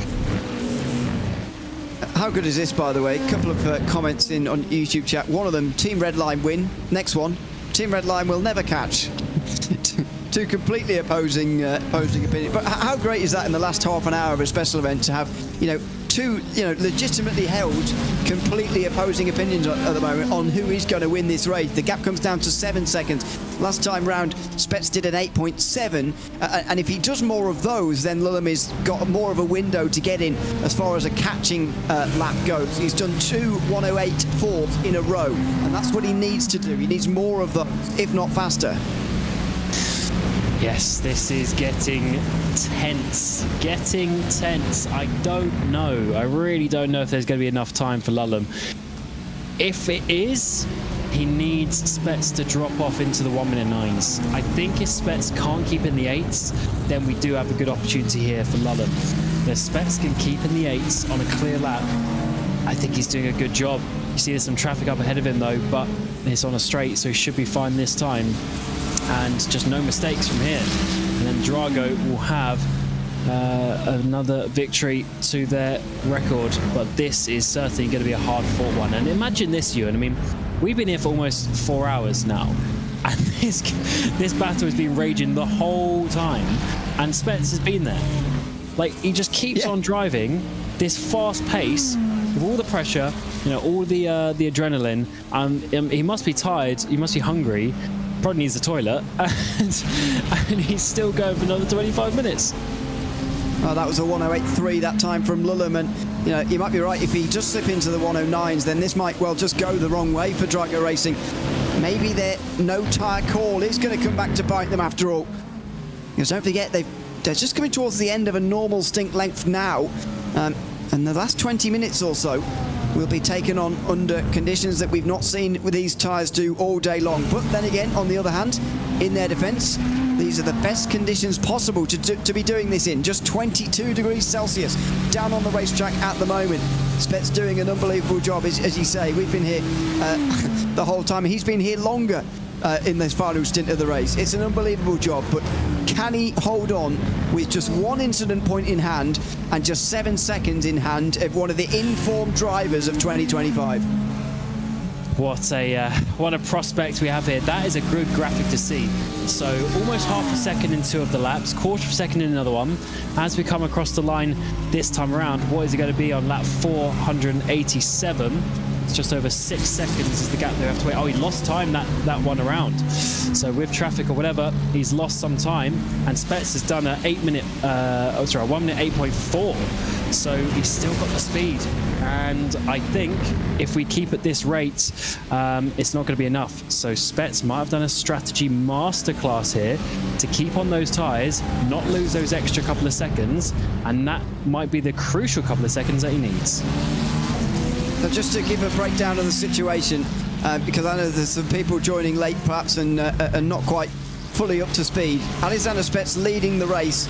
How good is this, by the way? A couple of comments in on YouTube chat. One of them, Team Redline win. Next one, Team Redline will never catch. two completely opposing opinions. But how great is that in the last half an hour of a special event to have, two, legitimately held, completely opposing opinions at the moment on who is going to win this race. The gap comes down to 7 seconds. Last time round, Spets did an 8.7, and if he does more of those, then Lullam has got more of a window to get in as far as a catching lap goes. He's done 2 108.4s in a row, and that's what he needs to do. He needs more of those, if not faster. Yes, this is getting tense. I don't know. I really don't know if there's going to be enough time for Lullam. If it is, he needs Spets to drop off into the 1 minute 9s. I think if Spets can't keep in the 8s, then we do have a good opportunity here for Lullam. If Spets can keep in the 8s on a clear lap, I think he's doing a good job. You see there's some traffic up ahead of him though, but it's on a straight, so he should be fine this time. And just no mistakes from here. And then Drago will have another victory to their record, but this is certainly going to be a hard-fought one. And imagine this, Ewan. I mean, we've been here for almost 4 hours now, and this battle has been raging the whole time, and Spets has been there. Like, he just keeps on driving this fast pace with all the pressure, all the adrenaline. He must be tired. He must be hungry. Probably needs the toilet, and he's still going for another 25 minutes. Oh, that was a 108.3 that time from Lullam, and you might be right. If he does slip into the 109s, then this might well just go the wrong way for Drago Racing. Maybe their no tyre call is going to come back to bite them after all. Because don't forget, they're just coming towards the end of a normal stint length now, and the last 20 minutes or so will be taken on under conditions that we've not seen with these tyres do all day long. But then again, on the other hand, in their defence, these are the best conditions possible to be doing this in. Just 22 degrees Celsius down on the racetrack at the moment. Spets doing an unbelievable job, as you say. We've been here the whole time. He's been here longer in this final stint of the race. It's an unbelievable job, but can he hold on with just one incident point in hand and just 7 seconds in hand of one of the informed drivers of 2025? What a prospect we have here. That is a good graphic to see. So almost half a second in 2 of the laps, quarter of a second in another one. As we come across the line this time around, what is it going to be on lap 487? It's just over 6 seconds is the gap they have to wait. Oh, he lost time that one around. So with traffic or whatever, he's lost some time. And Spets has done a 1 minute 8.4. So he's still got the speed. And I think if we keep at this rate, it's not going to be enough. So Spets might have done a strategy masterclass here to keep on those tyres, not lose those extra couple of seconds. And that might be the crucial couple of seconds that he needs. Now, just to give a breakdown of the situation, because I know there's some people joining late perhaps and not quite fully up to speed. Alexander Spets leading the race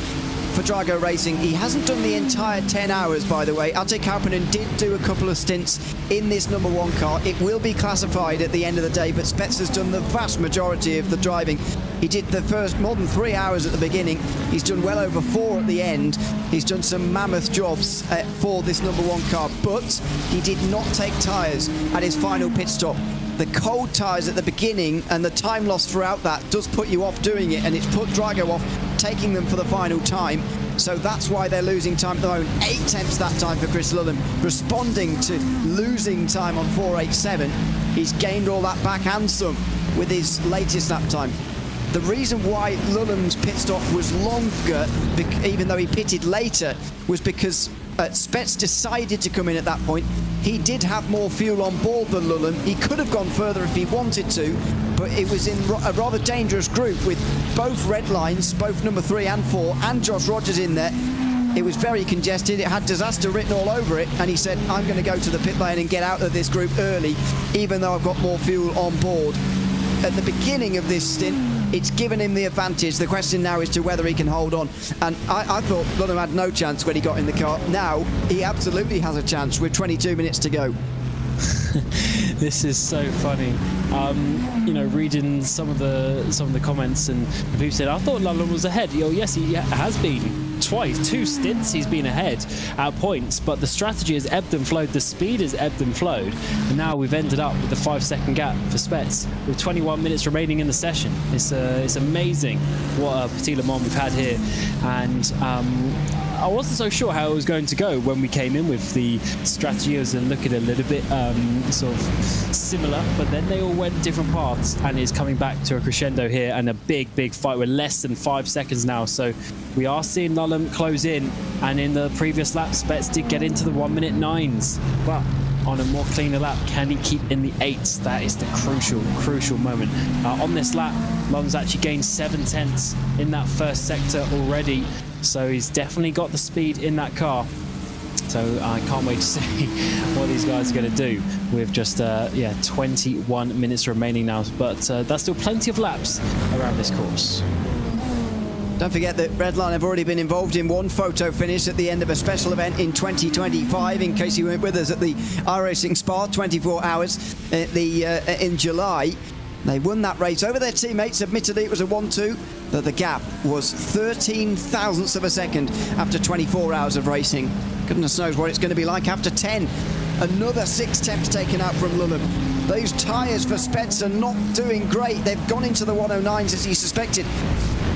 for Drago Racing. He hasn't done the entire 10 hours, by the way. Ate Kauppinen did do a couple of stints in this number 1 car. It will be classified at the end of the day, but Spets has done the vast majority of the driving. He did the first more than 3 hours at the beginning. He's done well over 4 at the end. He's done some mammoth jobs for this number 1 car, but he did not take tyres at his final pit stop. The cold tyres at the beginning and the time loss throughout that does put you off doing it, and it's put Drago off taking them for the final time. So that's why they're losing time at the moment. 8 tenths that time for Chris Lullam, responding to losing time on 4.87. He's gained all that back and some with his latest lap time. The reason why Lullam's pit stop was longer, even though he pitted later, was because Spets decided to come in at that point. He did have more fuel on board than Lullam. He could have gone further if he wanted to, but it was in a rather dangerous group with both red lines, both number 3 and 4, and Josh Rogers in there. It was very congested. It had disaster written all over it, and he said, I'm going to go to the pit lane and get out of this group early, even though I've got more fuel on board. At the beginning of this stint, it's given him the advantage. The question now is to whether he can hold on. And I thought Lullam had no chance when he got in the car. Now, he absolutely has a chance with 22 minutes to go. This is so funny. Reading some of the comments, and people said, I thought Lullam was ahead. Yes, he has been twice, 2 stints he's been ahead at points, but the strategy has ebbed and flowed, the speed has ebbed and flowed, and now we've ended up with the 5-second gap for Spets with 21 minutes remaining in the session. It's amazing what a Petit Le Mans we've had here, and I wasn't so sure how it was going to go when we came in with the strategy. It was looking a little bit sort of similar, but then they all went different paths, and it's coming back to a crescendo here and a big fight. We're less than 5 seconds now, so we are seeing Lulham close in, and in the previous lap Spets did get into the 1-minute 9s, but on a more cleaner lap, can he keep in the 8s? That is the crucial moment. On this lap, Lulham's actually gained 7/10 in that first sector already, so he's definitely got the speed in that car. So I can't wait to see what these guys are going to do with just 21 minutes remaining now, but that's still plenty of laps around this course. Don't forget that Redline have already been involved in one photo finish at the end of a special event in 2025, in case you weren't with us at the iRacing Spa 24 hours in July. They won that race over their teammates. Admittedly, it was a 1-2, but the gap was 13 thousandths of a second after 24 hours of racing. Goodness knows what it's going to be like after 10. Another 6 temps taken out from Lulham. Those tyres for Spets are not doing great. They've gone into the 109s as he suspected.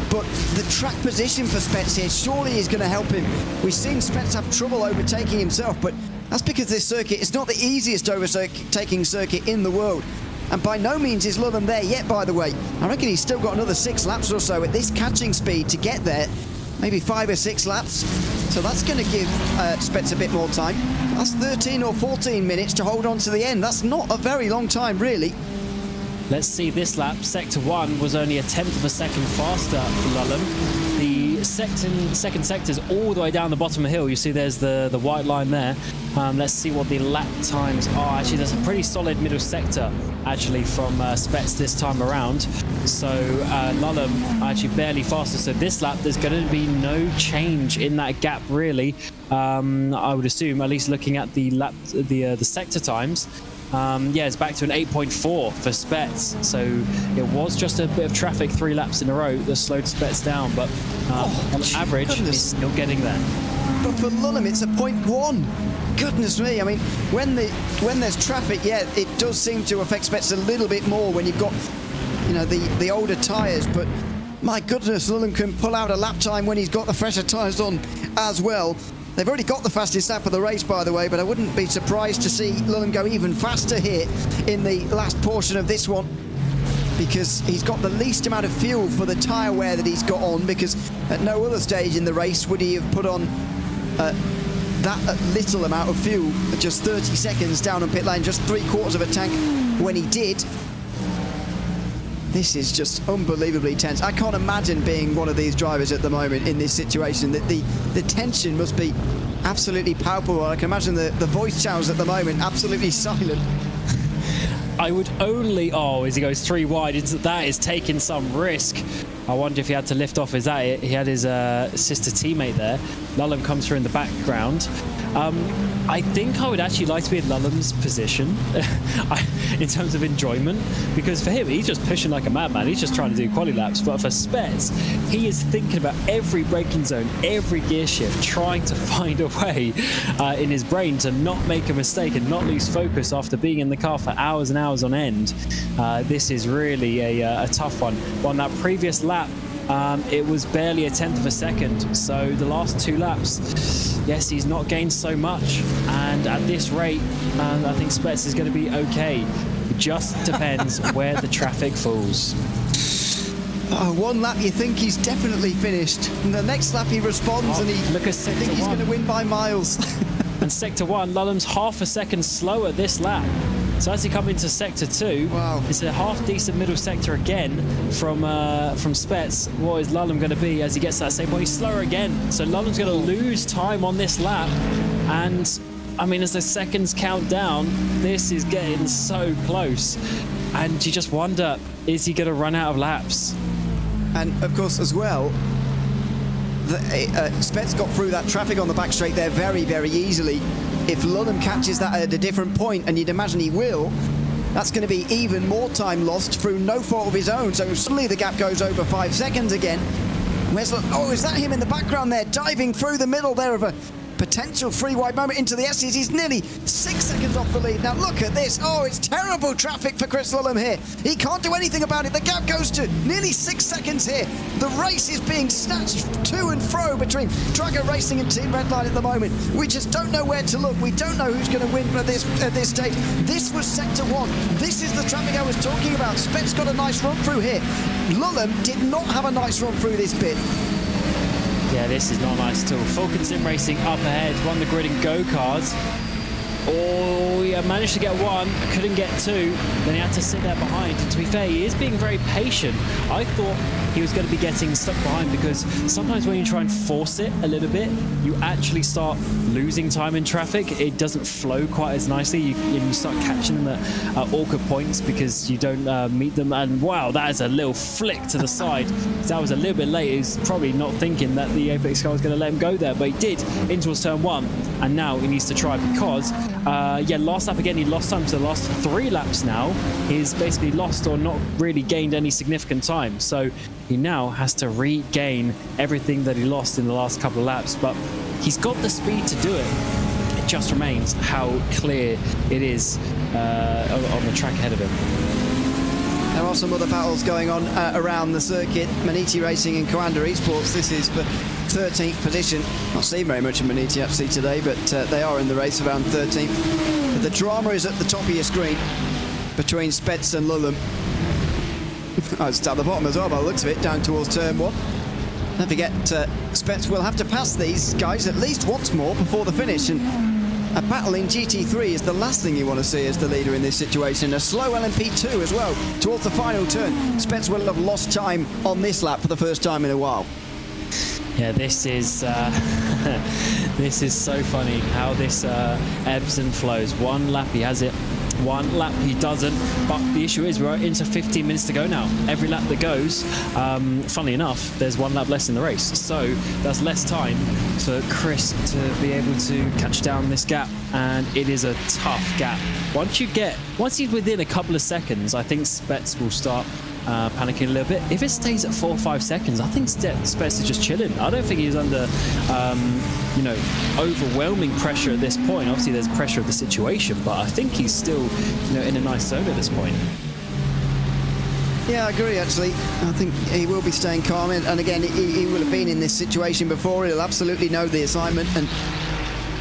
But the track position for Spets here surely is going to help him. We've seen Spets have trouble overtaking himself, but that's because this circuit is not the easiest overtaking circuit in the world. And by no means is Lulham there yet, by the way. I reckon he's still got another 6 laps or so at this catching speed to get there. Maybe 5 or 6 laps. So that's going to give Spets a bit more time. That's 13 or 14 minutes to hold on to the end. That's not a very long time, really. Let's see this lap. Sector 1 was only a 1/10 of a second faster for Lulham. The second sector's all the way down the bottom of the hill. You see there's the white line there. Let's see what the lap times are. Actually, there's a pretty solid middle sector actually from Spets this time around. So Lulham actually barely faster. So this lap, there's going to be no change in that gap really. I would assume, at least looking at the sector times. It's back to an 8.4 for Spets. So it was just a bit of traffic 3 laps in a row that slowed Spets down, but on average, he's still getting there. But for Lulham, it's a 0.1. Goodness me! I mean, when there's traffic, it does seem to affect Spets a little bit more when you've got, the older tyres. But my goodness, Lulham can pull out a lap time when he's got the fresher tyres on as well. They've already got the fastest lap of the race, by the way, but I wouldn't be surprised to see Lulham go even faster here in the last portion of this one, because he's got the least amount of fuel for the tyre wear that he's got on, because at no other stage in the race would he have put on that little amount of fuel at just 30 seconds down on pit lane, just 3/4 of a tank when he did. This is just unbelievably tense. I can't imagine being one of these drivers at the moment in this situation. The tension must be absolutely palpable. I can imagine the voice channels at the moment absolutely silent. I would only... as he goes 3 wide, that is taking some risk. I wonder if he had to lift off. Is that it? He had his sister teammate there. Lulham comes through in the background. I think I would actually like to be in Lulham's position in terms of enjoyment, because for him, he's just pushing like a madman. He's just trying to do quali laps. But for Spets, he is thinking about every braking zone, every gear shift, trying to find a way in his brain to not make a mistake and not lose focus after being in the car for hours and hours on end. This is really a tough one. On that previous lap, it was barely a 1/10 of a second. So the last 2 laps, yes, he's not gained so much. And at this rate, I think Spets is going to be okay. It just depends where the traffic falls. One lap you think he's definitely finished, and the next lap he responds and I think he's going to win by miles. And Sector 1, Lulham's half a second slower this lap. So as he comes into Sector 2, wow, it's a half-decent middle sector again from Spets. What is Lulham going to be as he gets to that same point? He's slower again. So Lulham's going to lose time on this lap. And, I mean, as the seconds count down, this is getting so close. And you just wonder, is he going to run out of laps? And, of course, as well, Spets got through that traffic on the back straight there very, very easily. If Lulham catches that at a different point, and you'd imagine he will, that's going to be even more time lost through no fault of his own. So suddenly the gap goes over 5 seconds again. Where's oh, is that him in the background there, diving through the middle there of a potential free wide moment into the S's? He's nearly 6 seconds off the lead. Now look at this. Oh, it's terrible traffic for Chris Lulham here. He can't do anything about it. The gap goes to nearly 6 seconds here. The race is being snatched to and fro between Drago Racing and Team Redline at the moment. We just don't know where to look. We don't know who's going to win at this stage. This was sector 1. This is the traffic I was talking about. Spet's got a nice run through here. Lulham did not have a nice run through this bit. Yeah, this is not nice at all. Falcon Sim Racing up ahead, run the grid in go-karts. Oh, yeah, managed to get one, couldn't get two, then he had to sit there behind. And to be fair, he is being very patient. I thought he was going to be getting stuck behind because sometimes when you try and force it a little bit, you actually start losing time in traffic. It doesn't flow quite as nicely. You start catching them at awkward points because you don't meet them. And wow, that is a little flick to the side. That was a little bit late. He's probably not thinking that the Apex car was going to let him go there, but he did in towards turn 1. And now he needs to try because last lap again, he lost time. So the last 3 laps now, he's basically lost or not really gained any significant time. So he now has to regain everything that he lost in the last couple of laps. But he's got the speed to do it. It just remains how clear it is on the track ahead of him. There are some other battles going on around the circuit. Maniti Racing and Coanda Esports. This is for 13th position. Not seen very much of Maniti actually today, but they are in the race around 13th. But the drama is at the top of your screen between Spets and Lulham. Oh, it's at the bottom as well by the looks of it, down towards turn 1. Don't forget, Spets will have to pass these guys at least once more before the finish. And a battle in GT3 is the last thing you want to see as the leader in this situation. A slow LMP2 as well towards the final turn. Spets will have lost time on this lap for the first time in a while. Yeah, this is this is so funny how this ebbs and flows. One lap he has it, one lap he doesn't. But the issue is we're into 15 minutes to go now. Every lap that goes, funnily enough, there's 1 lap less in the race. So that's less time for Chris to be able to catch down this gap. And it is a tough gap. Once he's within a couple of seconds, I think Spets will start panicking a little bit. If it stays at 4 or 5 seconds, I think Spets is just chilling. I don't think he's under overwhelming pressure at this point. Obviously there's pressure of the situation, but I think he's still in a nice zone at this point. Yeah, I agree actually. I think he will be staying calm, and again he will have been in this situation before. He'll absolutely know the assignment, and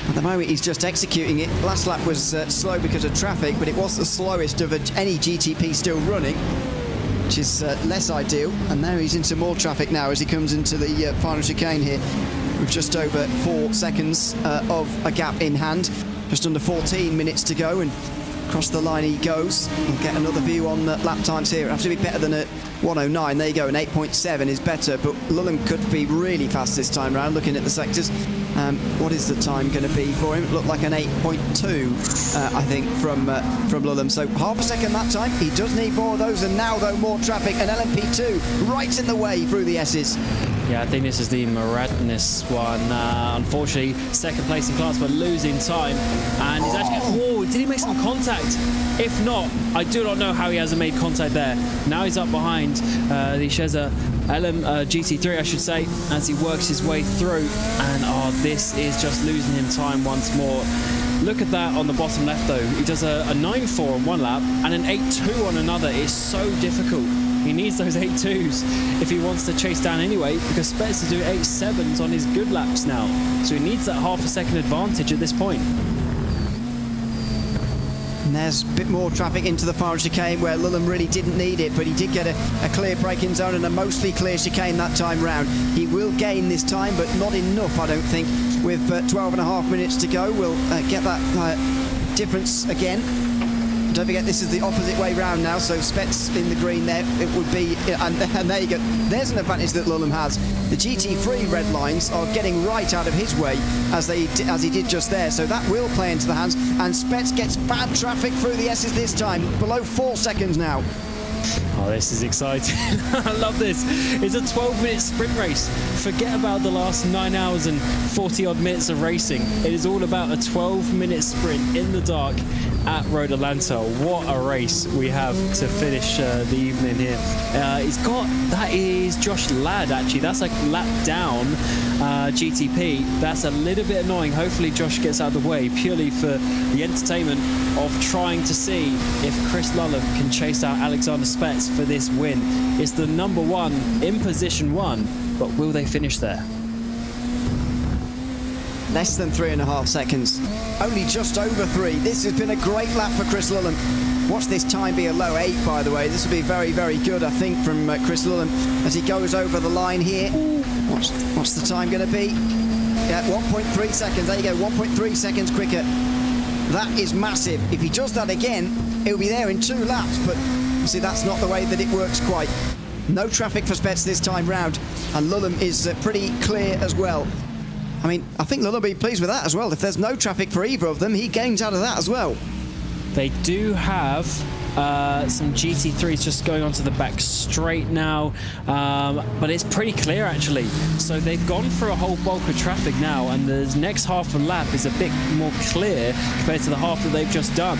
at the moment he's just executing it. Last lap was slow because of traffic, but it was the slowest of any GTP still running, which is less ideal. And now he's into more traffic now as he comes into the final chicane here with just over 4 seconds of a gap in hand. Just under 14 minutes to go, and across the line he goes. We'll get another view on lap times here. It'll have to be better than at 1:09. There you go, an 8.7 is better, but Lulham could be really fast this time round looking at the sectors. What is the time going to be for him? It looked like an 8.2, I think, from Lulham. So half a second that time. He does need more of those, and now, though, more traffic. And LMP2 right in the way through the S's. Yeah, I think this is the Maradness one. Unfortunately, second place in class, but losing time. And he's actually... Whoa, did he make some contact? If not, I do not know how he hasn't made contact there. Now he's up behind the Sheza GT3, I should say, as he works his way through. And this is just losing him time once more. Look at that on the bottom left, though. He does a 9.4 on one lap and an 8.2 on another. It's so difficult. He needs those 8.2s if he wants to chase down anyway, because Spets is doing 8.7s on his good laps now. So he needs that half a second advantage at this point. And there's a bit more traffic into the final chicane where Lulham really didn't need it, but he did get a clear braking zone and a mostly clear chicane that time round. He will gain this time, but not enough, I don't think. With 12 and a half minutes to go, we'll get that difference again. Don't forget, this is the opposite way round now, so Spets in the green there, it would be, and there you go. There's an advantage that Lulham has. The GT3 red lines are getting right out of his way as he did just there, so that will play into the hands, and Spets gets bad traffic through the S's this time, below 4 seconds now. Oh, this is exciting. I love this. It's a 12-minute sprint race. Forget about the last 9 hours and 40-odd minutes of racing. It is all about a 12-minute sprint in the dark. at Road Atlanta. What a race we have to finish the evening here. That is Josh Ladd, actually. That's a lap down GTP. That's a little bit annoying. Hopefully Josh gets out of the way purely for the entertainment of trying to see if Chris Lullum can chase out Alexander Spets for this win. It's the number one in position 1, but will they finish there? Less than 3.5 seconds. Only just over 3. This has been a great lap for Chris Lullum. Watch this time be a low 8, by the way. This will be very, very good, I think, from Chris Lullum as he goes over the line here. What's the time going to be? Yeah, 1.3 seconds. There you go, 1.3 seconds quicker. That is massive. If he does that again, he'll be there in 2 laps, but see, that's not the way that it works quite. No traffic for Spets this time round, and Lullum is pretty clear as well. I mean, I think Lullum will be pleased with that as well. If there's no traffic for either of them, he gains out of that as well. They do have some GT3s just going onto the back straight now, but it's pretty clear actually. So they've gone through a whole bulk of traffic now, and the next half a lap is a bit more clear compared to the half that they've just done.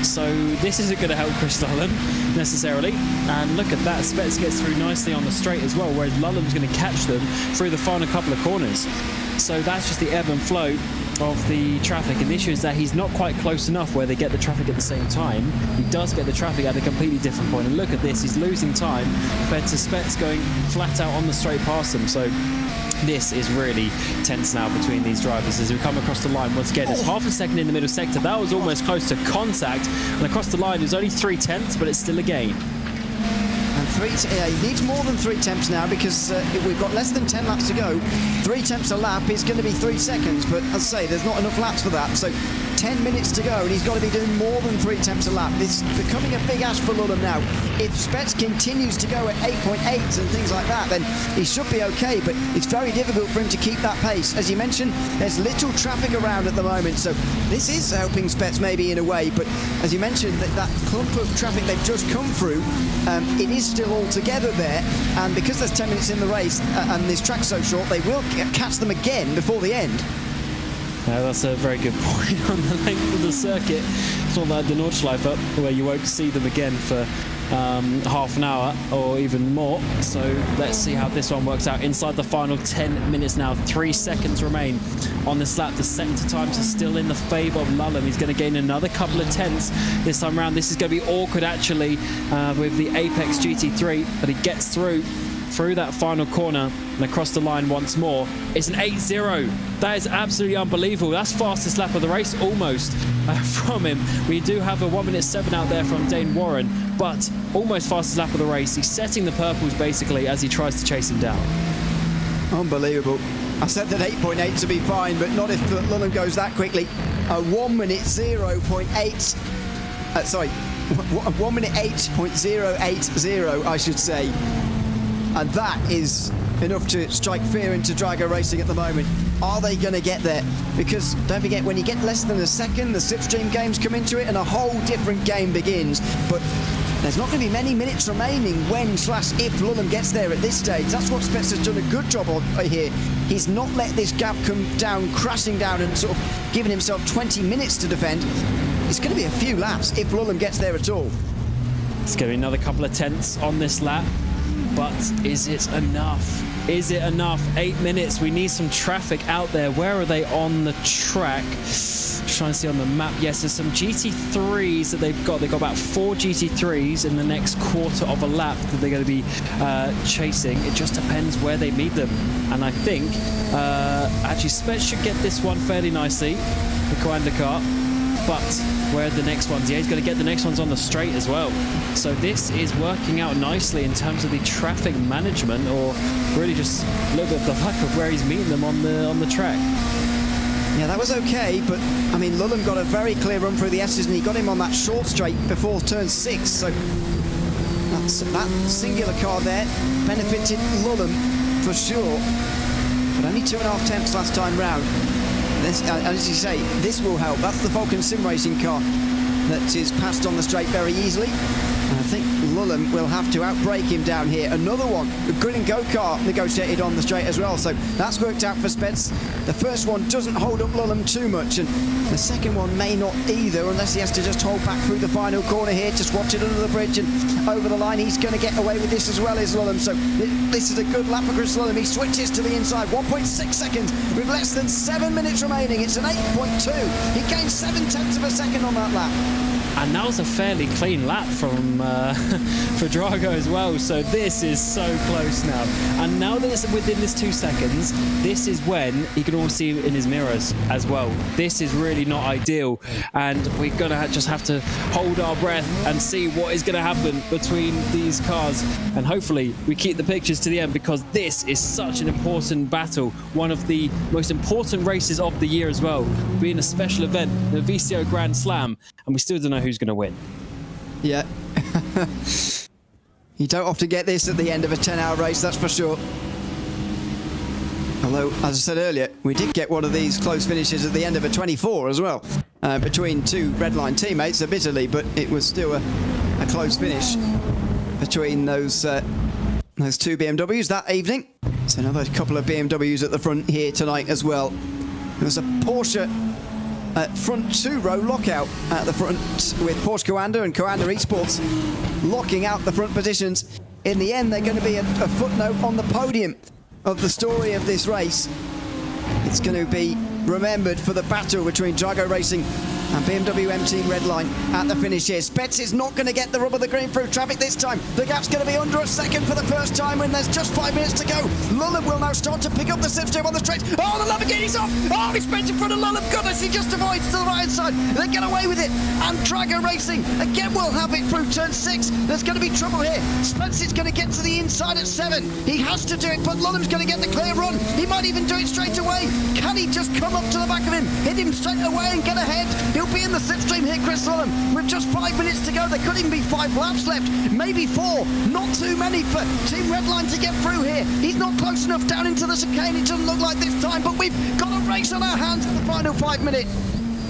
So this isn't going to help Chris Lullum necessarily. And look at that, Spets gets through nicely on the straight as well, whereas Lullum's going to catch them through the final couple of corners. So that's just the ebb and flow of the traffic, and the issue is that he's not quite close enough where they get the traffic at the same time. He does get the traffic at a completely different point, and look at this, he's losing time compared to Spets going flat out on the straight past him. So this is really tense now between these drivers as we come across the line. Once again, it's half a second in the middle sector. That was almost close to contact, and across the line is only 0.3, but it's still a gain. And he needs more than 3 temps now, because we've got less than 10 laps to go. 3 temps a lap is going to be 3 seconds, but as I say, there's not enough laps for that. So 10 minutes to go, and he's got to be doing more than 3 temps a lap. It's becoming a big ask for Lullum now. If Spets continues to go at 8.8s and things like that, then he should be okay, but it's very difficult for him to keep that pace. As you mentioned, there's little traffic around at the moment, so this is helping Spets maybe in a way, but as you mentioned, that clump of traffic they've just come through, it is still all together there, and because there's 10 minutes in the race and this track's so short, they will catch them again before the end. That's a very good point on the length of the circuit. It's not like the Nordschleife up where you won't see them again for half an hour or even more. So let's see how this one works out. Inside the final 10 minutes now, 3 seconds remain on this lap. The sector times are still in the favour of Lullum. He's going to gain another couple of tenths this time around. This is going to be awkward actually with the Apex GT3, but he gets through that final corner and across the line once more. It's an 8-0. That is absolutely unbelievable. That's fastest lap of the race almost from him. We do have a 1:07 out there from Dane Warren, but almost fastest lap of the race. He's setting the purples basically as he tries to chase him down. Unbelievable. I said that 8.8 to be fine, but not if Lullum goes that quickly. A 1 minute 0.8. Sorry, 1 minute 8.080, I should say. And that is enough to strike fear into Drago Racing at the moment. Are they going to get there? Because don't forget, when you get less than a second, the slipstream games come into it and a whole different game begins. But there's not going to be many minutes remaining when/if Lullum gets there at this stage. That's what Spets has done a good job of here. He's not let this gap come down, crashing down, and sort of giving himself 20 minutes to defend. It's going to be a few laps if Lullum gets there at all. It's going to be another couple of tenths on this lap. But is it enough? Is it enough? 8 minutes. We need some traffic out there. Where are they on the track? Just trying to see on the map. Yes, there's some GT3s that they've got. They've got about 4 GT3s in the next quarter of a lap that they're going to be chasing. It just depends where they meet them. And I think actually Spets should get this one fairly nicely. The Coandakar. But where are the next ones? Yeah, he's going to get the next ones on the straight as well. So this is working out nicely in terms of the traffic management, or really just a little bit of the luck of where he's meeting them on the track. Yeah, that was okay, but I mean, Lullum got a very clear run through the S's, and he got him on that short straight before turn 6. So that singular car there benefited Lullum for sure. But only 2.5 tenths last time round. This, as you say, this will help. That's the Vulcan Sim Racing car that is passed on the straight very easily. And I think Lulham will have to outbrake him down here. Another one, a Green go-kart negotiated on the straight as well, so that's worked out for Spence. The first one doesn't hold up Lulham too much, and the second one may not either, unless he has to just hold back through the final corner here. Just watch it under the bridge and over the line. He's going to get away with this as well as Lulham, so this is a good lap for Chris Lulham. He switches to the inside, 1.6 seconds with less than 7 minutes remaining. It's an 8.2. He gained 0.7 of a second on that lap. And that was a fairly clean lap from for Drago as well. So this is so close now. And now that it's within this 2 seconds, this is when he can all see in his mirrors as well. This is really not ideal. And we're going to just have to hold our breath and see what is going to happen between these cars. And hopefully we keep the pictures to the end, because this is such an important battle. One of the most important races of the year as well, being a special event, the VCO Grand Slam. And we still don't know who's going to win. Yeah. You don't often get this at the end of a 10-hour race, that's for sure. Although, as I said earlier, we did get one of these close finishes at the end of a 24 as well, between two Redline teammates, admittedly, but it was still a close finish between those two BMWs that evening. So another couple of BMWs at the front here tonight as well. There was a Porsche front two-row lockout at the front with Porsche Coanda and Coanda Esports locking out the front positions. In the end, they're going to be a footnote on the podium of the story of this race. It's going to be remembered for the battle between Drago Racing and BMW M Team Redline at the finish here. Spets is not going to get the rub of the green through traffic this time. The gap's going to be under a second for the first time when there's just 5 minutes to go. Lulham will now start to pick up the slipstream on the straight. Oh, the Lamborghini's off! Oh, he's spent in front of Lulham. Goodness, he just avoids to the right-hand side. They get away with it. And Drago Racing again will have it through turn 6. There's going to be trouble here. Spence is going to get to the inside at 7. He has to do it, but Lulham's going to get the clear run. He might even do it straight away. Can he just come up to the back of him, hit him straight away and get ahead? He'll be in the slipstream here, Chris Lulham, with just 5 minutes to go. There could even be 5 laps left, maybe 4. Not too many for Team Redline to get through here. He's not close enough down into the chicane. It doesn't look like this time, but we've got a race on our hands in the final 5 minutes.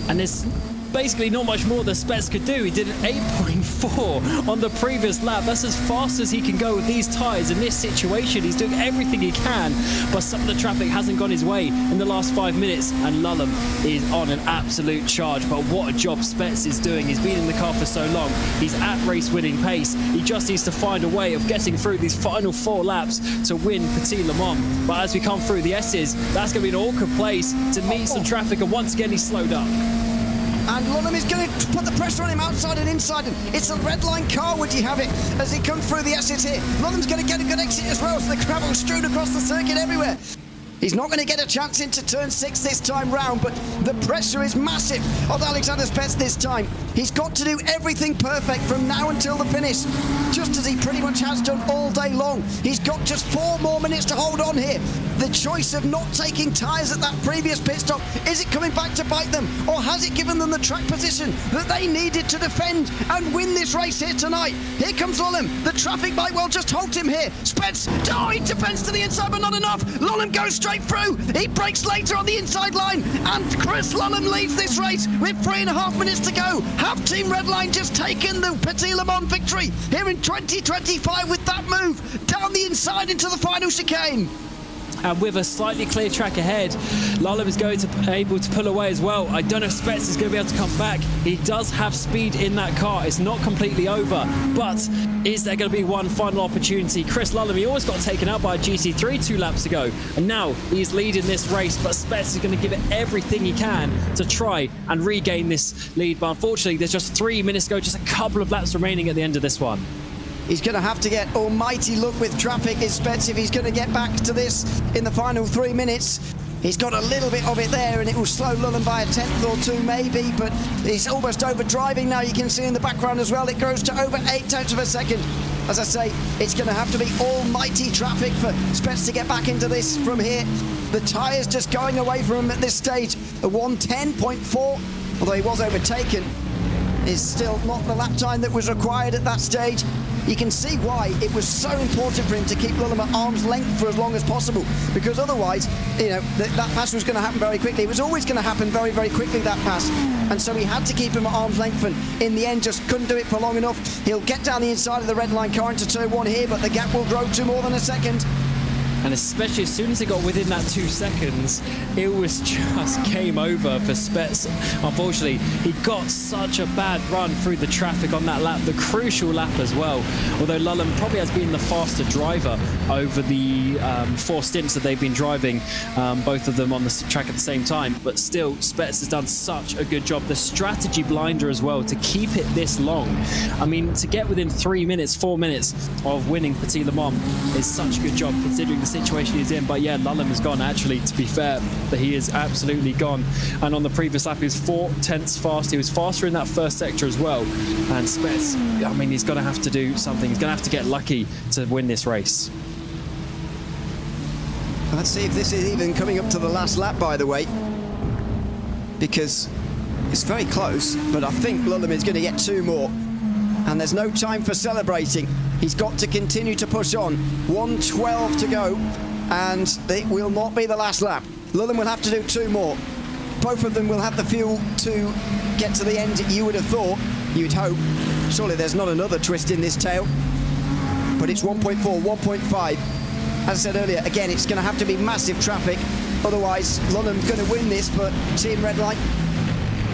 And there's basically not much more that Spets could do. He did an 8.4 on the previous lap. That's as fast as he can go with these tyres in this situation. He's doing everything he can, but some of the traffic hasn't gone his way in the last 5 minutes, and Lulham is on an absolute charge. But what a job Spets is doing. He's been in the car for so long. He's at race-winning pace. He just needs to find a way of getting through these final 4 laps to win Petit Le Mans. But as we come through the S's, that's going to be an awkward place to meet some traffic, and once again he's slowed up. And Lulham is going to put the pressure on him outside and inside. And it's a red line car, would you have it, as he comes through the S's here. Lulham's going to get a good exit as well, so the gravel strewn across the circuit everywhere. He's not going to get a chance into turn 6 this time round, but the pressure is massive on Alexander Spets this time. He's got to do everything perfect from now until the finish, just as he pretty much has done all day long. He's got just 4 more minutes to hold on here. The choice of not taking tyres at that previous pit stop, is it coming back to bite them, or has it given them the track position that they needed to defend and win this race here tonight? Here comes Lulham. The traffic might well just halt him here. Spets, he defends to the inside, but not enough. Lulham goes straight through. He breaks later on the inside line, and Chris Lulham leads this race with 3.5 minutes to go. Have Team Redline just taken the Petit Le Mans victory here in 2025 with that move down the inside into the final chicane? And with a slightly clear track ahead, Lulham is going to be able to pull away as well. I don't know if Spets is going to be able to come back. He does have speed in that car. It's not completely over, but is there going to be one final opportunity? Chris Lulham, he always got taken out by a GT3 2 laps ago, and now he's leading this race, but Spets is going to give it everything he can to try and regain this lead. But unfortunately, there's just 3 minutes to go, just a couple of laps remaining at the end of this one. He's going to have to get almighty luck with traffic, is Spets, if he's going to get back to this in the final 3 minutes. He's got a little bit of it there, and it will slow Lulham by a 10th or 2 maybe, but he's almost overdriving now. You can see in the background as well, it goes to over 8/10 of a second. As I say, it's going to have to be almighty traffic for Spets to get back into this from here. The tyres just going away from him at this stage. A 1:10.4, although he was overtaken, is still not the lap time that was required at that stage. You can see why it was so important for him to keep Lulham at arm's length for as long as possible, because otherwise, that pass was going to happen very quickly. It was always going to happen very, very quickly, that pass. And so he had to keep him at arm's length, and in the end just couldn't do it for long enough. He'll get down the inside of the red line car into turn 1 here, but the gap will grow to more than a second. And especially as soon as he got within that 2 seconds, it was just game over for Spets. Unfortunately, he got such a bad run through the traffic on that lap, the crucial lap as well. Although Lulham probably has been the faster driver over the 4 stints that they've been driving, both of them on the track at the same time. But still, Spets has done such a good job. The strategy blinder as well, to keep it this long. I mean, to get within 3 minutes, 4 minutes of winning Petit Le Mans is such a good job considering the situation he's in. But yeah, Lulham has gone, actually, to be fair, that he is absolutely gone. And on the previous lap, he was 4 tenths fast. He was faster in that first sector as well. And Spets, I mean, he's going to have to do something. He's going to have to get lucky to win this race. Let's see if this is even coming up to the last lap, by the way, because it's very close, but I think Lulham is going to get 2 more. And there's no time for celebrating. He's got to continue to push on. 1:12 to go, and it will not be the last lap. Lulham will have to do 2 more. Both of them will have the fuel to get to the end, you would have thought, you'd hope. Surely there's not another twist in this tail. But it's 1.4, 1.5. As I said earlier, again, it's going to have to be massive traffic. Otherwise, Lulham's going to win this for Team Red Light.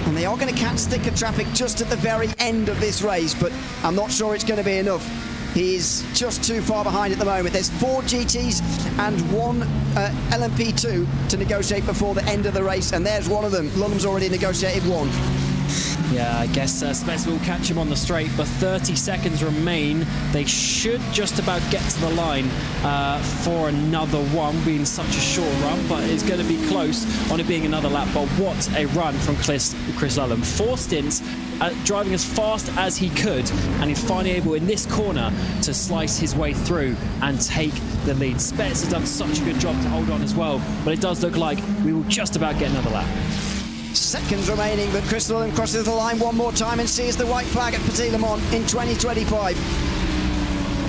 And they are going to catch thicker traffic just at the very end of this race, but I'm not sure it's going to be enough. He's just too far behind at the moment. There's 4 GTs and 1 LMP2 to negotiate before the end of the race, and there's one of them. Lulham's already negotiated 1. Yeah, I guess Spets will catch him on the straight, but 30 seconds remain. They should just about get to the line for another one, being such a short run, but it's going to be close on it being another lap. But what a run from Chris Lulham. 4 stints, driving as fast as he could, and he's finally able in this corner to slice his way through and take the lead. Spets has done such a good job to hold on as well, but it does look like we will just about get another lap. Seconds remaining, but Chris Lulham crosses the line one more time and sees the white flag at Petit Le Mans in 2025.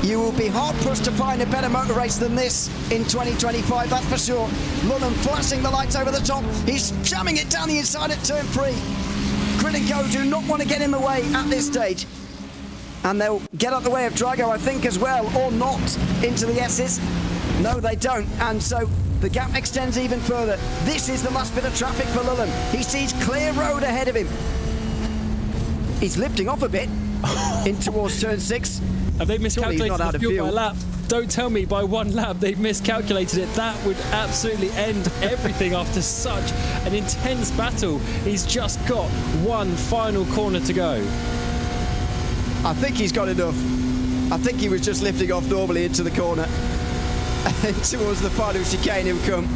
You will be hard-pushed to find a better motor race than this in 2025, that's for sure. Lulham flashing the lights over the top. He's jamming it down the inside at turn 3. Grid and Go do not want to get in the way at this stage. And they'll get out the way of Drago, I think, as well, or not, into the S's. No, they don't. And so the gap extends even further. This is the last bit of traffic for Lulham. He sees clear road ahead of him. He's lifting off a bit in towards turn 6. Have they miscalculated the fuel by lap? Don't tell me by 1 lap they've miscalculated it. That would absolutely end everything after such an intense battle. He's just got 1 final corner to go. I think he's got enough. I think he was just lifting off normally into the corner. And towards the final chicane he'll come.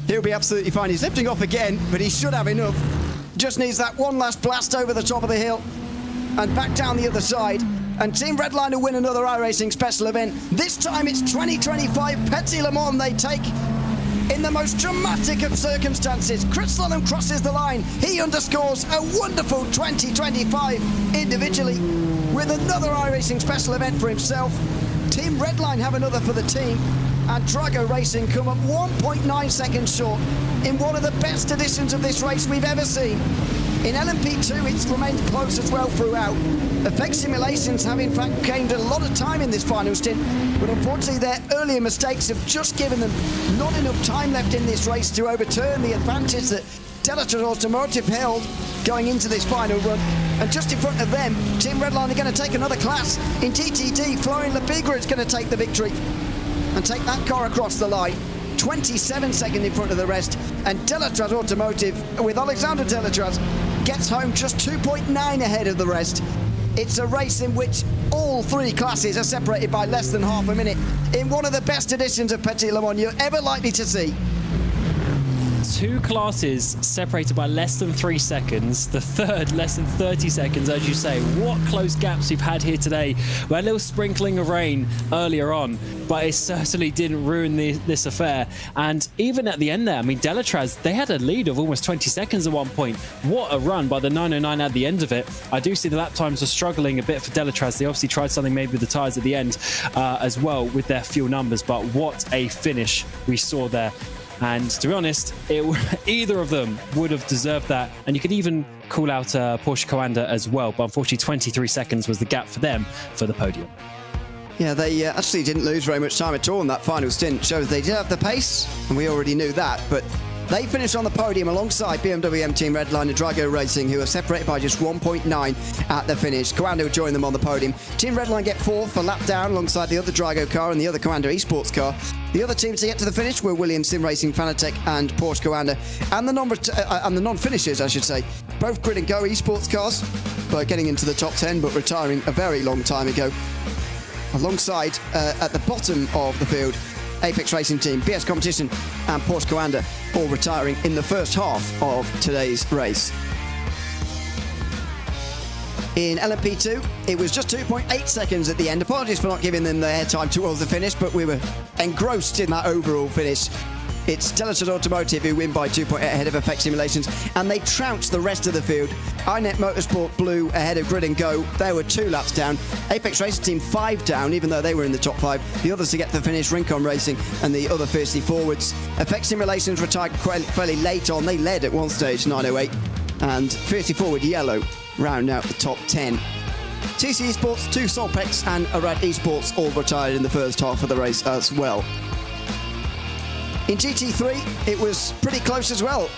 He'll be absolutely fine. He's lifting off again, but he should have enough. Just needs that 1 last blast over the top of the hill and back down the other side. And Team Redline will win another iRacing special event. This time it's 2025 Petit Le Mans they take in the most dramatic of circumstances. Chris Lulham crosses the line. He underscores a wonderful 2025 individually with another iRacing special event for himself. Team Redline have another for the team. And Drago Racing come up 1.9 seconds short in one of the best editions of this race we've ever seen. In LMP2, it's remained close as well throughout. Effect Simulations have in fact gained a lot of time in this final stint, but unfortunately their earlier mistakes have just given them not enough time left in this race to overturn the advantage that Delatraz Automotive held going into this final run. And just in front of them, Team Redline are going to take another class. In GTD, Florian Lepigra is going to take the victory and take that car across the line. 27 seconds in front of the rest, and Delatraz Automotive with Alexander Delatraz gets home just 2.9 ahead of the rest. It's a race in which all 3 classes are separated by less than half a minute in one of the best editions of Petit Le Mans you're ever likely to see. two classes separated by less than 3 seconds. The third, less than 30 seconds, as you say. What close gaps we've had here today. We had a little sprinkling of rain earlier on, but it certainly didn't ruin this affair. And even at the end there, I mean, Delatraz, they had a lead of almost 20 seconds at one point. What a run by the 909 at the end of it. I do see the lap times are struggling a bit for Delatraz. They obviously tried something maybe with the tyres at the end as well with their fuel numbers, but what a finish we saw there. And to be honest, either of them would have deserved that. And you could even call out Porsche Coanda as well. But unfortunately, 23 seconds was the gap for them for the podium. Yeah, they actually didn't lose very much time at all in that final stint. Shows they did have the pace, and we already knew that. But they finished on the podium alongside BMW M Team Redline and Drago Racing, who are separated by just 1.9 at the finish. Coanda joined them on the podium. Team Redline get fourth for lap down alongside the other Drago car and the other Coanda eSports car. The other teams to get to the finish were Williams Sim Racing, Fanatec and Porsche Coanda. And the non-finishers, I should say. Both Grid and Go eSports cars, but getting into the top 10, but retiring a very long time ago. Alongside, at the bottom of the field, Apex Racing Team, BS Competition and Porsche Coanda, all retiring in the first half of today's race. In LMP2, it was just 2.8 seconds at the end. Apologies for not giving them the airtime towards the finish, but we were engrossed in that overall finish. It's Delatraz Automotive who win by 2.8 ahead of Effect Simulations, and they trounced the rest of the field. iNet Motorsport Blue ahead of Grid and Go. They were 2 laps down. Apex Racing Team 5 down, even though they were in the top 5. The others to get to the finish, Rincon Racing and the other Fiercely Forwards. Effect Simulations retired fairly late on. They led at one stage, 908. And Fiercely Forward Yellow round out the top 10. TC Esports, 2 Solpex and Arad Esports all retired in the first half of the race as well. In GT3, it was pretty close as well.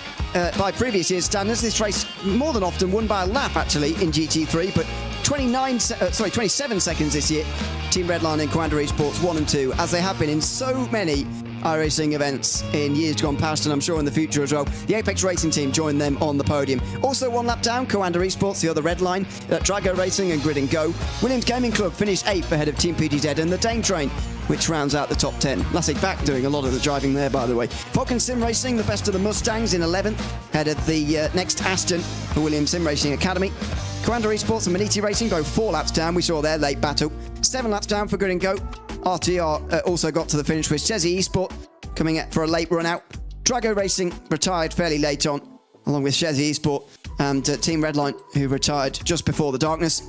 By previous year's standards, this race more than often won by a lap, actually, in GT3, but 27 seconds this year. Team Redline and Coanda Esports 1 and 2, as they have been in so many iRacing events in years gone past, and I'm sure in the future as well. The Apex Racing Team joined them on the podium. Also 1 lap down, Coanda Esports, the other Redline, Drago Racing and Grid and Go. Williams Gaming Club finished 8th ahead of Team PTZ and the Dane Train, which rounds out the top 10. Lassie Back doing a lot of the driving there, by the way. Falcon Sim Racing, the best of the Mustangs, in 11th, ahead of the next Aston for Williams Sim Racing Academy. Coanda Esports and Maniti Racing both 4 laps down. We saw their late battle. 7 laps down for Grid and Go. RTR also got to the finish with Chesney Esport coming out for a late run out. Drago Racing retired fairly late on, along with Chesney Esport and Team Redline, who retired just before the darkness.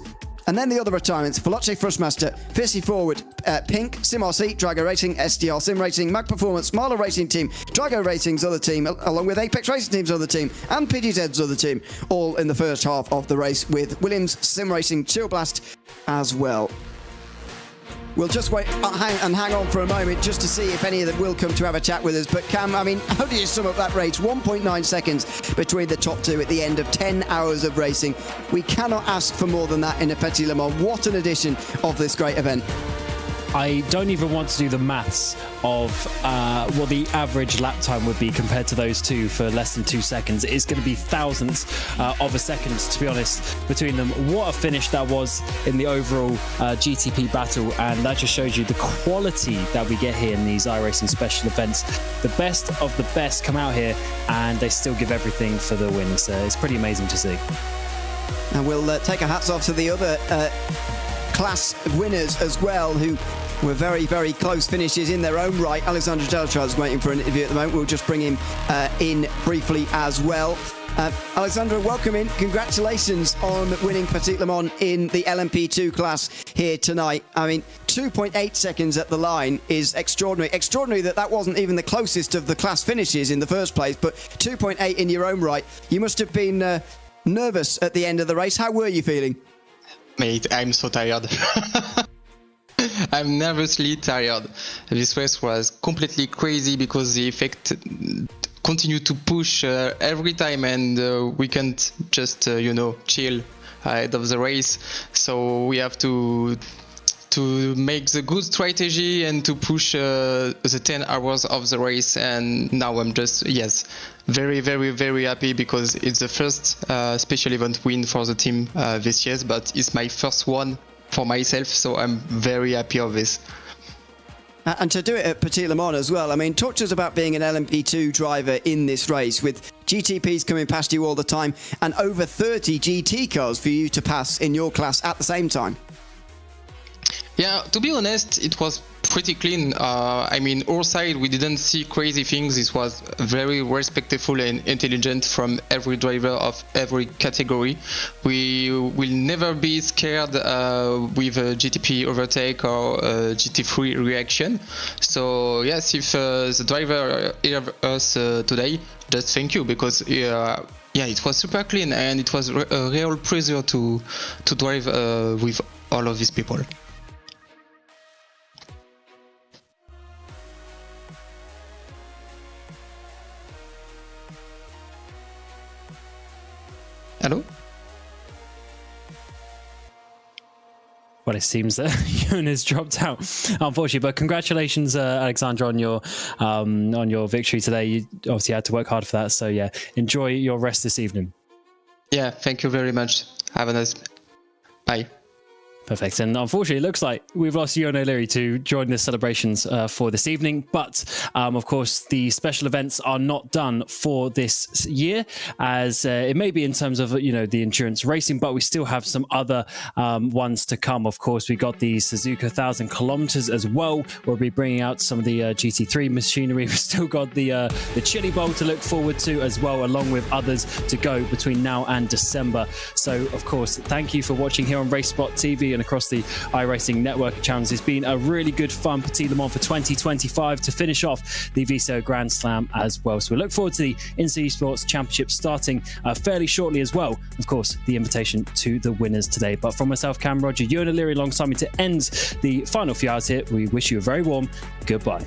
And then the other retirements: Veloce Thrustmaster, Fiercely Forward, Pink, Sim RC, Drago Racing, SDR Sim Racing, Mag Performance, Marlow Racing Team, Drago Racing's other team, along with Apex Racing Team's other team, and PGZ's other team, all in the first half of the race, with Williams Sim Racing Chill Blast as well. We'll just wait and hang on for a moment just to see if any of them will come to have a chat with us. But Cam, I mean, how do you sum up that race? 1.9 seconds between the top 2 at the end of 10 hours of racing. We cannot ask for more than that in a Petit Le Mans. What an edition of this great event. I don't even want to do the maths of what the average lap time would be compared to those two for less than 2 seconds. It's going to be thousandths of a second, to be honest, between them. What a finish that was in the overall GTP battle, and that just shows you the quality that we get here in these iRacing special events. The best of the best come out here, and they still give everything for the win. So it's pretty amazing to see. And we'll take our hats off to the other class winners as well, who were very, very close finishes in their own right. Alexander Delatraz is waiting for an interview at the moment. We'll just bring him in briefly as well. Alexander, welcome in. Congratulations on winning Petit Le Mans in the LMP2 class here tonight. I mean, 2.8 seconds at the line is extraordinary. Extraordinary that wasn't even the closest of the class finishes in the first place, but 2.8 in your own right. You must have been nervous at the end of the race. How were you feeling? Mate, I'm so tired. I'm nervously tired. This race was completely crazy because the effect continued to push every time, and we can't just, chill ahead of the race. So we have to make the good strategy and to push the 10 hours of the race. And now I'm just, very, very, very happy because it's the first special event win for the team this year, but it's my first one for myself, so I'm very happy of this. And to do it at Petit Le Mans as well. I mean, talk to us about being an LMP2 driver in this race with GTPs coming past you all the time and over 30 GT cars for you to pass in your class at the same time. Yeah, to be honest, it was pretty clean. I mean, our side, we didn't see crazy things. It was very respectful and intelligent from every driver of every category. We will never be scared with a GTP overtake or a GT3 reaction. So yes, if the driver hears us today, just thank you, because yeah, it was super clean and it was a real pleasure to drive with all of these people. Hello? Well, it seems that Ewan has dropped out, unfortunately. But congratulations, Alexandra, on your victory today. You obviously had to work hard for that. So yeah, enjoy your rest this evening. Yeah, thank you very much. Have a nice bye. Perfect. And unfortunately, it looks like we've lost Ewan O'Leary to join the celebrations for this evening. But of course, the special events are not done for this year, as it may be in terms of the endurance racing, but we still have some other ones to come. Of course, we got the Suzuka 1,000 kilometers as well. We'll be bringing out some of the GT3 machinery. We've still got the Chili Bowl to look forward to as well, along with others to go between now and December. So, of course, thank you for watching here on RaceSpot TV and across the iRacing network channels. It's been a really good fun Petit Le Mans for 2025 to finish off the VSO Grand Slam as well. So we look forward to the IMSA Sports Championship starting fairly shortly as well. Of course, the invitation to the winners today. But from myself, Cam Roger, Ewan O'Leary alongside me to end the final few hours here, we wish you a very warm goodbye.